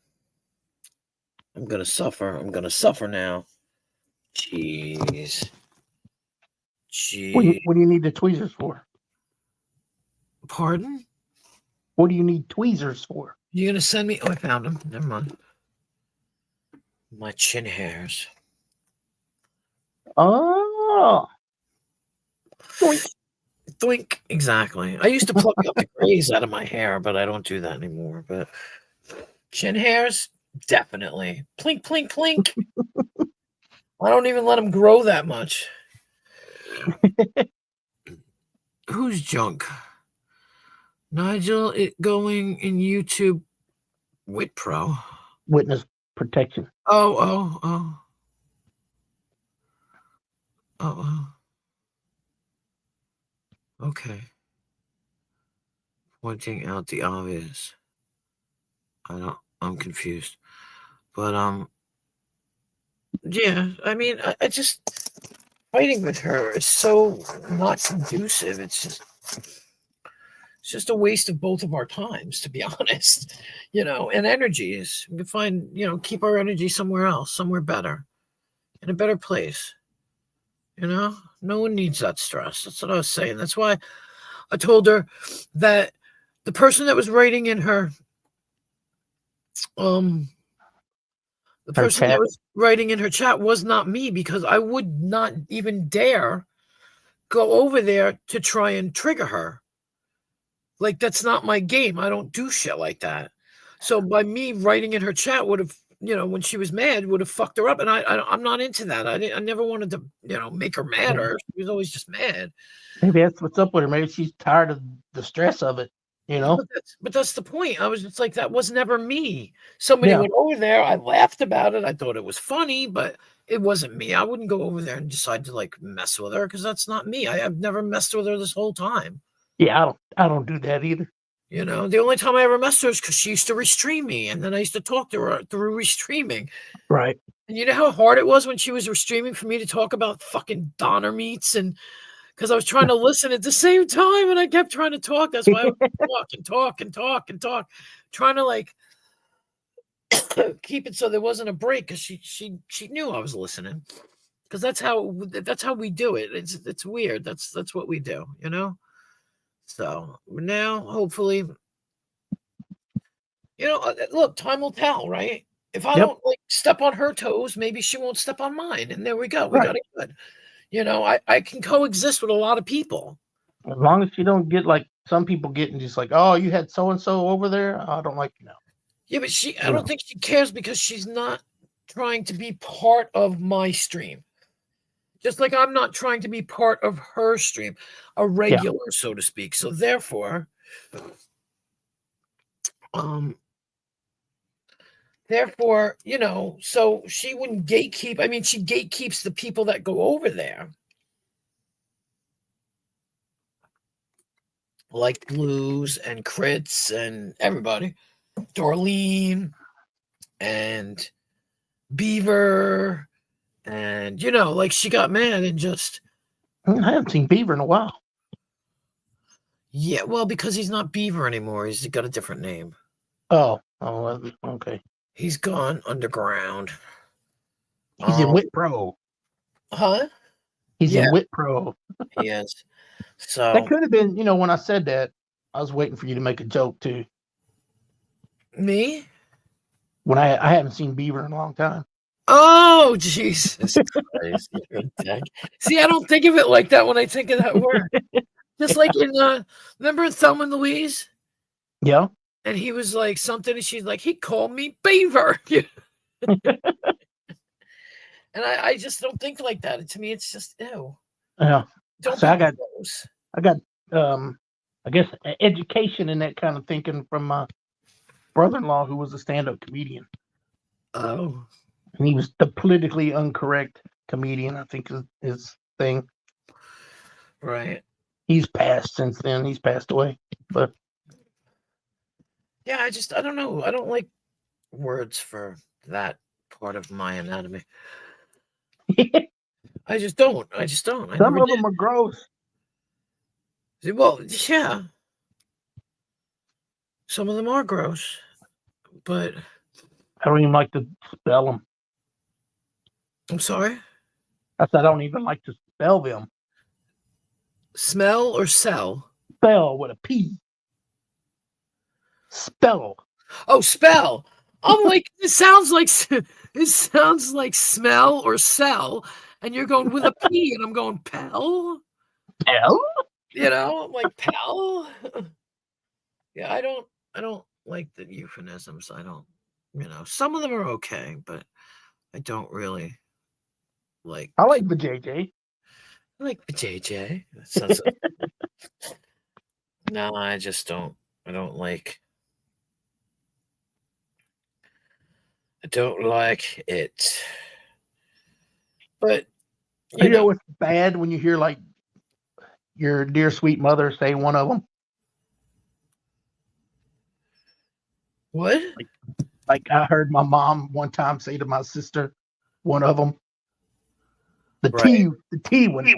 I'm gonna suffer. I'm gonna suffer now. Jeez. Jeez. What do you need the tweezers for? Pardon? What do you need tweezers for? You gonna send me? Oh, I found them. Never mind. My chin hairs. Oh. Doink. Doink. Exactly. I used to pluck up the grays out of my hair, but I don't do that anymore. But chin hairs, definitely. Plink, plink, plink. I don't even let them grow that much. Who's junk? Nigel, it going in YouTube with Pro. Witness protection. Oh. Okay. Pointing out the obvious. I'm confused. But yeah, I mean, I just fighting with her is so not conducive. It's just a waste of both of our times, to be honest. You know, and energies. We can find, keep our energy somewhere else, somewhere better, in a better place. You know, no one needs that stress. That's what I was saying. That's why I told her that the person that was writing in her, the person that was writing in her chat was not me, because I would not even dare go over there to try and trigger her. Like, that's not my game. I don't do shit like that. So by me writing in her chat would have, when she was mad, would have fucked her up. And I'm not into that. I never wanted to, make her mad, or she was always just mad. Maybe that's what's up with her. Maybe she's tired of the stress of it, But that's the point. I was just like, that was never me. Somebody went over there. I laughed about it. I thought it was funny, but it wasn't me. I wouldn't go over there and decide to like mess with her, because that's not me. I've never messed with her this whole time. Yeah, I don't do that either. The only time I ever messed with her is because she used to restream me, and then I used to talk to her through restreaming. Right. And you know how hard it was when she was restreaming for me to talk about fucking Donner meats, and because I was trying to listen at the same time, and I kept trying to talk. That's why I would talk, trying to like keep it so there wasn't a break, because she knew I was listening, because that's how we do it. It's weird. That's what we do, So now, hopefully, look, time will tell, right? If I don't like step on her toes, maybe she won't step on mine, and there we go. We got it good. I can coexist with a lot of people. As long as you don't get like some people getting just like, oh, you had so and so over there. I don't like you now. Yeah, but I don't think she cares, because she's not trying to be part of my stream. Just like I'm not trying to be part of her stream, a regular, so to speak. So therefore, so she wouldn't gatekeep. I mean, she gatekeeps the people that go over there. Like Blues and Crits and everybody. Dorleen and Beaver, and like she got mad and just I haven't seen Beaver in a while. yeah, well, because he's not Beaver anymore. He's got a different name. Oh, okay. He's gone underground. He's in Wit Pro. Huh? He's Yeah. in Wit Pro. He is. So That could have been, when I said that, I was waiting for you to make a joke too. me? When I haven't seen Beaver in a long time. Oh, Jesus Christ. You're a dick. See, I don't think of it like that when I think of that word. Just like in remember Thelma and Louise? Yeah. And he was like something, and she's like, he called me Beaver. And I just don't think like that. To me, it's just ew. Yeah. Don't So be I got gross. I guess education in that kind of thinking from my brother-in-law who was a stand-up comedian. Oh. And he was the politically incorrect comedian, I think is his thing. Right. He's passed since then. He's passed away. But Yeah, I don't know. I don't like words for that part of my anatomy. I just don't. I some never of did. them are gross. Well, yeah. Some of them are gross, but I don't even like to spell them. I'm sorry. I said I don't even like to spell them. Smell or sell? Spell with a P. Spell. Oh, spell. I'm like, it sounds like smell or sell, and you're going with a P, and I'm going pal. L? I'm like pal. Yeah, I don't like the euphemisms. I don't, some of them are okay, but I don't really like. I like the JJ. I like the JJ. That sounds no, I just don't. I don't like. I don't like it. But You know what's bad when you hear like your dear sweet mother say one of them? what? Like I heard my mom one time say to my sister, one of them, the Right. T one,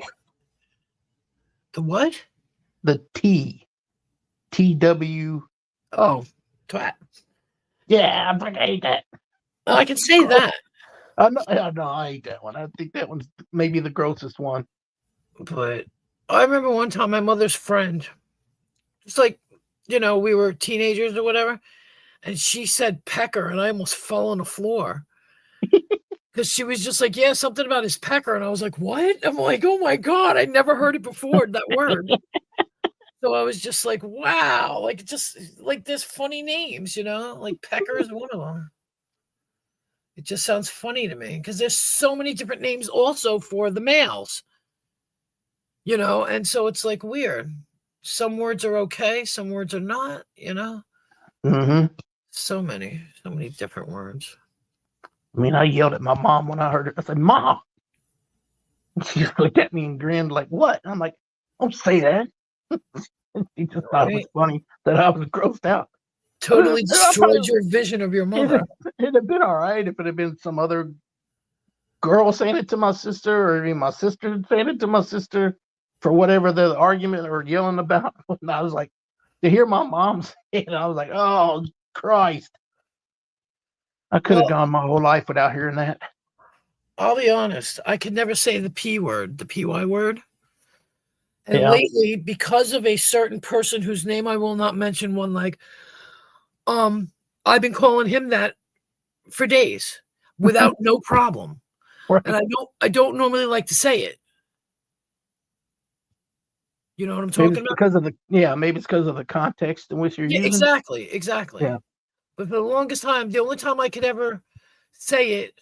The what? the TW. Oh, twat. Yeah, I fucking hate that. Oh, I can say that, No, I hate that one. I think that one's maybe the grossest one. but I remember one time my mother's friend, just like, we were teenagers or whatever, and she said pecker, and I almost fell on the floor. Because she was just like, yeah, something about his pecker. And I was like, what? I'm like, oh my God, I never heard it before, that word. So I was just like, wow, like just like there's funny names, like pecker is one of them. It just sounds funny to me because there's so many different names also for the males, and so it's like weird. Some words are okay, some words are not, Mm-hmm. so many different words. I mean, I yelled at my mom when I heard it. I said, Mom. She just looked at me and grinned like, what? I'm like, don't say that. She just thought it was funny that I was grossed out. Totally destroyed your vision of your mother. It'd have been all right if it had been some other girl saying it to my sister, or even my sister saying it to my sister for whatever the argument or yelling about. And I was like, to hear my mom say it, I was like, oh, Christ. I could have gone my whole life without hearing that. I'll be honest. I could never say the P word, the PY word. And lately, because of a certain person whose name I will not mention, I've been calling him that for days without no problem. Right. And I don't normally like to say it. You know what I'm talking about? Maybe it's because of the context in which you're using. Exactly. Yeah. But for the longest time, the only time I could ever say it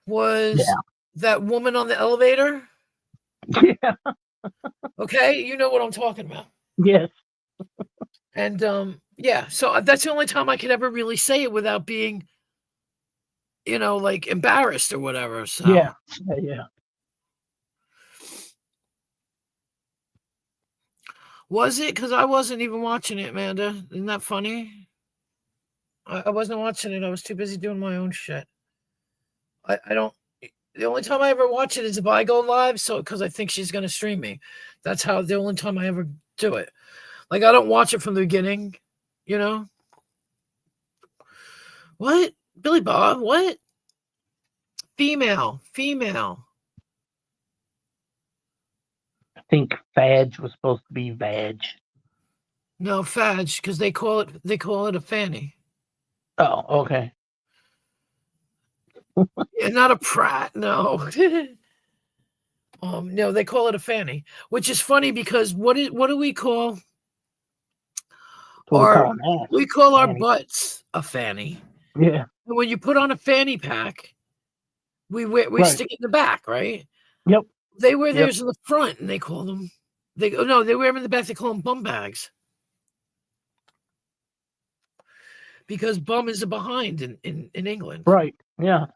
was that woman on the elevator. Yeah. Okay, you know what I'm talking about. Yes. And so that's the only time I could ever really say it without being, like embarrassed or whatever. So Yeah. Was it? Because I wasn't even watching it, Amanda. Isn't that funny? I wasn't watching it. I was too busy doing my own shit. I don't. The only time I ever watch it is if I go live, so because I think she's gonna stream me. That's how the only time I ever do it. Like I don't watch it from the beginning, you know. What? Billy Bob? What? Female. I think Fadge was supposed to be Vag. No, Fadge, because they call it a fanny. Oh, okay. Yeah, not a Pratt, no. No, they call it a fanny, which is funny because what do we call we call our Fanny. butts a fanny. Yeah. And when you put on a fanny pack, we Right. stick it in the back, right? Yep. They wear Yep. theirs in the front, and they call them. They wear them in the back. They call them bum bags because bum is a behind in England. Right. Yeah.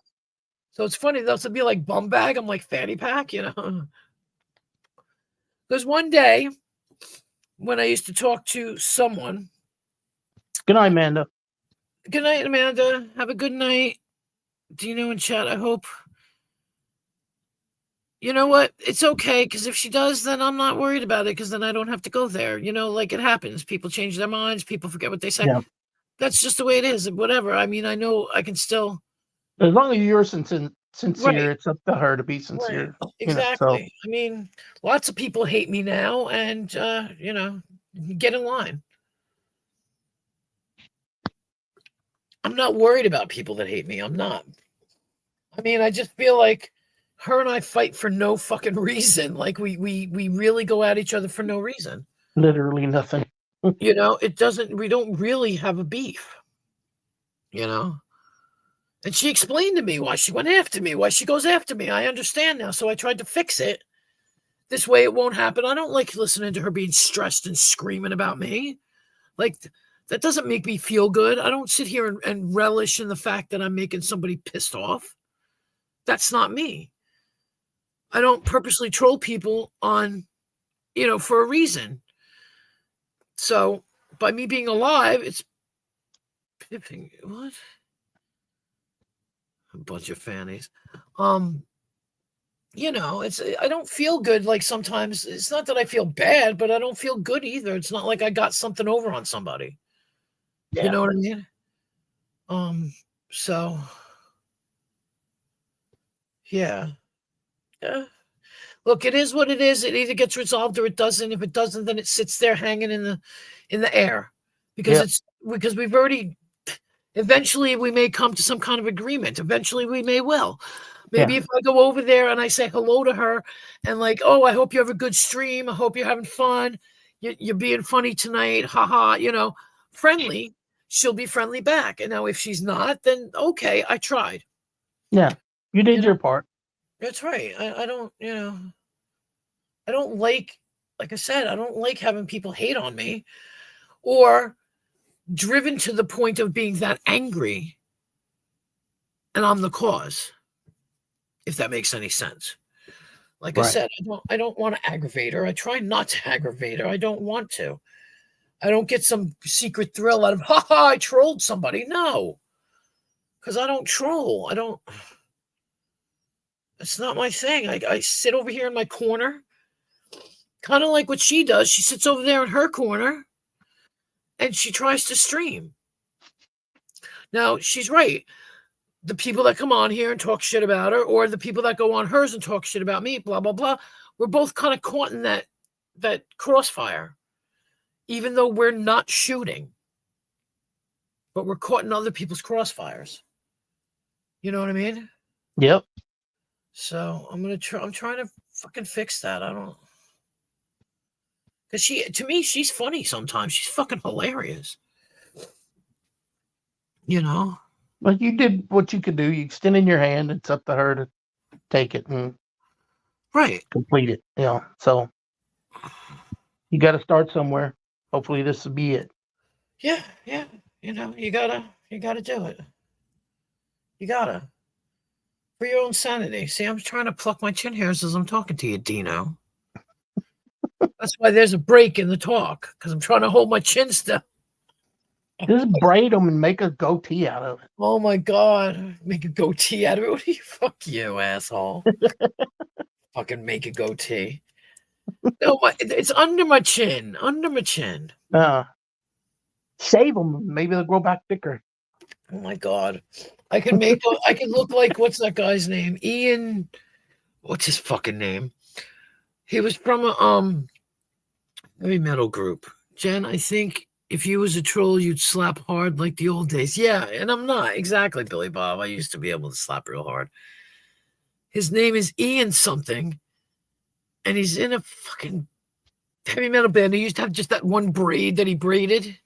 So it's funny. They'll be like bum bag. I'm like fanny pack, you know. Because one day when I used to talk to someone. Good night, Amanda. Good night, Amanda. Have a good night. Do you know in chat? I hope. You know what? It's okay, because if she does, then I'm not worried about it, because then I don't have to go there. You know, like it happens. People change their minds. People forget what they say. Yeah. That's just the way it is. Whatever. I mean, I know I can still. As long as you're sincere, Right. it's up to her to be sincere. Right. You know, Exactly. I mean, lots of people hate me now, and you know, get in line. I'm not worried about people that hate me. I'm not. I mean, I just feel like her and I fight for no fucking reason. Like we really go at each other for no reason. literally nothing. You know, we don't really have a beef. You know? And she explained to me why she went after me, why she goes after me. I understand now. So I tried to fix it. This way it won't happen. I don't like listening to her being stressed and screaming about me. Like, that doesn't make me feel good. I don't sit here and relish in the fact that I'm making somebody pissed off. That's not me. I don't purposely troll people on, you know, for a reason. So by me being alive, it's pipping. What? A bunch of fannies. You know, I don't feel good. Like sometimes it's not that I feel bad, but I don't feel good either. It's not like I got something over on somebody. Yeah. You know what I mean? So yeah. Look, it is what it is. It either gets resolved or it doesn't. If it doesn't, then it sits there hanging in the air because because we've already. Eventually, we may come to some kind of agreement. Eventually, we may will. Maybe if I go over there and I say hello to her and like, oh, I hope you have a good stream. I hope you're having fun. You're being funny tonight. Haha. You know, friendly. She'll be friendly back. And now if she's not, then okay, I tried. Yeah, you did your part. That's right. I don't, you know, I don't like I said, I don't like having people hate on me or driven to the point of being that angry and I'm the cause, if that makes any sense. Like I said, I don't want to aggravate her. I try not to aggravate her. I don't want to. I don't get some secret thrill out of, I trolled somebody. No, because I don't troll. It's not my thing. I sit over here in my corner, kind of like what she does. She sits over there in her corner and she tries to stream. Now, she's right. The people that come on here and talk shit about her, or the people that go on hers and talk shit about me, blah, blah, blah, we're both kind of caught in that crossfire, even though we're not shooting. But we're caught in other people's crossfires. You know what I mean? Yep. So I'm trying to fucking fix that. I don't. Because to me, she's funny sometimes. She's fucking hilarious. You know? But you did what you could do. You extended your hand. It's up to her to take it and complete it. You know, so you got to start somewhere. Hopefully, this will be it. Yeah. You know, you gotta do it. You gotta. For your own sanity. See, I'm trying to pluck my chin hairs as I'm talking to you, Dino. That's why there's a break in the talk, because I'm trying to hold my chin still. Just braid them and make a goatee out of it. Oh my god. Make a goatee out of it. What are you? Fuck you, asshole. Fucking make a goatee. No, it's under my chin. Under my chin. Shave them. Maybe they'll grow back thicker. Oh my god. I can look like, what's that guy's name? Ian. What's his fucking name? He was from a heavy metal group. Jen, I think if you was a troll, you'd slap hard like the old days. Yeah, and I'm not. Exactly, Billy Bob. I used to be able to slap real hard. His name is Ian something, and he's in a fucking heavy metal band. He used to have just that one braid that he braided.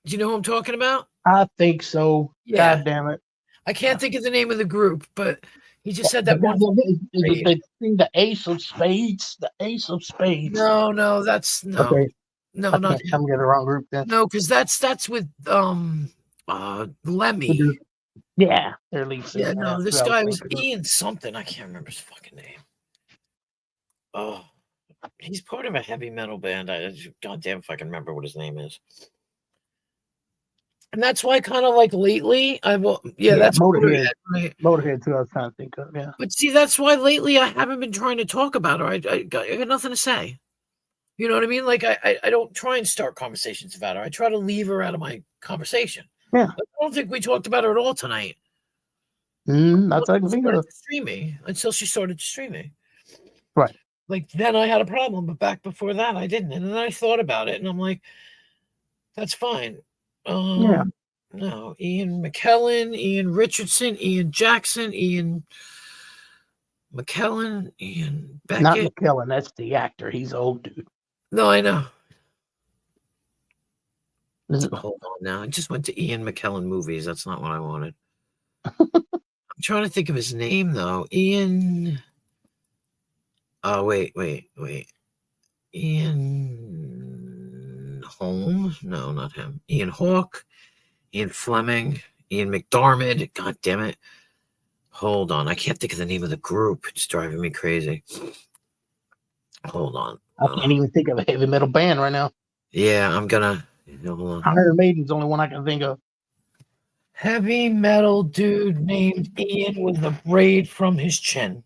Do you know who I'm talking about? I think so. Yeah. God damn it. I can't think of the name of the group, but he just said that one. The Ace of Spades. The Ace of Spades. No, that's no. Okay. No, I'm not getting the wrong group then. no, because that's with Lemmy. Yeah, they're least. Yeah, no, this guy was Ian something. I can't remember his fucking name. Oh, he's part of a heavy metal band. I goddamn if I can remember what his name is. And that's why kind of like lately that's Motorhead. Right? Motorhead too. I was trying to think of But see, that's why lately I haven't been trying to talk about her. I got nothing to say. You know what I mean? Like I don't try and start conversations about her. I try to leave her out of my conversation. Yeah. I don't think we talked about her at all tonight. That's like streaming until she started streaming. Right. Like then I had a problem, but back before that I didn't. And then I thought about it and I'm like, that's fine. No, Ian McKellen, Ian Richardson, Ian Jackson, Ian McKellen, Ian Beckett. Not McKellen, that's the actor. He's an old dude. No, I know. Hold on now. I just went to Ian McKellen movies. That's not what I wanted. I'm trying to think of his name though. Ian. Oh, wait. Ian Holm? No, not him. Ian Hawke, Ian Fleming, Ian McDermott. God damn it. Hold on. I can't think of the name of the group. It's driving me crazy. Hold on. I can't even think of a heavy metal band right now. Yeah, I'm gonna. Hold on. Iron Maiden's the only one I can think of. Heavy metal dude named Ian with a braid from his chin.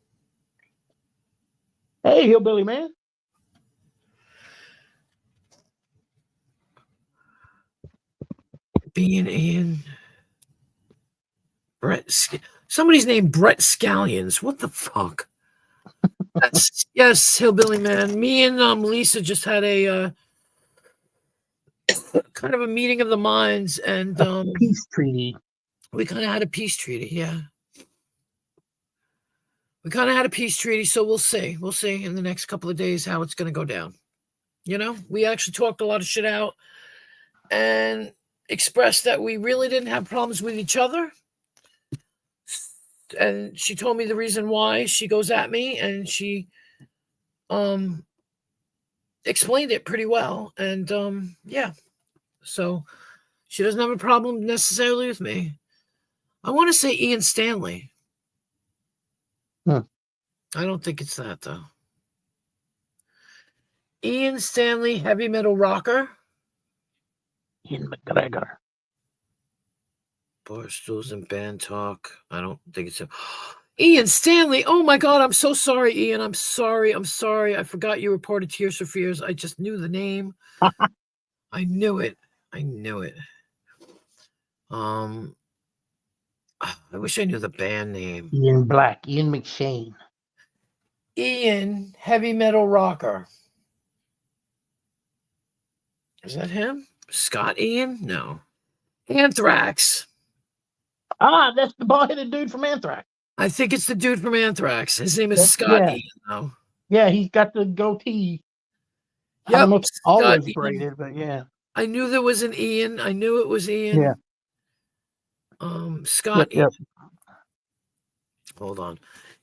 Hey, Hillbilly Man. Being Ian. Somebody's named Brett Scallions. What the fuck? Yes, Hillbilly Man. Me and Lisa just had a kind of a meeting of the minds and peace treaty. We kind of had a peace treaty, yeah. We kind of had a peace treaty, so we'll see. We'll see in the next couple of days how it's going to go down. You know, we actually talked a lot of shit out and expressed that we really didn't have problems with each other. And she told me the reason why. She goes at me and she explained it pretty well. And yeah, so she doesn't have a problem necessarily with me. I want to say Ian Stanley. I don't think it's that though. Ian Stanley, heavy metal rocker. Ian McGregor. Barstools and band talk. I don't think it's Ian Stanley. Oh my God, I'm so sorry, Ian. I'm sorry. I forgot you were part of Tears for Fears. I just knew the name. I knew it. I wish I knew the band name. Ian Black, Ian McShane. Ian, heavy metal rocker. Is that him? Scott Ian? No. Anthrax. That's the bald-headed dude from Anthrax. I think it's the dude from Anthrax. His name is Scott Ian, though. Yeah, he's got the goatee. Yep, I don't know if it's always Ian. braided, but yeah. I knew there was an Ian. I knew it was Ian. Yeah. Scott Ian. Hold on.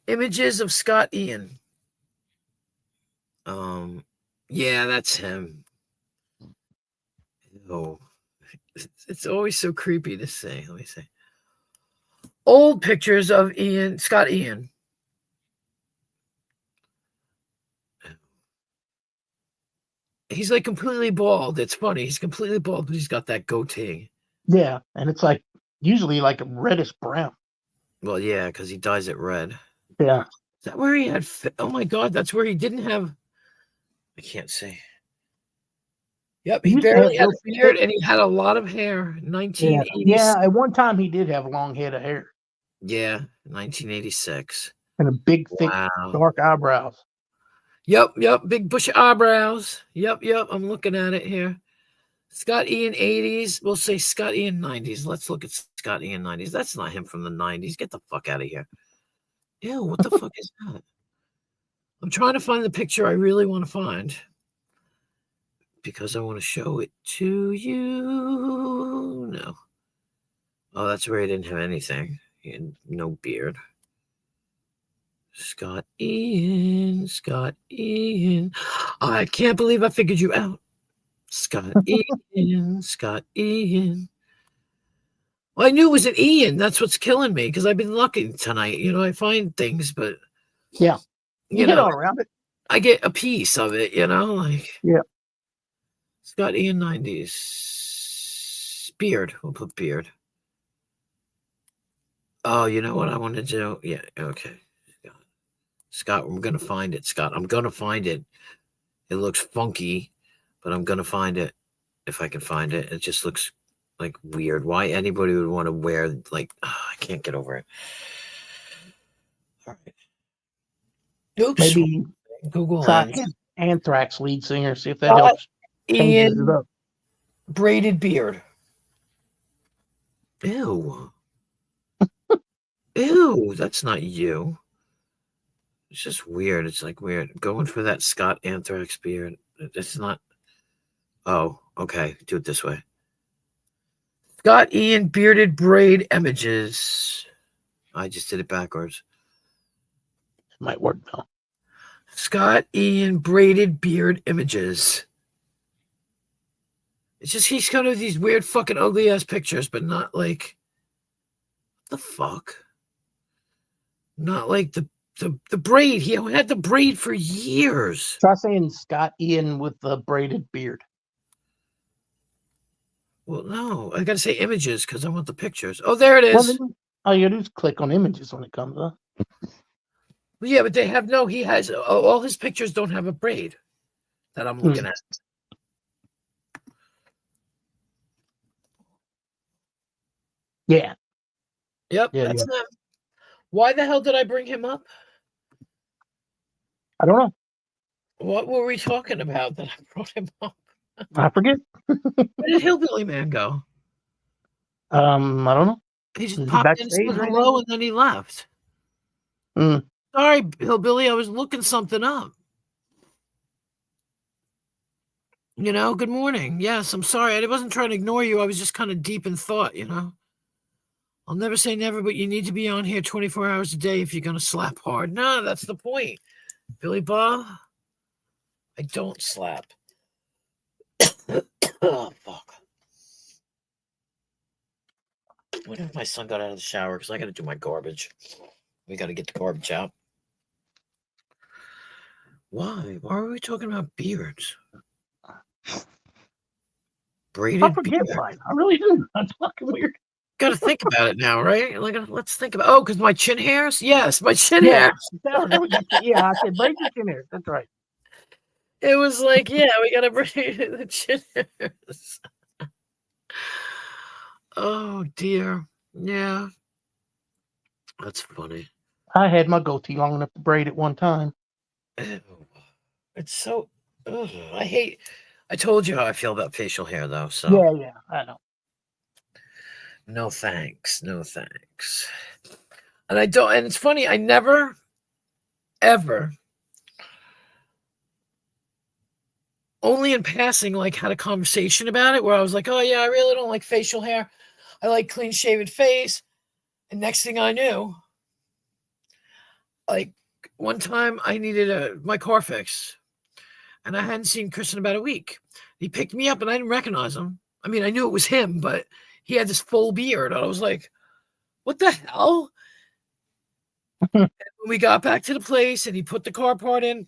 Images of Scott Ian. Yeah, that's him. Oh, it's always so creepy to say. Let me see. Old pictures of Scott Ian. He's like completely bald. It's funny. He's completely bald, but he's got that goatee. Yeah, and it's like usually like a reddish brown. Well, yeah, because he dyes it red. Yeah. Is that where he had? Oh my God, that's where he didn't have. I can't see. Yep, he used to barely have had a real beard, and he had a lot of hair. 1980. Yeah, at one time he did have long head of hair Yeah, 1986. and a big, thick, Wow. dark eyebrows. Yep, big bushy eyebrows. Yep, I'm looking at it here. Scott Ian 80s. We'll say Scott Ian 90s. Let's look at Scott Ian 90s. That's not him from the 90s. Get the fuck out of here. Ew, what the fuck is that? I'm trying to find the picture I really want to find because I want to show it to you. No. Oh, that's where he didn't have anything. He had no beard. Scott Ian. I can't believe I figured you out. Scott Ian. Well, I knew it was an Ian. That's what's killing me because I've been lucky tonight. You know, I find things, but Yeah. you get know, all around it. I get a piece of it, you know, like Yeah. Scott Ian 90s. Beard. We'll put beard. Oh, you know what I want to do? Yeah, okay. Scott, I'm going to find it, Scott. I'm going to find it. It looks funky, but I'm going to find it if I can find it. It just looks like weird. Why anybody would want to wear, like, I can't get over it. All right. Oops. Maybe Google try Lens. Anthrax lead singer, see if that helps. Changes it Ian up. braided beard. Ew. Ew, that's not you. It's just weird. It's like weird. Going for that Scott Anthrax beard. It's not. Oh, okay. Do it this way. Scott Ian bearded braid images. I just did it backwards. Might work though. Scott Ian braided beard images. It's just he's got these weird fucking ugly ass pictures, but not like what the fuck. Not like the braid. He had the braid for years. Try saying Scott Ian with the braided beard. Well, no, I gotta say images because I want the pictures. Oh, there it is. Well, then, all you do is click on images when it comes up. Yeah, but they have no. He has all his pictures don't have a braid that I'm looking at. Yeah. Yep, Yeah, that's him. Why the hell did I bring him up? I don't know. What were we talking about that I brought him up? I forget. Where did Hillbilly Man go? I don't know. He just Is he popped in, backstage said or hello, and then he left. Mm. Sorry, Hillbilly, I was looking something up. You know, good morning. Yes, I'm sorry. I wasn't trying to ignore you. I was just kind of deep in thought, you know. I'll never say never, but you need to be on here 24 hours a day if you're going to slap hard. No, that's the point. Billy Bob, I don't slap. Oh, fuck. When did my son got out of the shower? Because I got to do my garbage. We got to get the garbage out. Why? Why are we talking about beards? Braided I forget beard. mine. I really do. That's fucking weird. Got to think about it now, right? Like, let's think about. Oh, because my chin hairs. Yes, my chin hairs. Yeah, I said braid your chin hairs. That's right. It was like, yeah, we got to braid the chin hairs. Oh dear. Yeah, that's funny. I had my goatee long enough to braid at one time. Ew. It's so. Ugh, I hate. I told you how I feel about facial hair, though. So Yeah, I know. no thanks, no thanks. And I don't. And it's funny. I never, ever, only in passing, like had a conversation about it where I was like, "Oh yeah, I really don't like facial hair. I like clean shaven face." And next thing I knew, like one time I needed my car fixed. And I hadn't seen Chris in about a week. He picked me up and I didn't recognize him. I mean, I knew it was him, but he had this full beard. I was like, what the hell? And when we got back to the place and he put the car part in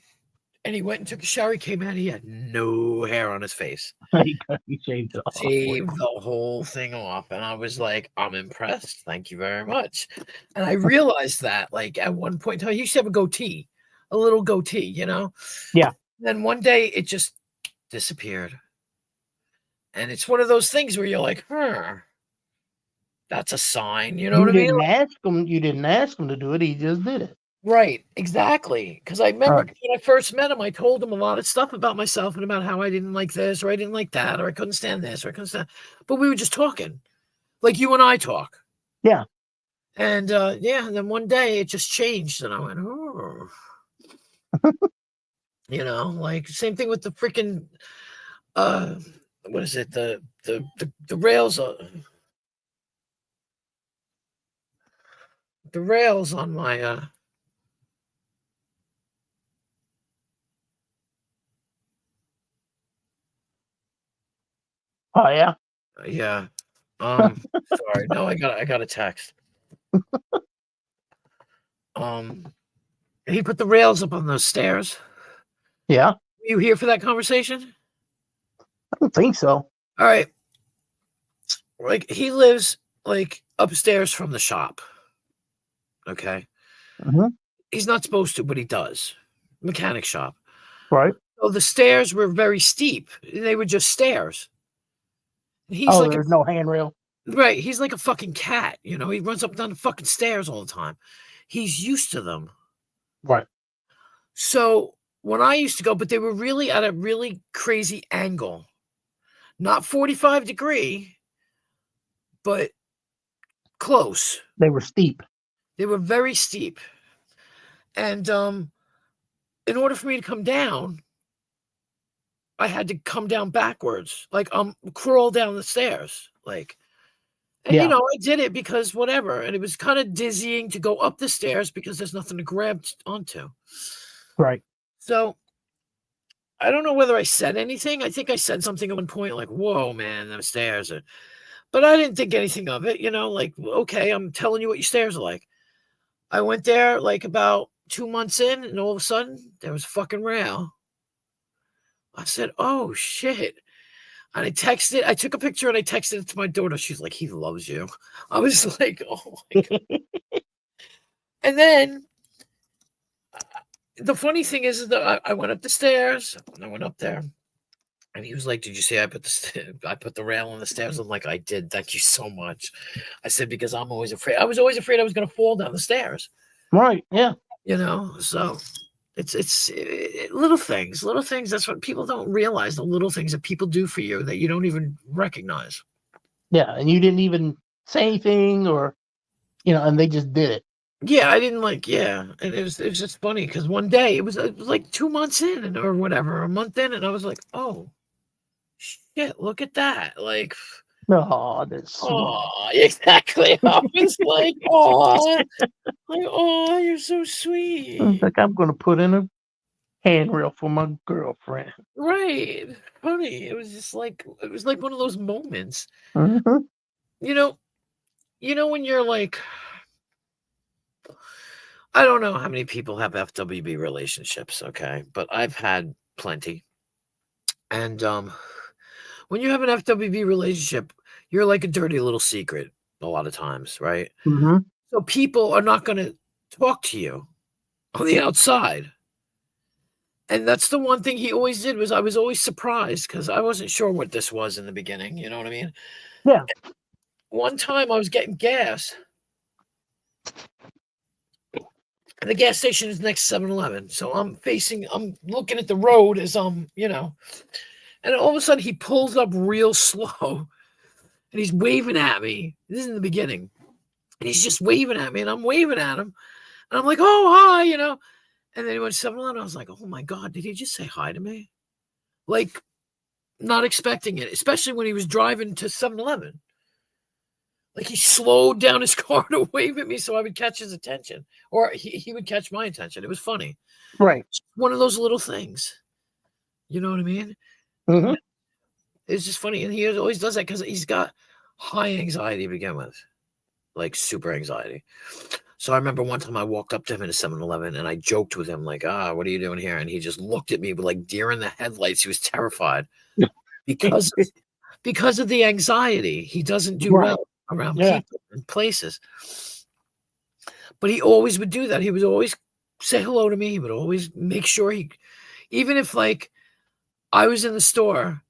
And he went and took a shower. He came out. He had no hair on his face. He shaved it off. Shaved the whole thing off. And I was like, I'm impressed. Thank you very much. And I realized that, like, at one point in time, he used to have a goatee, a little goatee, you know? Yeah. Then one day it just disappeared. And it's one of those things where you're like, that's a sign. You know what I mean? You didn't ask him to do it. He just did it. Right, exactly. Because I remember Right. when I first met him, I told him a lot of stuff about myself and about how I didn't like this or I didn't like that or I couldn't stand this or I couldn't stand. But we were just talking, like you and I talk. Yeah. And and then one day it just changed, and I went, oh, you know, like same thing with the freaking, what is it? The rails, the rails on my. Oh yeah. Yeah. Sorry. No, I got a text. He put the rails up on those stairs. Yeah. Were you here for that conversation? I don't think so. All right. Like he lives like upstairs from the shop. Okay. Mhm. He's not supposed to, but he does. Mechanic shop. Right. So the stairs were very steep. They were just stairs. He's Oh, like there's no handrail. right. He's like a fucking cat. You know, he runs up and down the fucking stairs all the time. He's used to them. Right. So when I used to go, but they were really at a really crazy angle, not 45-degree, but close. They were steep. They were very steep. And in order for me to come down, I had to come down backwards, like crawl down the stairs, like. And Yeah. you know, I did it because whatever, and it was kind of dizzying to go up the stairs because there's nothing to grab onto. Right. So I don't know whether I said anything. I think I said something at one point, like, "Whoa, man, them stairs are," but I didn't think anything of it. You know, like, okay, I'm telling you what your stairs are like. I went there like about 2 months in, and all of a sudden there was a fucking rail. I said, "Oh shit." And I took a picture and I texted it to my daughter. She's like, "He loves you." I was like, "Oh my God." And then the funny thing is that I went up the stairs and I went up there and he was like, "Did you see I put the rail on the stairs?" I'm like, "I did. Thank you so much." I said, because I'm always afraid. I was always afraid I was going to fall down the stairs, Right. Yeah. you know? So it's little things. That's what people don't realize, the little things that people do for you that you don't even recognize. Yeah. And you didn't even say anything or, and they just did it. Yeah, I didn't and it was just funny because one day it was like 2 months in or whatever, a month in, and I was like, "Oh shit, look at that!" Like, Oh, that's sweet. oh, exactly. I was like, "Oh, you're so sweet." It's like I'm gonna put in a handrail for my girlfriend. Right, funny. It was just like it was like one of those moments, Mm-hmm. you know. When you're like, I don't know how many people have FWB relationships, okay, but I've had plenty. And when you have an FWB relationship, you're like a dirty little secret a lot of times, right? Mm-hmm. So people are not going to talk to you on the outside. And that's the one thing he always did was I was always surprised because I wasn't sure what this was in the beginning. You know what I mean? Yeah. One time I was getting gas. And the gas station is next to 7-Eleven. So I'm looking at the road as and all of a sudden he pulls up real slow and he's waving at me. This is in the beginning. And he's just waving at me and I'm waving at him. And I'm like, "Oh, hi, And then he went to 7-Eleven. I was like, "Oh my God, did he just say hi to me?" Like, not expecting it, especially when he was driving to 7-Eleven. Like he slowed down his car to wave at me so I would catch his attention. Or he would catch my attention. It was funny. Right. One of those little things. You know what I mean? Mm-hmm. It's just funny. And he always does that because he's got high anxiety to begin with. Like super anxiety. So I remember one time I walked up to him in a 7-Eleven and I joked with him like, what are you doing here? And he just looked at me with like deer in the headlights. He was terrified because of the anxiety. He doesn't do Right. well around Yeah. people and places. But he always would do that. He would always say hello to me. He would always make sure even if like I was in the store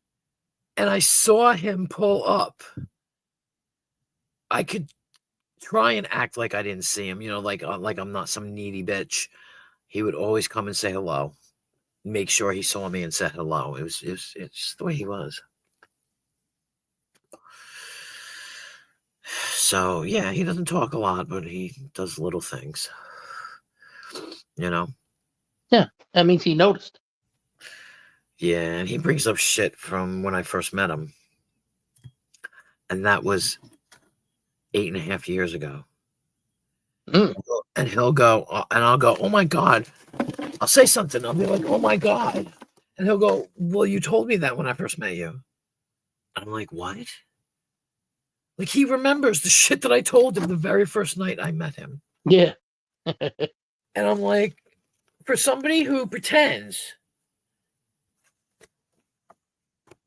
and I saw him pull up, I could try and act like I didn't see him, like I'm not some needy bitch. He would always come and say hello, make sure he saw me and said hello. It's just the way he was. So yeah, he doesn't talk a lot, but he does little things. Yeah, that means he noticed. Yeah, and he brings up shit from when I first met him. And that was 8.5 years ago. And he'll go, and I'll go, oh my God. I'll say something. I'll be like, oh my God. And he'll go, well, you told me that when I first met you. I'm like, what? Like he remembers the shit that I told him the very first night I met him. Yeah. And I'm like, for somebody who pretends,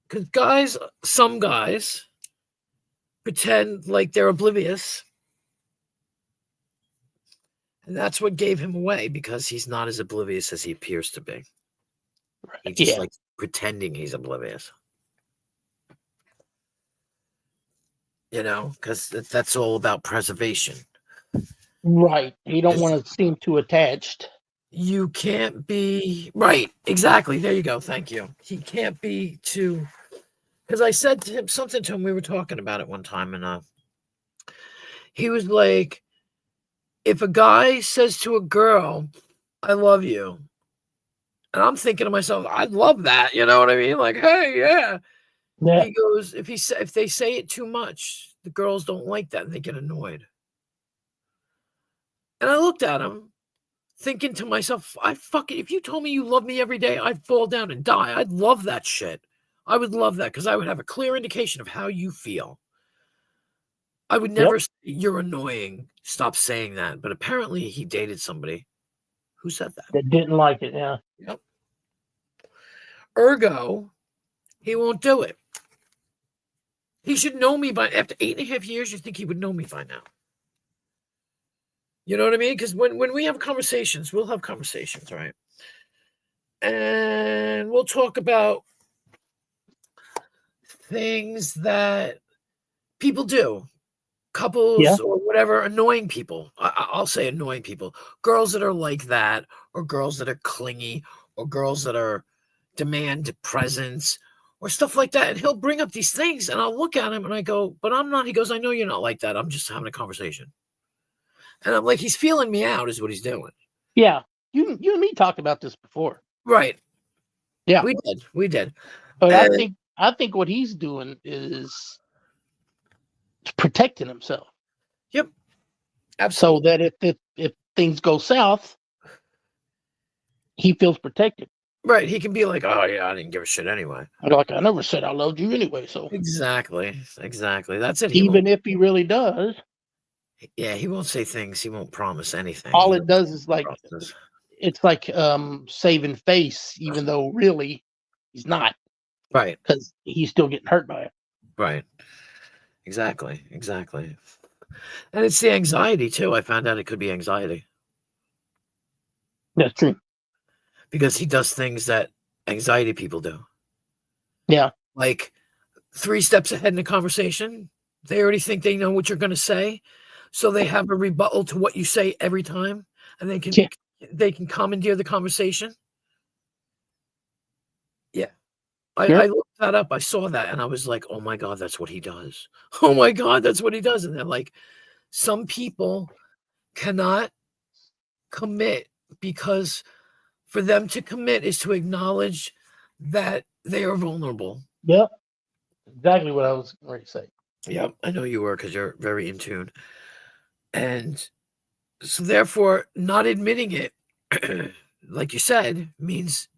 because some guys pretend like they're oblivious. And that's what gave him away, because he's not as oblivious as he appears to be. He just like pretending he's oblivious. Because that's all about preservation. Right. You don't want to seem too attached. You can't be right. Exactly. There you go. Thank you. He can't be too. Because I said to him something to him. We were talking about it one time, and he was like, if a guy says to a girl, I love you, and I'm thinking to myself, I'd love that. You know what I mean? Like, hey, yeah. He goes, if they say it too much, the girls don't like that and they get annoyed. And I looked at him thinking to myself, if you told me you love me every day, I'd fall down and die. I'd love that shit. I would love that, because I would have a clear indication of how you feel. I would never say, you're annoying. Stop saying that. But apparently he dated somebody who said that. That didn't like it, yeah. Yep. Ergo, he won't do it. He should know me after 8.5 years. You think he would know me by now? You know what I mean? Because when we have conversations, we'll have conversations, right? And we'll talk about things that people do, couples or whatever, annoying people. I'll say annoying people. Girls that are like that, or girls that are clingy, or girls that are demand presents, or stuff like that. And he'll bring up these things, and I'll look at him and I go, but I'm not. He goes, I know you're not like that. I'm just having a conversation. And I'm like, he's feeling me out is what he's doing. Yeah. You and me talked about this before. Right. Yeah. We did. But I think what he's doing is protecting himself. Yep. Absolutely. So that if things go south, he feels protected. Right. He can be like, oh yeah, I didn't give a shit anyway. Like, I never said I loved you anyway. So Exactly. That's it. Even if he really does. Yeah, he won't say things. He won't promise anything. All it does is it's like saving face, even though really he's not. Right. Because he's still getting hurt by it. Right. Exactly. And it's the anxiety too. I found out it could be anxiety. That's true. Because he does things that anxiety people do. Yeah. Like 3 steps ahead in a conversation. They already think they know what you're going to say. So they have a rebuttal to what you say every time. And they can commandeer the conversation. Yeah. I looked that up. I saw that and I was like, oh my God, that's what he does. Oh my God, that's what he does. And they're like, some people cannot commit, because for them to commit is to acknowledge that they are vulnerable. Yep. Exactly what I was ready to say. Yep. I know you were, because you're very in tune. And so therefore not admitting it, like you said, means,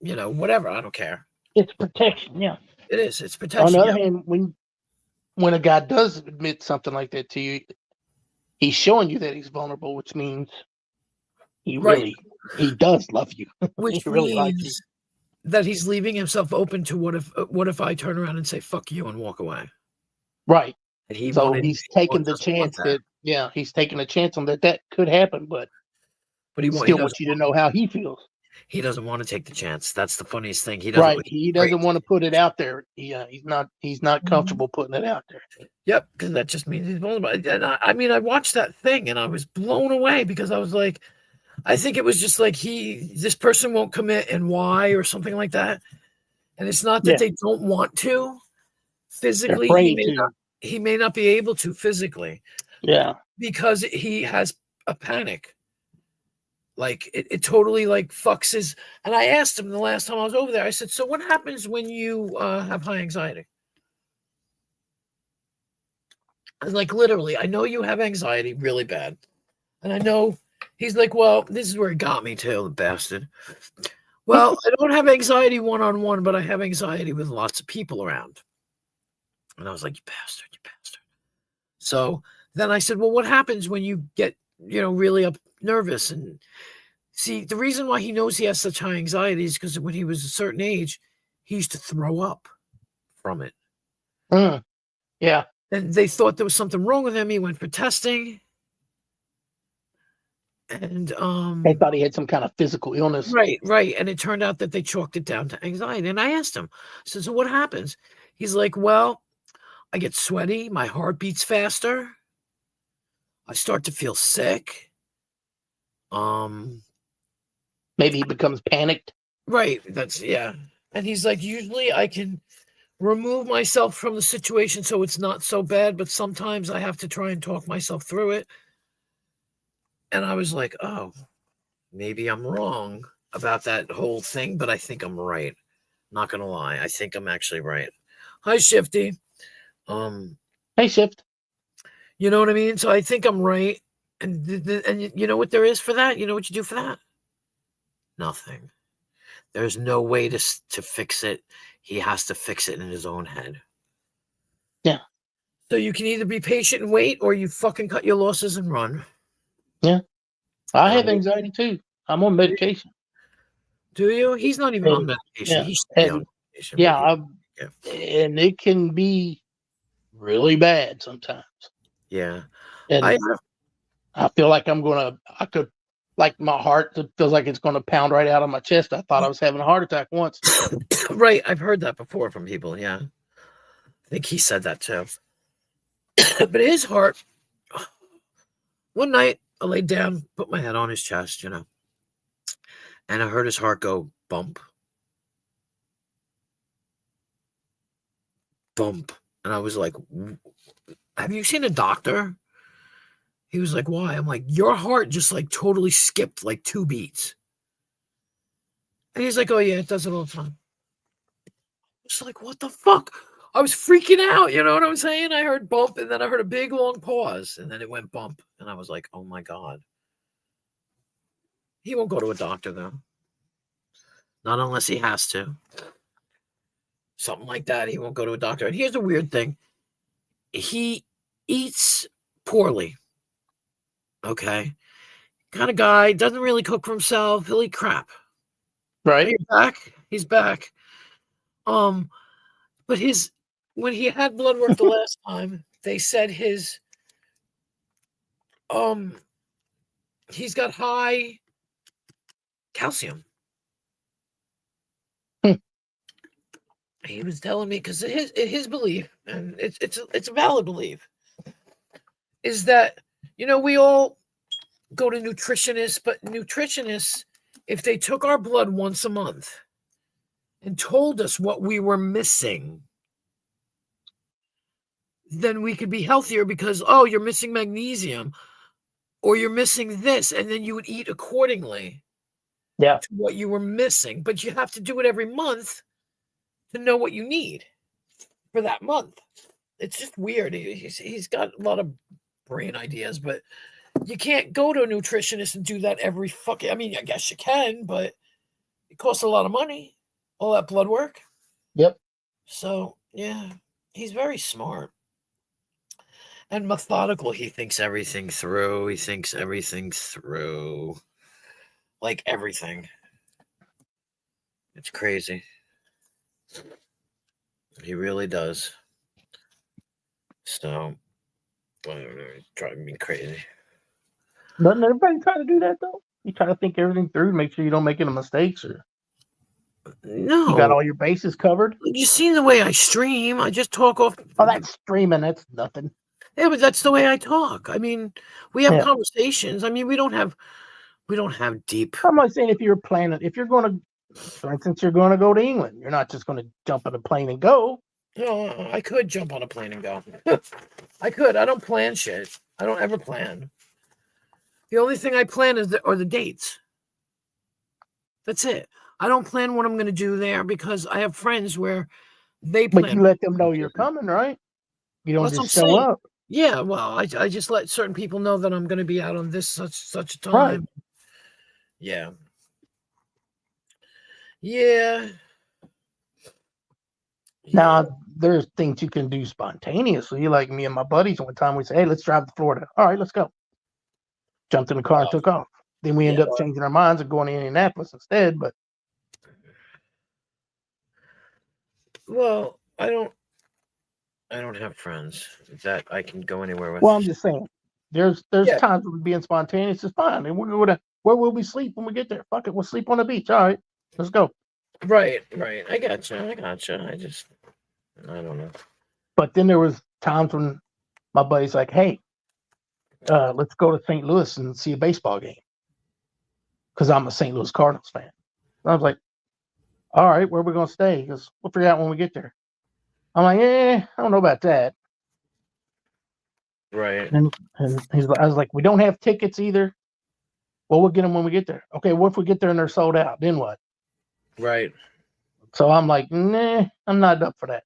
whatever. I don't care. It's protection. Yeah. It is. It's protection. On the other hand, when a guy does admit something like that to you, he's showing you that he's vulnerable, which means he Right. he does love you. Which he really likes you. means that he's leaving himself open to what if I turn around and say fuck you and walk away? Right. And he So wanted, he's taking the doesn't want chance that he's taking a chance on that could happen, but but he still doesn't wants you to know how he feels. He doesn't want to take the chance. That's the funniest thing. He doesn't. Right. He doesn't want to put it out there. He's not comfortable putting it out there. Yep, because that just means he's vulnerable. And I mean, I watched that thing and I was blown away because I was like, I think it was just like this person won't commit and why or something like that. And it's not that they don't want to physically. He may not be able to physically. Yeah. Because he has a panic. Like it totally like fucks his. And I asked him the last time I was over there. I said, "So what happens when you have high anxiety?" I was like, literally, I know you have anxiety really bad, and I know. He's like, "Well, this is where he got me too, the bastard." Well, I don't have anxiety one-on-one, but I have anxiety with lots of people around. And I was like, "You bastard, you bastard." So then I said, "Well, what happens when you get, really nervous?" And see, the reason why he knows he has such high anxiety is because when he was a certain age, he used to throw up from it. Yeah. And they thought there was something wrong with him. He went for testing. And they thought he had some kind of physical illness. Right. And it turned out that they chalked it down to anxiety. And I asked him, I said, "So what happens?" He's like, "Well, I get sweaty, my heart beats faster. I start to feel sick. Maybe he becomes panicked." Right. And he's like, "Usually I can remove myself from the situation so it's not so bad, but sometimes I have to try and talk myself through it." And I was like, "Oh, maybe I'm wrong about that whole thing, but I think I'm right. Not gonna lie, I think I'm actually right." Hi, Shifty. Hey, Shift. You know what I mean? So I think I'm right. And you know what there is for that? You know what you do for that? Nothing. There's no way to fix it. He has to fix it in his own head. Yeah. So you can either be patient and wait, or you fucking cut your losses and run. Yeah. I have anxiety too. I'm on medication. Do you? He's not even on medication. Yeah. He should be on medication. Yeah. And it can be really bad sometimes. Yeah. And I feel like like my heart feels like it's going to pound right out of my chest. I thought I was having a heart attack once. Right. I've heard that before from people. Yeah. I think he said that too. But his heart, one night I laid down, put my head on his chest, and I heard his heart go bump. Bump. And I was like, "Have you seen a doctor?" He was like, "Why?" I'm like, "Your heart just like totally skipped like 2 beats." And he's like, "Oh yeah, it does it all the time." It's like, what the fuck? I was freaking out, you know what I'm saying? I heard bump, and then I heard a big long pause, and then it went bump. And I was like, oh my God. He won't go to a doctor though. Not unless he has to. Something like that. He won't go to a doctor. And here's the weird thing. He eats poorly. Okay. Kind of guy, doesn't really cook for himself. He'll eat crap. Right. He's back. But when he had blood work the last time, they said he's got high calcium. He was telling me, because his belief, and it's a valid belief, is that we all go to nutritionists, but nutritionists, if they took our blood once a month and told us what we were missing, then we could be healthier, because, oh, you're missing magnesium, or you're missing this, and then you would eat accordingly to what you were missing. But you have to do it every month to know what you need for that month. It's just weird. He's got a lot of brain ideas, but you can't go to a nutritionist and do that every fucking... I mean, I guess you can, but it costs a lot of money, all that blood work. Yep. So, yeah, he's very smart. And methodical. He thinks everything through. He thinks everything through. Like everything. It's crazy. He really does. So, I don't know, it's driving me crazy. Doesn't everybody try to do that though? You try to think everything through, make sure you don't make any mistakes, or No. you got all your bases covered. You seen the way I stream. I just talk off. Oh, that's streaming. That's nothing. Yeah, but that's the way I talk. I mean, we have Yeah. conversations. I mean, we don't have deep. I'm not saying if you're planning, if you're going to, for instance, you're going to go to England, you're not just going to jump on a plane and go. No, I could jump on a plane and go. I could. I don't plan shit. I don't ever plan. The only thing I plan are the dates. That's it. I don't plan what I'm going to do there because I have friends where they plan. But you let them know you're coming, right? You don't That's just what I'm show saying. up. Yeah, well, I just let certain people know that I'm going to be out on this such a time. Right. Yeah. Yeah. Now, there's things you can do spontaneously. Like me and my buddies, one time we say, hey, let's drive to Florida. All right, let's go. Jumped in the car and took off. Then we end up changing our minds and going to Indianapolis instead. But well, I don't have friends that I can go anywhere with. well, I'm just saying, there's Yeah. times when being spontaneous is fine. And we're going to, where will we sleep when we get there? Fuck it, we'll sleep on the beach. All right, let's go. Right. I gotcha. I don't know. But then there was times when my buddy's like, hey, let's go to St. Louis and see a baseball game. Because I'm a St. Louis Cardinals fan. And I was like, all right, where are we going to stay? He goes, we'll figure out when we get there. I'm like, I don't know about that. Right. And I was like, we don't have tickets either. Well, we'll get them when we get there. Okay, what if we get there and they're sold out? Then what? Right. So I'm like, nah, I'm not up for that.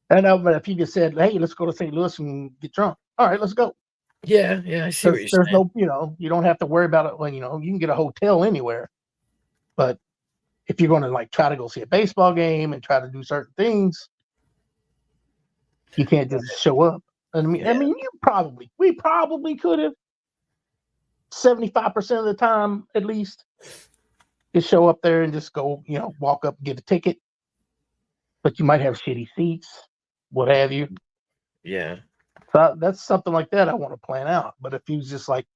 I know, but if you just said, hey, let's go to St. Louis and get drunk. All right, let's go. Yeah, I see what you're There's saying. no, you don't have to worry about it. When, you can get a hotel anywhere. But if you're going to like try to go see a baseball game and try to do certain things, you can't just show up. I mean, we probably could have 75% of the time at least just show up there and just go, walk up and get a ticket. But you might have shitty seats, what have you. Yeah. So that's something like that I want to plan out. But if you was just like,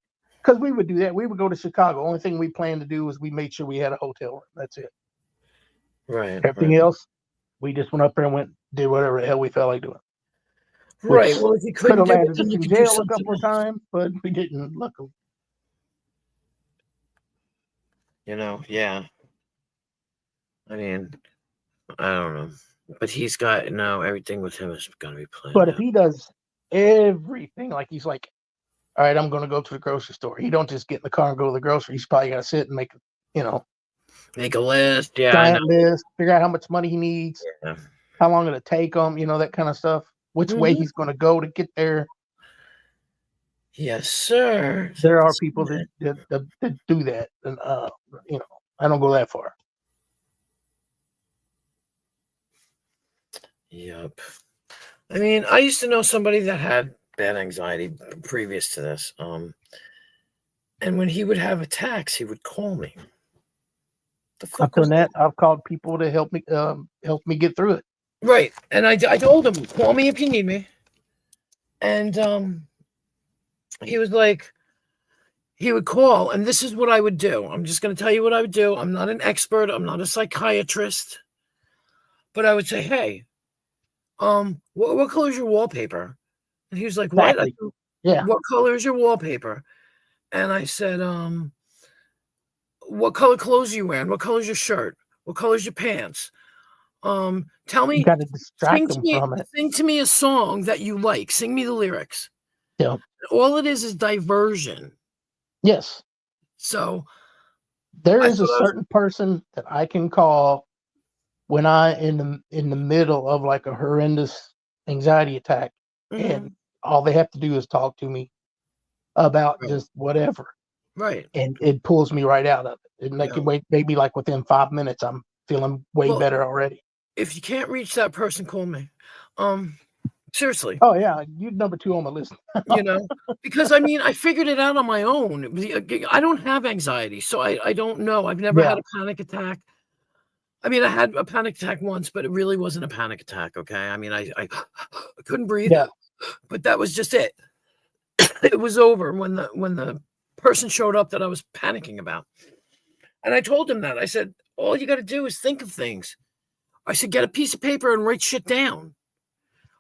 because we would do that, we would go to Chicago. Only thing we planned to do was we made sure we had a hotel room. That's it. Right. Everything else, we just went up there and did whatever the hell we felt like doing. Right. Which Well, if you could couldn't have do it, landed then us you in could do jail a something couple of else. times, but we didn't. Luckily. Yeah. I mean, I don't know. But he's got everything with him is gonna be planned. But if he does everything, like he's like, all right, I'm going to go to the grocery store. He don't just get in the car and go to the grocery. He's probably got to sit and make, make a list. Yeah. giant list, figure out how much money he needs, Yeah. how long it'll take him, that kind of stuff. Which way he's going to go to get there. Yes, sir. There are people that do that, and I don't go that far. Yep. I mean, I used to know somebody that had bad anxiety previous to this. And when he would have attacks, he would call me. The I've fuck done was that. I've called people to help me get through it. Right. And I told him, call me if you need me. And he was like, he would call, and this is what I would do. I'm just going to tell you what I would do. I'm not an expert. I'm not a psychiatrist. But I would say, hey, what color is your wallpaper? And he was like, what? Exactly. Yeah. What color is your wallpaper? And I said, what color clothes are you wearing? What color is your shirt? What color is your pants? Tell me. You got to distract them from it. Sing to me a song that you like. Sing me the lyrics. Yeah. All it is diversion. Yes. So there is a certain person that I can call when I in the middle of like a horrendous anxiety attack, and all they have to do is talk to me about just whatever. Right. And it pulls me right out of it. And maybe like within 5 minutes, I'm feeling way better already. If you can't reach that person, call me. Seriously. Oh yeah, you number 2 on my list. You know, because I mean, I figured it out on my own. I don't have anxiety, so I don't know. I've never had Yeah. a panic attack. I mean, I had a panic attack once, but it really wasn't a panic attack. Okay. I mean, I couldn't breathe, Yeah. but that was just it. It was over when the person showed up that I was panicking about. And I told him that. I said, all you got to do is think of things. I said, get a piece of paper and write shit down.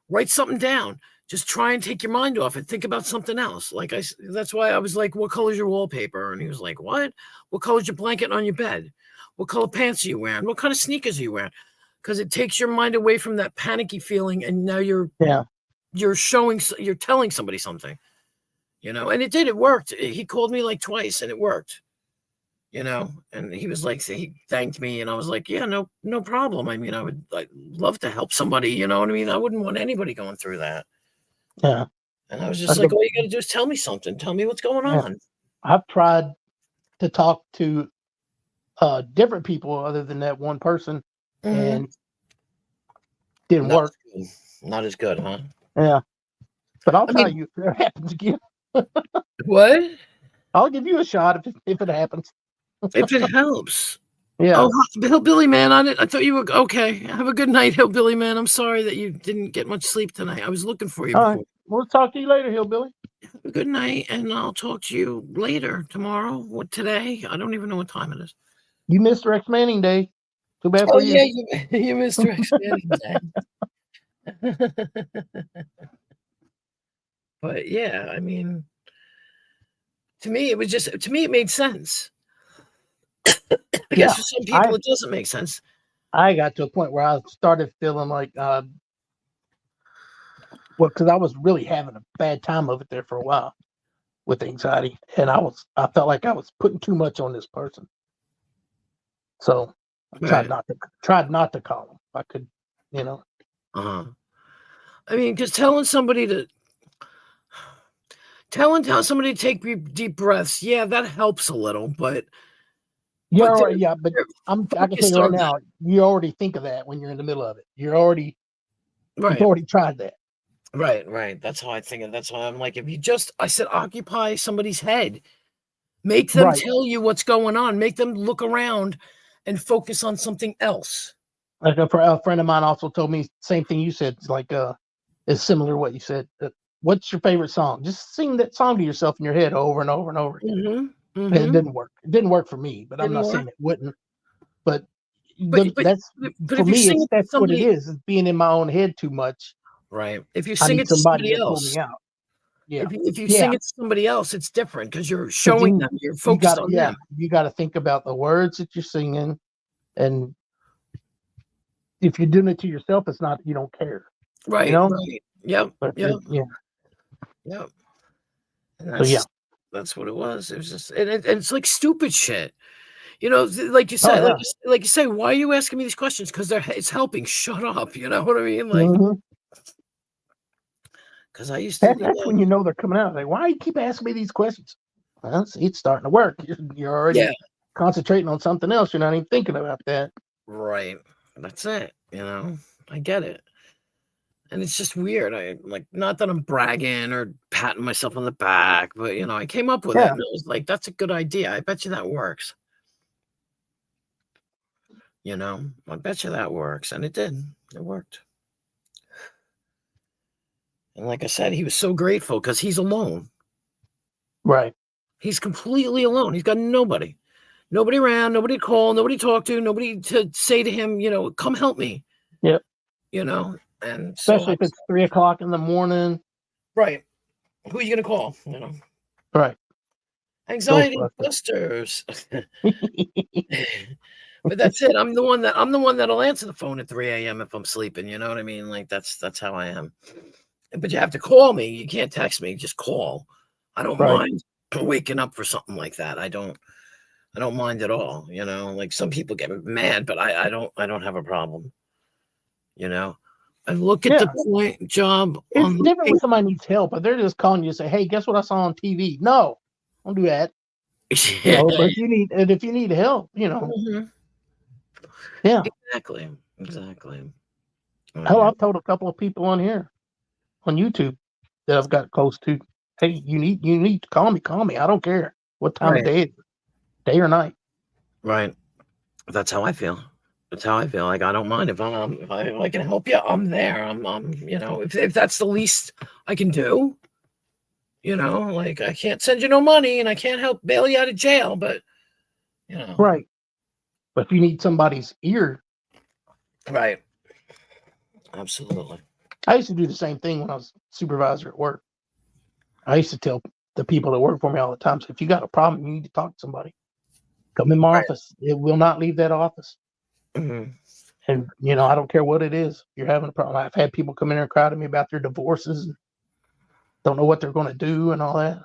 Write something down. Just try and take your mind off it. Think about something else. That's why I was like, what color's your wallpaper? And he was like, what? What color's your blanket on your bed? What color pants are you wearing? What kind of sneakers are you wearing? Because it takes your mind away from that panicky feeling. And now you're telling somebody something, you know, and it did. It worked. He called me like twice and it worked. You know, and he was like, he thanked me, and I was like, yeah, no problem. I mean, I'd love to help somebody, you know what I mean? I wouldn't want anybody going through that. Yeah. And I was just like, all you got to do is tell me something. Tell me what's going on. I've tried to talk to different people other than that one person, and didn't work. Not as good, huh? Yeah. But I'll tell you if it happens again. What? I'll give you a shot if it happens. If it helps. Yeah. Oh, Hillbilly Man, I thought you were okay. Have a good night, Hillbilly Man. I'm sorry that you didn't get much sleep tonight. I was looking for you. All right. We'll talk to you later, Hillbilly. Have a good night, and I'll talk to you later, tomorrow, today. I don't even know what time it is. You missed Rex Manning Day. Too bad for you. Yeah, you missed Rex Manning Day. But yeah, I mean, to me, it made sense. I guess for some people it doesn't make sense. I got to a point where I started feeling like, because I was really having a bad time of it there for a while with anxiety, and I felt like I was putting too much on this person. So I tried not to call him. I could, you know. I mean, because telling somebody to take deep breaths, yeah, that helps a little, but. But I can tell you right now, you already think of that when you're in the middle of it. You've already tried that. Right. That's how I think of it. That's why I'm like, I said, occupy somebody's head. Make them tell you what's going on. Make them look around and focus on something else. Like a friend of mine also told me same thing you said. It's like it's similar to what you said. What's your favorite song? Just sing that song to yourself in your head over and over and over again. And it didn't work. It didn't work for me, but I'm not saying it wouldn't. But that's for me. That's what it is. It's being in my own head too much. Right. If you sing it to somebody else, pull me out. Yeah. If you sing it to somebody else, it's different because you're showing them. You're focused on them. You got to think about the words that you're singing, and if you're doing it to yourself, it's not. You don't care. Right. You know? Right. Yep. Yep. And that's what it was. It was just, and it's like stupid shit. You know, like you said, like you say, why are you asking me these questions? Because it's helping. Shut up. You know what I mean? Like, because I used to. That's when you know they're coming out. Like, why do you keep asking me these questions? Well, see, it's starting to work. You're already concentrating on something else. You're not even thinking about that. Right. That's it. You know, I get it. And it's just weird. I not that I'm bragging or patting myself on the back, but you know, I came up with it and it was like, that's a good idea. I bet you that works. You know, I bet you that works. And it did. It worked. And like I said, he was so grateful because he's alone. Right. He's completely alone. He's got nobody. Nobody around, nobody to call, nobody to talk to, nobody to say to him, you know, come help me. Yep. You know, and especially if it's 3 o'clock in the morning. Right. Who are you going to call? You know. Right. Anxiety busters. But that's it. I'm the one that'll answer the phone at 3 a.m. if I'm sleeping. You know what I mean? Like that's how I am. But you have to call me. You can't text me. Just call. I don't mind waking up for something like that. I don't mind at all. You know, like some people get mad, but I don't have a problem. You know, I look at the point job. It's different when somebody needs help, but they're just calling you and say, "Hey, guess what I saw on TV?" No, don't do that. You know, but if you need help, you know. Yeah. Exactly. Hell, I've told a couple of people on here. on YouTube that I've got close to. Hey, you need to call me. Call me. I don't care what time Right. of day, day or night. Right. That's how I feel. That's how I feel. Like I don't mind if I can help you, I'm there. I'm you know, if that's the least I can do, you know, like I can't send you no money and I can't help bail you out of jail, but you know. Right. But if you need somebody's ear, Right. Absolutely. I used to do the same thing when I was supervisor at work. I used to tell the people that work for me all the time, so if you got a problem, you need to talk to somebody. Come in my Right. office. It will not leave that office. Mhm. And, I don't care what it is. You're having a problem. I've had people come in there and cry to me about their divorces and don't know what they're going to do and all that.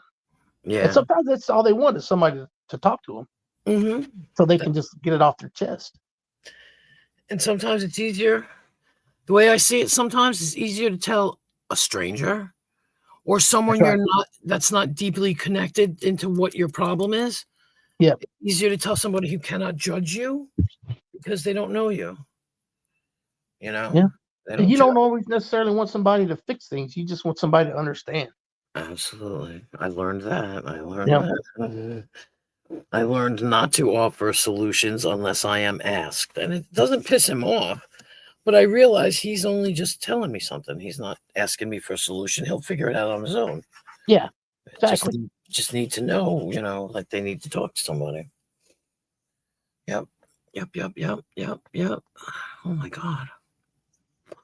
Yeah. And sometimes that's all they want is somebody to talk to them Mm-hmm. so they can just get it off their chest. And sometimes it's easier. The way I see it, sometimes it's easier to tell a stranger or someone That's right. that's not deeply connected into what your problem is. Yeah. It's easier to tell somebody who cannot judge you because they don't know you. You know? Yeah. They And you judge. don't always necessarily want somebody to fix things. You just want somebody to understand. Absolutely. I learned that. Yeah. That. I learned not to offer solutions unless I am asked. And it doesn't piss him off. But I realize he's only just telling me something. He's not asking me for a solution. He'll figure it out on his own. Yeah, exactly. Just need to know, like they need to talk to somebody. Yep. Oh my God. All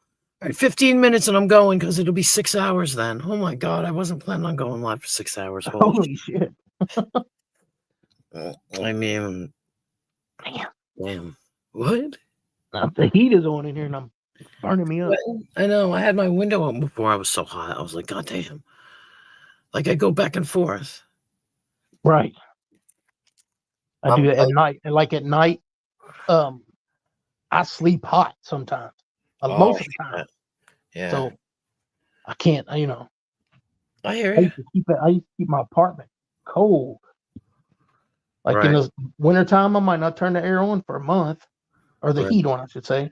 right, 15 minutes and I'm going because it'll be 6 hours then. Oh my God. I wasn't planning on going live for 6 hours. Holy shit. I mean, damn. What? The heat is on in here and I'm burning me up. I know. I had my window open before. I was so hot. I was like, God damn. Like I go back and forth. Right. I do that at night. And like at night, I sleep hot sometimes. Most of the time. Yeah. So I can't, I hear I you. used to keep my apartment cold. Like in the wintertime, I might not turn the air on for a month. Or the heat on, I should say.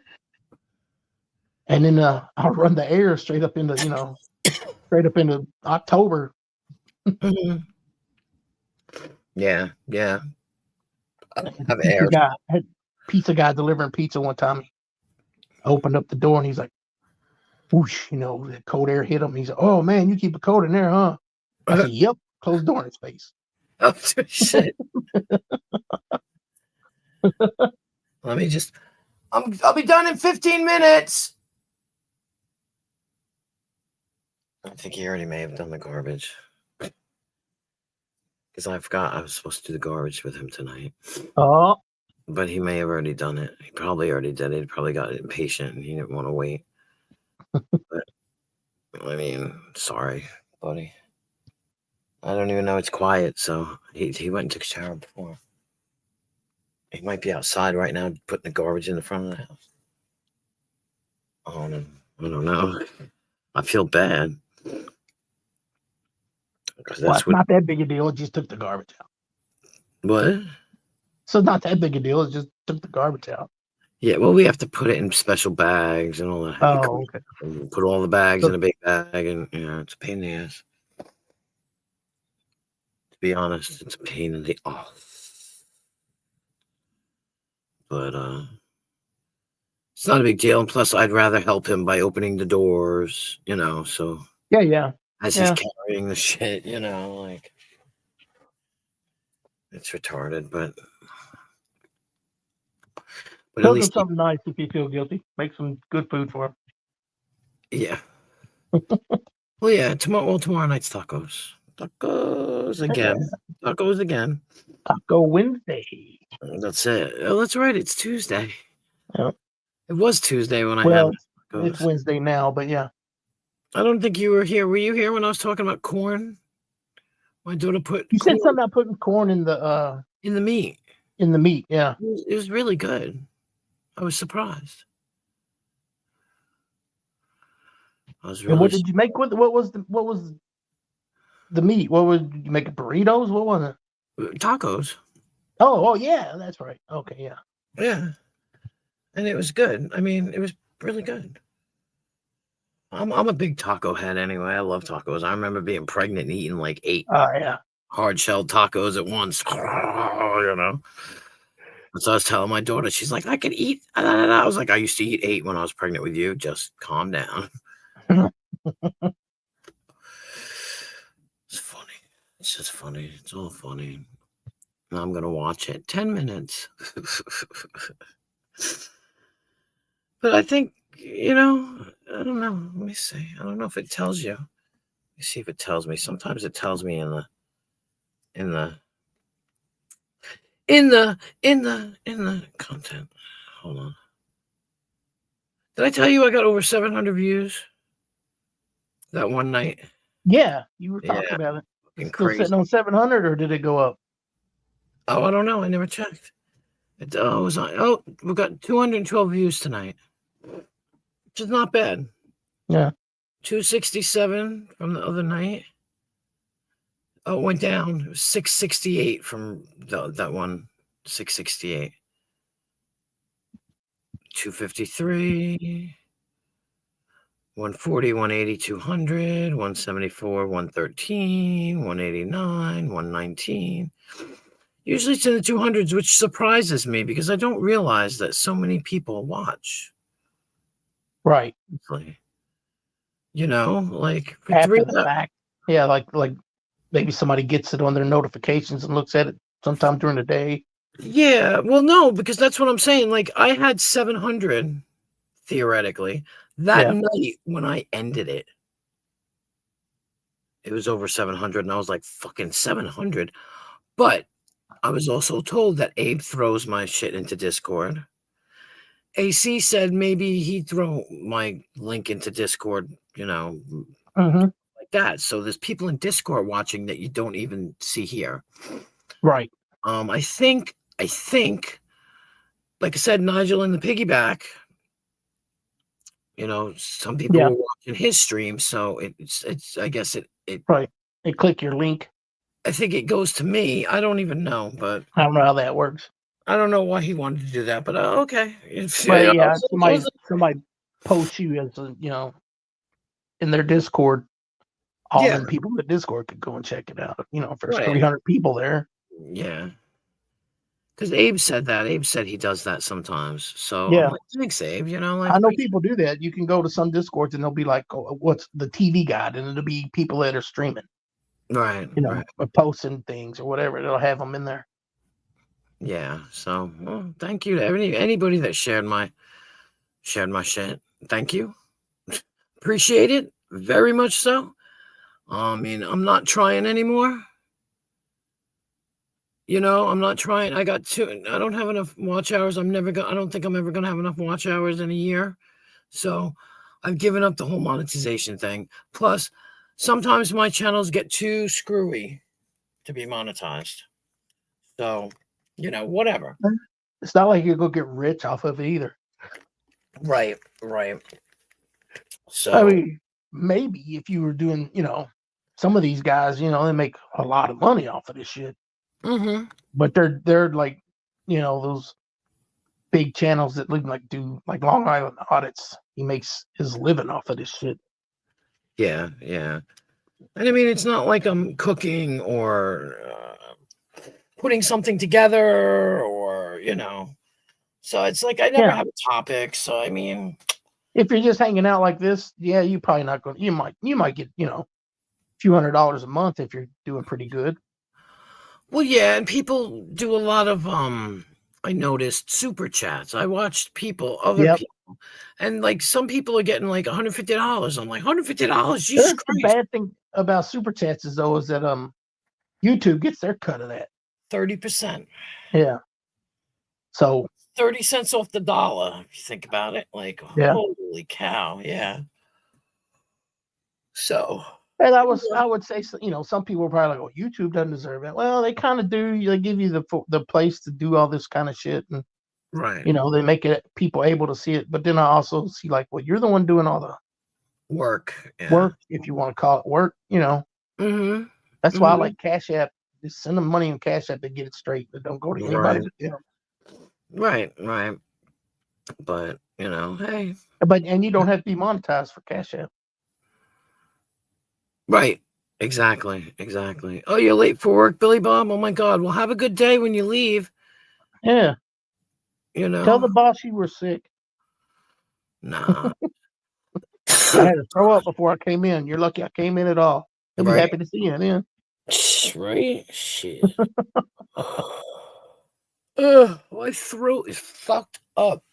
And then I'll run the air straight up into, straight up into October. Mm-hmm. Yeah. I don't have Pizza air. guy, had pizza guy delivering pizza one time. He opened up the door and he's like, whoosh, the cold air hit him. He's like, oh man, you keep it cold in there, huh? I said, yep. Close the door in his face. Oh shit. Let me just. I'll be done in 15 minutes. I think he already may have done the garbage. Because I forgot I was supposed to do the garbage with him tonight. Oh. But he may have already done it. He probably already did it. He probably got impatient and he didn't want to wait. But I mean, sorry, buddy. I don't even know it's quiet, so he went and took a shower before. He might be outside right now putting the garbage in the front of the house. Oh, no. I don't know. I feel bad. Well, it's not that big a deal. It just took the garbage out. What? So it's not that big a deal. It just took the garbage out. Yeah, well, we have to put it in special bags and all that. Oh, okay. And put all the bags in a big bag, and it's a pain in the ass. To be honest, it's a pain in the ass. But it's not a big deal. And plus, I'd rather help him by opening the doors, so. Yeah. As he's carrying the shit, like. It's retarded, but Tell him something nice if you feel guilty. Make some good food for him. Yeah. Well, yeah. Tomorrow night's tacos. Tacos again. Taco Wednesday. That's it. Oh, that's right. It's Tuesday. Yeah. It was Tuesday when I had tacos. It's Wednesday now, but yeah. I don't think you were here. Were you here when I was talking about corn? My daughter put. You said something about putting corn in the meat. In the meat, yeah. It was really good. I was surprised. And what did you make with what was the meat? Did you make burritos? What was it? Tacos. Oh yeah, that's right. Okay, yeah. Yeah. And it was good. I mean, it was really good. I'm a big taco head anyway. I love tacos. I remember being pregnant and eating like 8 Oh yeah. hard shelled tacos at once. You know. So I was telling my daughter, she's like, I could eat. I was like, I used to eat 8 when I was pregnant with you. Just calm down. It's funny. It's just funny. It's all funny. And I'm gonna watch it. 10 minutes. But I think, I don't know. Let me see. I don't know if it tells you. Let me see if it tells me. Sometimes it tells me in the content. Hold on. Did I tell you I got over 700 views that one night? Yeah, you were talking Yeah, about it. fucking Still crazy. sitting on 700, or did it go up? Oh, I don't know. I never checked. It was on. Oh, we got 212 views tonight, which is not bad. Yeah. 267 from the other night. Oh, it went down. It was 668 from that one. 668. 253. 140, 180, 200, 174, 113, 189, 119. Usually it's in the 200s, which surprises me because I don't realize that so many people watch. Right. Like, like for After 3 the fact. Yeah, like maybe somebody gets it on their notifications and looks at it sometime during the day. Yeah, well, no, because that's what I'm saying. Like, I had 700 theoretically that night when I ended it. It was over 700, and I was like, fucking 700. But I was also told that Abe throws my shit into Discord. AC said maybe he'd throw my link into Discord, like that. So there's people in Discord watching that you don't even see here. Right. I think, like I said, Nigel in the piggyback, some people were watching his stream, so it's I guess it right. They click your link. I think it goes to me. I don't even know, but I don't know how that works. I don't know why he wanted to do that, but okay. But yeah, somebody posts you as in their Discord. All them people in the Discord could go and check it out. If there's 300 people there. Yeah. Because Abe said that. Abe said he does that sometimes. So yeah, I'm like, thanks, Abe. I know people do that. You can go to some Discords and they'll be like, oh, "What's the TV guide?" And it'll be people that are streaming, right? Or posting things or whatever. It'll have them in there. Yeah. So, well, thank you to anybody that shared my shit. Thank you. Appreciate it very much. So, I mean, I'm not trying anymore. I'm not trying. I don't have enough watch hours. I don't think I'm ever going to have enough watch hours in a year. So I've given up the whole monetization thing. Plus, sometimes my channels get too screwy to be monetized. So, whatever. It's not like you're going to get rich off of it either. Right. So, I mean, maybe if you were doing, some of these guys, they make a lot of money off of this shit. Mm-hmm. But they're like, those big channels that do Long Island Audits. He makes his living off of this shit. Yeah. And I mean, it's not like I'm cooking or putting something together or, So it's like I never have a topic. So I mean, if you're just hanging out like this, yeah, you probably not going. You might get a few $100s a month if you're doing pretty good. Well, yeah, and people do a lot of I noticed super chats. I watched other people, and like some people are getting like $150. I'm like, $150, Jesus Christ. The bad thing about super chats is that YouTube gets their cut of that. 30%. Yeah. So 30 cents off the dollar, if you think about it. Like, holy cow, yeah. So. And I would say, some people are probably like, "Oh, YouTube doesn't deserve it." Well, they kind of do. They give you the place to do all this kind of shit, and right. They make it people able to see it. But then I also see like, well, you're the one doing all the work, if you want to call it work. Mm-hmm. That's why I like Cash App. Just send them money in Cash App and get it straight. But don't go to anybody. Right. But hey. And you don't have to be monetized for Cash App. Right. Exactly. Oh, you're late for work, Billy Bob? Oh my God. Well, have a good day when you leave. Yeah. You know? Tell the boss you were sick. Nah. I had to throw up before I came in. You're lucky I came in at all. He'll be Right. happy to see you then. Right? Shit. Ugh, my throat is fucked up.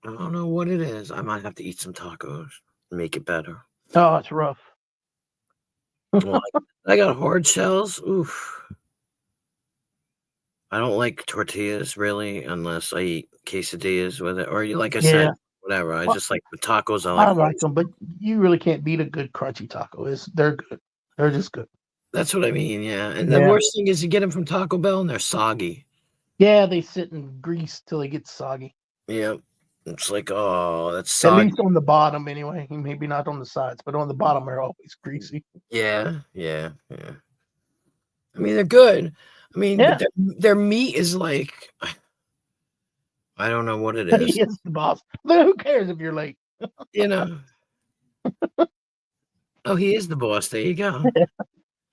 I don't know what it is. I might have to eat some tacos, make it better. Oh, it's rough. Well, I got hard shells. Oof. I don't like tortillas really, unless I eat quesadillas with it, or like I said, Yeah. whatever. I Well, just like the tacos. I I like hard. like them, but you really can't beat a good crunchy taco. They're good. They're just good. That's what I mean. Yeah, and the Yeah. worst thing is you get them from Taco Bell and they're soggy. Yeah, they sit in grease till they get soggy. Yeah, it's like, oh, that's At soggy. least on the bottom, anyway. Maybe not on the sides, but on the bottom, they're always greasy. Yeah. I mean, they're good. I mean, Yeah. but their meat is like, I don't know what it is. He is the boss. But who cares if you're late? You know. Oh, he is the boss. There you go.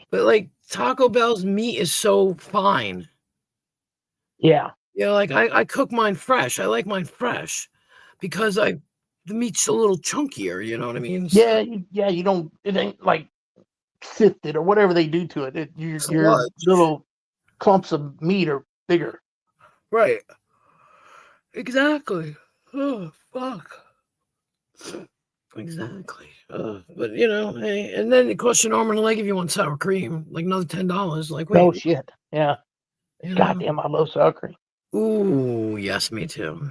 But like Taco Bell's meat is so fine. Yeah. You know, like I cook mine fresh. I like mine fresh because the meat's a little chunkier. You know what I mean? Yeah. You don't, it ain't like sifted or whatever they do to it. Your Sludge. little clumps of meat are bigger. Right. Exactly. Oh, fuck. Exactly. But you know, hey, and then it costs you an arm and a leg if you want sour cream, like another $10. Like, wait, Oh, shit. Yeah. you know? Goddamn, I love sour cream. Ooh, yes, me too.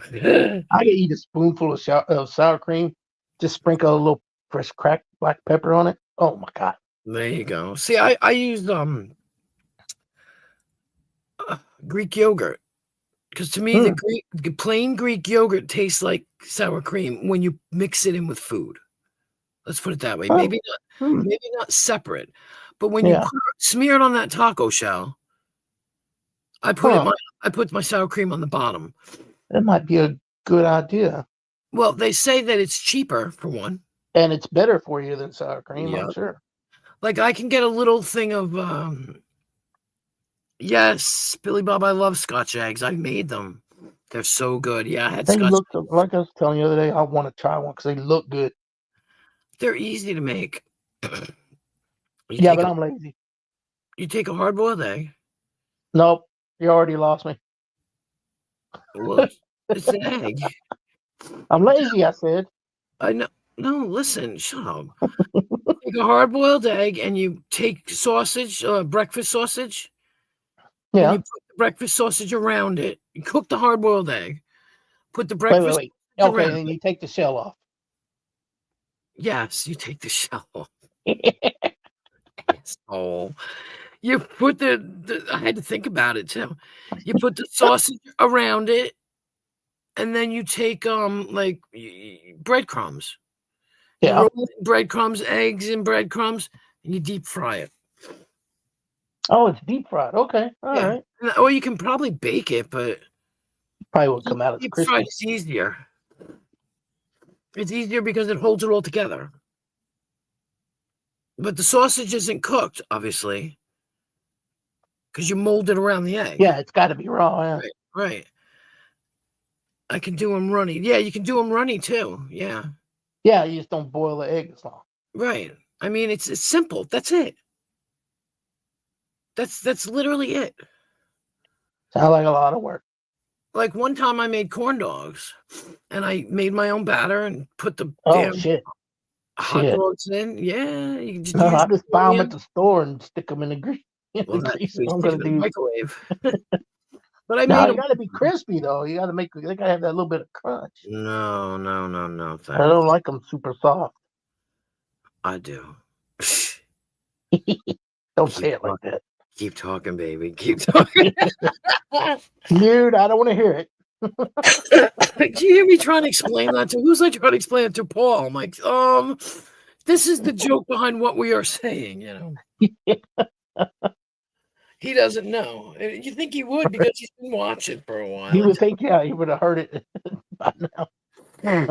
I could eat a spoonful of sour cream, just sprinkle a little fresh cracked black pepper on it. Oh, my God. There you go. See, I used Greek yogurt because to me the plain Greek yogurt tastes like sour cream when you mix it in with food. Let's put it that way. Oh. Maybe not separate, but when you smear it on that taco shell, I put my sour cream on the bottom. That might be a good idea. Well, they say that it's cheaper for one, and it's better for you than sour cream. Yep. I'm sure. Like I can get a little thing of yes, Billy Bob, I love Scotch eggs. I made them. They're so good. Yeah, I had They Scotch. look like I was telling you the other day. I want to try one because they look good. They're easy to make. Yeah, but I'm lazy. You take a hard-boiled egg. Nope, you already lost me. Well, it's an egg. I'm lazy, I said. I know. No, listen, shut up. Take a hard-boiled egg and you take sausage, breakfast sausage. Yeah. And you put the breakfast sausage around it. You cook the hard-boiled egg. Put the breakfast. Wait. Okay, then you take the shell off. Yes, you take the shell off. Oh, you put the I had to think about it too. You put the sausage around it, and then you take like breadcrumbs. Yeah. You roll it in breadcrumbs, eggs and breadcrumbs, and you deep fry it. Oh, it's deep fried. Okay, all right. Or you can probably bake it, but probably won't come out as deep crispy. fried is easier. It's easier because it holds it all together. But the sausage isn't cooked, obviously, because you mold it around the egg. Yeah, it's got to be raw. Yeah. Right. I can do them runny. Yeah, you can do them runny too. Yeah. Yeah, you just don't boil the egg as long. Right. I mean, it's simple. That's it. That's literally it. Sounds like a lot of work. Like one time I made corn dogs, and I made my own batter and put the Oh shit. hot dogs in. Yeah, you can just No, use I just buy them at the store and stick them in the grease. well, I'm gonna do microwave. But I no, made you them. gotta be crispy though. You gotta make. They gotta have that little bit of crunch. No. I don't like them super soft. I do. Don't say it like that. Keep talking, baby. Keep talking. Dude, I don't want to hear it. Do you hear me trying to explain that to who's I trying to explain it to Paul? I'm like, this is the joke behind what we are saying, you know. He doesn't know. You think he would because he's been watching for a while. He would think, yeah, he would have heard it by now.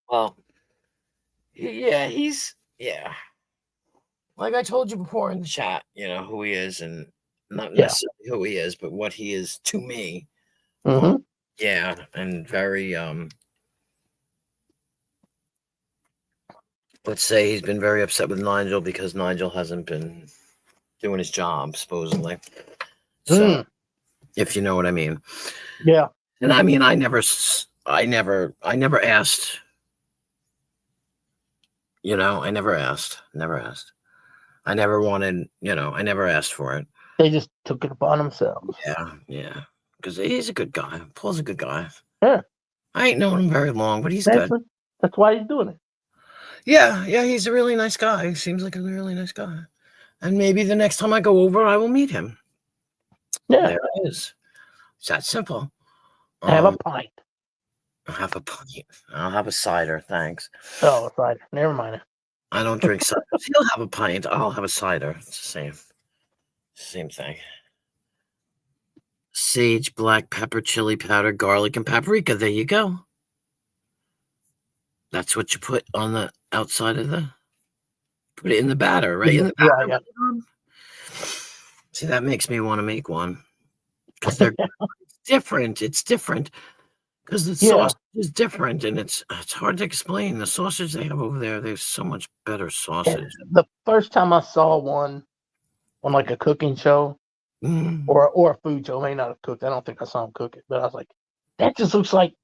Well, yeah, like I told you before in the chat, who he is, and not Yeah. necessarily who he is, but what he is to me. Mm-hmm. Yeah, and very let's say he's been very upset with Nigel because Nigel hasn't been doing his job, supposedly. So, if you know what I mean. Yeah. And I mean, I never asked. I never asked. Never asked. I never wanted. I never asked for it. They just took it upon themselves. Yeah. Because he's a good guy. Paul's a good guy. Yeah. I ain't known him very long, but he's good. That's why he's doing it. Yeah, he's a really nice guy. He seems like a really nice guy. And maybe the next time I go over, I will meet him. Yeah. There it is. It's that simple. Have a pint. I'll have a pint. I'll have a cider, thanks. Oh, cider. Never mind. I don't drink cider. He'll have a pint. I'll have a cider. It's the same thing. Sage, black pepper, chili powder, garlic, and paprika. There you go. That's what you put on the outside of put it in the batter, right? In the batter. Yeah. See, that makes me want to make one. Because they're different. It's different. Because the sauce is different, and it's hard to explain. The sausage they have over there, there's so much better sausage. The first time I saw one on like a cooking show or a food show, may not have cooked. I don't think I saw him cook it, but I was like, that just looks like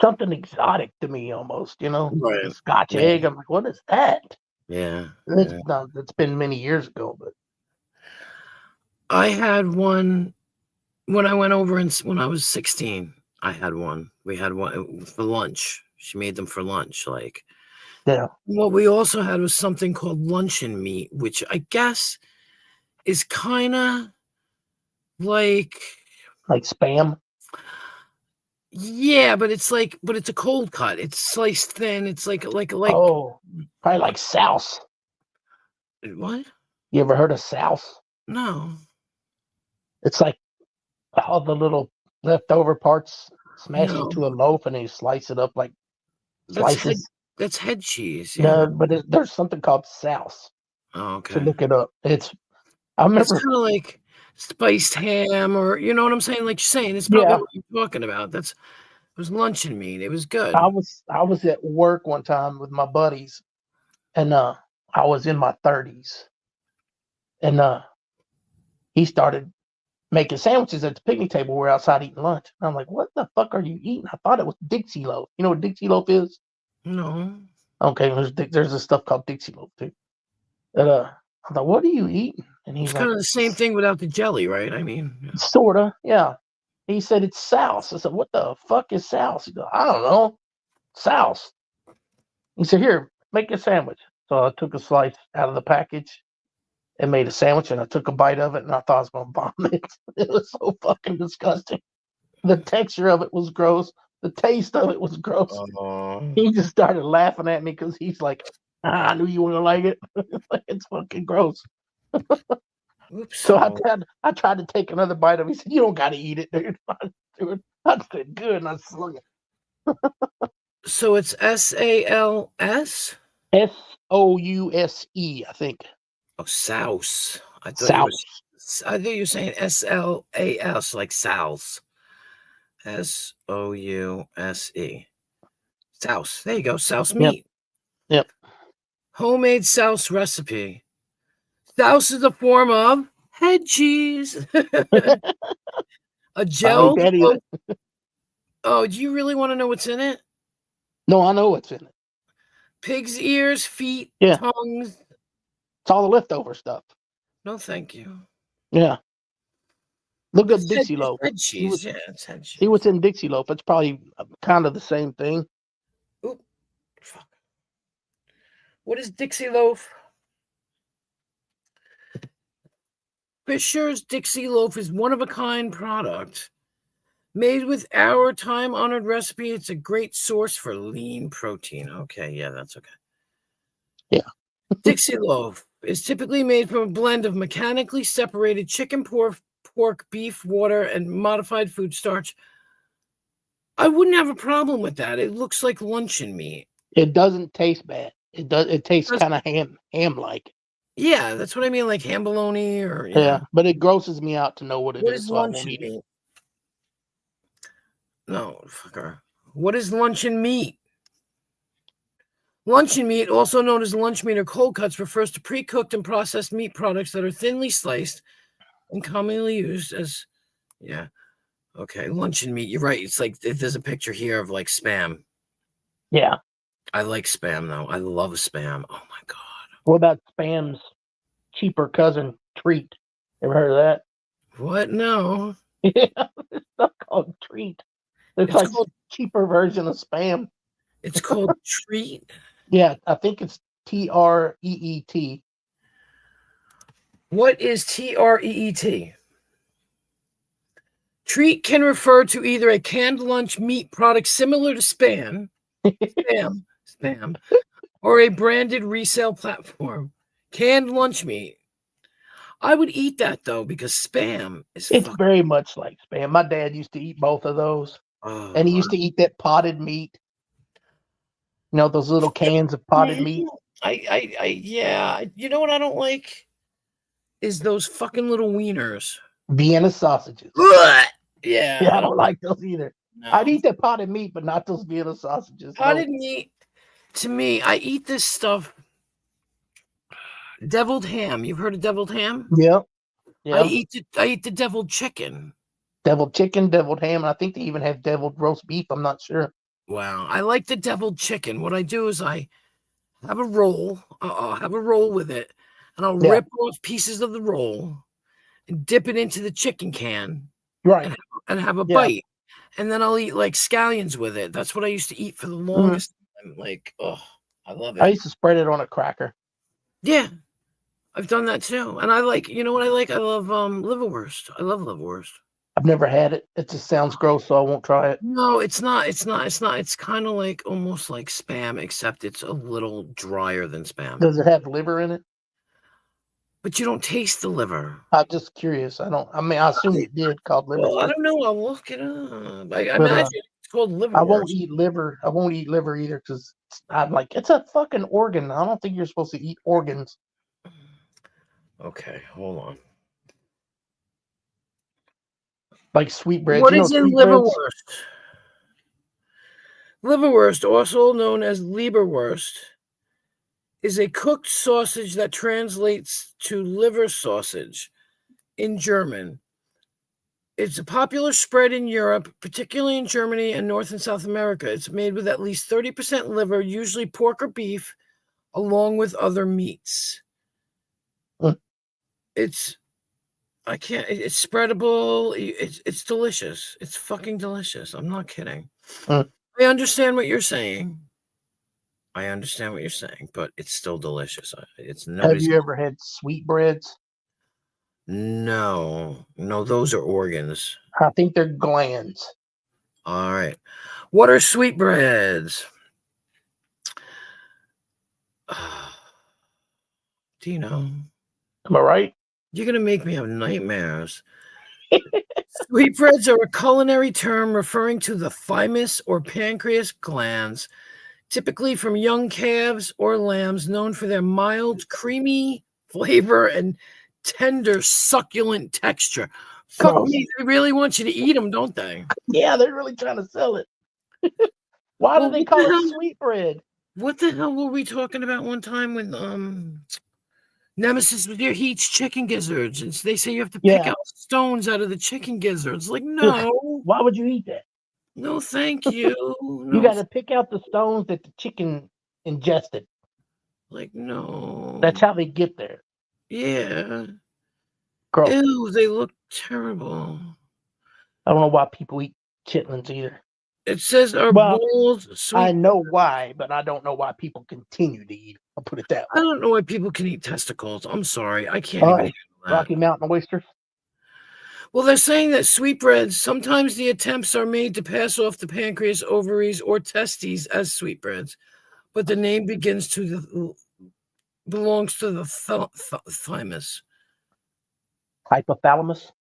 something exotic to me almost, Right. Scotch egg. I'm like, what is that? Yeah. It's been many years ago, but I had one when I went over when I was 16. I had one. We had one for lunch. She made them for lunch. Yeah. What we also had was something called luncheon meat, which I guess is kind of like Spam. Yeah, but it's a cold cut. It's sliced thin. It's like probably like souse. What? You ever heard of souse? No. It's like all the little leftover parts smashed into a loaf, and you slice it up like slices. That's head cheese. Yeah. No, but there's something called souse. Oh, okay. To look it up. I remember. It's kind of like spiced ham, or you know what I'm saying? Like you're saying, it's probably what you're talking about. It was luncheon meat. It was good. I was at work one time with my buddies, and I was in my 30s, and he started making sandwiches at the picnic table. We're outside eating lunch. And I'm like, what the fuck are you eating? I thought it was Dixie loaf. You know what Dixie loaf is? No. Okay, there's this stuff called Dixie loaf too. And I thought, what are you eating? And he's it's kind of the same thing without the jelly, right? I mean, sorta, yeah. He said it's souse. I said, what the fuck is souse? He goes, I don't know. Souse. He said, here, make a sandwich. So I took a slice out of the package and made a sandwich, and I took a bite of it, and I thought I was going to vomit. It was so fucking disgusting. The texture of it was gross. The taste of it was gross. He just started laughing at me because he's like, I knew you wouldn't like it. It's fucking gross. Oops. So I tried to take another bite of it. He said, you don't got to eat it, dude. I said, good, and I slung it. So it's SALS? SOUSE, I think. Oh, souse. I thought you were saying SLAS, like souse. SOUSE. Souse. There you go. Souse meat. Yep. Homemade souse recipe. Souse is a form of head cheese. A gel. Oh, do you really want to know what's in it? No, I know what's in it. Pig's ears, feet, tongues. It's all the leftover stuff. No, thank you. Yeah. Look up Dixie loaf. Head cheese. It's head cheese. See what's in Dixie loaf. It's probably kind of the same thing. Oop. Fuck. What is Dixie loaf? Fisher's Dixie loaf is one-of-a-kind product. Made with our time-honored recipe, it's a great source for lean protein. Okay, yeah, that's okay. Yeah. Dixie loaf is typically made from a blend of mechanically separated chicken, pork, beef, water, and modified food starch. I wouldn't have a problem with that. It looks like luncheon meat. It doesn't taste bad. It tastes kind of ham-like. Yeah, that's what I mean, like ham bologna or Yeah, but it grosses me out to know what it What is, is so I won't luncheon eat it. meat? No, fucker. What is luncheon meat? Luncheon meat, also known as lunch meat or cold cuts, refers to pre-cooked and processed meat products that are thinly sliced and commonly used as, yeah. Okay, luncheon meat. You're right. It's like there's a picture here of like Spam. Yeah. I like Spam though. I love Spam. Oh my god. What about Spam's cheaper cousin Treat? Ever heard of that? What? No. Yeah, it's stuff called Treat. It's It's like called cheaper version of Spam. it's called Treat. Yeah, I think it's TREET. What is TREET? Treat can refer to either a canned lunch meat product similar to spam, or a branded resale platform. Canned lunch meat. I would eat that though because Spam is It's fucking. very much like Spam. My dad used to eat both of those, and he used to eat that potted meat. You know, those little cans of potted meat. Yeah. You know what I don't like is those fucking little wieners. Vienna sausages. Ugh! Yeah, I Yeah. don't like those either. No. I'd eat that potted meat, but not those Vienna sausages. No. Potted meat. To me, I eat this stuff. Deviled ham. You've heard of deviled ham? Yeah. I eat the deviled chicken. Deviled chicken, deviled ham, and I think they even have deviled roast beef. I'm not sure. Wow. I like the deviled chicken. What I do is I have a roll. I'll have a roll with it, and I'll rip off pieces of the roll and dip it into the chicken can. Right. And have a bite. And then I'll eat like scallions with it. That's what I used to eat for the longest time. Like, oh, I love it. I used to spread it on a cracker. Yeah. I've done that too. And I like, you know what I like? I love liverwurst. I love liverwurst. I've never had it. It just sounds gross, so I won't try it. No, it's not. It's kind of like almost like Spam, except it's a little drier than Spam. Does it have liver in it? But you don't taste the liver. I'm just curious. I assume it did called liver. Well, I don't know. I'll look it up. I imagine it's called liverwurst. I won't eat liver. I won't eat liver either because I'm like, it's a fucking organ. I don't think you're supposed to eat organs. Okay, hold on. Like sweetbreads. What is in liverwurst? Liverwurst, also known as Leberwurst, is a cooked sausage that translates to liver sausage in German. It's a popular spread in Europe, particularly in Germany and North and South America. It's made with at least 30% liver, usually pork or beef, along with other meats. It's spreadable. It's delicious. It's fucking delicious. I'm not kidding. I understand what you're saying. But it's still delicious. Have you ever had sweetbreads? No, those are organs. I think they're glands. All right. What are sweetbreads? Do you know? Am I right? You're going to make me have nightmares. Sweetbreads are a culinary term referring to the thymus or pancreas glands, typically from young calves or lambs, known for their mild, creamy flavor and tender, succulent texture. Fuck me, they really want you to eat them, don't they? Yeah, they're really trying to sell it. Why do they call it sweetbread? What the hell were we talking about one time with Nemesis with your Heat's chicken gizzards? And they say you have to pick out stones out of the chicken gizzards. Like, no. Why would you eat that? No, thank you. No. You got to pick out the stones that the chicken ingested. Like, no. That's how they get there. Yeah. Gross. Ew, they look terrible. I don't know why people eat chitlins either. It says our balls sweet. I know why, but I don't know why people continue to eat. I'll put it that way. I don't know why people can eat testicles. I'm sorry. I can't even handle that. Rocky Mountain oysters? Well, they're saying that sweetbreads, sometimes the attempts are made to pass off the pancreas, ovaries, or testes as sweetbreads, but the name belongs to the thymus. Hypothalamus?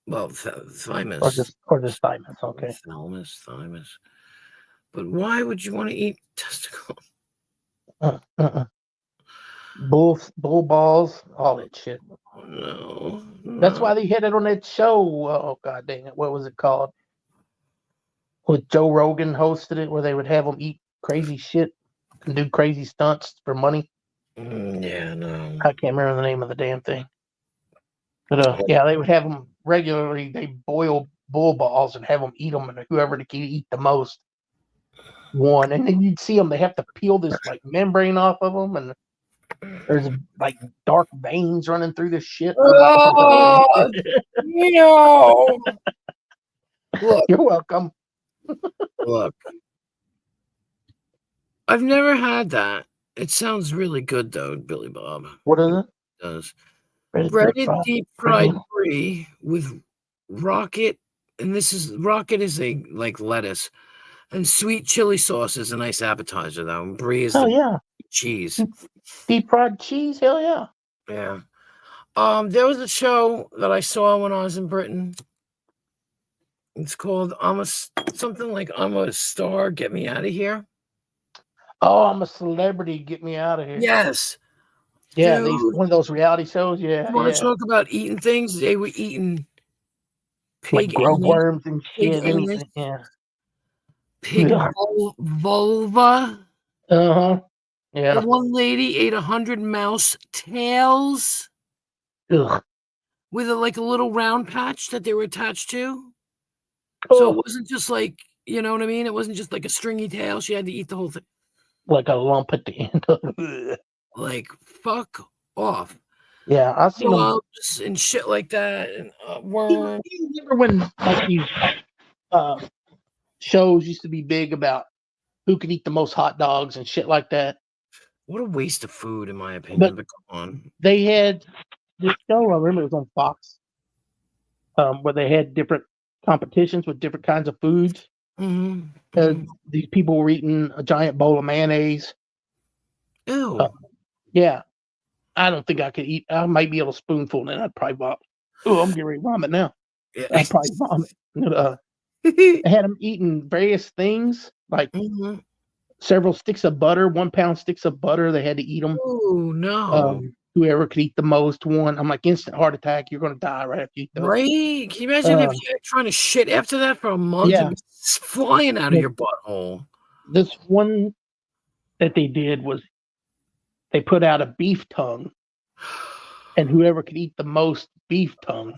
Well, thymus. Or just thymus, okay. Thymus. But why would you want to eat testicles? bull balls, all that shit. No. That's why they had it on that show. Oh god dang it! What was it called? With Joe Rogan hosted it, where they would have them eat crazy shit and do crazy stunts for money. Yeah, no. I can't remember the name of the damn thing. But yeah, they would have them regularly. They boil bull balls and have them eat them, and whoever can eat the most won. And then you'd see them; they have to peel this like membrane off of them, and there's like dark veins running through this shit. Oh, no. Look, You're welcome. look. I've never had that. It sounds really good though, Billy Bob. What is it? It does. Breaded Breaded fried. deep fried brie with rocket, and rocket is a like lettuce, and sweet chili sauce is a nice appetizer though. And brie is Oh the yeah, cheese. deep fried cheese. Hell yeah. Yeah. There was a show that I saw when I was in Britain. It's called something like I'm a Star, Get Me Out of Here. Oh, I'm a celebrity. Get me out of here. Yes. Yeah, Dude. one of those reality shows. Yeah, You want to yeah. talk about eating things? They were eating Like pig grub anus, worms and pig shit. anus, Anything. Yeah. pig Yeah. vulva. Uh huh. Yeah. And one lady ate 100 mouse tails Ugh. with like a little round patch that they were attached to. So it Oh, wasn't just like, you know what I mean? It wasn't just like a stringy tail. She had to eat the whole thing. like a lump at the end. Ugh. Like, fuck off. Yeah, I've seen them. Grubs and shit like that, and worms. You remember when like these shows used to be big about who could eat the most hot dogs and shit like that? What a waste of food, in my opinion. But come on. They had this show. I remember it was on Fox, where they had different competitions with different kinds of foods. Mm-hmm. These people were eating a giant bowl of mayonnaise. Ew. Yeah, I don't think I could eat. I might be able to spoonful, and I'd probably vomit. Oh, I'm getting ready to vomit now. Yeah. I'd probably vomit. I had them eating various things, like Mm-hmm. several sticks of butter, 1 pound sticks of butter. They had to eat them. Oh, no. Whoever could eat the most won. I'm like, instant heart attack. You're going to die right after you eat those. Right? Can you imagine if you're trying to shit after that for a month Yeah. and it's flying out of your butthole? This one that they did was they put out a beef tongue, and whoever could eat the most beef tongue,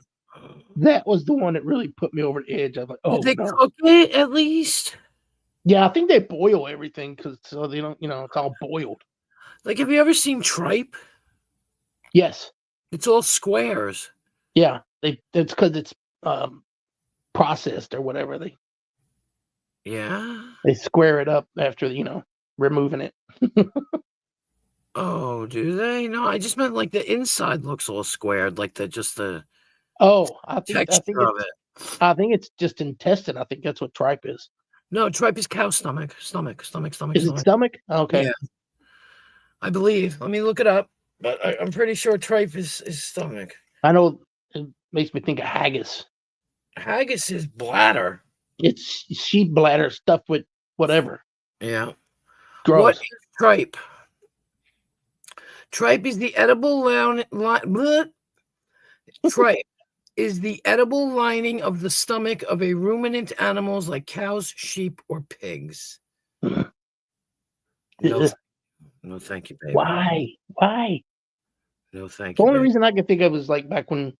that was the one that really put me over the edge. I was like, oh, Did they no. cook it at least? Yeah, I think they boil everything so they don't, it's all boiled. Like, have you ever seen tripe? Yes. It's all squares. Yeah. That's because it's processed or whatever. Yeah. They square it up after, removing it. Oh, do they? No, I just meant like the inside looks all squared, like the Oh, I think texture of it. I think it's just intestine. I think that's what tripe is. No, tripe is cow stomach. Stomach. Is it stomach? Okay. Yeah. I believe. Let me look it up. But I'm pretty sure tripe is stomach. I know it makes me think of haggis. Haggis is bladder. It's sheep bladder stuffed with whatever. Yeah. Gross. What is tripe? Tripe is the edible tripe is the edible lining of the stomach of a ruminant animals like cows, sheep, or pigs. No, thank you, baby. Why? No, thank The you. only baby. reason I can think of is like back when,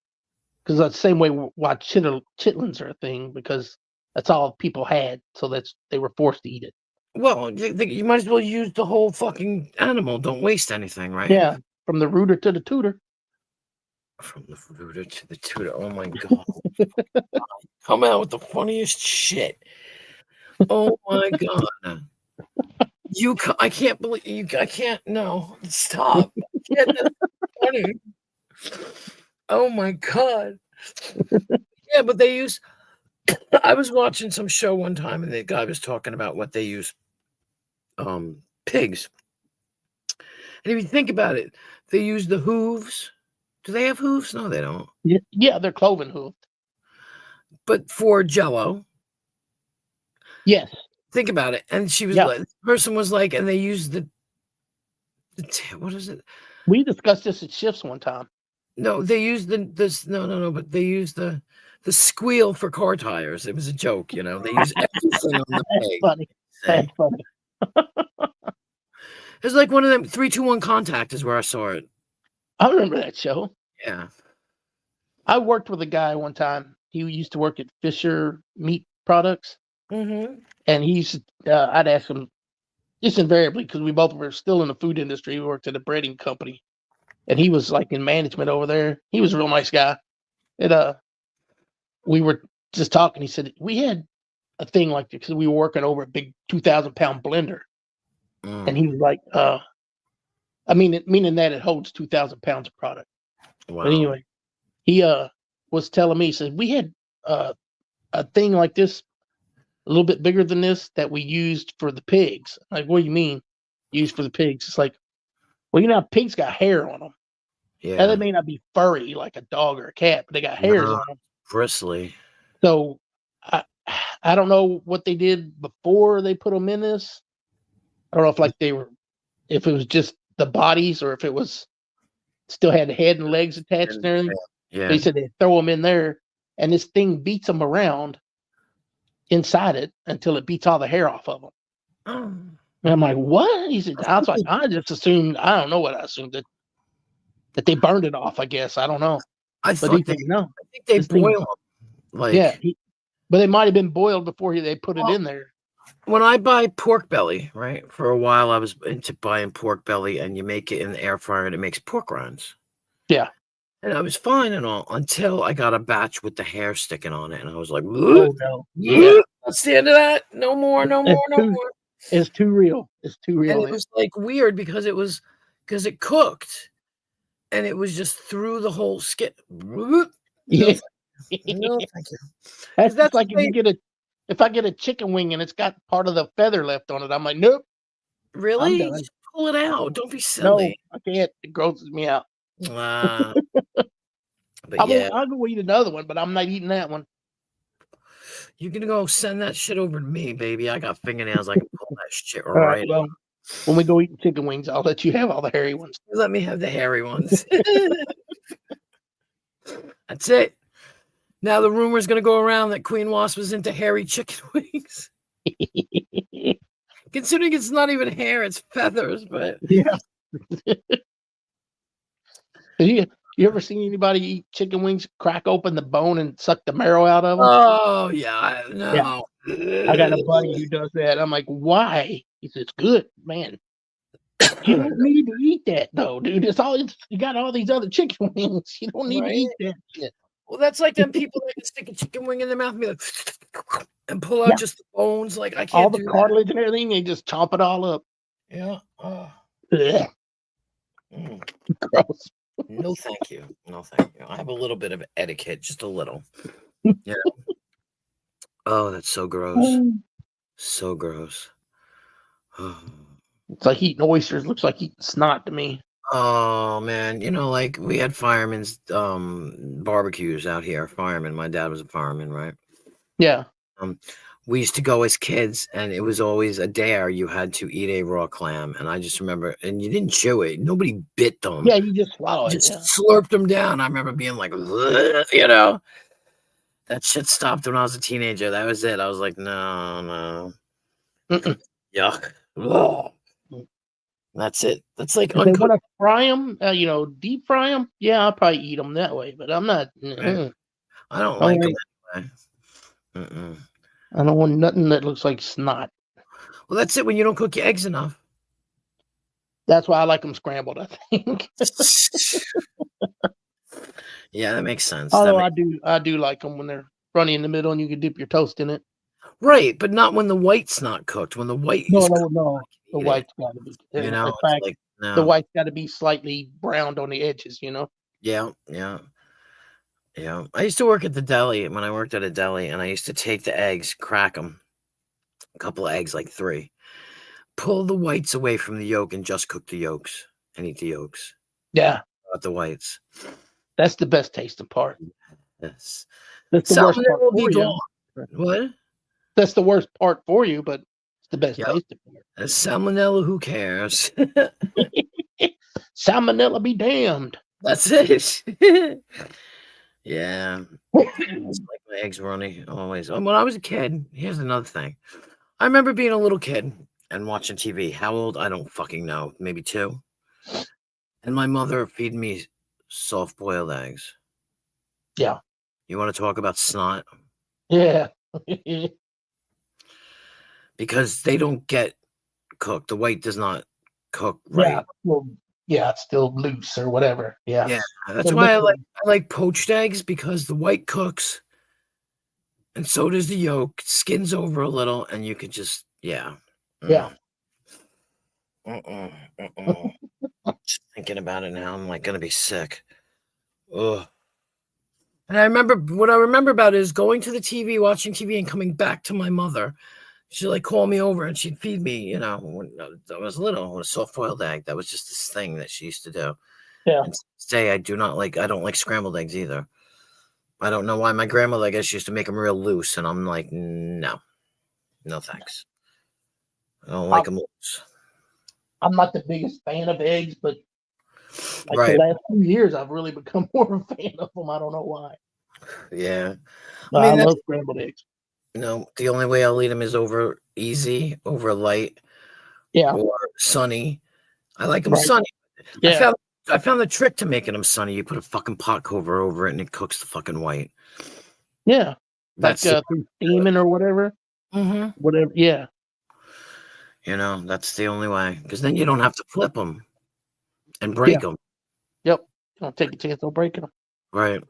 because that's the same way why chitlins are a thing, because that's all people had, so they were forced to eat it. Well, you might as well use the whole fucking animal. Don't waste anything, right? Yeah, from the rooter to the tutor. From the rooter to the tutor. Oh my god! Come out with the funniest shit. Oh my god! I can't believe you. I can't. No, stop. That's funny. Oh my god! Yeah, but they use. I was watching some show one time, and the guy was talking about what they use. Pigs. And if you think about it, they use the hooves. Do they have hooves? No, they don't. Yeah, they're cloven hoofed. But for Jello, Yes. think about it. And she was Yeah. like, the person was like, and they use the what is it? We discussed this at shifts one time. No, they used no, but they used the squeal for car tires. It was a joke, you know. They use everything on the That's pig. funny. That's funny. It's like one of them 3-2-1 Contact is where I saw it. I remember that show. Yeah. I worked with a guy one time. He used to work at Fisher Meat Products, Mm-hmm. and he used to, I'd ask him just invariably because we both were still in the food industry. We worked at a breading company, and he was like in management over there. He was a real nice guy. And we were just talking. He said we had a thing like this because we were working over a big 2,000-pound blender, and he was like, I mean, meaning that it holds 2,000 pounds of product. Wow. But anyway, he was telling me, he said, we had a thing like this, a little bit bigger than this, that we used for the pigs. I'm like, what do you mean used for the pigs? It's like, well, you know, how pigs got hair on them. Yeah. Now, they may not be furry like a dog or a cat, but they got hairs No. on them. Bristly. So I don't know what they did before they put them in this. I don't know if like if it was just the bodies or if it was still had the head and legs attached and everything. Yeah. They said they throw them in there, and this thing beats them around inside it until it beats all the hair off of them. Oh. And I'm like, what? He said, I was like, I just assumed, I don't know what I assumed, that they burned it off, I guess. I don't know. I But he thought said, no. I think they this thing- boil them. Like, Yeah. But they might have been boiled before they put it in there. when I buy pork belly, right? For a while, I was into buying pork belly, and you make it in the air fryer, and it makes pork rinds. Yeah. And I was fine and all until I got a batch with the hair sticking on it, and I was like, Oh, no. "That's the end of that. No more, no more, no more." It's too real. It's too real. And it was like weird because it cooked, and it was just through the whole skin. Yeah. No, thank you. That's like the if I get a chicken wing and it's got part of the feather left on it, I'm like, nope, Really? done. Just pull it out. Don't be no, silly. I can't. It grosses me out. But yeah, I'll go eat another one, but I'm not eating that one. you're gonna go send that shit over to me, baby. I got fingernails. I can pull that shit All right. right. Well, when we go eat chicken wings, I'll let you have all the hairy ones. Let me have the hairy ones. That's it. Now the rumor's gonna go around that Queen Wasp was into hairy chicken wings. Considering it's not even hair, it's feathers, but Yeah. You ever seen anybody eat chicken wings, crack open the bone and suck the marrow out of them? oh yeah, no. I got a buddy who does that. I'm like, why? He says, it's good, man. You don't need to eat that though, dude. You got all these other chicken wings. You don't need to eat that shit. Well, that's like them people that can stick a chicken wing in their mouth and be like, and pull out just the bones. Like I can't All the do cartilage and everything, they just chomp it all up. that. Yeah. Oh. Ugh, Mm. gross. No, thank you. No, thank you. I have a little bit of etiquette, just a little. Yeah. Oh, that's so gross. So gross. It's like eating oysters. Looks like eating snot to me. Oh man, like we had firemen's barbecues out here. Fireman. My dad was a fireman, right? Yeah. We used to go as kids, and it was always a dare. You had to eat a raw clam, and I just remember, and you didn't chew it. Nobody bit them. Yeah, you just swallow it. Just Yeah. slurped them down. I remember being like, that shit stopped when I was a teenager. That was it. I was like, no, Mm-mm. yuck. Ugh. That's it. That's like If they uncooked. want to fry them, deep fry them, yeah, I'll probably eat them that way. But I'm not. Right. I don't I like don't them anyway. I don't want nothing that looks like snot. Well, that's it. When you don't cook your eggs enough. That's why I like them scrambled, I think. Yeah, that makes sense. Although I do like them when they're runny in the middle and you can dip your toast in it. Right, but not when the white's not cooked. When the white is No. cooked, The white's got to be. you know, in it's fact, like, no. the white's got to be slightly browned on the edges. Yeah. I used to work at the deli when I worked at a deli, and I used to take the eggs, crack them, a couple of eggs, like 3, pull the whites away from the yolk, and just cook the yolks and eat the yolks, Yeah, not the whites. that's the best tasting part. Yes. That's the worst Salmonella part will for be you. gone. What? That's the worst part for you, but it's the best Yep. tasting part. Salmonella, who cares? Salmonella be damned. That's it. Yeah. It's like my eggs runny always. When I was a kid, here's another thing. I remember being a little kid and watching TV. How old? I don't fucking know. Maybe 2. And my mother feed me soft-boiled eggs. Yeah. You want to talk about snot? Yeah. Because they don't get cooked. The white does not cook right. Yeah. Well, yeah, it's still loose or whatever. Yeah. Yeah, that's why I like poached eggs, because the white cooks, and so does the yolk. Skins over a little, and you could just Yeah. Just thinking about it now, I'm like gonna be sick. Ugh. And I remember what I remember about it is going to the TV, watching TV, and coming back to my mother. She'd like call me over and she'd feed me, you know, when I was little, with a soft-boiled egg. That was just this thing that she used to do. Yeah. And to this day, I don't like scrambled eggs either. I don't know why. My grandmother, I guess, used to make them real loose, and I'm like, no thanks. I don't like them loose. I'm not the biggest fan of eggs, but like Right. the last few years, I've really become more of a fan of them. I don't know why. Yeah. But I mean, I love scrambled eggs. No, the only way I'll eat them is over easy, over light, Yeah. or sunny. I like them Right. sunny. Yeah. I found the trick to making them sunny. You put a fucking pot cover over it, and it cooks the fucking white. Yeah. Like That's through steaming or whatever. Whatever. Yeah. you know, that's the only way, because then you don't have to flip them and break them. Yep. Don't take a chance on breaking them. Right.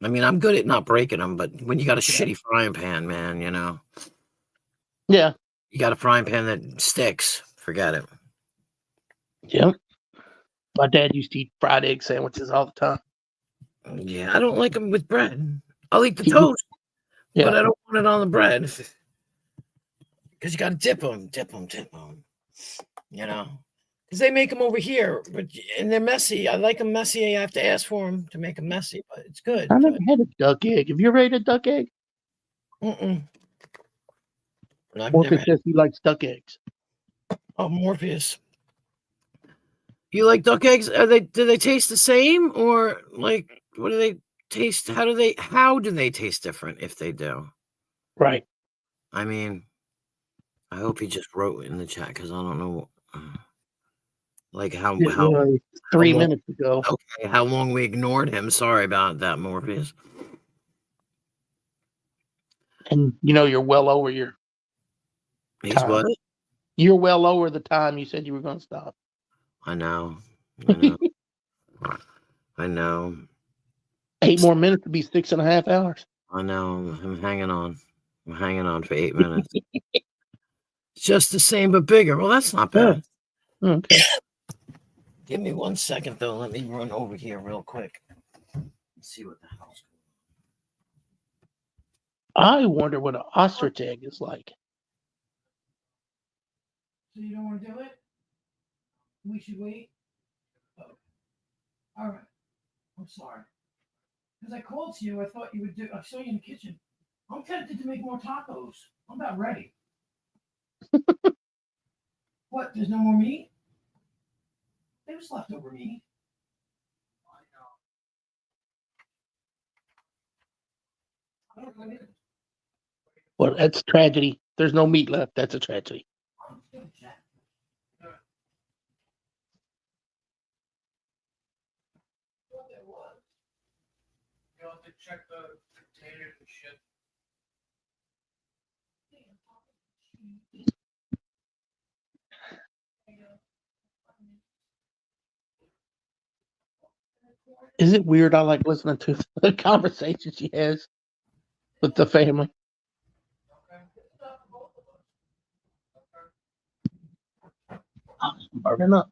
I mean, I'm good at not breaking them, but when you got a shitty frying pan, man, you know, Yeah. you got a frying pan that sticks, forget it. Yep. My dad used to eat fried egg sandwiches all the time. Yeah, I don't like them with bread. I'll eat the Mhm. toast, Yeah. but I don't want it on the bread. Because you got to dip them. You know, because they make them over here, and they're messy. I like them messy. I have to ask for them to make them messy, but it's good. I never had a duck egg. Have you ever had a duck egg? No, I've Morpheus never had- says he likes duck eggs. Oh, Morpheus. You like duck eggs? Do they taste the same, or like what do they taste? How do they taste different if they do? Right. I mean, I hope he just wrote in the chat, because I don't know like how 3 long- minutes ago. okay, how long we ignored him. Sorry about that, Morpheus. And you're well over He's time. what? You're well over the time you said you were going to stop. I know. I know. 8 more minutes to be 6.5 hours. I know. I'm hanging on. For 8 minutes. It's just the same but bigger. Well, that's not bad. Okay. Give me 1 second, though. Let me run over here real quick. Let's see what the hell's going on. I wonder what an ostrich egg is like. So you don't want to do it? We should wait? Okay. All right. I'm sorry. Because I called to you. I thought you would do. I saw you in the kitchen. I'm tempted to make more tacos. I'm about ready. What? There's no more meat? There was leftover meat. I know. Well, that's tragedy. There's no meat left. That's a tragedy. I'm still checking. What there was. You'll have to check the containers and shit. Is it weird? I like listening to the conversation she has with the family. Oh, it's burning up.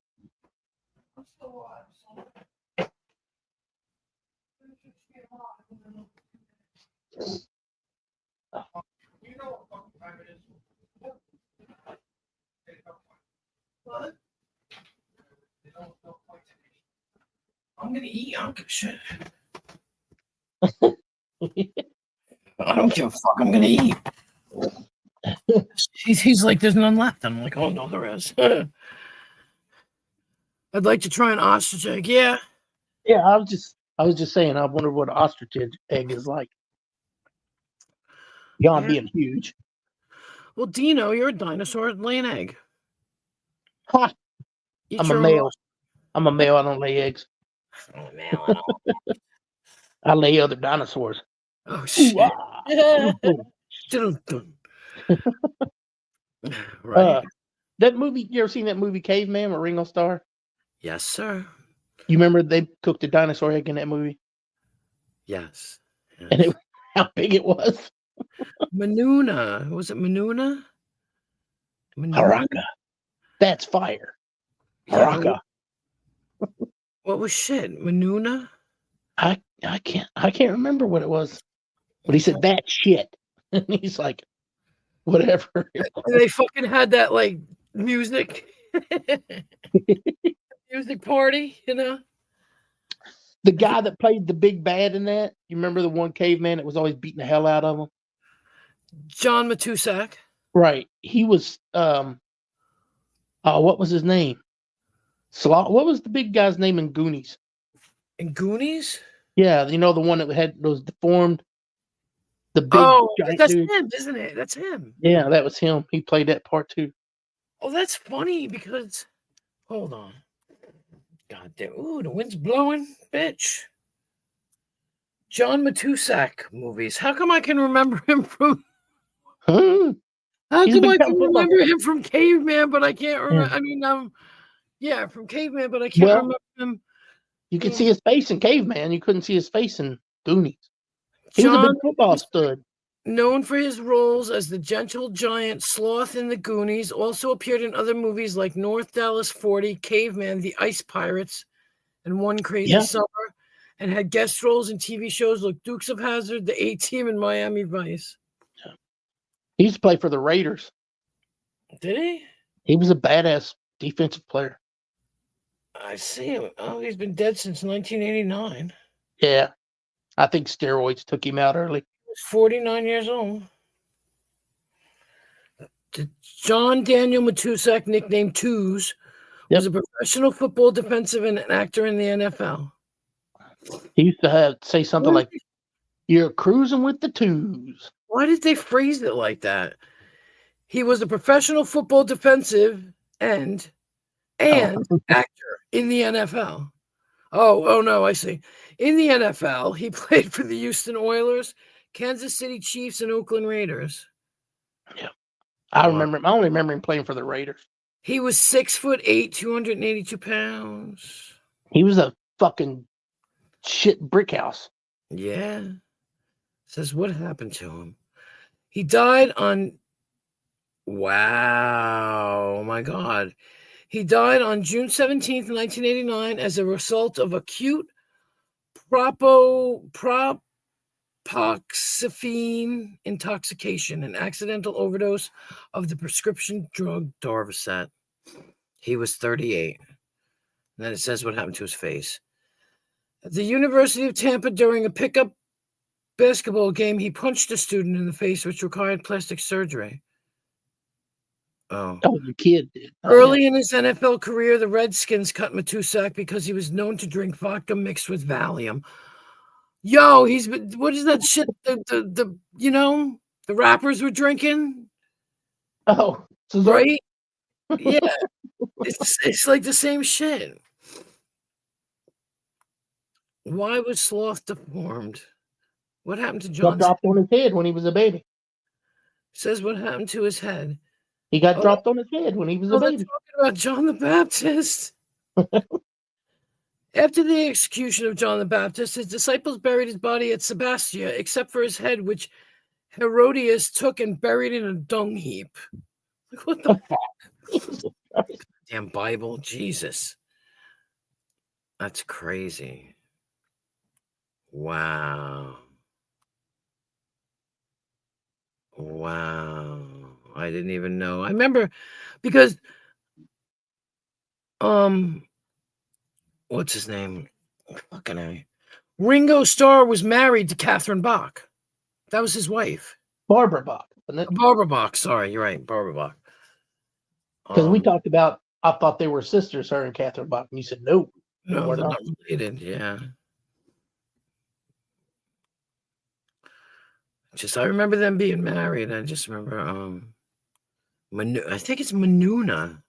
What? I'm gonna eat. I don't give a shit. I don't give a fuck. I'm gonna eat. He's like, there's none left. I'm like, oh no, there is. I'd like to try an ostrich egg. Yeah. Yeah, I was just saying. I wonder what an ostrich egg is like. Beyond Yeah. being huge. Well, Dino, you're a dinosaur. Lay an egg. Ha! Eat I'm a your own male. I'm a male. I don't lay eggs. ostrich. Oh, man. I know. I lay other dinosaurs. Oh, shit. Ooh-ah. Dun, dun. Right. That movie, you ever seen that movie Caveman with Ringo Starr? Yes, sir. You remember they cooked a dinosaur egg in that movie? Yes. Yes. And how big it was? Manuna. Was it Manuna? Haraka. That's fire. Yeah, Haraka. what was shit? Manuna? I can't remember what it was. But he said that shit. And he's like, whatever. They fucking had that like music. Music party, you know? The guy that played the big bad in that, you remember the one caveman that was always beating the hell out of him? John Matusak. Right. He was what was his name? What was the big guy's name in Goonies? In Goonies? Yeah, you know the one that had those deformed, the big giant that's dude. him, isn't it? That's him. Yeah, that was him. He played that part too. Oh, that's funny because hold on. God damn. Ooh, the wind's blowing, bitch. John Matusak movies. How come I can remember him from Huh? How He's a come I big can time football remember him from Caveman, but I can't remember? Yeah. I mean, yeah, from Caveman, but I can't Well, remember him. You could see his face in Caveman. You couldn't see his face in Goonies. He was a John, big football stud. known for his roles as the gentle giant Sloth in the Goonies, also appeared in other movies like North Dallas 40, Caveman, The Ice Pirates, and One Crazy Summer, and had guest roles in TV shows like Dukes of Hazzard, The A-Team, and Miami Vice. He used to play for the Raiders. Did he? He was a badass defensive player. I see him. Oh, he's been dead since 1989. Yeah. I think steroids took him out early. He's 49 years old. John Daniel Matusak, nicknamed Twos, was a professional football defensive and an actor in the NFL. He used to say something like, "You're cruising with the twos." Why did they phrase it like that? He was a professional football defensive and actor in the NFL. Oh no, I see. In the NFL, he played for the Houston Oilers, Kansas City Chiefs, and Oakland Raiders. Yeah. I remember him. I only remember him playing for the Raiders. He was 6'8", 282 pounds. He was a fucking shit brick house. Yeah. Says what happened to him? He died on wow, my God. He died on June 17th, 1989 as a result of acute propoxyphene intoxication, an accidental overdose of the prescription drug Darvocet. He was 38. And then it says what happened to his face. At the University of Tampa, during a pickup basketball game, he punched a student in the face, which required plastic surgery. Oh, the kid did. Early in his NFL career, the Redskins cut Matusak because he was known to drink vodka mixed with Valium. Yo, what is that shit? The the rappers were drinking. Oh, right? Yeah, it's like the same shit. Why was Sloth deformed? What happened to John? Got dropped on his head when he was a baby. Says what happened to his head. He got dropped on his head when he was a baby. They're talking about John the Baptist. After the execution of John the Baptist, his disciples buried his body at Sebastia, except for his head, which Herodias took and buried in a dung heap. Like, what the fuck? Damn Bible, Jesus. That's crazy. Wow. Wow. I didn't even know. I remember because what's his name? Fucking A. Ringo Starr was married to Catherine Bach. That was his wife. Barbara Bach. Barbara Bach. Sorry, you're right. Barbara Bach. Because we talked about I thought they were sisters, her and Catherine Bach. And you said no. No, we're they're not. not related. Yeah. Just I remember them being married. I just remember I think it's Manuna.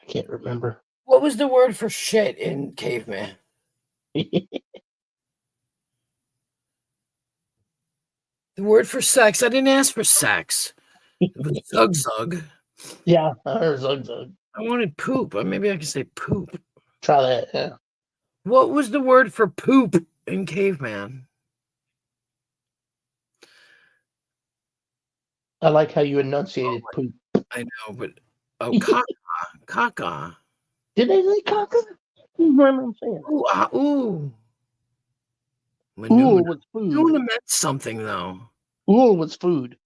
I can't remember. What was the word for shit in Caveman? The word for sex. I didn't ask for sex. It was zug zug. Yeah, I heard Zug Zug. I wanted poop. Maybe I could say poop. Try that. Yeah. What was the word for poop in Caveman? I like how you enunciated poop. I know, but caca. Caca. Did they say caca? I don't remember them saying that. Ooh, ooh. Ool Manuna. was food. Manuna meant something though. Ool was food.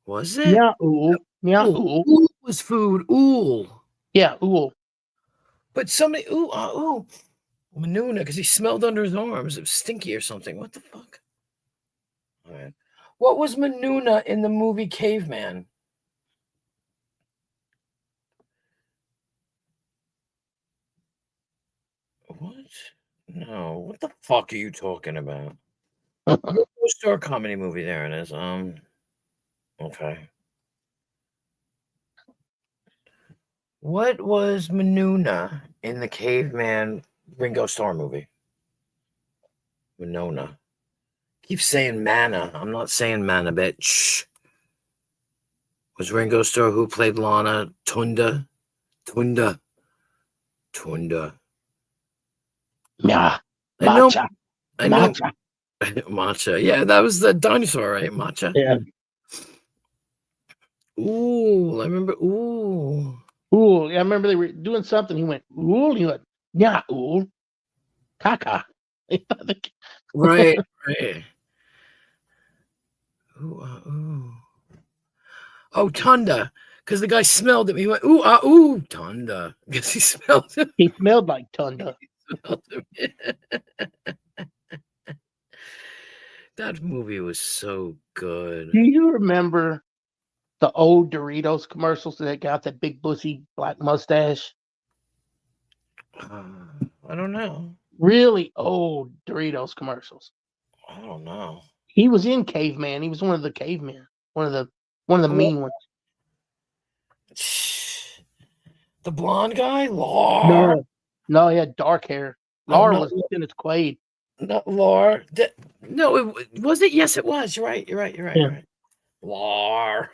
Was it? Yeah, ool. Yeah, ool. Ool was food. Ool. Yeah, ool. But somebody, ooh. Manuna, because he smelled under his arms. It was stinky or something. What the fuck? All right. What was Manuna in the movie Caveman? What? No. What the fuck are you talking about? Star comedy movie. There it is. Okay. What was Manuna in the Caveman Ringo Starr movie? Winona. Keep saying Mana. I'm not saying Mana, bitch. Was Ringo Starr who played Lana? Tunda. Yeah. I know. Matcha. I know. Matcha. Matcha. Yeah, that was the dinosaur, right? Matcha. Yeah. Ooh, I remember. Ooh. Ool. Yeah, I remember they were doing something. He went, ool. He went, yeah, ool. Caca. Right. Right. Ooh. Oh, Tunda. Because the guy smelled him. He went, ooh, Tunda. Because he smelled him. He smelled like Tunda. That movie was so good. Do you remember the old Doritos commercials that got that big bussy black mustache? I don't know. Really old Doritos commercials. I don't know. He was in Caveman. He was one of the cavemen. One of the mean ones. The blonde guy? Lar. No, he had dark hair. Lar was Dennis Quaid. Not Lar. No, was it? Yes, it was. You're right. You're Yeah. right. Lar.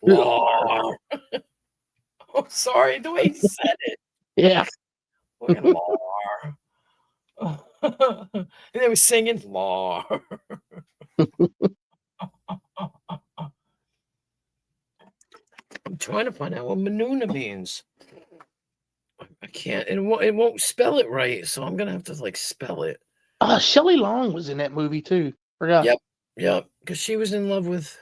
Lar. Oh, sorry. The way he said it. Yeah. Look at Lar. And they were singing Lar. I'm trying to find out what Manuna means. I can't. It won't spell it right, so I'm gonna have to spell it. Shelley Long was in that movie too. Forgot. Yep. Because she was in love with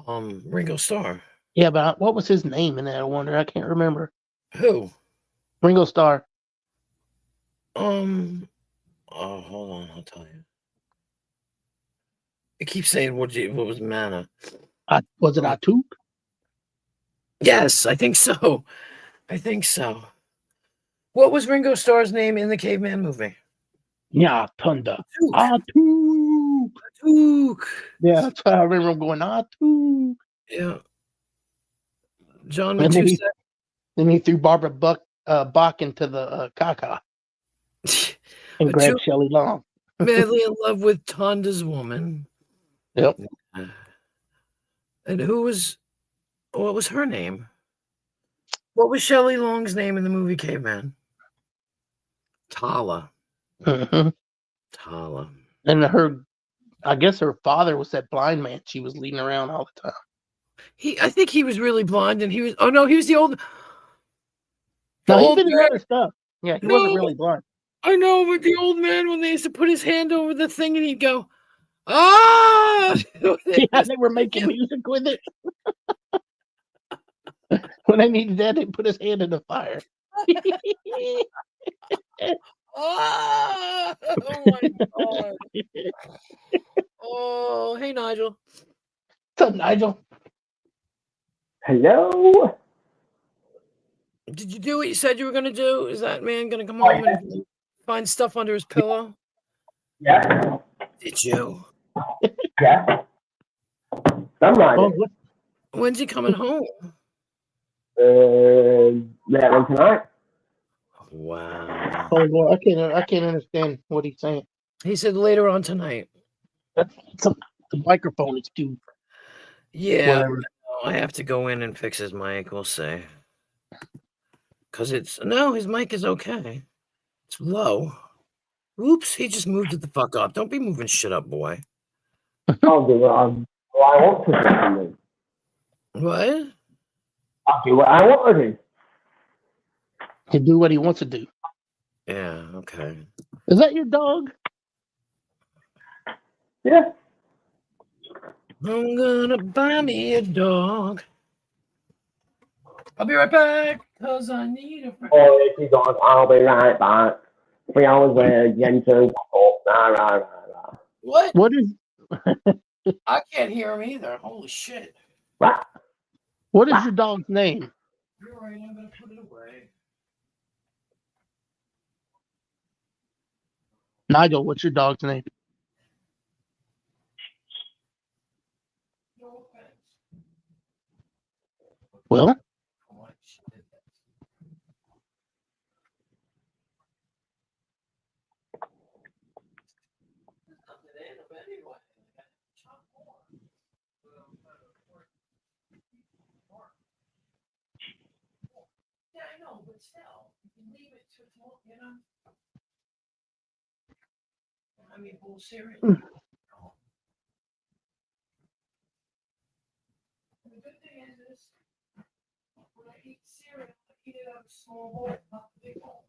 Ringo Starr. Yeah, but what was his name in that? I wonder. I can't remember. Who? Ringo Starr. Oh, hold on. I'll tell you. It keeps saying what was Mana? Was it Atuk? Yes, I think so. What was Ringo Starr's name in the Caveman movie? Yeah, Tunda. Atuk. Yeah, that's why I remember him going, Atuk. Yeah. John And Matusak. then he threw Barbara Bach into the caca and grabbed Shelley Long. Madly in love with Tunda's woman. Yep. And what was her name? What was Shelley Long's name in the movie Caveman? Tala. Mm-hmm. Tala. And I guess her father was that blind man she was leading around all the time. I think he was really blind, and he was the old. No, he's been in other stuff. Yeah, he wasn't really blind. I know, but the old man, when they used to put his hand over the thing and he'd go, ah! Yeah, they were making music with it. When they needed that, they put his hand in the fire. Oh my God. Oh, hey, Nigel. What's up, Nigel? Hello? Did you do what you said you were gonna do? Is that man gonna come Oh, home and find stuff under his pillow? Yeah. Did you? Yeah. I'm right. Oh, what? When's he coming home? Later on tonight. Wow. Oh Lord, I can't understand what he's saying. He said later on tonight. The microphone is too Yeah, whatever. I have to go in and fix his mic. We'll see. Cause his mic is okay. It's low. Oops, he just moved it the fuck up. Don't be moving shit up, boy. I'll do what I want to do. What? I'll do what I want to do. To do what he wants to do. Yeah, okay. Is that your dog? Yeah. I'm gonna buy me a dog. I'll be right back, cause I need a friend. Or if he goes, I'll be right back. 3 hours later, Jensen, rah. What? What is I can't hear him either. Holy shit. What? what is your dog's name? You're right, I'm gonna put it away. Nigel, what's your dog's name? No offense. Well, Yeah, I know, but still, you can leave it to tomorrow, you know? I mean, bowl cereal. The good thing is, when I eat cereal, I eat it out of a small bowl, not the big bowl.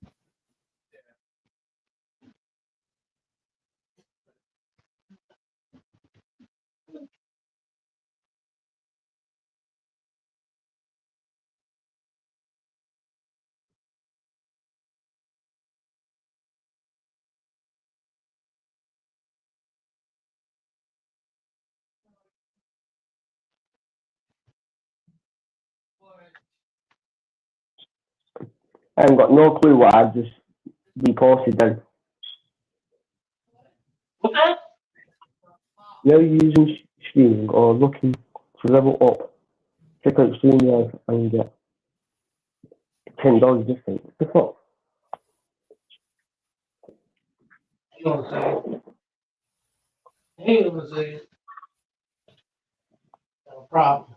I haven't got no clue what I've just reposted then. You're using streaming or looking to level up. Click on StreamYard and get $10 different. What the fuck? hang on a second. Hang on a second. No problem.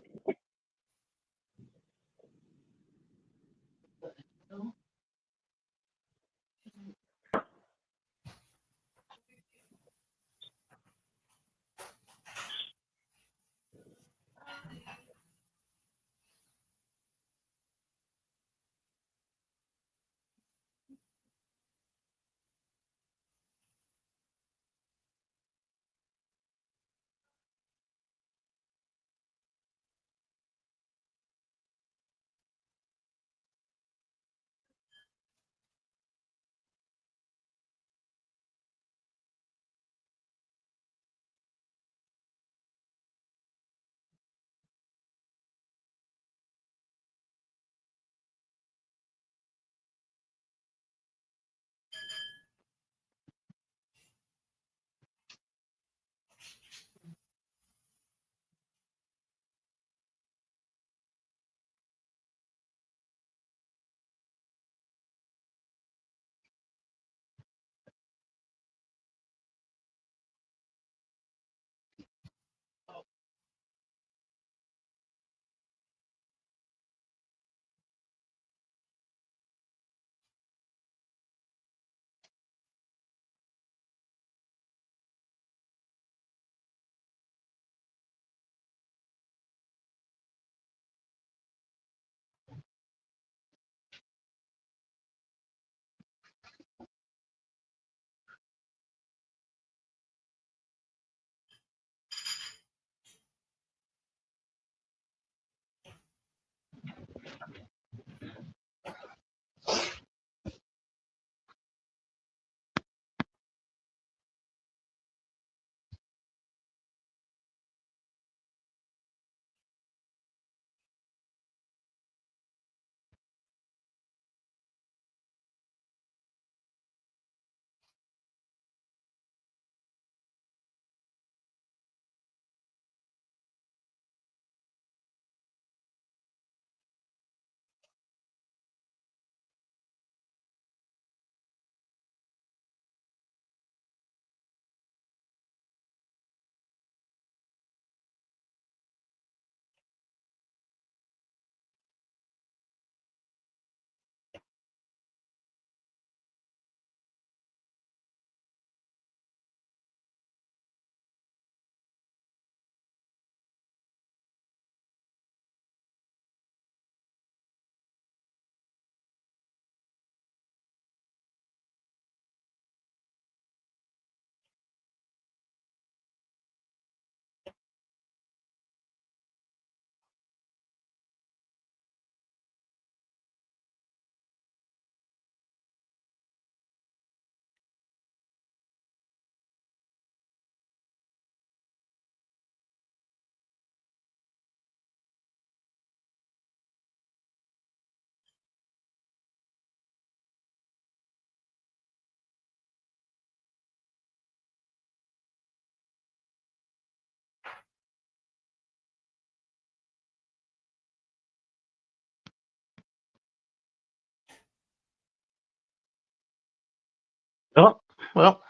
Oh, well.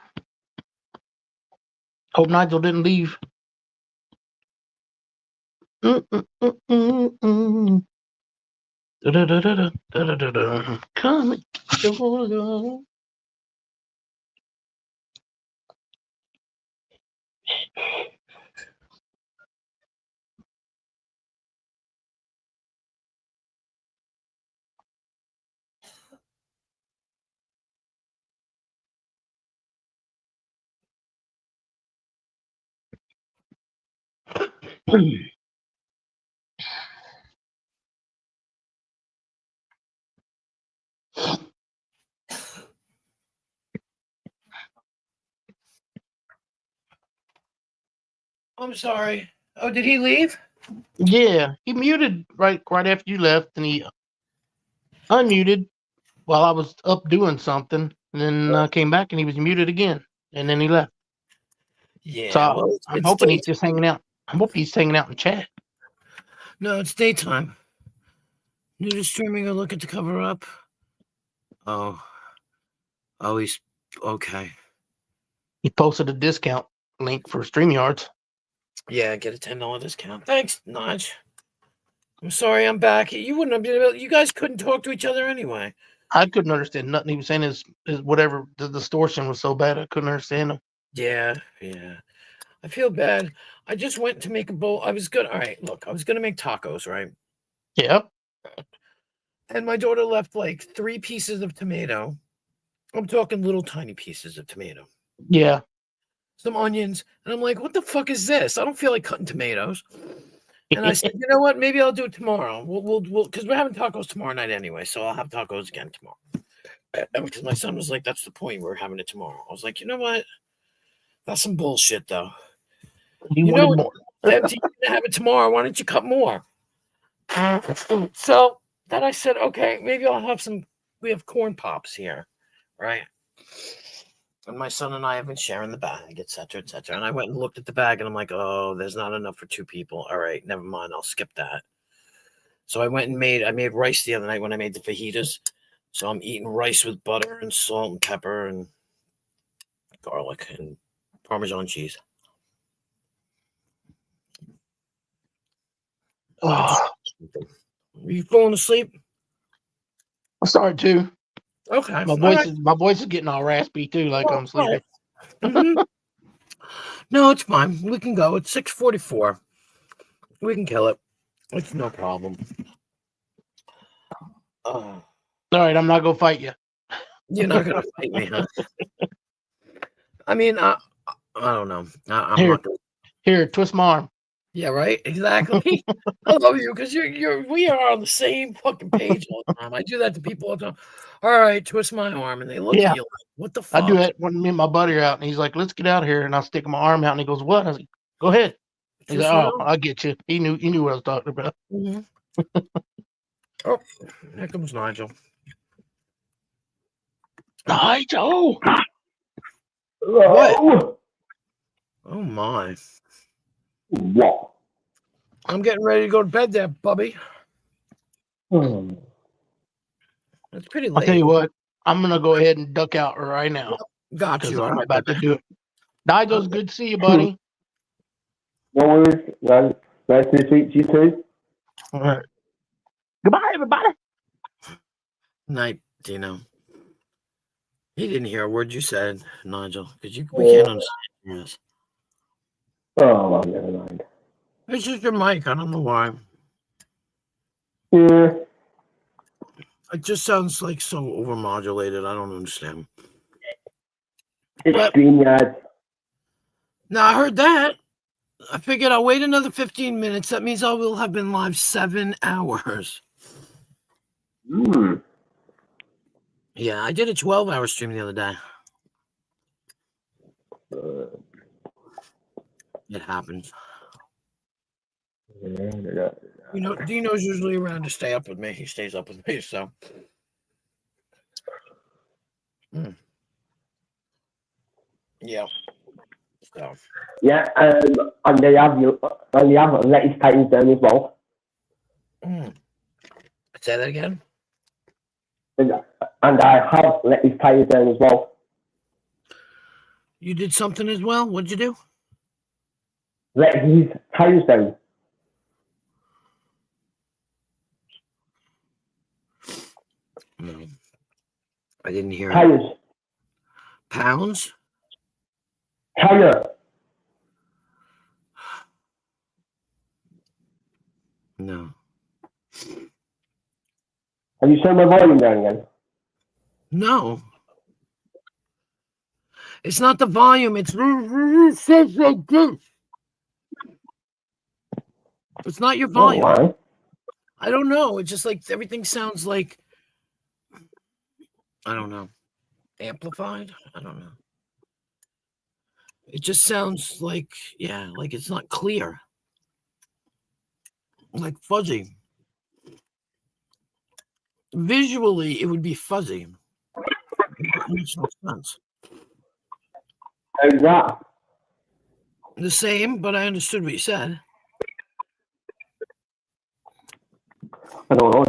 Hope Nigel didn't leave. Da-da-da-da-da-da-da-da. Come Georgia. I'm sorry. Oh, did he leave? Yeah, he muted right after you left, and he unmuted while I was up doing something, and then came back and he was muted again, and then he left. Yeah. So Well, I'm it's hoping he's daytime. just hanging out. I'm hoping he's hanging out in chat. No, it's daytime. New to streaming. A look at the cover up. Oh, he's okay. He posted a discount link for StreamYards. Yeah, get a $10 discount. Thanks, Nudge. I'm sorry, I'm back. You wouldn't have been able. You guys couldn't talk to each other anyway. I couldn't understand nothing he was saying. His whatever, the distortion was so bad I couldn't understand him. Yeah. I feel bad. I just went to make a bowl. I was good. All right, look, I was gonna make tacos, right? Yep. And my daughter left like 3 pieces of tomato. I'm talking little tiny pieces of tomato. Yeah. Some onions, and I'm like, what the fuck is this? I don't feel like cutting tomatoes. And I said, you know what? Maybe I'll do it tomorrow. We'll because we're having tacos tomorrow night anyway, so I'll have tacos again tomorrow. Because my son was like, that's the point. We're having it tomorrow. I was like, you know what? That's some bullshit, though. You know, wanted more. Empty, you're gonna have it tomorrow. Why don't you cut more? So then I said, okay, maybe I'll have some. We have corn pops here, right? And my son and I have been sharing the bag, etc., etc. And I went and looked at the bag, and I'm like, oh, there's not enough for 2 people. All right, never mind. I'll skip that. So I went and made rice the other night when I made the fajitas. So I'm eating rice with butter and salt and pepper and garlic and Parmesan cheese. Oh, Are you falling asleep? I'm sorry too. Okay. My voice is getting all raspy too, like I'm sleeping. Mm-hmm. No, it's fine. We can go. It's 6:44. We can kill it. It's no problem. All right, I'm not gonna fight you. You're not gonna fight me, huh? I mean, I don't know. I'm Here. not gonna... Here, twist my arm. Yeah, right. Exactly. I love you because we are on the same fucking page all the time. I do that to people all the time. All right, twist my arm, and they look at you like, what the fuck? I do that when me and my buddy are out, and he's like, "Let's get out of here," and I stick my arm out, and he goes, "What?" I was like, "Go ahead." He's like, "Oh, I get you." He knew what I was talking about. Mm-hmm. Oh, here comes Nigel. Nigel. What? Oh my. What? I'm getting ready to go to bed there, Bubby. Hmm. It's pretty late. I'll tell you what, I'm gonna go ahead and duck out right now. Got you. I'm about to do it. Nigel's good to see you, buddy. No worries. Nice to meet you too. All right. Goodbye, everybody. Night, Dino. He didn't hear a word you said, Nigel, because we can't understand this. Oh, well, never mind. It's just your mic. I don't know why. Yeah. It just sounds like so overmodulated. I don't understand. It's StreamYard. Now, I heard that. I figured I'll wait another 15 minutes. That means I will have been live 7 hours. Hmm. Yeah, I did a 12-hour stream the other day. It happens. You know, Dino's usually around to stay up with me. He stays up with me, so. Yeah. So. Yeah, and they have Letty's Titans down as well. Say that again. And I have Letty's Titans down as well. You did something as well? What'd you do? Let his tires down. No. I didn't hear it. Tires. Pounds? Tire. No. Have you turned my volume down again? No. It's not the volume. It's says like this. It's not your volume. Why? I don't know. It's just like everything sounds like, I don't know, amplified. I don't know. It just sounds like, yeah, like it's not clear, like fuzzy. Visually, it would be fuzzy. It makes no sense. How's that? The same, but I understood what you said. I don't know.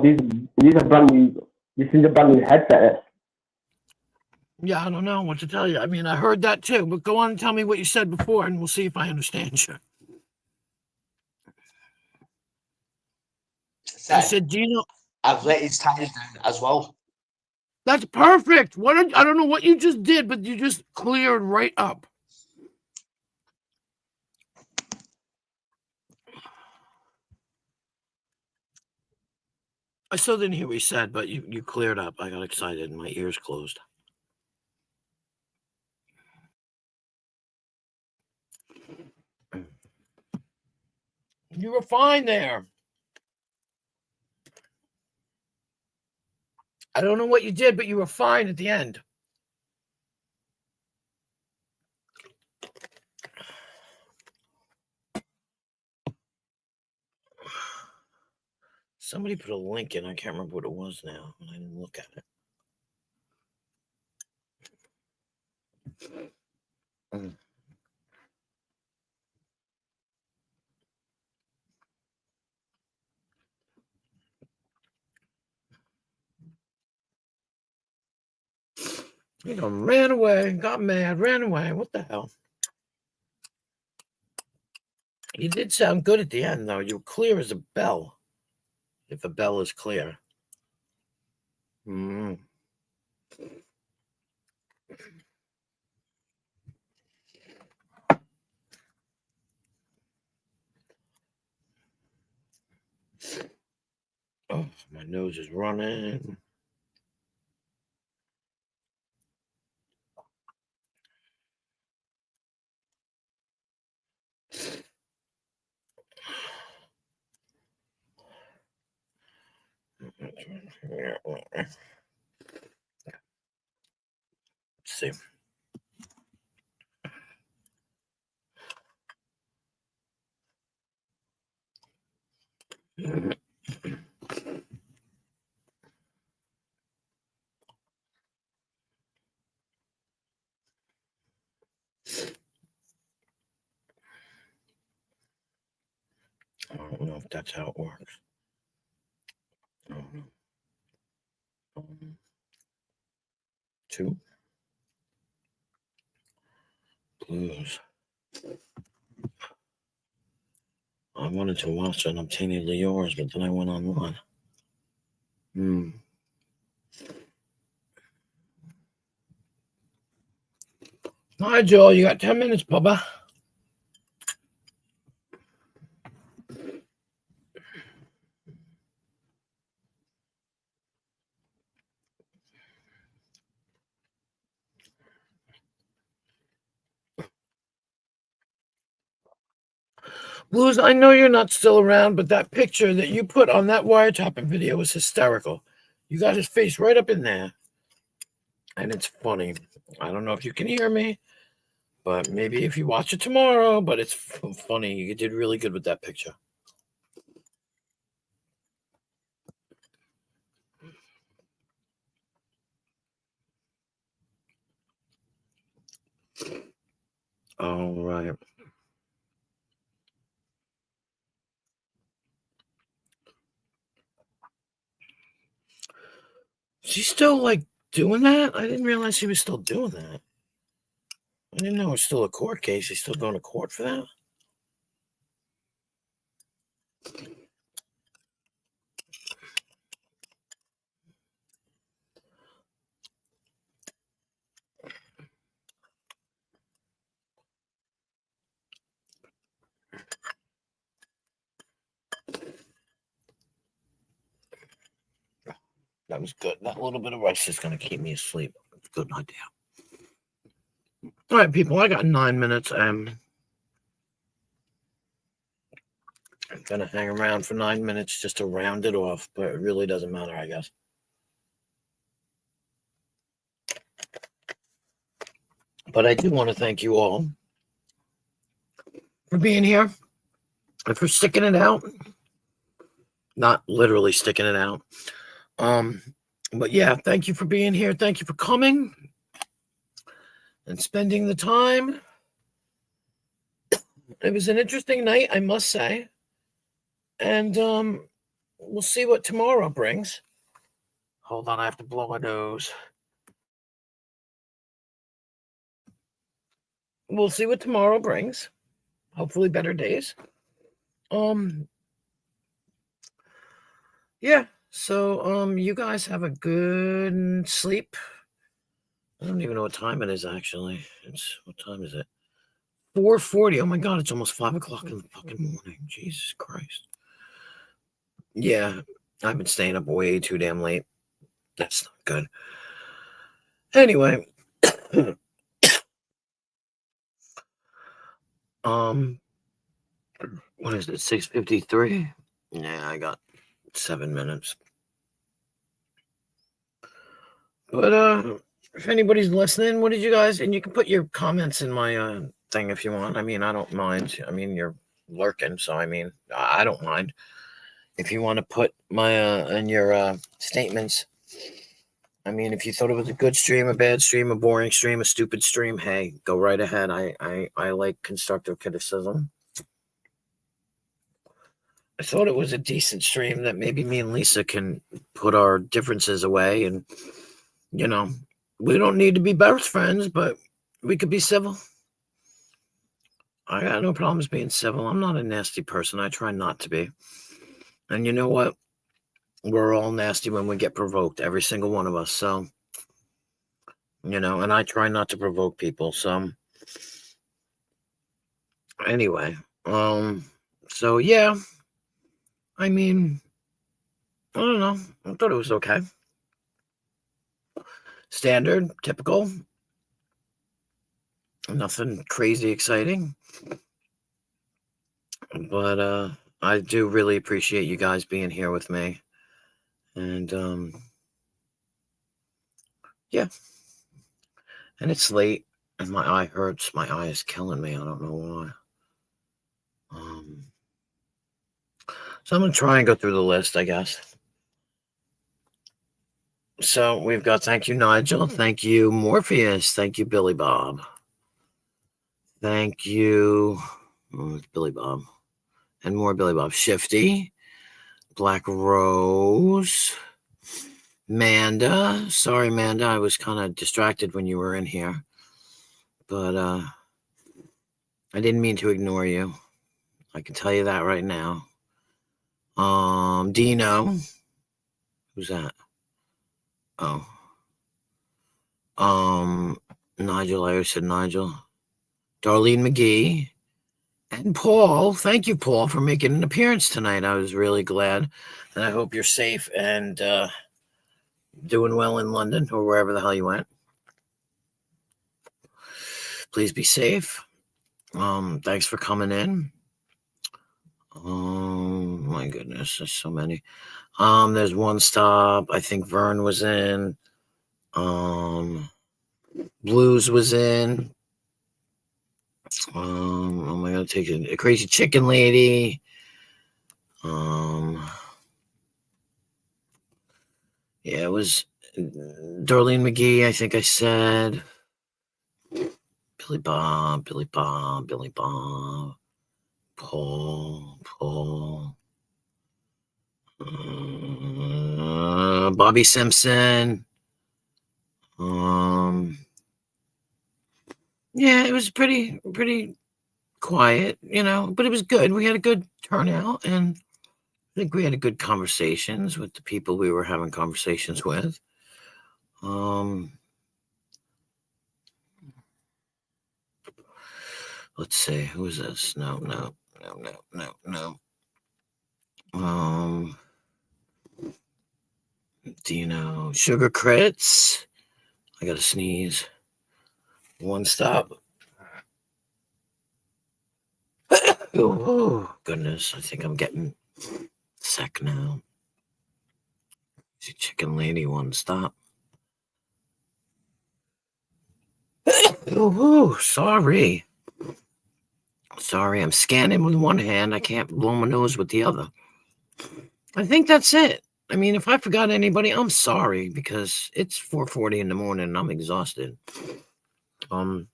These are brand new. This is a brand new headset. Yeah, I don't know what to tell you. I mean, I heard that too, but go on and tell me what you said before, and we'll see if I understand you. I said, do you know? I've let his tires down as well. That's perfect. I don't know what you just did, but you just cleared right up. I still didn't hear what you said, but you cleared up. I got excited and my ears closed. You were fine there. I don't know what you did, but you were fine at the end. Somebody put a link in. I can't remember what it was now. I didn't look at it. You know, ran away, got mad, ran away. What the hell? You did sound good at the end, though. You were clear as a bell. If a bell is clear. Mm. Oh, my nose is running. Let's see. I don't know if that's how it works. I don't know. 2 blues. I wanted to watch Unobtainably Yours, but then I went online. Hi, Joel. You got 10 minutes, Bubba. Blues, I know you're not still around, but that picture that you put on that wiretapping video was hysterical. You got his face right up in there. And it's funny. I don't know if you can hear me, but maybe if you watch it tomorrow, but it's funny. You did really good with that picture. All right. She's still like doing that? I didn't realize she was still doing that. I didn't know it was still a court case. He's still going to court for that? That was good. That little bit of rice is going to keep me asleep. Good idea. All right, people, I got 9 minutes. I'm going to hang around for 9 minutes just to round it off, but it really doesn't matter, I guess. But I do want to thank you all for being here and for sticking it out. Not literally sticking it out. But yeah, thank you for being here. Thank you for coming and spending the time. It was an interesting night, I must say. And we'll see what tomorrow brings. Hold on, I have to blow my nose. We'll see what tomorrow brings. Hopefully better days. Yeah. So you guys have a good sleep. I don't even know what time it is actually. What time is it? 4:40. Oh my god, it's almost 5 o'clock in the fucking morning. Jesus Christ. Yeah, I've been staying up way too damn late. That's not good. Anyway. What is it? 6:53? Yeah, I got 7 minutes. But if anybody's listening, what did you guys, and you can put your comments in my thing if you want. I mean, I don't mind. I mean, you're lurking, so I mean, I don't mind. If you want to put my in your statements, I mean, if you thought it was a good stream, a bad stream, a boring stream, a stupid stream, hey, go right ahead. I like constructive criticism. I thought it was a decent stream that maybe me and Lisa can put our differences away, and you know, we don't need to be best friends, but we could be civil. I got no problems being civil. I'm not a nasty person. I try not to be. And you know what? We're all nasty when we get provoked, every single one of us. So, you know, and I try not to provoke people. So, anyway, so yeah, I mean, I don't know. I thought it was okay. Standard, typical. Nothing crazy exciting. But I do really appreciate you guys being here with me. And yeah. And it's late and my eye hurts. My eye is killing me. I don't know why. So I'm gonna try and go through the list, I guess. So we've got thank you, Nigel. Thank you, Morpheus. Thank you, Billy Bob. Thank you, Billy Bob. And more Billy Bob. Shifty. Black Rose. Manda. Sorry, Manda. I was kind of distracted when you were in here. But I didn't mean to ignore you. I can tell you that right now. Dino. Who's that? Oh. Nigel. I already said Nigel. Darlene McGee. And Paul. Thank you, Paul, for making an appearance tonight. I was really glad. And I hope you're safe and doing well in London or wherever the hell you went. Please be safe. Thanks for coming in. Oh my goodness, there's so many. There's One Stop. I think Vern was in. Blues was in. Oh my god, take a Crazy Chicken Lady. Yeah, it was Darlene McGee, I think I said. Billy Bob. Paul. Bobby Simpson. Yeah, it was pretty quiet, but it was good. We had a good turnout, and I think we had a good conversations with the people we were having conversations with. Let's see, who is this? No. Do you know Sugar Crits? I gotta sneeze. One stop. Oh, goodness. I think I'm getting sick now. Chicken lady, one stop. Oh, sorry. Sorry, I'm scanning with one hand. I can't blow my nose with the other. I think that's it. I mean, if I forgot anybody, I'm sorry because it's 4:40 in the morning and I'm exhausted. Well,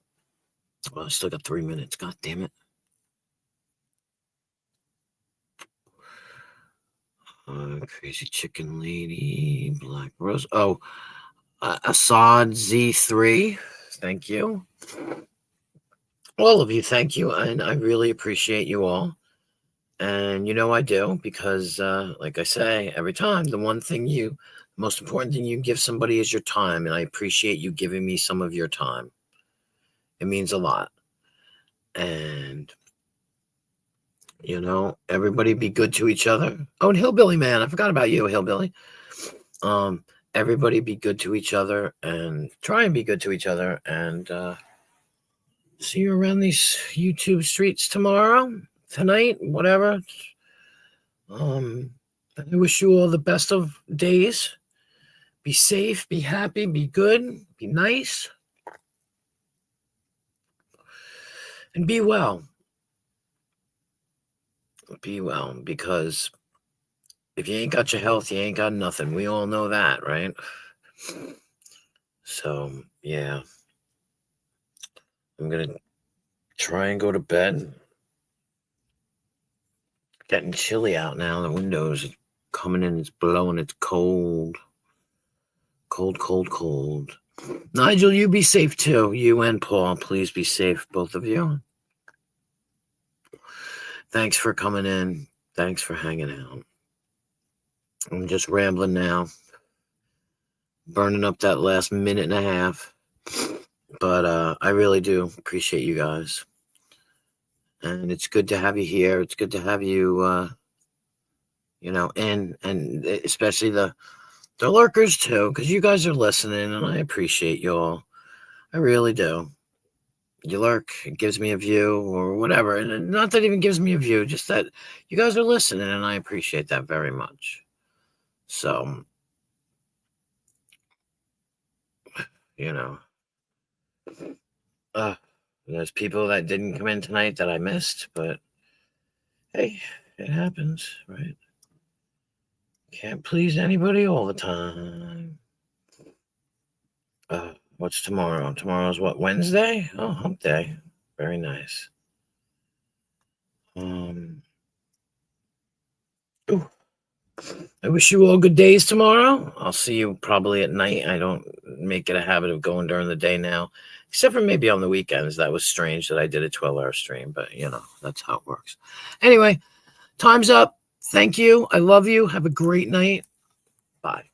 I still got 3 minutes. God damn it. Crazy Chicken Lady, Black Rose. Oh, Assad Z3. Thank you. All of you, thank you. And I really appreciate you all. And I do because, like I say, every time, the most important thing you give somebody is your time. And I appreciate you giving me some of your time. It means a lot. And, everybody be good to each other. Oh, and Hillbilly Man, I forgot about you, Hillbilly. Everybody be good to each other and try and be good to each other. And see you around these YouTube streets tomorrow, tonight, whatever. I wish you all the best of days. Be safe, be happy, be good, be nice, and be well. Be well, because if you ain't got your health, you ain't got nothing. We all know that, right? So, yeah. I'm going to try and go to bed. Getting chilly out now. The windows are coming in. It's blowing. It's cold. Cold. Nigel, you be safe too. You and Paul, please be safe, both of you. Thanks for coming in. Thanks for hanging out. I'm just rambling now. Burning up that last minute and a half. But I really do appreciate you guys. And it's good to have you here. It's good to have you, and especially the lurkers too, because you guys are listening, and I appreciate you all. I really do. You lurk, it gives me a view or whatever. And not that it even gives me a view, just that you guys are listening, and I appreciate that very much. So, there's people that didn't come in tonight that I missed, but hey, it happens, right? Can't please anybody all the time. What's tomorrow? Tomorrow's what, Wednesday? Oh, hump day. Very nice. I wish you all good days tomorrow. I'll see you probably at night. I don't make it a habit of going during the day now, except for maybe on the weekends. That was strange that I did a 12-hour stream, but that's how it works. Anyway, time's up. Thank you. I love you. Have a great night. Bye.